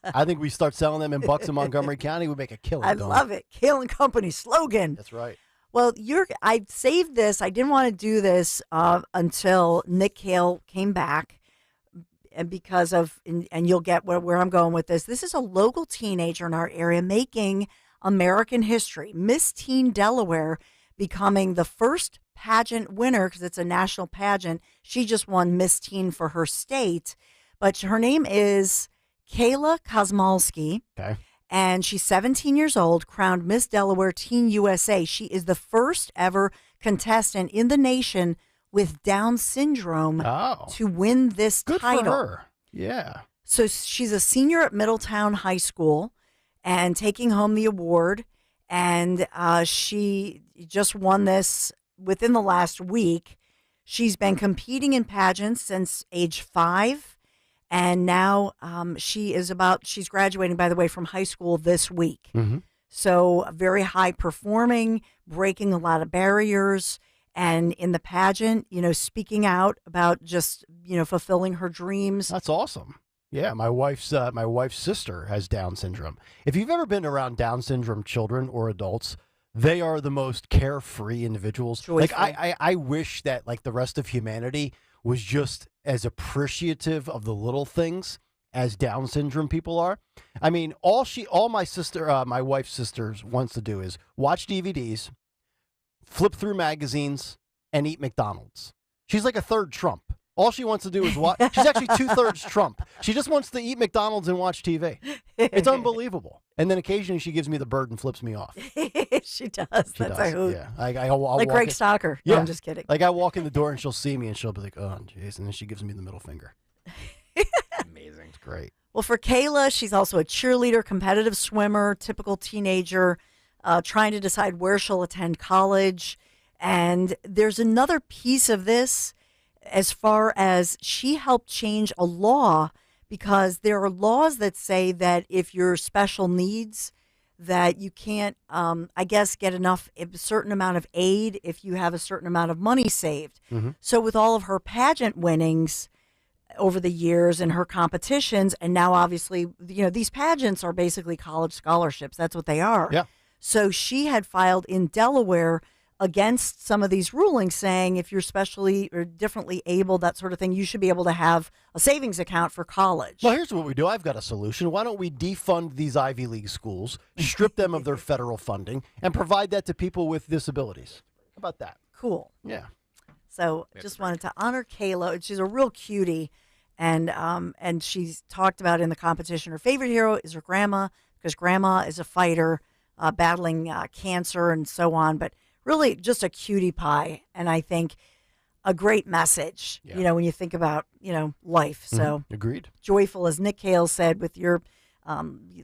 I think we start selling them in Bucks in Montgomery County. We make a killing. I love it. Kayal and Company slogan. That's right. Well, I saved this. I didn't want to do this until Nick Kayal came back. And because of, and you'll get where I'm going with this. This is a local teenager in our area making American history. Miss Teen Delaware becoming the first pageant winner because it's a national pageant. She just won Miss Teen for her state, but her name is Kayla Kosmalski. Okay. And she's 17 years old, crowned Miss Delaware Teen USA. She is the first ever contestant in the nation with Down syndrome to win this title. Good for her. Yeah. So she's a senior at Middletown High School and taking home the award. And she just won this within the last week. She's been competing in pageants since age 5. And now she's graduating, by the way, from high school this week. Mm-hmm. So very high performing, breaking a lot of barriers. And in the pageant, speaking out about just, fulfilling her dreams. That's awesome. Yeah, my wife's sister has Down syndrome. If you've ever been around Down syndrome children or adults, they are the most carefree individuals. Joyful. Like I wish that like the rest of humanity was just as appreciative of the little things as Down syndrome people are. I mean, all my wife's sisters wants to do is watch DVDs, flip through magazines, and eat McDonald's. She's like a third Trump. All she wants to do is watch. She's actually 2/3 Trump. She just wants to eat McDonald's and watch TV. It's unbelievable. And then occasionally she gives me the bird and flips me off. She does. That's a hoot. Yeah. I'll like Greg Stocker. Yeah. No, I'm just kidding. Like I walk in the door and she'll see me and she'll be like, oh, jeez. And then she gives me the middle finger. Amazing. It's great. Well, for Kayla, she's also a cheerleader, competitive swimmer, typical teenager, trying to decide where she'll attend college. And there's another piece of this as far as she helped change a law, because there are laws that say that if you're special needs, that you can't, get a certain amount of aid if you have a certain amount of money saved. Mm-hmm. So with all of her pageant winnings over the years and her competitions, and now obviously, these pageants are basically college scholarships. That's what they are. Yeah. So she had filed in Delaware against some of these rulings saying if you're specially or differently able, that sort of thing, you should be able to have a savings account for college. Well, here's what we do. I've got a solution. Why don't we defund these Ivy League schools, strip them of their federal funding, and provide that to people with disabilities? How about that? Cool. Yeah. So just wanted to honor Kayla. She's a real cutie. And she's talked about in the competition, her favorite hero is her grandma, because grandma is a fighter battling cancer and so on. But really just a cutie pie. And I think a great message, when you think about, life. So agreed. Joyful, as Nick Kayal said, with your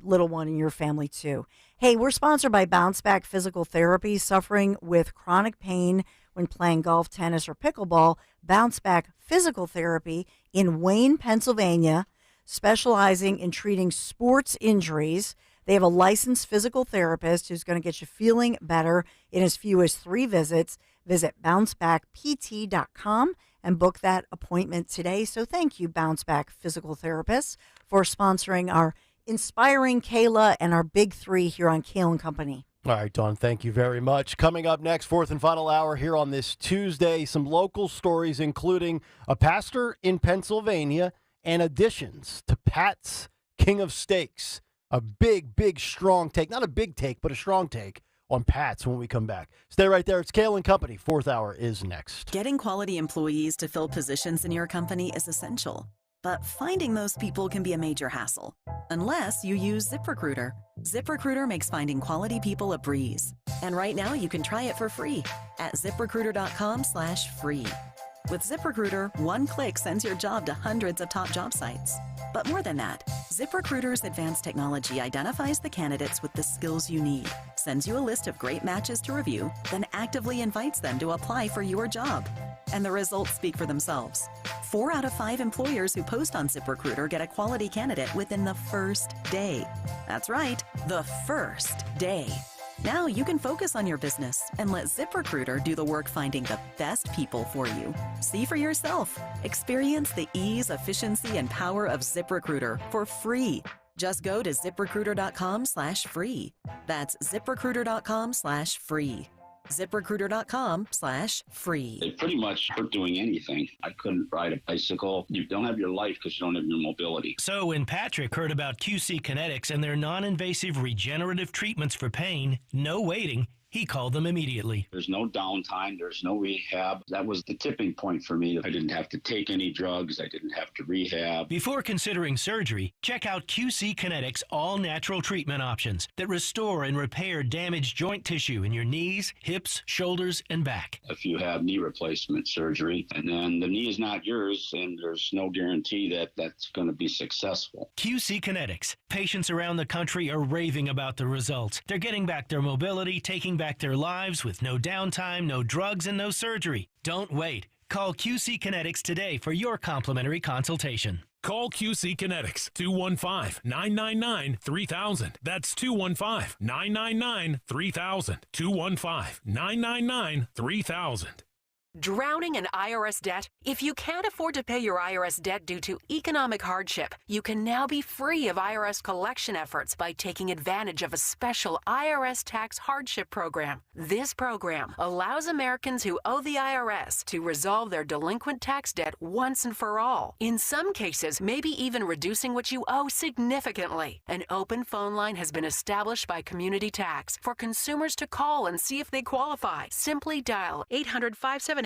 little one in your family too. Hey, we're sponsored by Bounce Back Physical Therapy. Suffering with chronic pain when playing golf, tennis, or pickleball, Bounce Back Physical Therapy in Wayne, Pennsylvania, specializing in treating sports injuries. They have a licensed physical therapist who's going to get you feeling better in as few as 3 visits. Visit bouncebackpt.com and book that appointment today. So thank you, Bounce Back Physical Therapists, for sponsoring our Inspiring Kayla and our Big Three here on Kayal & Company. All right, Dawn, thank you very much. Coming up next, fourth and final hour here on this Tuesday, some local stories, including a pastor in Pennsylvania and additions to Pat's King of Steaks. A big, strong take. Not a big take, but a strong take on Pat's when we come back. Stay right there. It's Kayal & Company. Fourth hour is next. Getting quality employees to fill positions in your company is essential. But finding those people can be a major hassle, unless you use ZipRecruiter. ZipRecruiter makes finding quality people a breeze. And right now you can try it for free at ZipRecruiter.com/free. With ZipRecruiter, one click sends your job to hundreds of top job sites. But more than that, ZipRecruiter's advanced technology identifies the candidates with the skills you need, sends you a list of great matches to review, then actively invites them to apply for your job. And the results speak for themselves. 4 out of 5 employers who post on ZipRecruiter get a quality candidate within the first day. That's right, the first day. Now you can focus on your business and let ZipRecruiter do the work finding the best people for you. See for yourself. Experience the ease, efficiency, and power of ZipRecruiter for free. Just go to ZipRecruiter.com/free. That's ZipRecruiter.com/free. ZipRecruiter.com/free. They pretty much weren't doing anything. I couldn't ride a bicycle. You don't have your life because you don't have your mobility. So when Patrick heard about QC Kinetics and their non-invasive regenerative treatments for pain, no waiting, he called them immediately. There's no downtime. There's no rehab. That was the tipping point for me. I didn't have to take any drugs. I didn't have to rehab. Before considering surgery, check out QC Kinetics' all-natural treatment options that restore and repair damaged joint tissue in your knees, hips, shoulders, and back. If you have knee replacement surgery, and then the knee is not yours, and there's no guarantee that that's going to be successful. QC Kinetics. Patients around the country are raving about the results. They're getting back their mobility, taking back their lives with no downtime, no drugs, and no surgery. Don't wait. Call QC Kinetics today for your complimentary consultation. Call QC Kinetics, 215-999-3000. That's 215-999-3000. 215-999-3000. Drowning in IRS debt? If you can't afford to pay your IRS debt due to economic hardship, you can now be free of IRS collection efforts by taking advantage of a special IRS tax hardship program. This program allows Americans who owe the IRS to resolve their delinquent tax debt once and for all. In some cases, maybe even reducing what you owe significantly. An open phone line has been established by Community Tax for consumers to call and see if they qualify. Simply dial 800-578-2415.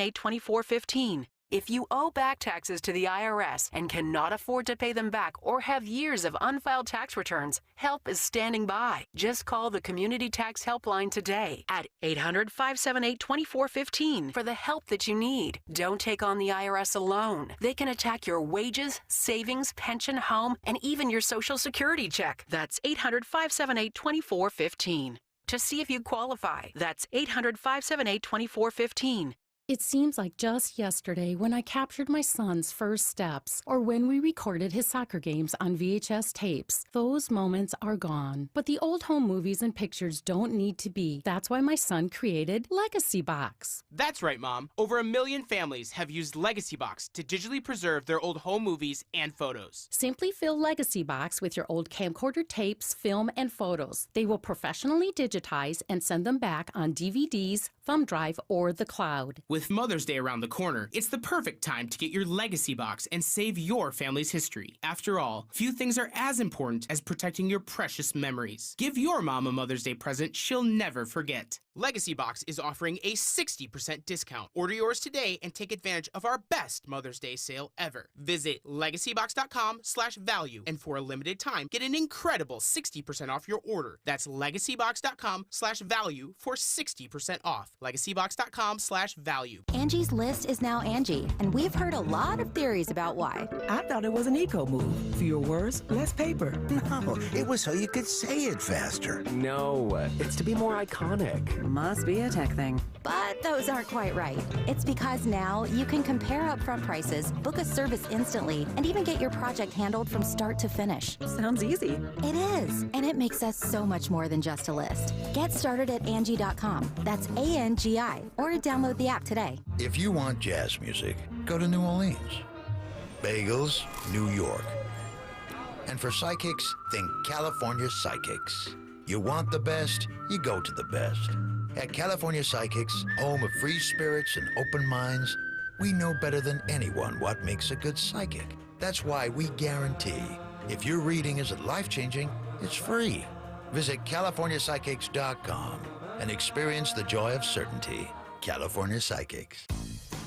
If you owe back taxes to the IRS and cannot afford to pay them back or have years of unfiled tax returns, help is standing by. Just call the Community Tax Helpline today at 800-578-2415 for the help that you need. Don't take on the IRS alone. They can attack your wages, savings, pension, home, and even your Social Security check. That's 800-578-2415. To see if you qualify, that's 800-578-2415. It seems like just yesterday when I captured my son's first steps or when we recorded his soccer games on VHS tapes. Those moments are gone. But the old home movies and pictures don't need to be. That's why my son created Legacy Box. That's right, Mom. Over 1 million families have used Legacy Box to digitally preserve their old home movies and photos. Simply fill Legacy Box with your old camcorder tapes, film, and photos. They will professionally digitize and send them back on DVDs, thumb drive, or the cloud. With Mother's Day around the corner, it's the perfect time to get your Legacy Box and save your family's history. After all, few things are as important as protecting your precious memories. Give your mom a Mother's Day present she'll never forget. Legacy Box is offering a 60% discount. Order yours today and take advantage of our best Mother's Day sale ever. Visit legacybox.com/value and for a limited time, get an incredible 60% off your order. That's legacybox.com/value for 60% off. legacybox.com/value. Angie's List is now Angie, and we've heard a lot of theories about why. I thought it was an eco move. Fewer words, less paper. No, it was so you could say it faster. No, it's to be more iconic. Must be a tech thing. But those aren't quite right. It's because now you can compare upfront prices, book a service instantly, and even get your project handled from start to finish. Sounds easy. It is, and it makes us so much more than just a list. Get started at Angie.com. That's ANGI, or download the app today. If you want jazz music, go to New Orleans. Bagels, New York. And for psychics, think California Psychics. You want the best, you go to the best. At California Psychics, home of free spirits and open minds, we know better than anyone what makes a good psychic. That's why we guarantee, if your reading isn't life-changing, it's free. Visit CaliforniaPsychics.com and experience the joy of certainty. California Psychics.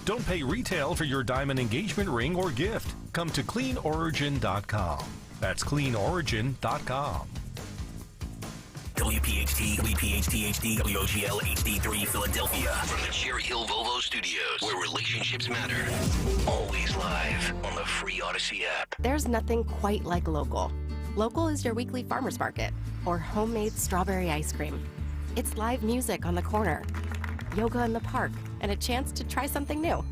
Don't pay retail for your diamond engagement ring or gift. Come to CleanOrigin.com. That's CleanOrigin.com. WPHT, WPHT HD, WOGL HD3 Philadelphia. From the Cherry Hill Volvo Studios, where relationships matter. Always live on the free Odyssey app. There's nothing quite like local. Local is your weekly farmer's market or homemade strawberry ice cream. It's live music on the corner, yoga in the park, and a chance to try something new.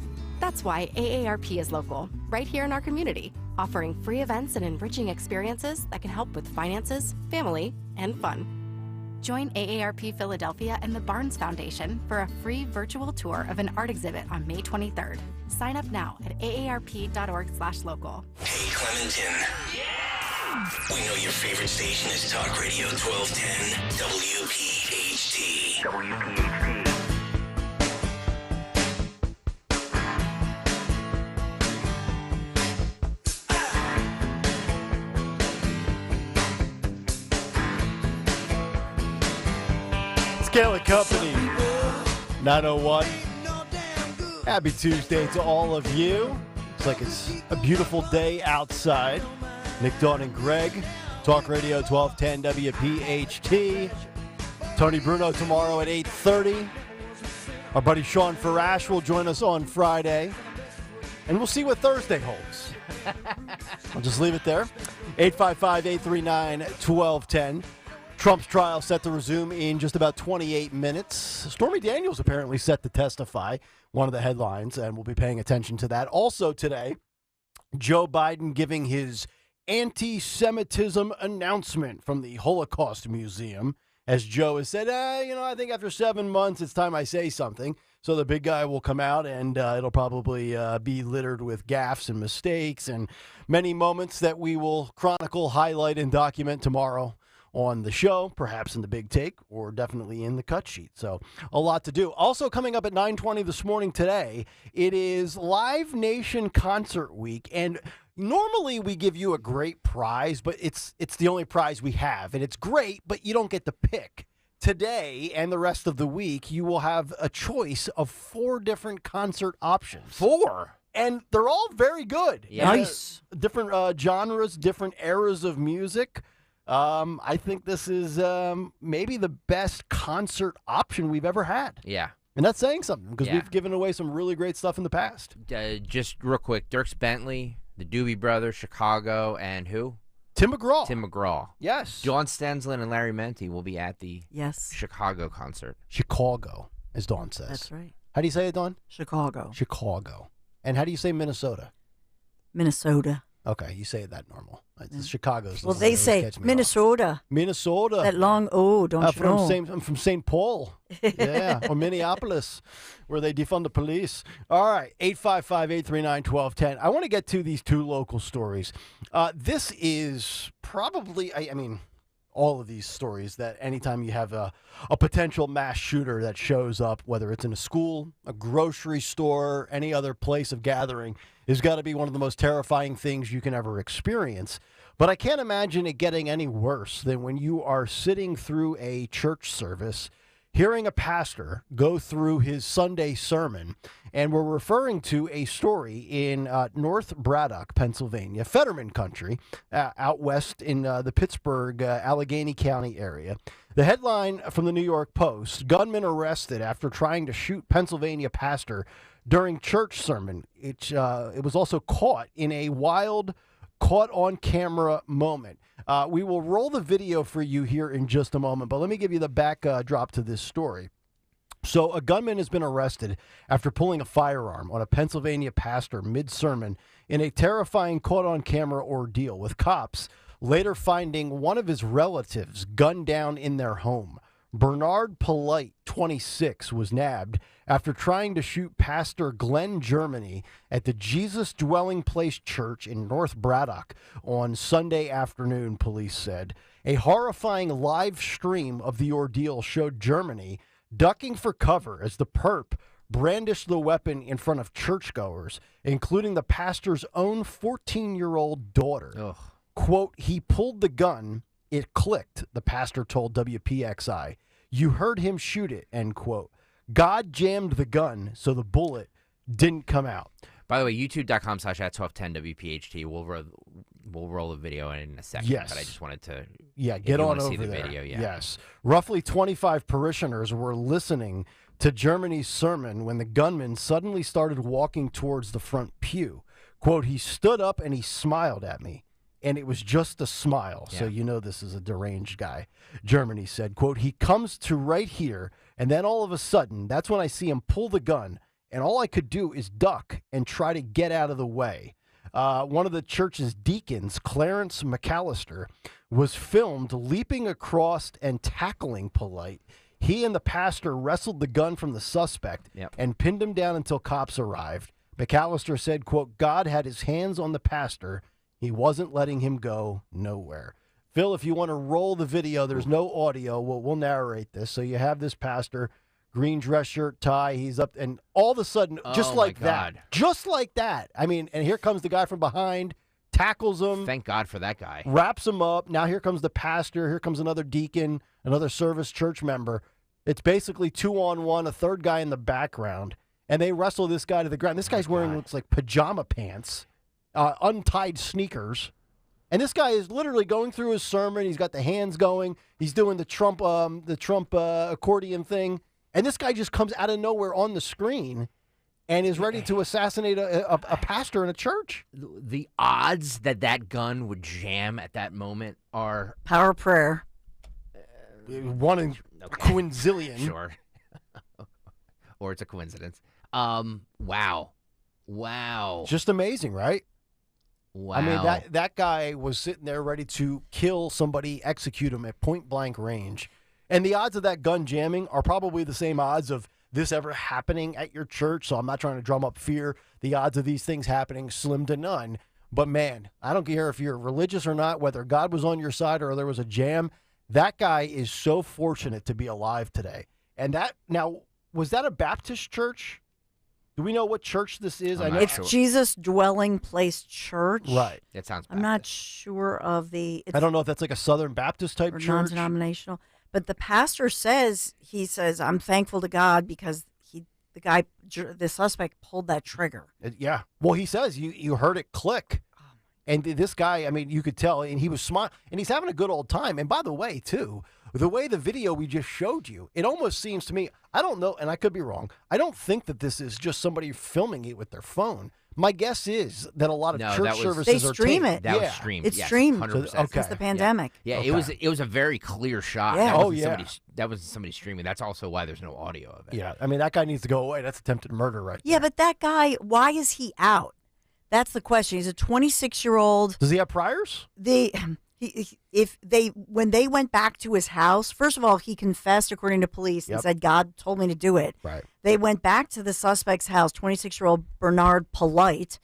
That's why AARP is local, right here in our community, offering free events and enriching experiences that can help with finances, family, and fun. Join AARP Philadelphia and the Barnes Foundation for a free virtual tour of an art exhibit on May 23rd. Sign up now at aarp.org/local. Hey, Clementon. We know your favorite station is Talk Radio 1210 WPHT. WPHT. Kayal Company, 901. Happy Tuesday to all of you. Looks like it's a beautiful day outside. Nick, Dawn, and Greg, Talk Radio 1210 WPHT. Tony Bruno tomorrow at 8:30. Our buddy Sean Farash will join us on Friday. And we'll see what Thursday holds. I'll just leave it there. 855-839-1210. Trump's trial set to resume in just about 28 minutes. Stormy Daniels apparently set to testify, one of the headlines, and we'll be paying attention to that. Also today, Joe Biden giving his anti-Semitism announcement from the Holocaust Museum. As Joe has said, I think after 7 months, it's time I say something. So the big guy will come out, and it'll probably be littered with gaffes and mistakes and many moments that we will chronicle, highlight, and document tomorrow on the show, perhaps in the big take, or definitely in the cut sheet. So a lot to do. Also coming up at 9:20 this morning today, it is Live Nation Concert Week. And normally we give you a great prize, but it's the only prize we have. And it's great, but you don't get to pick. Today and the rest of the week, you will have a choice of 4 different concert options. 4? And they're all very good. Yeah. Nice. Different genres, different eras of music. I think this is maybe the best concert option we've ever had. Yeah. And that's saying something because we've given away some really great stuff in the past. Just real quick, Dierks Bentley, the Doobie Brothers, Chicago, and who? Tim McGraw. Tim McGraw. Yes. Dawn Stensland and Larry Menti will be at the Yes. Chicago concert. Chicago, as Dawn says. That's right. How do you say it, Dawn? Chicago. Chicago. And how do you say Minnesota? Minnesota. Okay, you say it that normal. Chicago's. Well, they say Minnesota. Minnesota. That long O, don't you know? I'm from St. Paul. Yeah, or Minneapolis, where they defund the police. All right, 855-839-1210. I want to get to these 2 local stories. This is probably, I mean, all of these stories that anytime you have a potential mass shooter that shows up, whether it's in a school, a grocery store, any other place of gathering, has got to be one of the most terrifying things you can ever experience. But I can't imagine it getting any worse than when you are sitting through a church service, hearing a pastor go through his Sunday sermon, and we're referring to a story in North Braddock, Pennsylvania, Fetterman country, out west in the Pittsburgh, Allegheny County area. The headline from the New York Post, gunman arrested after trying to shoot Pennsylvania pastor during church sermon. It was also caught in a wild, caught-on-camera moment. We will roll the video for you here in just a moment, but let me give you the backdrop to this story. So a gunman has been arrested after pulling a firearm on a Pennsylvania pastor mid-sermon in a terrifying caught-on-camera ordeal, with cops later finding one of his relatives gunned down in their home. Bernard Polite, 26, was nabbed after trying to shoot Pastor Glenn Germany at the Jesus Dwelling Place Church in North Braddock on Sunday afternoon, police said. A horrifying live stream of the ordeal showed Germany ducking for cover as the perp brandished the weapon in front of churchgoers, including the pastor's own 14-year-old daughter. Ugh. Quote, he pulled the gun, it clicked, the pastor told WPXI. You heard him shoot it, end quote. God jammed the gun, so the bullet didn't come out. By the way, youtube.com/@1210WPHT. We'll roll the video in a second. Yes. But I just wanted to. Get on over see the there. video, yeah. Yes. Roughly 25 parishioners were listening to Germany's sermon when the gunman suddenly started walking towards the front pew. Quote, he stood up and he smiled at me. And it was just a smile, so you know this is a deranged guy. Germany said, quote, he comes to right here, and then all of a sudden, that's when I see him pull the gun, and all I could do is duck and try to get out of the way. One of the church's deacons, Clarence McAllister, was filmed leaping across and tackling Polite. He and the pastor wrestled the gun from the suspect and pinned him down until cops arrived. McAllister said, quote, God had his hands on the pastor. He wasn't letting him go nowhere. Phil, if you want to roll the video, there's no audio. We'll narrate this. So you have this pastor, green dress shirt, tie. He's up, and all of a sudden, just like that. I mean, and here comes the guy from behind, tackles him. Thank God for that guy. Wraps him up. Now here comes the pastor. Here comes another deacon, another service church member. It's basically 2-on-1, a third guy in the background, and they wrestle this guy to the ground. This guy's wearing looks like pajama pants. Untied sneakers, and this guy is literally going through his sermon. He's got the hands going. He's doing the Trump accordion thing, and this guy just comes out of nowhere on the screen, and is ready to assassinate a pastor in a church. The odds that gun would jam at that moment are power of prayer. 1 in a quinzillion. Sure, or it's a coincidence. Wow. Just amazing, right? Wow. I mean, that guy was sitting there ready to kill somebody, execute him at point-blank range. And the odds of that gun jamming are probably the same odds of this ever happening at your church, so I'm not trying to drum up fear. The odds of these things happening, slim to none. But, man, I don't care if you're religious or not, whether God was on your side or there was a jam, that guy is so fortunate to be alive today. And now, was that a Baptist church? Do we know what church this is? I know it's Jesus Dwelling Place Church. Right. It sounds Baptist. I'm not sure of the... I don't know if that's like a Southern Baptist type church. Non-denominational. But the pastor says, I'm thankful to God because the suspect pulled that trigger. Yeah. Well, he says you heard it click. And this guy, I mean, you could tell, and he was smart, and he's having a good old time. And by the way, too, the way the video we just showed you, it almost seems to me, I don't know, and I could be wrong, I don't think that this is just somebody filming it with their phone. My guess is that a lot of church services they stream are it. That was streamed. It's yes, streamed 100%. since the pandemic. Yeah, it was a very clear shot. Yeah. That wasn't somebody streaming. That's also why there's no audio of it. Yeah, I mean, that guy needs to go away. That's attempted murder right Yeah, but that guy, why is he out? That's the question. He's a 26-year-old. Does he have priors? When they went back to his house, first of all, he confessed according to police and said, God told me to do it. Right. They went back to the suspect's house, 26-year-old Bernard Polite,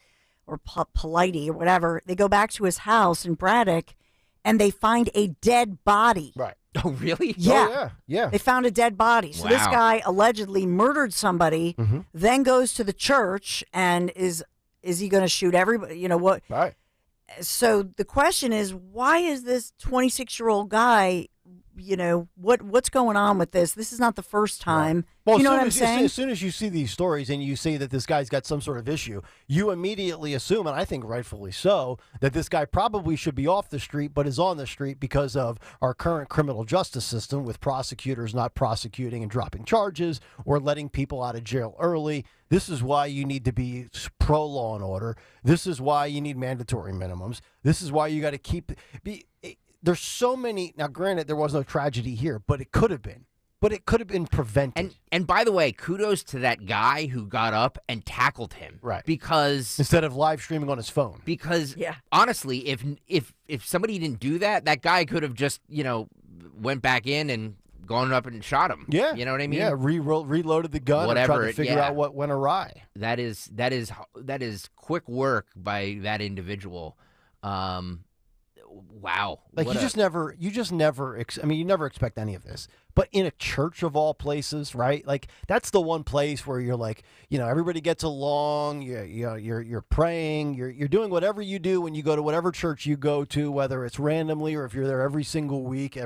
or Polite or whatever. They go back to his house in Braddock, and they find a dead body. Right. Oh, really? Yeah. Oh, yeah. They found a dead body. So this guy allegedly murdered somebody, then goes to the church and is he going to shoot everybody? You know what? Right. So the question is, why is this 26-year-old guy, what's going on with this? This is not the first time. Right. Well, you know what I'm saying? As soon as you see these stories and you see that this guy's got some sort of issue, you immediately assume, and I think rightfully so, that this guy probably should be off the street, but is on the street because of our current criminal justice system with prosecutors not prosecuting and dropping charges or letting people out of jail early. This is why you need to be pro law and order. This is why you need mandatory minimums. This is why you got to keep... There's so many... Now, granted, there was no tragedy here, but it could have been. But it could have been prevented. And by the way, kudos to that guy who got up and tackled him. Right. Because instead of live streaming on his phone. Because honestly, if somebody didn't do that, that guy could have just, went back in and gone up and shot him. Yeah. You know what I mean? Yeah, reloaded the gun Whatever, and tried to figure out what went awry. That is quick work by that individual. Wow. Like you just never you never expect any of this. But in a church of all places, right? Like that's the one place where you're like, everybody gets along. You're praying. You're doing whatever you do when you go to whatever church you go to, whether it's randomly or if you're there every single week,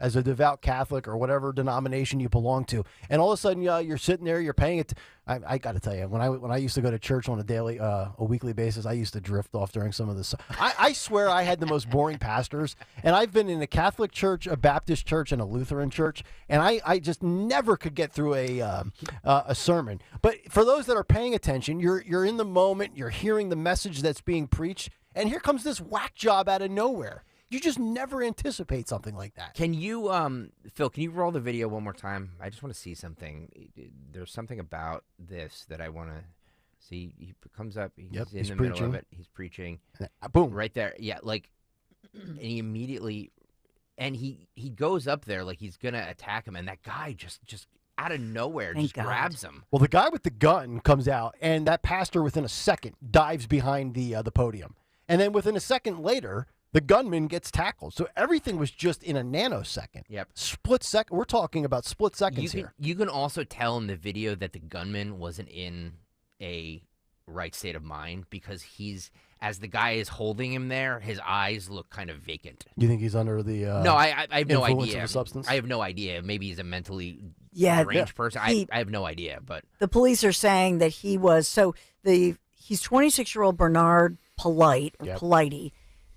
as a devout Catholic or whatever denomination you belong to. And all of a sudden, you're sitting there, you're paying it. I got to tell you, when I used to go to church on a weekly basis, I used to drift off during some of this. I swear I had the most boring pastors, and I've been in a Catholic church, a Baptist church, and a Lutheran church, and I just never could get through a sermon. But for those that are paying attention, you're in the moment, you're hearing the message that's being preached, and here comes this whack job out of nowhere. You just never anticipate something like that. Can you, Phil, can you roll the video one more time? I just want to see something. There's something about this that I want to see. He comes up. He's in the middle of it. He's preaching. Boom. Right there. Yeah, and he immediately, and he goes up there like he's going to attack him, and that guy just out of nowhere grabs him. Well, the guy with the gun comes out, and that pastor within a second dives behind the podium. And then within a second later, the gunman gets tackled. So everything was just in a nanosecond. Yep. Split second. We're talking about split seconds here. You can also tell in the video that the gunman wasn't in a right state of mind because as the guy is holding him there, his eyes look kind of vacant. You think he's under the No, I have no influence idea. of the substance? I have no idea. Maybe he's a mentally deranged person. I have no idea. But the police are saying that he's 26-year-old Bernard Polite,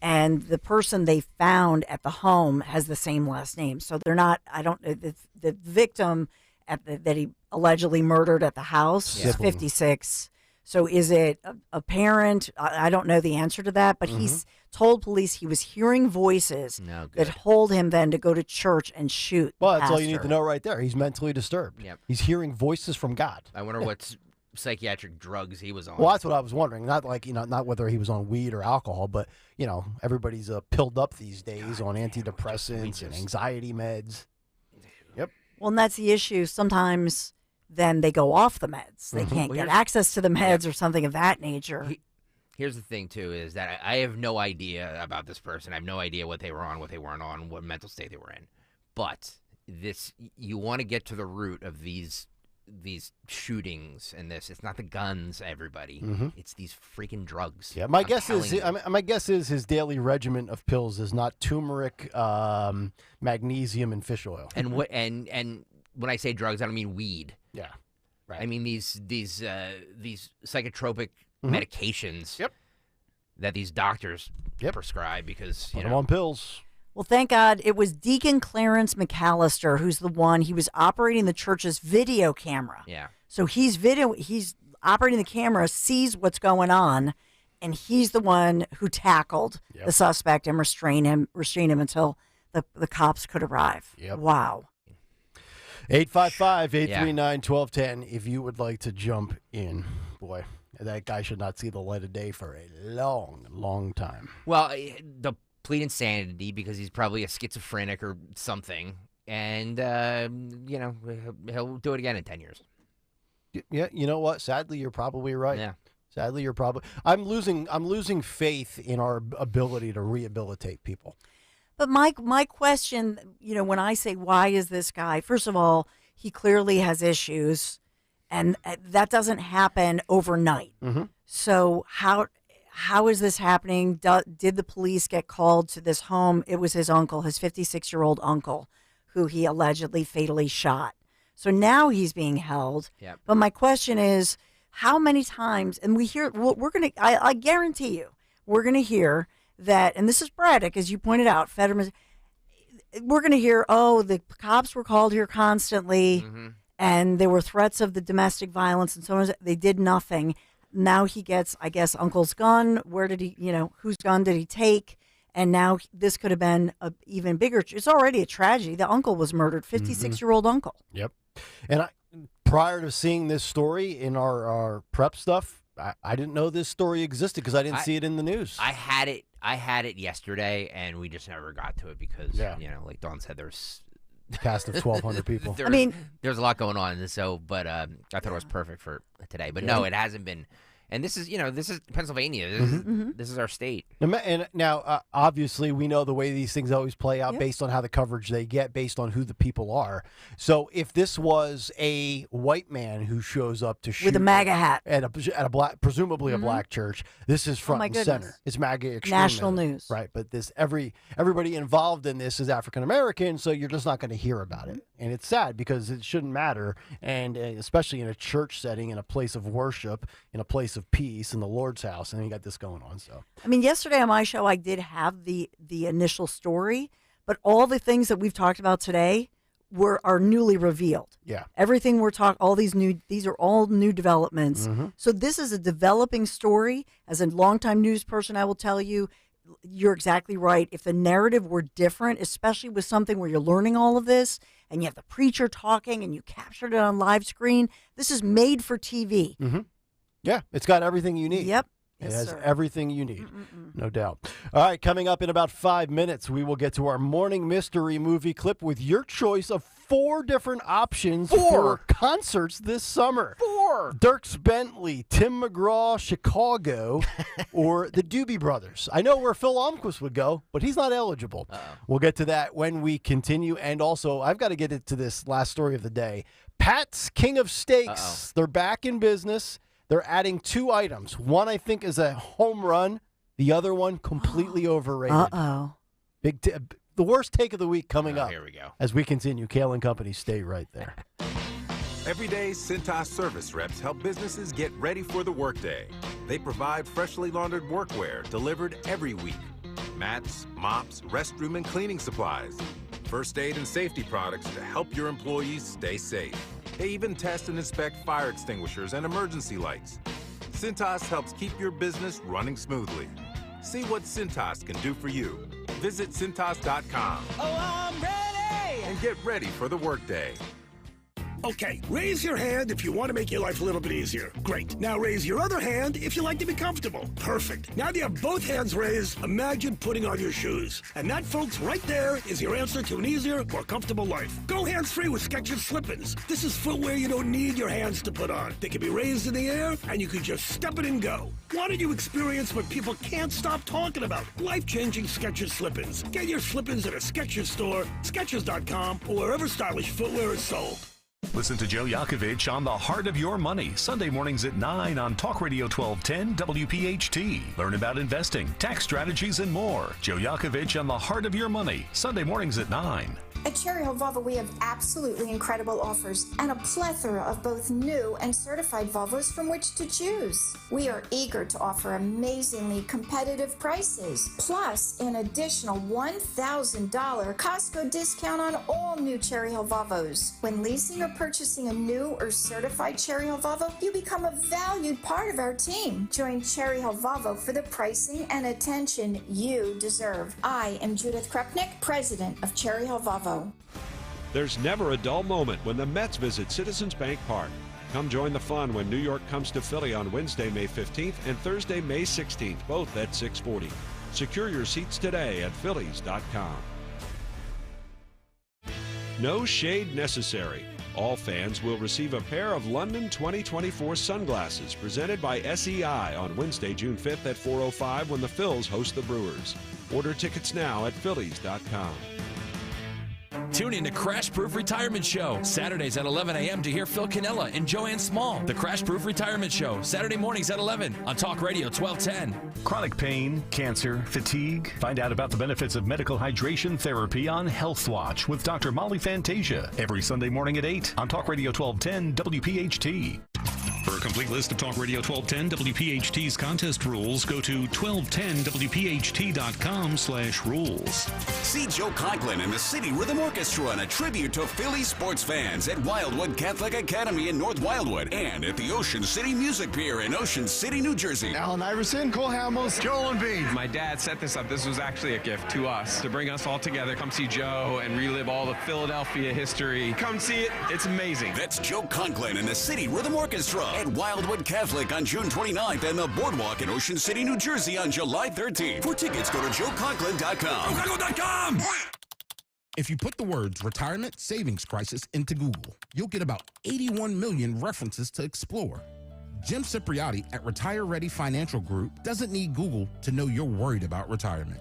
and the person they found at the home has the same last name. So they're not. The victim that he allegedly murdered at the house is 56. So is it a parent? I don't know the answer to that, but he's told police he was hearing voices that told him then to go to church and shoot. Well, that's all you need to know right there. He's mentally disturbed. Yep. He's hearing voices from God. I wonder what psychiatric drugs he was on. Well, that's what I was wondering. Not not whether he was on weed or alcohol, but everybody's pilled up these days on antidepressants and anxiety meds. Yep. Well, and that's the issue. Sometimes then they go off the meds. They can't get access to the meds or something of that nature. Here's the thing, too, is that I have no idea about this person. I have no idea what they were on, what they weren't on, what mental state they were in. But you want to get to the root of these shootings and this. It's not the guns, everybody. It's these freaking drugs. Yeah, my guess is his daily regimen of pills is not turmeric, magnesium, and fish oil. And when I say drugs, I don't mean weed. Yeah, right. I mean these psychotropic medications that these doctors prescribe because put them on pills. Well, thank God it was Deacon Clarence McAllister he was operating the church's video camera. Yeah. So he's operating the camera, sees what's going on, and he's the one who tackled the suspect and restrained him until the cops could arrive. Yep. Wow. 855-839-1210 if you would like to jump in. Boy, that guy should not see the light of day for a long, long time. Well, the plead insanity because he's probably a schizophrenic or something, and he'll do it again in 10 years. Yeah, you know what? Sadly, you're probably right. Yeah. Sadly, you're probably. I'm losing faith in our ability to rehabilitate people. But my question, when I say why is this guy? First of all, he clearly has issues, and that doesn't happen overnight. So how is this happening? Did the police get called to this home? It was his uncle, his 56-year-old uncle, who he allegedly fatally shot. So now he's being held. Yep. But my question is, how many times? And I guarantee you, we're gonna hear that, and this is Braddock, as you pointed out, Fetterman. We're gonna hear, the cops were called here constantly, and there were threats of the domestic violence and so on. They did nothing. Now he gets, I guess, uncle's gun. Where did he, whose gun did he take? And now this could have been a even bigger. It's already a tragedy. The uncle was murdered, 56-year-old uncle. Yep. And prior to seeing this story in our prep stuff, I didn't know this story existed because I didn't see it in the news. I had it yesterday, and we just never got to it because, like Dawn said, there's cast of 1,200 people. There's a lot going on. So, but I thought it was perfect for today. But no, it hasn't been. And this is Pennsylvania. This is our state. And now, obviously, we know the way these things always play out based on how the coverage they get, based on who the people are. So if this was a white man who shows up to shoot with a MAGA hat at a black, presumably a black church, this is front and center. It's MAGA extremism. National news, right? But everybody involved in this is African American, so you're just not going to hear about it. And it's sad because it shouldn't matter, and especially in a church setting, in a place of worship, in a place of peace, in the Lord's house, and then you got this going on. So, I mean, yesterday on my show, I did have the initial story, but all the things that we've talked about today are newly revealed. Yeah, everything these are all new developments. So this is a developing story. As a longtime news person, I will tell you, you're exactly right. If the narrative were different, especially with something where you're learning all of this, and you have the preacher talking, and you captured it on live screen, this is made for TV. Yeah, it's got everything you need. Yep. It has everything you need, no doubt. All right, coming up in about 5 minutes, we will get to our morning mystery movie clip with your choice of 4 different options for concerts this summer. 4! Dierks Bentley, Tim McGraw, Chicago, or the Doobie Brothers. I know where Phil Almquist would go, but he's not eligible. We'll get to that when we continue. And also, I've got to get into this last story of the day. Pat's King of Steaks. They're back in business. They're adding 2 items. One, I think, is a home run. The other one, completely overrated. The worst take of the week coming up. Here we go. As we continue, Kayal and Company, stay right there. Every day, Cintas service reps help businesses get ready for the workday. They provide freshly laundered workwear delivered every week. Mats, mops, restroom and cleaning supplies. First aid and safety products to help your employees stay safe. They even test and inspect fire extinguishers and emergency lights. Cintas helps keep your business running smoothly. See what Cintas can do for you. Visit Cintas.com. Oh, I'm ready! And get ready for the workday. Okay, raise your hand if you want to make your life a little bit easier. Great. Now raise your other hand if you like to be comfortable. Perfect. Now that you have both hands raised, imagine putting on your shoes. And that, folks, right there is your answer to an easier, more comfortable life. Go hands-free with Skechers Slip-ins. This is footwear you don't need your hands to put on. They can be raised in the air, and you can just step it and go. Why don't you experience what people can't stop talking about? Life-changing Skechers Slip-ins. Get your Slip-ins at a Skechers store, Skechers.com, or wherever stylish footwear is sold. Listen to Joe Yakovich on The Heart of Your Money, Sunday mornings at 9 on Talk Radio 1210 WPHT. Learn about investing, tax strategies, and more. Joe Yakovich on The Heart of Your Money, Sunday mornings at 9. At Cherry Hill Volvo, we have absolutely incredible offers and a plethora of both new and certified Volvos from which to choose. We are eager to offer amazingly competitive prices, plus an additional $1,000 Costco discount on all new Cherry Hill Volvos. When leasing or purchasing a new or certified Cherry Hill Volvo, you become a valued part of our team. Join Cherry Hill Volvo for the pricing and attention you deserve. I am Judith Krupnick, president of Cherry Hill Volvo. There's never a dull moment when the Mets visit Citizens Bank Park. Come join the fun when New York comes to Philly on Wednesday, May 15th and Thursday, May 16th, both at 6:40. Secure your seats today at Phillies.com. No shade necessary. All fans will receive a pair of London 2024 sunglasses presented by SEI on Wednesday, June 5th at 4:05 when the Phils host the Brewers. Order tickets now at Phillies.com. Tune in to Crash Proof Retirement Show, Saturdays at 11 a.m. to hear Phil Cannella and Joanne Small. The Crash Proof Retirement Show, Saturday mornings at 11 on Talk Radio 1210. Chronic pain, cancer, fatigue. Find out about the benefits of medical hydration therapy on Health Watch with Dr. Molly Fantasia every Sunday morning at 8 on Talk Radio 1210 WPHT. For a complete list of Talk Radio 1210 WPHT's contest rules, go to 1210WPHT.com/rules. See Joe Conklin and the City Rhythm Orchestra in a tribute to Philly sports fans at Wildwood Catholic Academy in North Wildwood and at the Ocean City Music Pier in Ocean City, New Jersey. Alan Iverson, Cole Hamels, Joel Embiid. My dad set this up. This was actually a gift to us to bring us all together, come see Joe and relive all the Philadelphia history. Come see it. It's amazing. That's Joe Conklin and the City Rhythm Orchestra at Wildwood Catholic on June 29th and the Boardwalk in Ocean City, New Jersey on July 13th. For tickets, go to joeconklin.com. JoeConklin.com! If you put the words retirement savings crisis into Google, you'll get about 81 million references to explore. Jim Cipriotti at Retire Ready Financial Group doesn't need Google to know you're worried about retirement.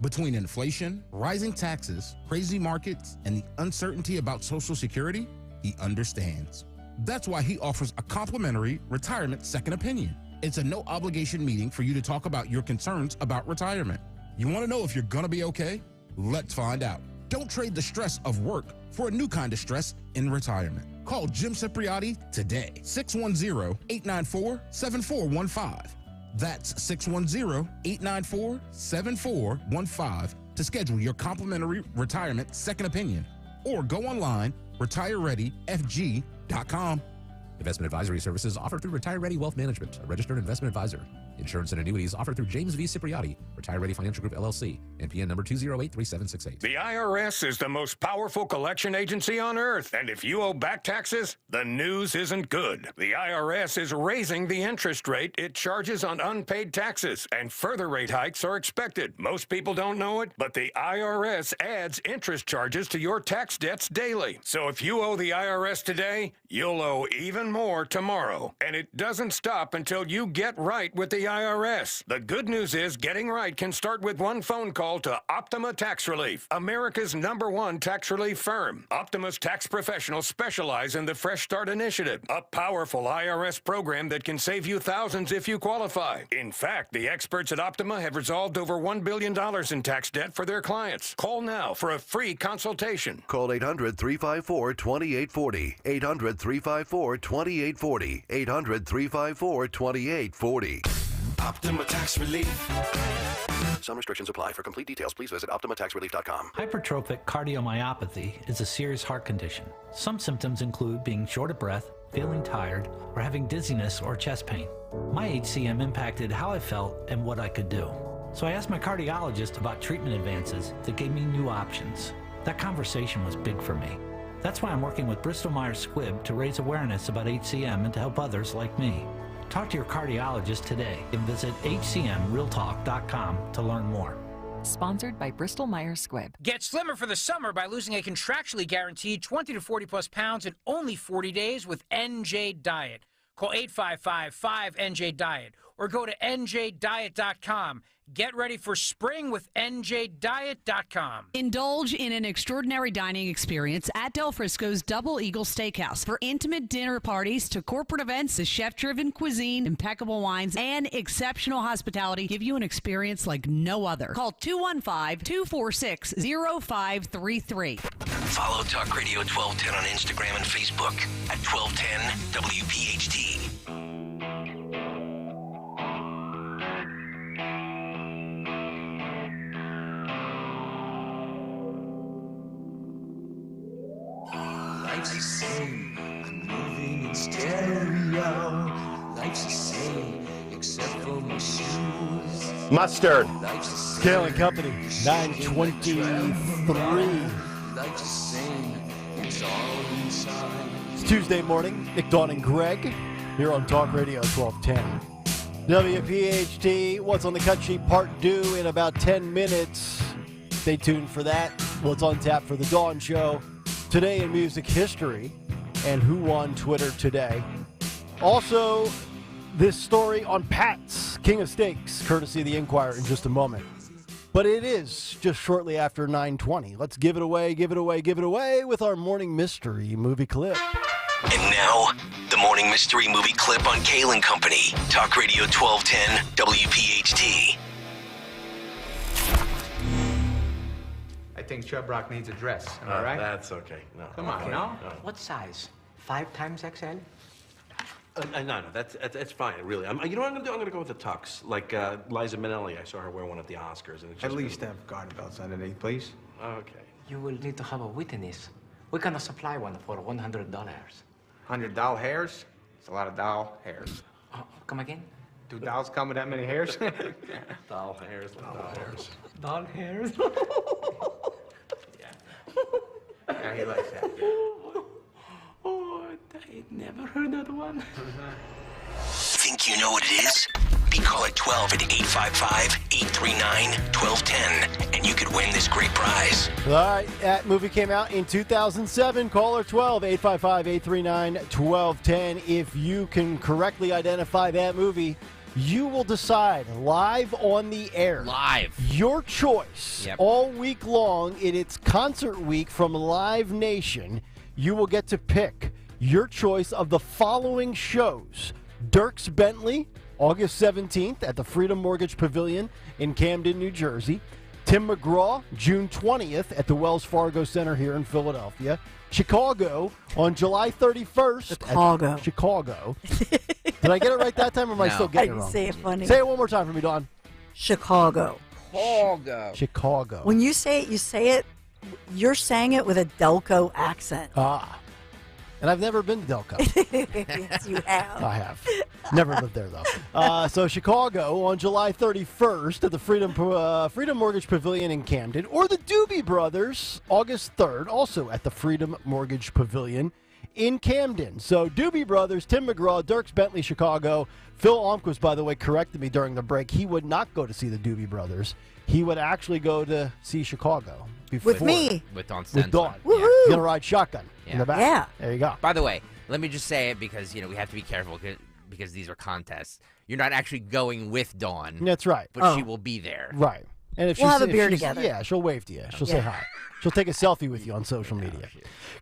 Between inflation, rising taxes, crazy markets, and the uncertainty about Social Security, he understands. That's why he offers a complimentary retirement second opinion. It's a no-obligation meeting for you to talk about your concerns about retirement. You want to know if you're going to be okay? Let's find out. Don't trade the stress of work for a new kind of stress in retirement. Call Jim Cipriotti today, 610-894-7415. That's 610-894-7415 to schedule your complimentary retirement second opinion. Or go online, retirereadyfg.com. Investment advisory services offered through Retire Ready Wealth Management, a registered investment advisor. Insurance and annuities offered through James V. Cipriotti, Retire Ready Financial Group, LLC, NPN number 2083768. The IRS is the most powerful collection agency on earth, and if you owe back taxes, the news isn't good. The IRS is raising the interest rate it charges on unpaid taxes, and further rate hikes are expected. Most people don't know it, but the IRS adds interest charges to your tax debts daily. So if you owe the IRS today, you'll owe even more tomorrow. And it doesn't stop until you get right with the IRS. The good news is getting right can start with one phone call to Optima Tax Relief, America's #1 tax relief firm. Optima's tax professionals specialize in the Fresh Start Initiative, a powerful IRS program that can save you thousands if you qualify. In fact, the experts at Optima have resolved over $1 billion in tax debt for their clients. Call now for a free consultation. Call 800-354-2840. 800-354-2840. 800-354-2840. Optima Tax Relief. Some restrictions apply. For complete details, please visit OptimaTaxRelief.com. Hypertrophic cardiomyopathy is a serious heart condition. Some symptoms include being short of breath, feeling tired, or having dizziness or chest pain. My HCM impacted how I felt and what I could do. So I asked my cardiologist about treatment advances that gave me new options. That conversation was big for me. That's why I'm working with Bristol Myers Squibb to raise awareness about HCM and to help others like me. Talk to your cardiologist today and visit hcmrealtalk.com to learn more. Sponsored by Bristol Myers Squibb. Get slimmer for the summer by losing a contractually guaranteed 20 to 40 plus pounds in only 40 days with NJ Diet. Call 855-5NJ-DIET or go to njdiet.com. Get ready for spring with njdiet.com. Indulge in an extraordinary dining experience at Del Frisco's Double Eagle Steakhouse. For intimate dinner parties to corporate events, the chef-driven cuisine, impeccable wines, and exceptional hospitality give you an experience like no other. Call 215-246-0533. Follow Talk Radio 1210 on Instagram and Facebook at 1210 WPHT. Life's the same, I'm moving in stereo. Life's the same, except for my shoes. Mustard. Kayal and Company, 9:23. Life's the same, it's all inside. It's Tuesday morning. Nick, Dawn, and Greg here on Talk Radio 1210. WPHT, What's on the Cut Sheet, part due in about 10 minutes. Stay tuned for that. What's on tap for the Dawn Show. Today in music history and who won Twitter today. Also, this story on Pat's King of Steaks, courtesy of the Inquirer in just a moment. But it is just shortly after 9:20. Let's give it away with our morning mystery movie clip. And now, the morning mystery movie clip on Kayal and Company. Talk Radio 1210 WPHT. I think Chub Rock needs a dress. Am I right? That's okay. No. Come on, no? No. What size? 5 times XL? No, that's fine, really. You know what I'm gonna do? I'm gonna go with the tux, like Liza Minnelli. I saw her wear one at the Oscars, and At least have garter belts underneath, please. Okay. You will need to have a witness. We're gonna supply one for $100. $100 hairs? It's a lot of doll hairs. Come again? Do dolls come with that many hairs? Doll hairs, doll hairs. Doll hairs? Yeah, he likes that. Oh, I never heard that one. Think you know what it is? Be call at 12 at 855-839-1210, and you could win this great prize. All right, that movie came out in 2007. Caller 12-855-839-1210. If you can correctly identify that movie, you will decide live on the air. Live. Your choice. Yep. All week long in its concert week from Live Nation, you will get to pick your choice of the following shows. Dierks Bentley, August 17th at the Freedom Mortgage Pavilion in Camden, New Jersey. Tim McGraw, June 20th at the Wells Fargo Center here in Philadelphia. Chicago on July 31st. Chicago. Did I get it right that time, or am I still getting it wrong? Say it funny. Say it one more time for me, Dawn. Chicago. Chicago. When you say it, you're saying it with a Delco accent. Ah. And I've never been to Delco. Yes, you have. I have. Never lived there, though. So Chicago on July 31st at the Freedom Mortgage Pavilion in Camden. Or the Doobie Brothers, August 3rd, also at the Freedom Mortgage Pavilion in Camden. So Doobie Brothers, Tim McGraw, Dierks Bentley, Chicago. Phil Almquist, by the way, corrected me during the break. He would not go to see the Doobie Brothers. He would actually go to see Chicago. With me. With Dawn Stensland. With Dawn. Woohoo! You're going to ride shotgun in the back. Yeah. There you go. By the way, let me just say it because, we have to be careful because these are contests. You're not actually going with Dawn. That's right. But she will be there. Right. And if We'll have a if beer she's- together. Yeah, she'll wave to you. She'll say Yeah. hi. She'll take a selfie with you on social media.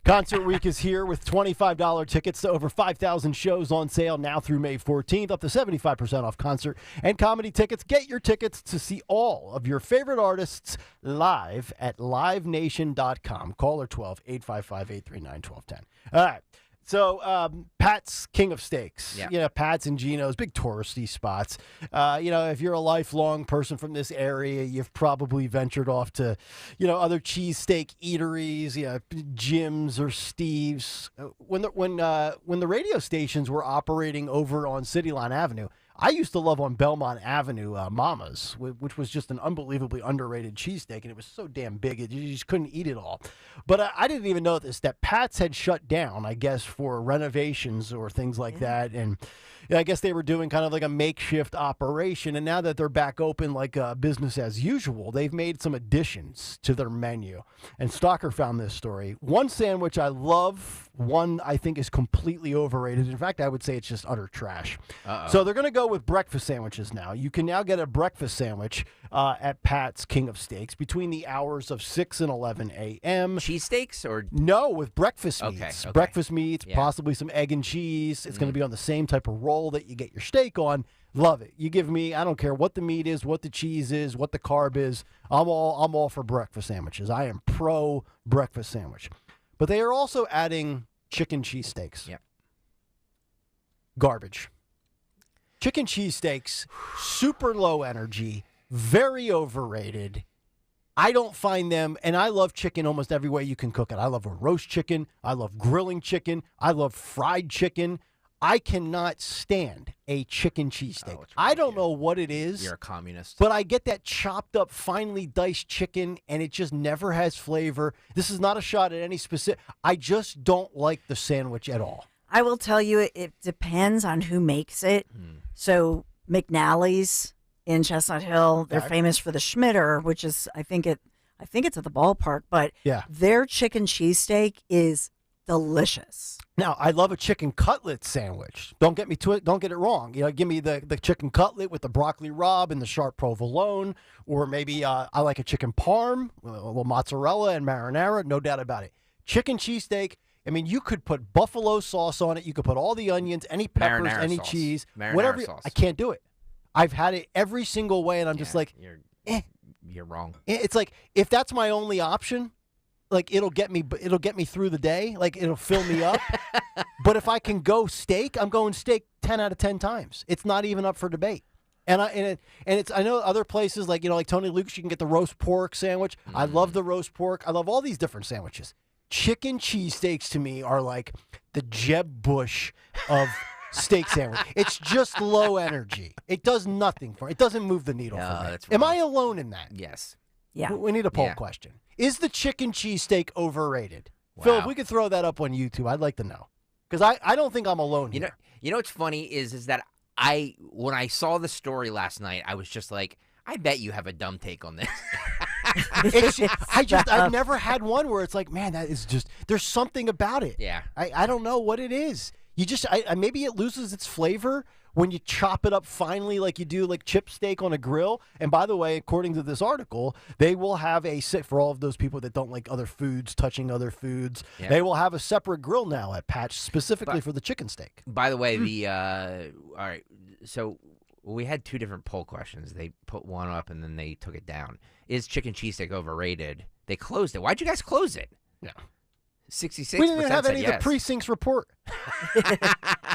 Concert Week is here with $25 tickets to over 5,000 shows on sale now through May 14th, up to 75% off concert and comedy tickets. Get your tickets to see all of your favorite artists live at livenation.com. Caller 12-855-839-1210. All right. So, Pat's King of Steaks. Yeah. Pat's and Gino's, big touristy spots. If you're a lifelong person from this area, you've probably ventured off to, other cheesesteak eateries, Jim's or Steve's. When the radio stations were operating over on City Line Avenue, I used to love on Belmont Avenue, Mama's, which was just an unbelievably underrated cheesesteak, and it was so damn big, you just couldn't eat it all. But I didn't even know that Pat's had shut down, I guess, for renovations or things like that, and I guess they were doing kind of like a makeshift operation, and now that they're back open like business as usual, they've made some additions to their menu. And Stalker found this story. One sandwich I love, one I think is completely overrated. In fact, I would say it's just utter trash. Uh-oh. So they're going to go with breakfast sandwiches now. You can now get a breakfast sandwich at Pat's King of Steaks between the hours of 6 and 11 a.m. Cheesesteaks or? No, with breakfast Okay, meats. okay. Breakfast meats, Yeah. possibly some egg and cheese. It's going to be on the same type of roll that you get your steak on. Love it. You give me, I don't care what the meat is, what the cheese is, what the carb is. I'm all for breakfast sandwiches. I am pro breakfast sandwich. But they are also adding chicken cheesesteaks. Yep. Garbage. Chicken cheesesteaks, super low energy, very overrated. I don't find them, and I love chicken almost every way you can cook it. I love a roast chicken. I love grilling chicken. I love fried chicken. I cannot stand a chicken cheesesteak. I don't know what it is. You're a communist. But I get that chopped up, finely diced chicken, and it just never has flavor. This is not a shot at any specific. I just don't like the sandwich at all. I will tell you, it depends on who makes it. So McNally's in Chestnut Hill, they're Okay. famous for the Schmitter, which is I think it's at the ballpark, but Yeah. their chicken cheesesteak is delicious. Now, I love a chicken cutlet sandwich. Don't get it wrong. Give me the chicken cutlet with the broccoli rabe and the sharp provolone, or maybe I like a chicken parm, a little mozzarella and marinara, no doubt about it. Chicken cheesesteak, I mean, you could put buffalo sauce on it. You could put all the onions, any peppers, Marinara any sauce. cheese, Marinara whatever. sauce. I can't do it. I've had it every single way, and I'm just like, You're wrong. It's like, if that's my only option, like it'll get me through the day. Like it'll fill me up. But if I can go steak, I'm going steak 10 out of 10 times. It's not even up for debate. And I know other places like like Tony Luke's, you can get the roast pork sandwich. I love the roast pork. I love all these different sandwiches. Chicken cheesesteaks to me are like the Jeb Bush of steak sandwich. It's just low energy. It does nothing for me. It doesn't move the needle for me. Am I alone in that? Yes. Yeah. We need a poll question. Is the chicken cheesesteak overrated? Phil, if we could throw that up on YouTube, I'd like to know. Because I don't think I'm alone here. You know what's funny is that when I saw the story last night, I was just like, I bet you have a dumb take on this. I've never had one where it's like, man, that is just, there's something about it. Yeah. I don't know what it is. You just, maybe it loses its flavor when you chop it up finely like you do like chip steak on a grill. And by the way, according to this article, they will have for all of those people that don't like other foods, touching other foods, they will have a separate grill now at Patch specifically for the chicken steak. By the way, all right, so we had two different poll questions. They put one up and then they took it down. Is chicken cheesesteak overrated? They closed it. Why'd you guys close it? Yeah. 66%. We didn't even have any yes. of the precincts report.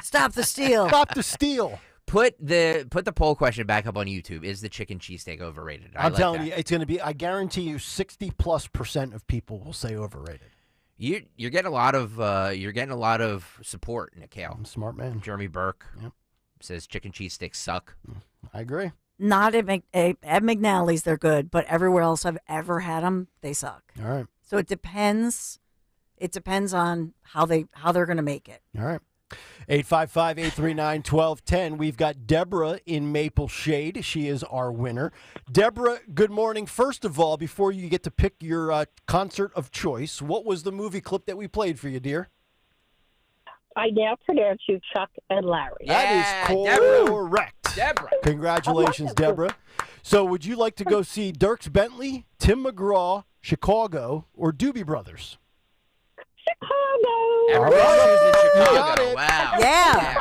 Stop the steal. Stop the steal. Put the poll question back up on YouTube. Is the chicken cheesesteak overrated? I'm telling you, it's going to be. I guarantee you, 60+% of people will say overrated. You're getting a lot of support, Nick Kayal. I'm a smart man. Jeremy Burke says chicken cheesesteaks suck. I agree. Not at McNally's, they're good, but everywhere else I've ever had them, they suck. All right. So it depends. It depends on how they're going to make it. All right. 855-839-1210. We've got Deborah in Maple Shade. She is our winner. Deborah, good morning. First of all, before you get to pick your concert of choice, what was the movie clip that we played for you, dear? I now pronounce you Chuck and Larry. That is correct. Deborah. Congratulations, Deborah. So would you like to go see Dierks Bentley, Tim McGraw, Chicago, or Doobie Brothers? Chicago. Everybody choosing Chicago. You got it. Wow. Yeah.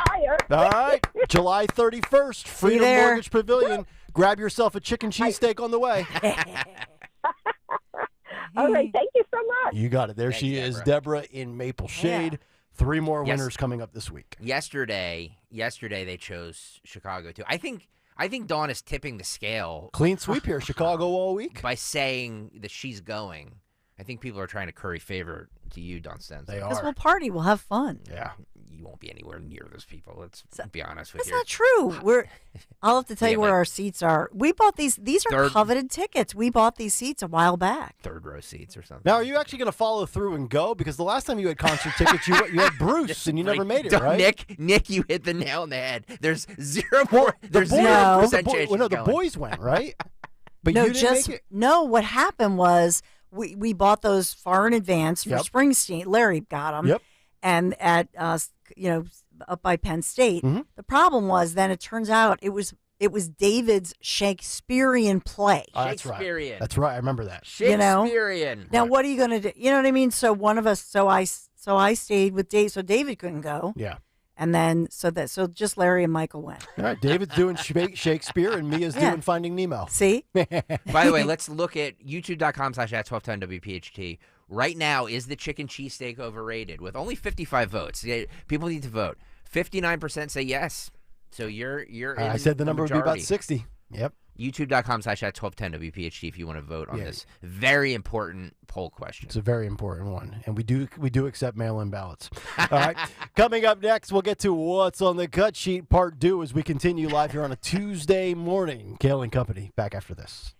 All right. July 31st, Freedom Mortgage Pavilion. Grab yourself a chicken cheesesteak on the way. All right. Thank you so much. You got it. There she is, Deborah in Maple Shade. 3 more winners coming up this week. Yesterday they chose Chicago too. I think Dawn is tipping the scale. Clean sweep here, Chicago all week. By saying that she's going. I think people are trying to curry favor to you, Don Stensland. They Because are. we'll party. We'll have fun. Yeah. You won't be anywhere near those people. Let's be honest with That's you. not true. I'll have to tell you where our seats are. We bought these. These are coveted tickets. We bought these seats a while back. 3rd row seats or something. Now, are you actually going to follow through and go? Because the last time you had concert tickets, you had Bruce, and you never made it, right? Nick, you hit the nail on the head. There's 0%. There's 0% chance. The boys went, right? But no, you didn't make it. No, what happened was we bought those far in advance for Springsteen. Larry got them. Yep. And at up by Penn State. Mm-hmm. The problem was then it turns out it was David's Shakespearean play. That's right. That's right. I remember that. Shakespearean. Now what are you going to do? You know what I mean? So one of us. So I stayed with Dave. So David couldn't go. Yeah. And then so just Larry and Michael went. All right. David's doing Shakespeare and Mia's doing Finding Nemo. See? By the way, let's look at youtube.com/@1210WPHT. Right now, is the chicken cheesesteak overrated? With only 55 votes. People need to vote. 59% say yes. So you're in I said the number majority. would be about 60. Yep. youtube.com/@1210WPHT if you want to vote on this very important poll question. It's a very important one, and we do accept mail-in ballots. All right. Coming up next, we'll get to What's on the Cut Sheet Part 2 as we continue live here on a Tuesday morning. Kayal and Company, back after this.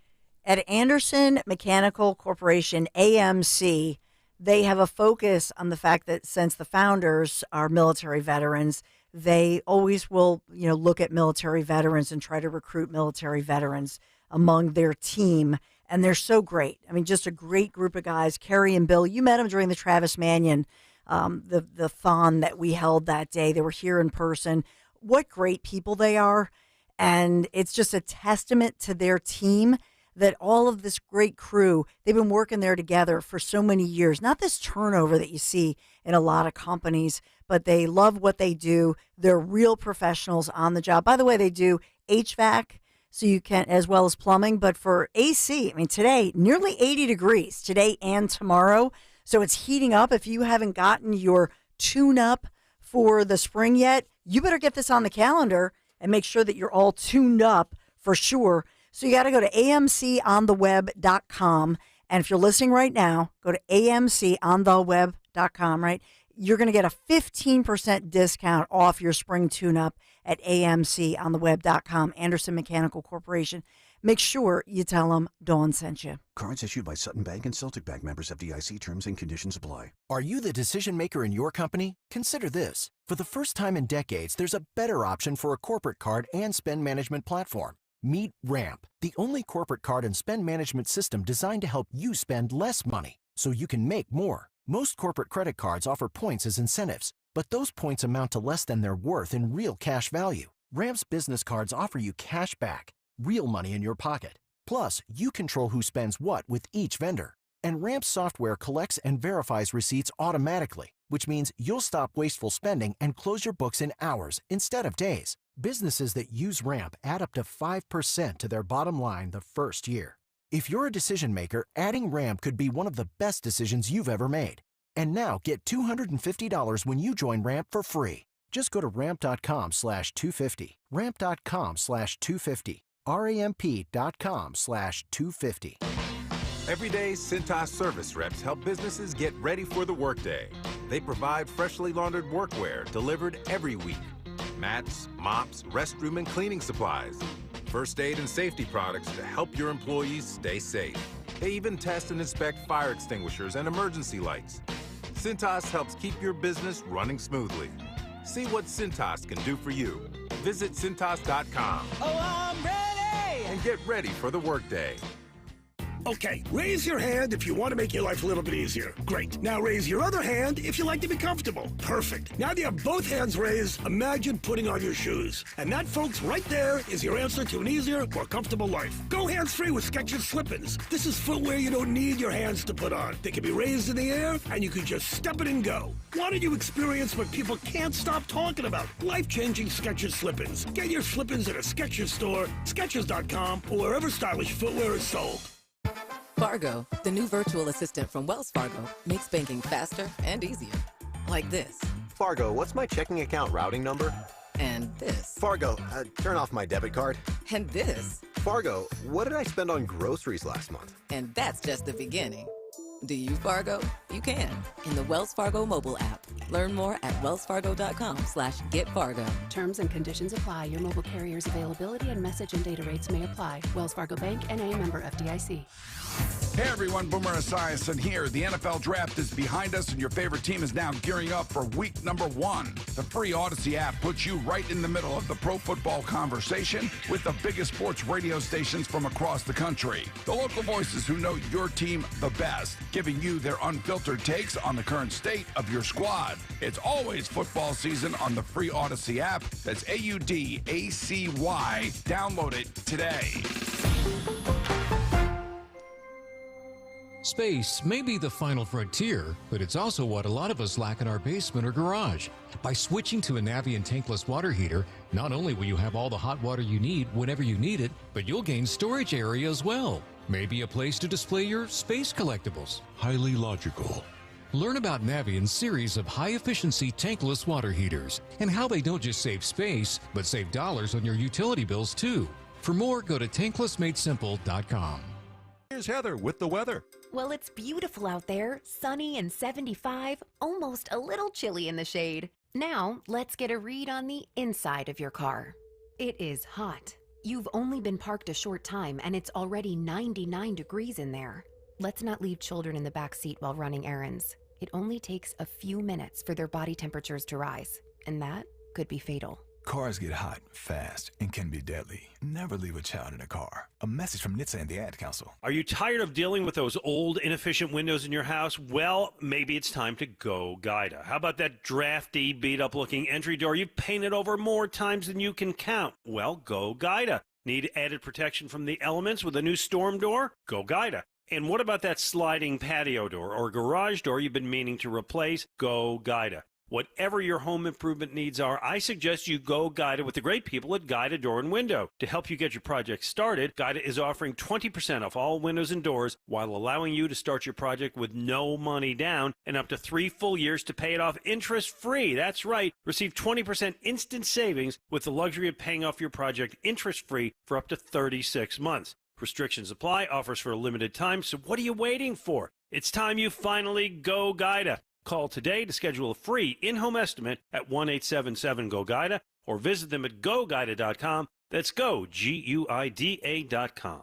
At Anderson Mechanical Corporation, AMC, they have a focus on the fact that since the founders are military veterans, they always will, look at military veterans and try to recruit military veterans among their team. And they're so great. I mean, just a great group of guys. Kerry and Bill, you met them during the Travis Manion, the thon that we held that day. They were here in person. What great people they are. And it's just a testament to their team that all of this great crew, they've been working there together for so many years. Not this turnover that you see in a lot of companies, but they love what they do. They're real professionals on the job. By the way, they do HVAC, so you can, as well as plumbing. But for AC, I mean, today, nearly 80 degrees today and tomorrow. So it's heating up. If you haven't gotten your tune-up for the spring yet, you better get this on the calendar and make sure that you're all tuned up for sure. So you got to go to amcontheweb.com. And if you're listening right now, go to amcontheweb.com, right? You're going to get a 15% discount off your spring tune-up at amcontheweb.com, Anderson Mechanical Corporation. Make sure you tell them Dawn sent you. Cards issued by Sutton Bank and Celtic Bank, members FDIC. Terms and conditions apply. Are you the decision maker in your company? Consider this. For the first time in decades, there's a better option for a corporate card and spend management platform. Meet Ramp, the only corporate card and spend management system designed to help you spend less money so you can make more. Most corporate credit cards offer points as incentives, but those points amount to less than their worth in real cash value. Ramp's business cards offer you cash back, real money in your pocket. Plus, you control who spends what with each vendor. And Ramp's software collects and verifies receipts automatically, which means you'll stop wasteful spending and close your books in hours instead of days. Businesses that use Ramp add up to 5% to their bottom line the first year. If you're a decision maker, adding Ramp could be one of the best decisions you've ever made. And now get $250 when you join Ramp for free. Just go to ramp.com/250. Ramp.com/250. ramp.com/250. Every day, Cintas service reps help businesses get ready for the workday. They provide freshly laundered workwear delivered every week. Mats, mops, restroom and cleaning supplies. First aid and safety products to help your employees stay safe. They even test and inspect fire extinguishers and emergency lights. Cintas helps keep your business running smoothly. See what Cintas can do for you. Visit Cintas.com. Oh, I'm ready! And get ready for the workday. Okay, raise your hand if you want to make your life a little bit easier. Great. Now raise your other hand if you like to be comfortable. Perfect. Now that you have both hands raised, imagine putting on your shoes. And that, folks, right there is your answer to an easier, more comfortable life. Go hands-free with Skechers Slip-ins. This is footwear you don't need your hands to put on. They can be raised in the air, and you can just step it and go. Why don't you experience what people can't stop talking about? Life-changing Skechers Slip-ins. Get your Slip-ins at a Skechers store, Skechers.com, or wherever stylish footwear is sold. Fargo, the new virtual assistant from Wells Fargo, makes banking faster and easier. Like this. Fargo, what's my checking account routing number? And this. Fargo, turn off my debit card. And this. Fargo, what did I spend on groceries last month? And that's just the beginning. Do you Fargo? You can in the Wells Fargo mobile app. Learn more at wellsfargo.com/getfargo. Terms and conditions apply. Your mobile carrier's availability and message and data rates may apply. Wells Fargo Bank, N.A., member FDIC. Hey everyone, Boomer Esiason here. The NFL Draft is behind us and your favorite team is now gearing up for week number 1. The free Odyssey app puts you right in the middle of the pro football conversation with the biggest sports radio stations from across the country. The local voices who know your team the best, giving you their unfiltered takes on the current state of your squad. It's always football season on the free Odyssey app. That's AUDACY. Download it today. Space may be the final frontier, but it's also what a lot of us lack in our basement or garage. By switching to a Navien tankless water heater, not only will you have all the hot water you need whenever you need it, but you'll gain storage area as well. Maybe a place to display your space collectibles. Highly logical. Learn about Navien's series of high-efficiency tankless water heaters and how they don't just save space, but save dollars on your utility bills too. For more, go to tanklessmadesimple.com. Here's Heather with the weather. Well, it's beautiful out there, sunny and 75, almost a little chilly in the shade. Now, let's get a read on the inside of your car. It is hot. You've only been parked a short time and it's already 99 degrees in there. Let's not leave children in the back seat while running errands. It only takes a few minutes for their body temperatures to rise, and that could be fatal. Cars get hot fast and can be deadly. Never leave a child in a car. A message from NHTSA and the Ad Council. Are you tired of dealing with those old, inefficient windows in your house? Well, maybe it's time to go Guida. How about that drafty, beat-up-looking entry door you've painted over more times than you can count? Well, go Guida. Need added protection from the elements with a new storm door? Go Guida. And what about that sliding patio door or garage door you've been meaning to replace? Go Guida. Whatever your home improvement needs are, I suggest you go Guida with the great people at Guida Door and Window. To help you get your project started, Guida is offering 20% off all windows and doors while allowing you to start your project with no money down and up to 3 full years to pay it off interest-free. That's right. Receive 20% instant savings with the luxury of paying off your project interest-free for up to 36 months. Restrictions apply, offers for a limited time, so what are you waiting for? It's time you finally go Guida. Call today to schedule a free in-home estimate at 1-877-GO-GUIDA or visit them at goguida.com. That's go, GUIDA.com.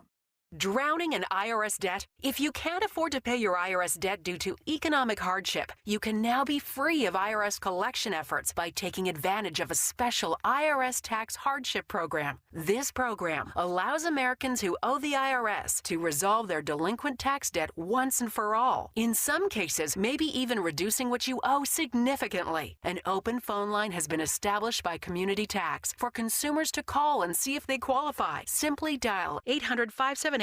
Drowning in IRS debt? If you can't afford to pay your IRS debt due to economic hardship, you can now be free of IRS collection efforts by taking advantage of a special IRS tax hardship program. This program allows Americans who owe the IRS to resolve their delinquent tax debt once and for all. In some cases, maybe even reducing what you owe significantly. An open phone line has been established by Community Tax for consumers to call and see if they qualify. Simply dial 800-578-2415.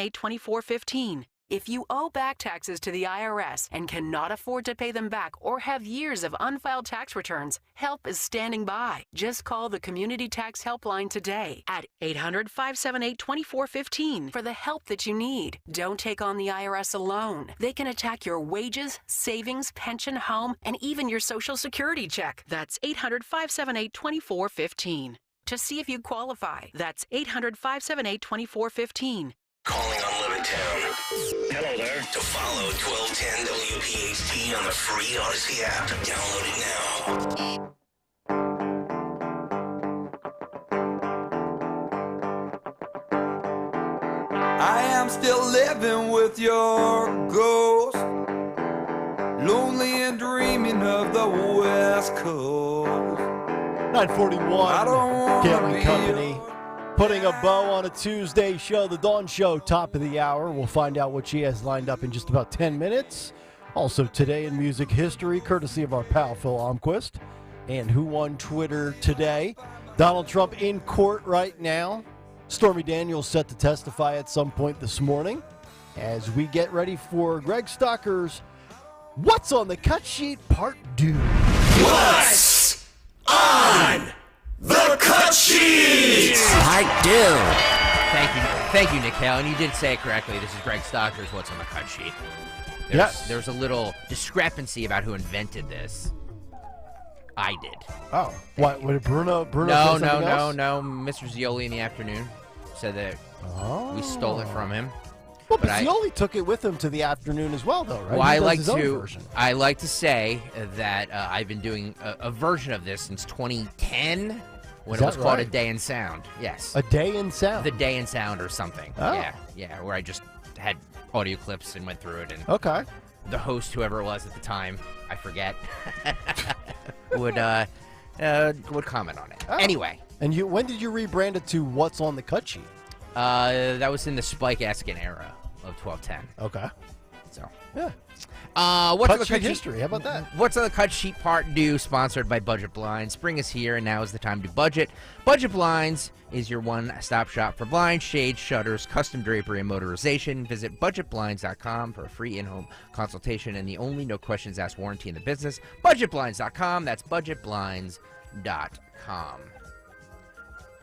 If you owe back taxes to the IRS and cannot afford to pay them back or have years of unfiled tax returns, help is standing by. Just call the Community Tax Helpline today at 800-578-2415 for the help that you need. Don't take on the IRS alone. They can attack your wages, savings, pension, home, and even your Social Security check. That's 800-578-2415. To see if you qualify, that's 800-578-2415. Calling on Levittown. Hello there. To follow 1210 WPHT on the free Odyssey app. Download it now. I am still living with your ghost, lonely and dreaming of the West Coast. 941, Kayal and Company. Putting a bow on a Tuesday show, the Dawn Show, top of the hour. We'll find out what she has lined up in just about 10 minutes. Also today in music history, courtesy of our pal Phil Almquist. And who won Twitter today? Donald Trump in court right now. Stormy Daniels set to testify at some point this morning. As we get ready for Greg Stocker's What's on the Cut Sheet Part 2. What's on the Cut Sheet? Part 2. Thank you, Nick Hale. And you did say it correctly. This is Greg Stocker's What's on the Cut Sheet. There's a little discrepancy about who invented this. I did. Oh. What? Would Bruno No. else? Mr. Zioli in the afternoon said that we stole it from him. Well, but Zioli took it with him to the afternoon as well, though, right? Well, I like to say that I've been doing a version of this since 2010 when it was called A Day in Sound. Yes. A Day in Sound? The Day in Sound or something. Oh. Yeah, where I just had audio clips and went through it. And okay. The host, whoever it was at the time, I forget, would comment on it. Oh. Anyway. And when did you rebrand it to What's on the Cut Sheet? That was in the Spike Eskin era of 1210. Okay. So. Yeah. What's cut on the sheet history? How about that? What's on the Cut Sheet Part 2, sponsored by Budget Blinds. Spring is here, and now is the time to budget. Budget Blinds is your one-stop shop for blinds, shades, shutters, custom drapery, and motorization. Visit budgetblinds.com for a free in-home consultation and the only no-questions-asked warranty in the business. Budgetblinds.com. That's budgetblinds.com.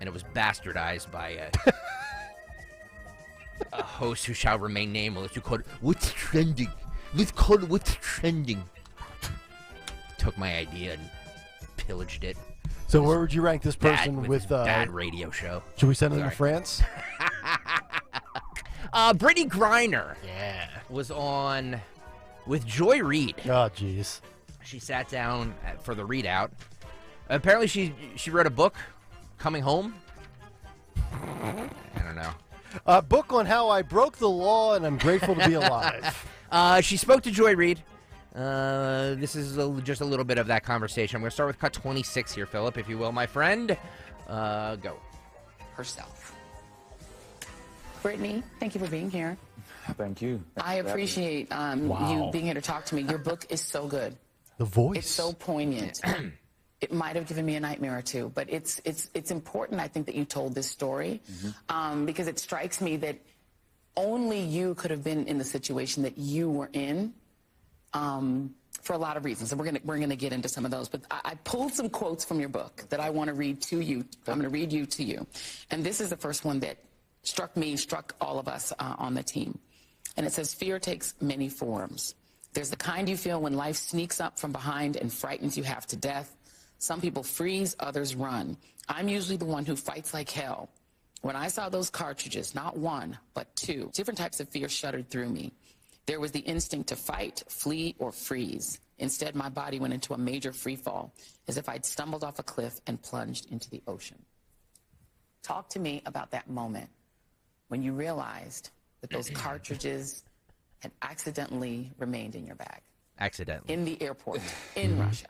And it was bastardized by a host who shall remain nameless, who called it, "What's trending? Let's call it What's Trending." Took my idea and pillaged it. So where would you rank this person with bad radio show? Should we send him to France? Brittany Griner was on with Joy Reid. Oh, jeez. She sat down for the readout. Apparently she wrote a book, Coming Home. I don't know. A book on how I broke the law and I'm grateful to be alive. She spoke to Joy Reid. This is just a little bit of that conversation. I'm going to start with cut 26 here, Philip, if you will, my friend. Go. Herself. Brittany, thank you for being here. Thank you. I appreciate you being here to talk to me. Your book is so good. The voice. It's so poignant. It might have given me a nightmare or two, but it's important, I think, that you told this story because it strikes me that only you could have been in the situation that you were in. for a lot of reasons, and we're gonna get into some of those. But I pulled some quotes from your book that I want to read to you. I'm going to read you to you, and this is the first one that struck all of us on the team. And it says, "Fear takes many forms. There's the kind you feel when life sneaks up from behind and frightens you half to death. Some people freeze, others run. I'm usually the one who fights like hell. When I saw those cartridges, not one, but two, different types of fear shuddered through me. There was the instinct to fight, flee, or freeze. Instead, my body went into a major free fall, as if I'd stumbled off a cliff and plunged into the ocean." Talk to me about that moment when you realized that those cartridges had accidentally remained in your bag. Accidentally. In the airport, in Russia.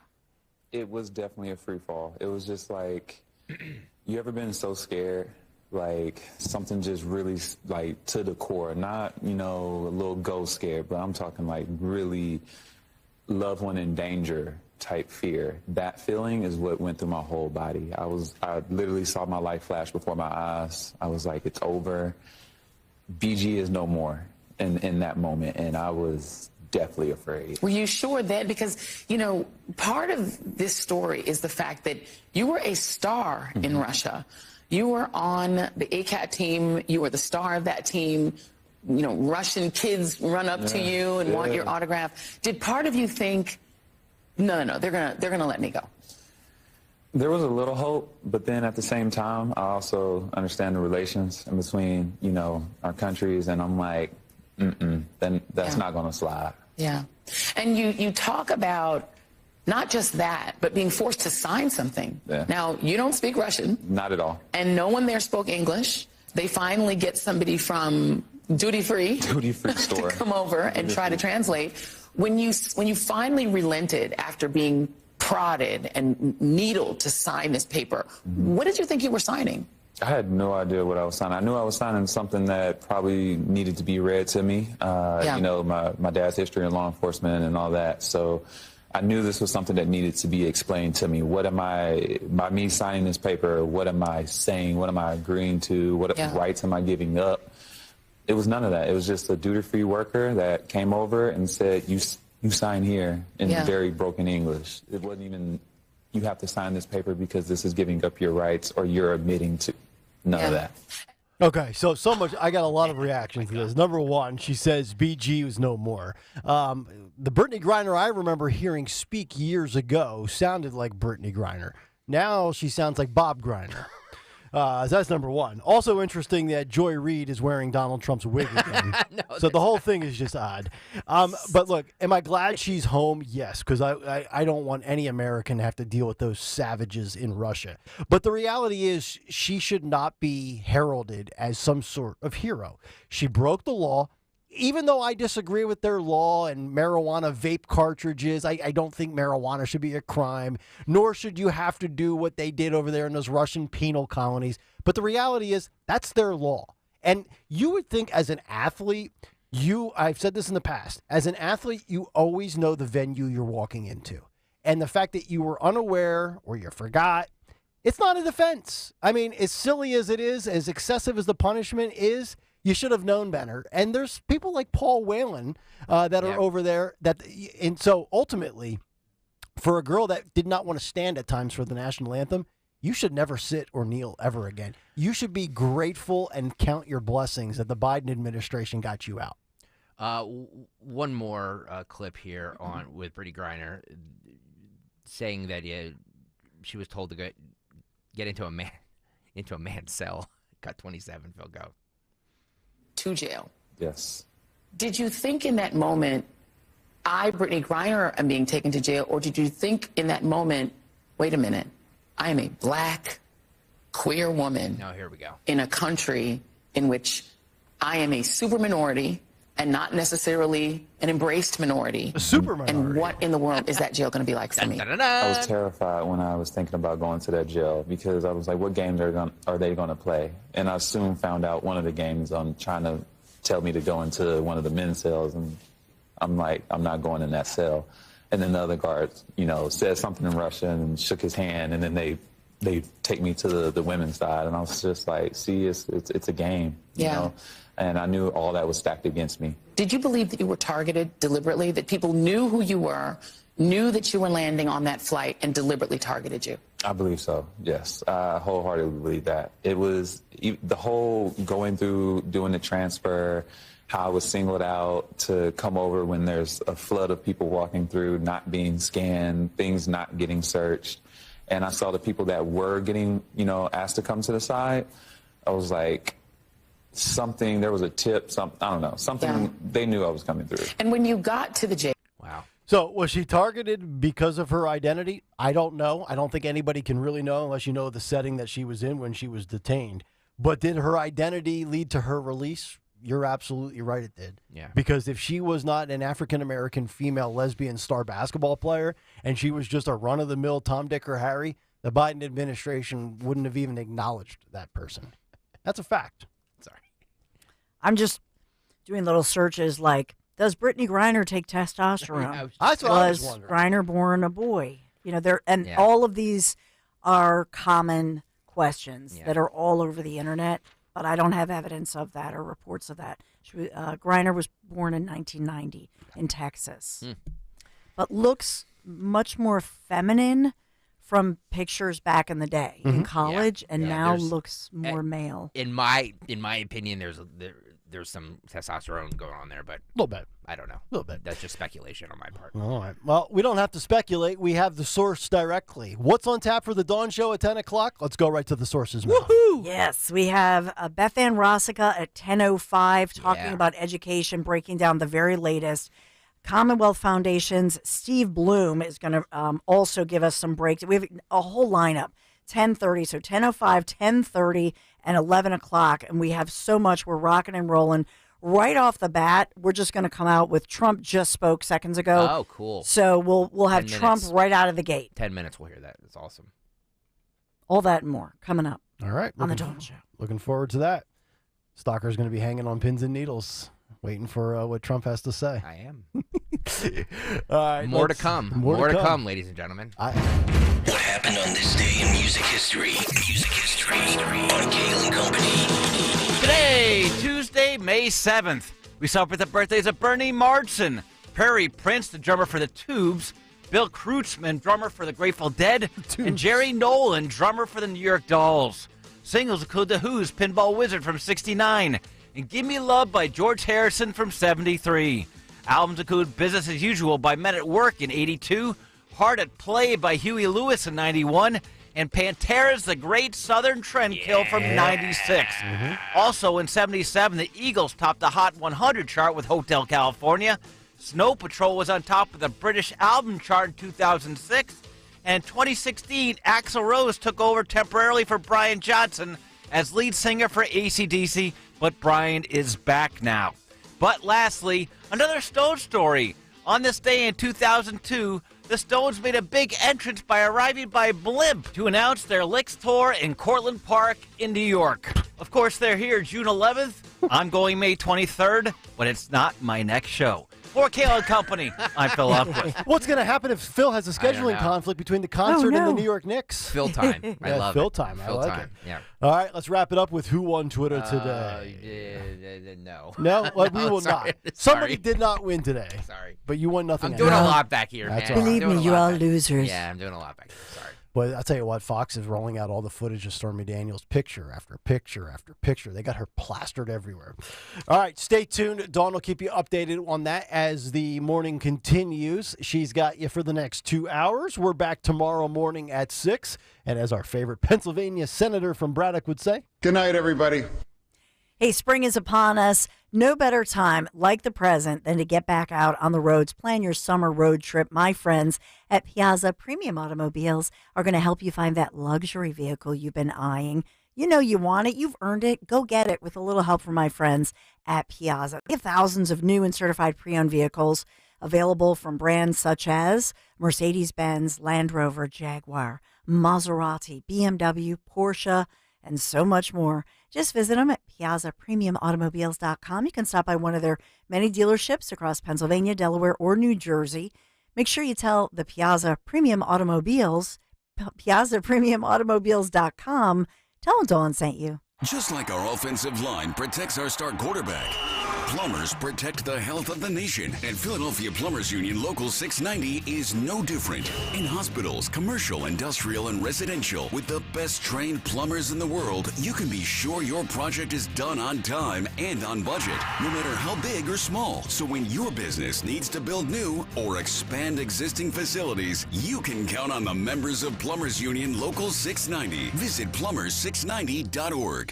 It was definitely a free fall. It was just like, you ever been so scared? Like something just really like to the core, not, you know, a little ghost scared, but I'm talking like really loved one in danger type fear. That feeling is what went through my whole body. I literally saw my life flash before my eyes. I was like, it's over. BG is no more in that moment. And I was definitely afraid. Were you sure then? Because, you know, part of this story is the fact that you were a star in Russia. You were on the ACAT team. You were the star of that team. You know, Russian kids run up to you and want your autograph. Did part of you think, no, they're gonna let me go? There was a little hope, but then at the same time, I also understand the relations in between, you know, our countries, and I'm like, then that's not gonna slide. Yeah, and you talk about not just that, but being forced to sign something. Yeah. Now, you don't speak Russian. Not at all. And no one there spoke English. They finally get somebody from duty-free store to come over and try to translate. When you finally relented after being prodded and needled to sign this paper, what did you think you were signing? I had no idea what I was signing. I knew I was signing something that probably needed to be read to me. You know, my dad's history in law enforcement and all that. So I knew this was something that needed to be explained to me. What am I, by me signing this paper, what am I saying? What am I agreeing to? What rights am I giving up? It was none of that. It was just a duty-free worker that came over and said, you sign here in very broken English. It wasn't even, you have to sign this paper because this is giving up your rights or you're admitting to none of that. Okay, so much. I got a lot of reactions to this. Number one, she says BG was no more. The Brittany Griner I remember hearing speak years ago sounded like Brittany Griner. Now she sounds like Bob Griner. So that's number one. Also interesting that Joy Reid is wearing Donald Trump's wig again. So the whole thing is just odd. But look, am I glad she's home? Yes, because I don't want any American to have to deal with those savages in Russia. But the reality is she should not be heralded as some sort of hero. She broke the law. Even though I disagree with their law and marijuana vape cartridges, I don't think marijuana should be a crime, nor should you have to do what they did over there in those Russian penal colonies. But the reality is that's their law. And you would think as an athlete, I've said this in the past, as an athlete, you always know the venue you're walking into. And the fact that you were unaware or you forgot, it's not a defense. I mean, as silly as it is, as excessive as the punishment is, you should have known better. And there's people like Paul Whelan that are over there. And so ultimately, for a girl that did not want to stand at times for the national anthem, you should never sit or kneel ever again. You should be grateful and count your blessings that the Biden administration got you out. One more clip here with Brittany Griner saying that she was told to get into a man's cell. Got 27. Phil, go. To jail. Yes. Did you think in that moment, Brittany Griner, am being taken to jail, or did you think in that moment, wait a minute, I am a black, queer woman now here we go. In a country in which I am a super minority and not necessarily an embraced minority. A super minority. And what in the world is that jail going to be like for me? I was terrified when I was thinking about going to that jail because I was like, what games are they going to play? And I soon found out one of the games trying to tell me to go into one of the men's cells, and I'm like, I'm not going in that cell. And then the other guard, said something in Russian and shook his hand, and then they they take me to the women's side, and I was just like, see, it's a game, you know? And I knew all that was stacked against me. Did you believe that you were targeted deliberately, that people knew who you were, knew that you were landing on that flight, and deliberately targeted you? I believe so, yes. I wholeheartedly believe that. It was the whole going through, doing the transfer, how I was singled out to come over when there's a flood of people walking through, not being scanned, things not getting searched. And I saw the people that were getting, asked to come to the side. I was like, there was a tip, I don't know, something, they knew I was coming through. And when you got to the jail. Wow. So was she targeted because of her identity? I don't know. I don't think anybody can really know unless you know the setting that she was in when she was detained. But did her identity lead to her release? You're absolutely right, it did. Yeah. Because if she was not an African-American female lesbian star basketball player and she was just a run-of-the-mill Tom, Dick, or Harry, the Biden administration wouldn't have even acknowledged that person. That's a fact. Sorry. I'm just doing little searches like, does Brittany Griner take testosterone? That's what I was Was wondering. Griner born a boy? All of these are common questions that are all over the internet, but I don't have evidence of that or reports of that. Griner was born in 1990 in Texas, but looks much more feminine from pictures back in the day in college, and now looks more male. In my opinion, there's some testosterone going on there, but A little bit. I don't know. A little bit. That's just speculation on my part. All right. Well, we don't have to speculate. We have the source directly. What's on tap for the Dawn Show at 10 o'clock? Let's go right to the source's mouth. Woohoo! Yes, we have Beth Ann Rossica at 10:05 talking about education, breaking down the very latest. Commonwealth Foundation's Steve Bloom is going to also give us some breaks. We have a whole lineup, 10:30, so 10:05, 10:30, and 11 o'clock, and we have so much. We're rocking and rolling. Right off the bat, we're just going to come out with Trump just spoke seconds ago. Oh, cool. So we'll have 10 Trump minutes. right out of the gate. 10 minutes, we'll hear that. It's awesome. All that and more coming up. All right. On the Dawn Show. Looking forward to that. Stalker's going to be hanging on pins and needles, waiting for what Trump has to say. I am. All right. More to come. More to come, ladies and gentlemen. What happened on this day in music history? Music history on Kayal and Company. Today, Tuesday, May 7th, we celebrate the birthdays of Bernie Marsden, Perry Prince, the drummer for the Tubes, Bill Kreutzmann, drummer for the Grateful Dead, and Jerry Nolan, drummer for the New York Dolls. Singles include The Who's Pinball Wizard from 69 and Give Me Love by George Harrison from 73. Albums include Business as Usual by Men at Work in 82, Hard at Play by Huey Lewis in 91, and Pantera's The Great Southern Trendkill from 96. Also in 77, the Eagles topped the Hot 100 chart with Hotel California. Snow Patrol was on top of the British album chart in 2006. And in 2016, Axl Rose took over temporarily for Brian Johnson as lead singer for AC/DC, but Brian is back now. But lastly, another Stones story. On this day in 2002, the Stones made a big entrance by arriving by blimp to announce their Licks tour in Cortlandt Park in New York. Of course, they're here June 11th. I'm going May 23rd, but it's not my next show. For Kayal Company, I'm Phil Upquist. What's going to happen if Phil has a scheduling conflict between the concert and the New York Knicks? Phil time. I love Phil it. time. I Phil like time. it. Yeah. All right, let's wrap it up with who won Twitter today. No. No, well, we will Sorry. not. Somebody did not win today. Sorry. But you won nothing. I'm doing else. a lot back here, That's man. all right. Believe me, you're all losers. Yeah, I'm doing a lot back here. Sorry. But I'll tell you what, Fox is rolling out all the footage of Stormy Daniels picture after picture after picture. They got her plastered everywhere. All right, stay tuned. Dawn will keep you updated on that as the morning continues. She's got you for the next 2 hours. We're back tomorrow morning at 6. And as our favorite Pennsylvania senator from Braddock would say, good night, everybody. Hey, spring is upon us. No better time, like the present, than to get back out on the roads. Plan your summer road trip. My friends at Piazza Premium Automobiles are going to help you find that luxury vehicle you've been eyeing. You know you want it. You've earned it. Go get it with a little help from my friends at Piazza. They have thousands of new and certified pre-owned vehicles available from brands such as Mercedes-Benz, Land Rover, Jaguar, Maserati, BMW, Porsche, and so much more. Just visit them at PiazzaPremiumAutomobiles.com. You can stop by one of their many dealerships across Pennsylvania, Delaware, or New Jersey. Make sure you tell the Piazza Premium Automobiles PiazzaPremiumAutomobiles.com. Tell them Dawn sent you. Just like our offensive line protects our star quarterback, plumbers protect the health of the nation. And Philadelphia Plumbers Union Local 690 is no different. In hospitals, commercial, industrial, and residential, with the best trained plumbers in the world, you can be sure your project is done on time and on budget, no matter how big or small. So when your business needs to build new or expand existing facilities, you can count on the members of Plumbers Union Local 690. Visit plumbers690.org.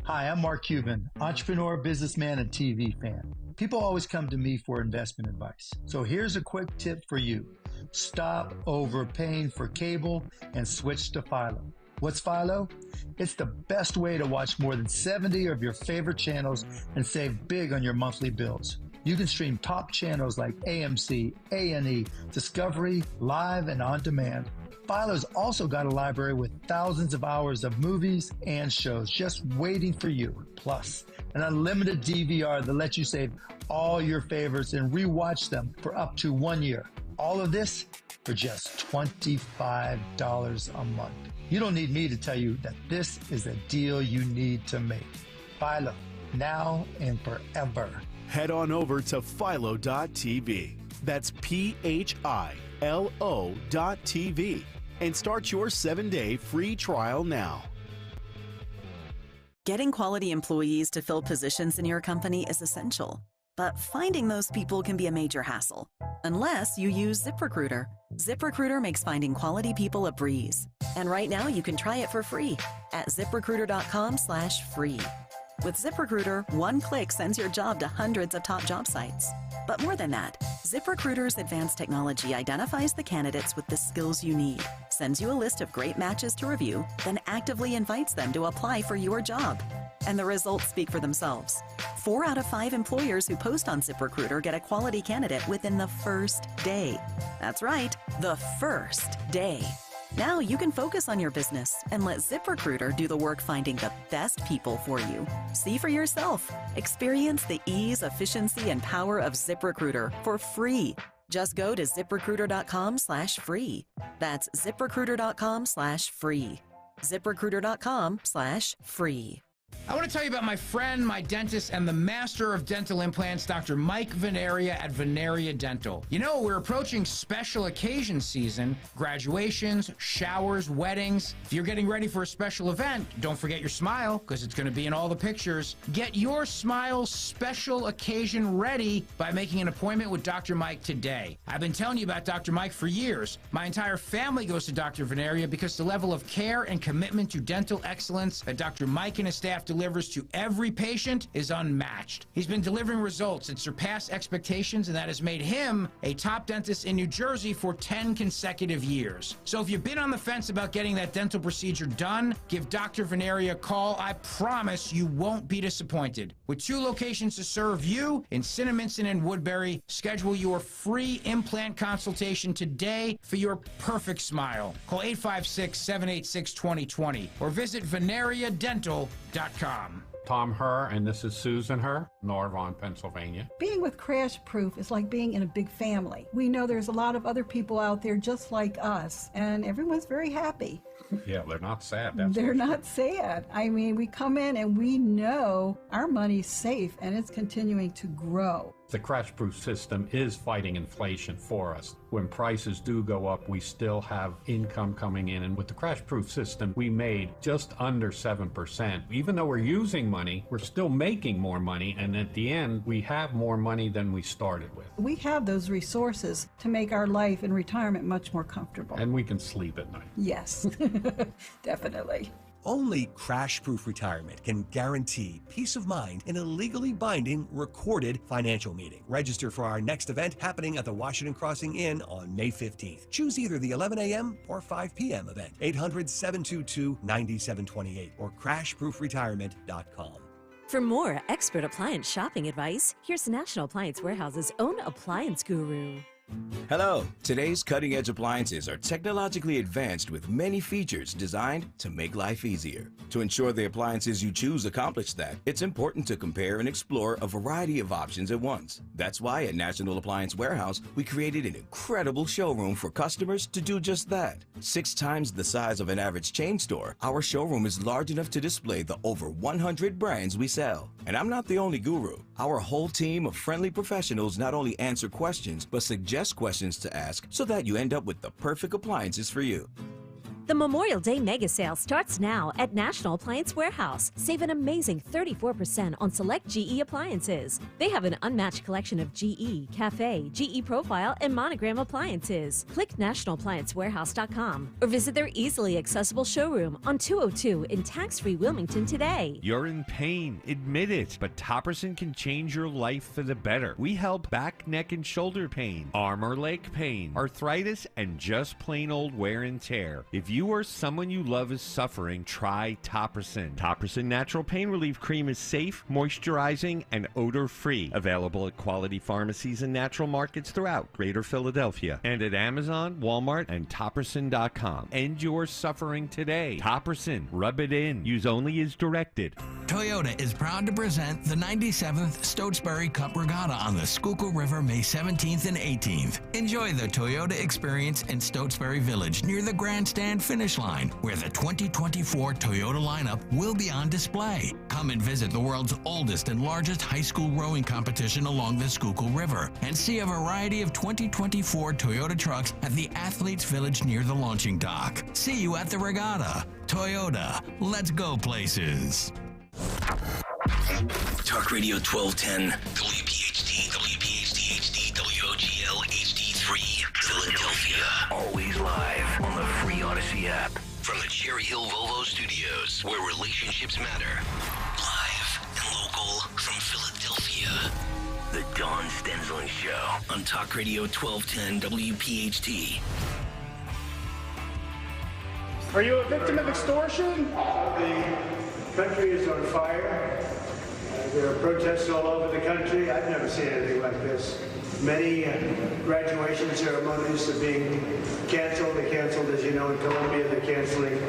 Hi, I'm Mark Cuban, entrepreneur, businessman, and TV fan. People always come to me for investment advice. So here's a quick tip for you. Stop overpaying for cable and switch to Philo. What's Philo? It's the best way to watch more than 70 of your favorite channels and save big on your monthly bills. You can stream top channels like AMC, A&E, Discovery, Live, and On Demand. Philo's also got a library with thousands of hours of movies and shows just waiting for you. Plus, an unlimited DVR that lets you save all your favorites and rewatch them for up to 1 year. All of this for just $25 a month. You don't need me to tell you that this is a deal you need to make. Philo, now and forever. Head on over to philo.tv. That's PHILO.tv. And start your 7-day free trial now. Getting quality employees to fill positions in your company is essential, but finding those people can be a major hassle, unless you use ZipRecruiter. ZipRecruiter makes finding quality people a breeze. And right now you can try it for free at ZipRecruiter.com/free. With ZipRecruiter, one click sends your job to hundreds of top job sites. But more than that, ZipRecruiter's advanced technology identifies the candidates with the skills you need, sends you a list of great matches to review, then actively invites them to apply for your job. And the results speak for themselves. 4 out of 5 employers who post on ZipRecruiter get a quality candidate within the first day. That's right, the first day. Now you can focus on your business and let ZipRecruiter do the work finding the best people for you. See for yourself. Experience the ease, efficiency, and power of ZipRecruiter for free. Just go to ZipRecruiter.com/free. That's ZipRecruiter.com/free. ZipRecruiter.com/free. I want to tell you about my friend, my dentist, and the master of dental implants, Dr. Mike Veneria at Veneria Dental. You know, we're approaching special occasion season, graduations, showers, weddings. If you're getting ready for a special event, don't forget your smile, because it's going to be in all the pictures. Get your smile special occasion ready by making an appointment with Dr. Mike today. I've been telling you about Dr. Mike for years. My entire family goes to Dr. Veneria because the level of care and commitment to dental excellence that Dr. Mike and his staff delivers to every patient is unmatched. He's been delivering results that surpass expectations, and that has made him a top dentist in New Jersey for 10 consecutive years. So if you've been on the fence about getting that dental procedure done, give Dr. Veneria a call. I promise you won't be disappointed. With 2 locations to serve you in Cinnaminson and Woodbury, schedule your free implant consultation today for your perfect smile. Call 856-786-2020 or visit veneriadental.com. Tom Herr, and this is Susan Herr, Norvon, Pennsylvania. Being with Crash Proof is like being in a big family. We know there's a lot of other people out there just like us, and everyone's very happy. Yeah, they're not sad. They're not sad. I mean, we come in and we know our money's safe and it's continuing to grow. The Crash Proof system is fighting inflation for us. When prices do go up, we still have income coming in. And with the Crash Proof system, we made just under 7%. Even though we're using money, we're still making more money. And at the end, we have more money than we started with. We have those resources to make our life in retirement much more comfortable. And we can sleep at night. Yes, definitely. Only Crash-Proof Retirement can guarantee peace of mind in a legally binding, recorded financial meeting. Register for our next event happening at the Washington Crossing Inn on May 15th. Choose either the 11 a.m. or 5 p.m. event. 800-722-9728 or crashproofretirement.com. For more expert appliance shopping advice, here's National Appliance Warehouse's own appliance guru. Hello. Today's cutting-edge appliances are technologically advanced with many features designed to make life easier. To ensure the appliances you choose accomplish that, it's important to compare and explore a variety of options at once. That's why at National Appliance Warehouse, we created an incredible showroom for customers to do just that. 6 times the size of an average chain store, our showroom is large enough to display the over 100 brands we sell. And I'm not the only guru. Our whole team of friendly professionals not only answer questions, but suggest questions to ask so that you end up with the perfect appliances for you. The Memorial Day Mega Sale starts now at National Appliance Warehouse. Save an amazing 34% on select GE appliances. They have an unmatched collection of GE, Cafe, GE Profile, and Monogram appliances. Click nationalappliancewarehouse.com or visit their easily accessible showroom on 202 in tax-free Wilmington today. You're in pain, admit it, but Topperson can change your life for the better. We help back, neck, and shoulder pain, arm or leg pain, arthritis, and just plain old wear and tear. If you or someone you love is suffering, try Topperson. Topperson Natural Pain Relief Cream is safe, moisturizing, and odor-free. Available at quality pharmacies and natural markets throughout Greater Philadelphia. And at Amazon, Walmart, and Topperson.com. End your suffering today. Topperson. Rub it in. Use only as directed. Toyota is proud to present the 97th Stotesbury Cup Regatta on the Schuylkill River May 17th and 18th. Enjoy the Toyota experience in Stotesbury Village near the grandstand finish line, where the 2024 Toyota lineup will be on display. Come and visit the world's oldest and largest high school rowing competition along the Schuylkill River and see a variety of 2024 Toyota trucks at the Athletes Village near the launching dock. See you at the regatta. Toyota, let's go places. Talk Radio 1210, WPHT, WPHT HD, WOGL HD3, Philadelphia. Always live on the free Odyssey app. From the Cherry Hill Volvo Studios, where relationships matter. Live and local from Philadelphia. The Dawn Stensland Show on Talk Radio 1210 WPHT. Are you a victim of extortion? The country is on fire. There are protests all over the country. I've never seen anything like this. Many graduation ceremonies are being canceled. They're canceled, as you know, in Colombia. They're canceling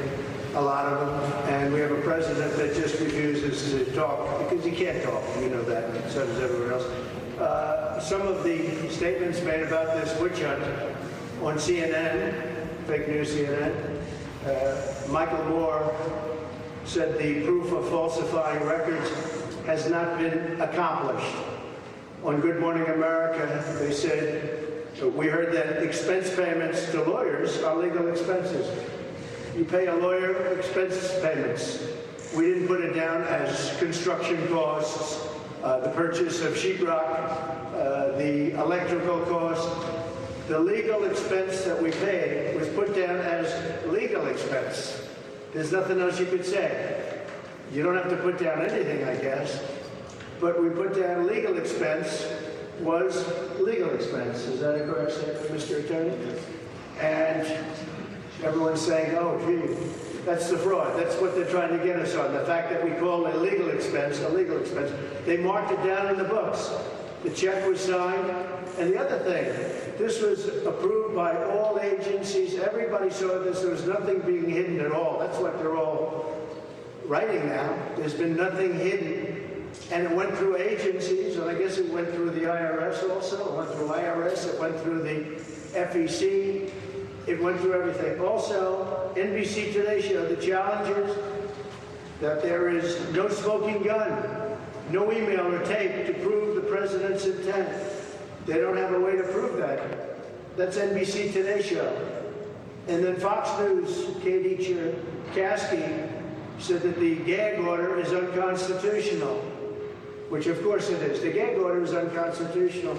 a lot of them. And we have a president that just refuses to talk because he can't talk. You know that. So does everyone else. Some of the statements made about this witch hunt on CNN, fake news CNN, Michael Moore said the proof of falsifying records has not been accomplished. On Good Morning America, they said, we heard that expense payments to lawyers are legal expenses. You pay a lawyer expense payments. We didn't put it down as construction costs, the purchase of sheetrock, the electrical cost. The legal expense that we paid was put down as legal expense. There's nothing else you could say. You don't have to put down anything, I guess. But we put down legal expense was legal expense. Is that a correct statement, Mr. Attorney? And everyone's saying, oh, gee, that's the fraud. That's what they're trying to get us on. The fact that we call a legal expense a legal expense. They marked it down in the books. The check was signed. And the other thing, this was approved by all agencies. Everybody saw this. There was nothing being hidden at all. That's what they're all writing now. There's been nothing hidden. And it went through agencies, and I guess it went through the IRS also. It went through IRS. It went through the FEC. It went through everything. Also, NBC Today showed the challenges that there is no smoking gun, no email or tape to prove the president's intent. They don't have a way to prove that. That's NBC Today show. And then Fox News, Katie Cherkasky, said that the gag order is unconstitutional, which of course it is. The gag order is unconstitutional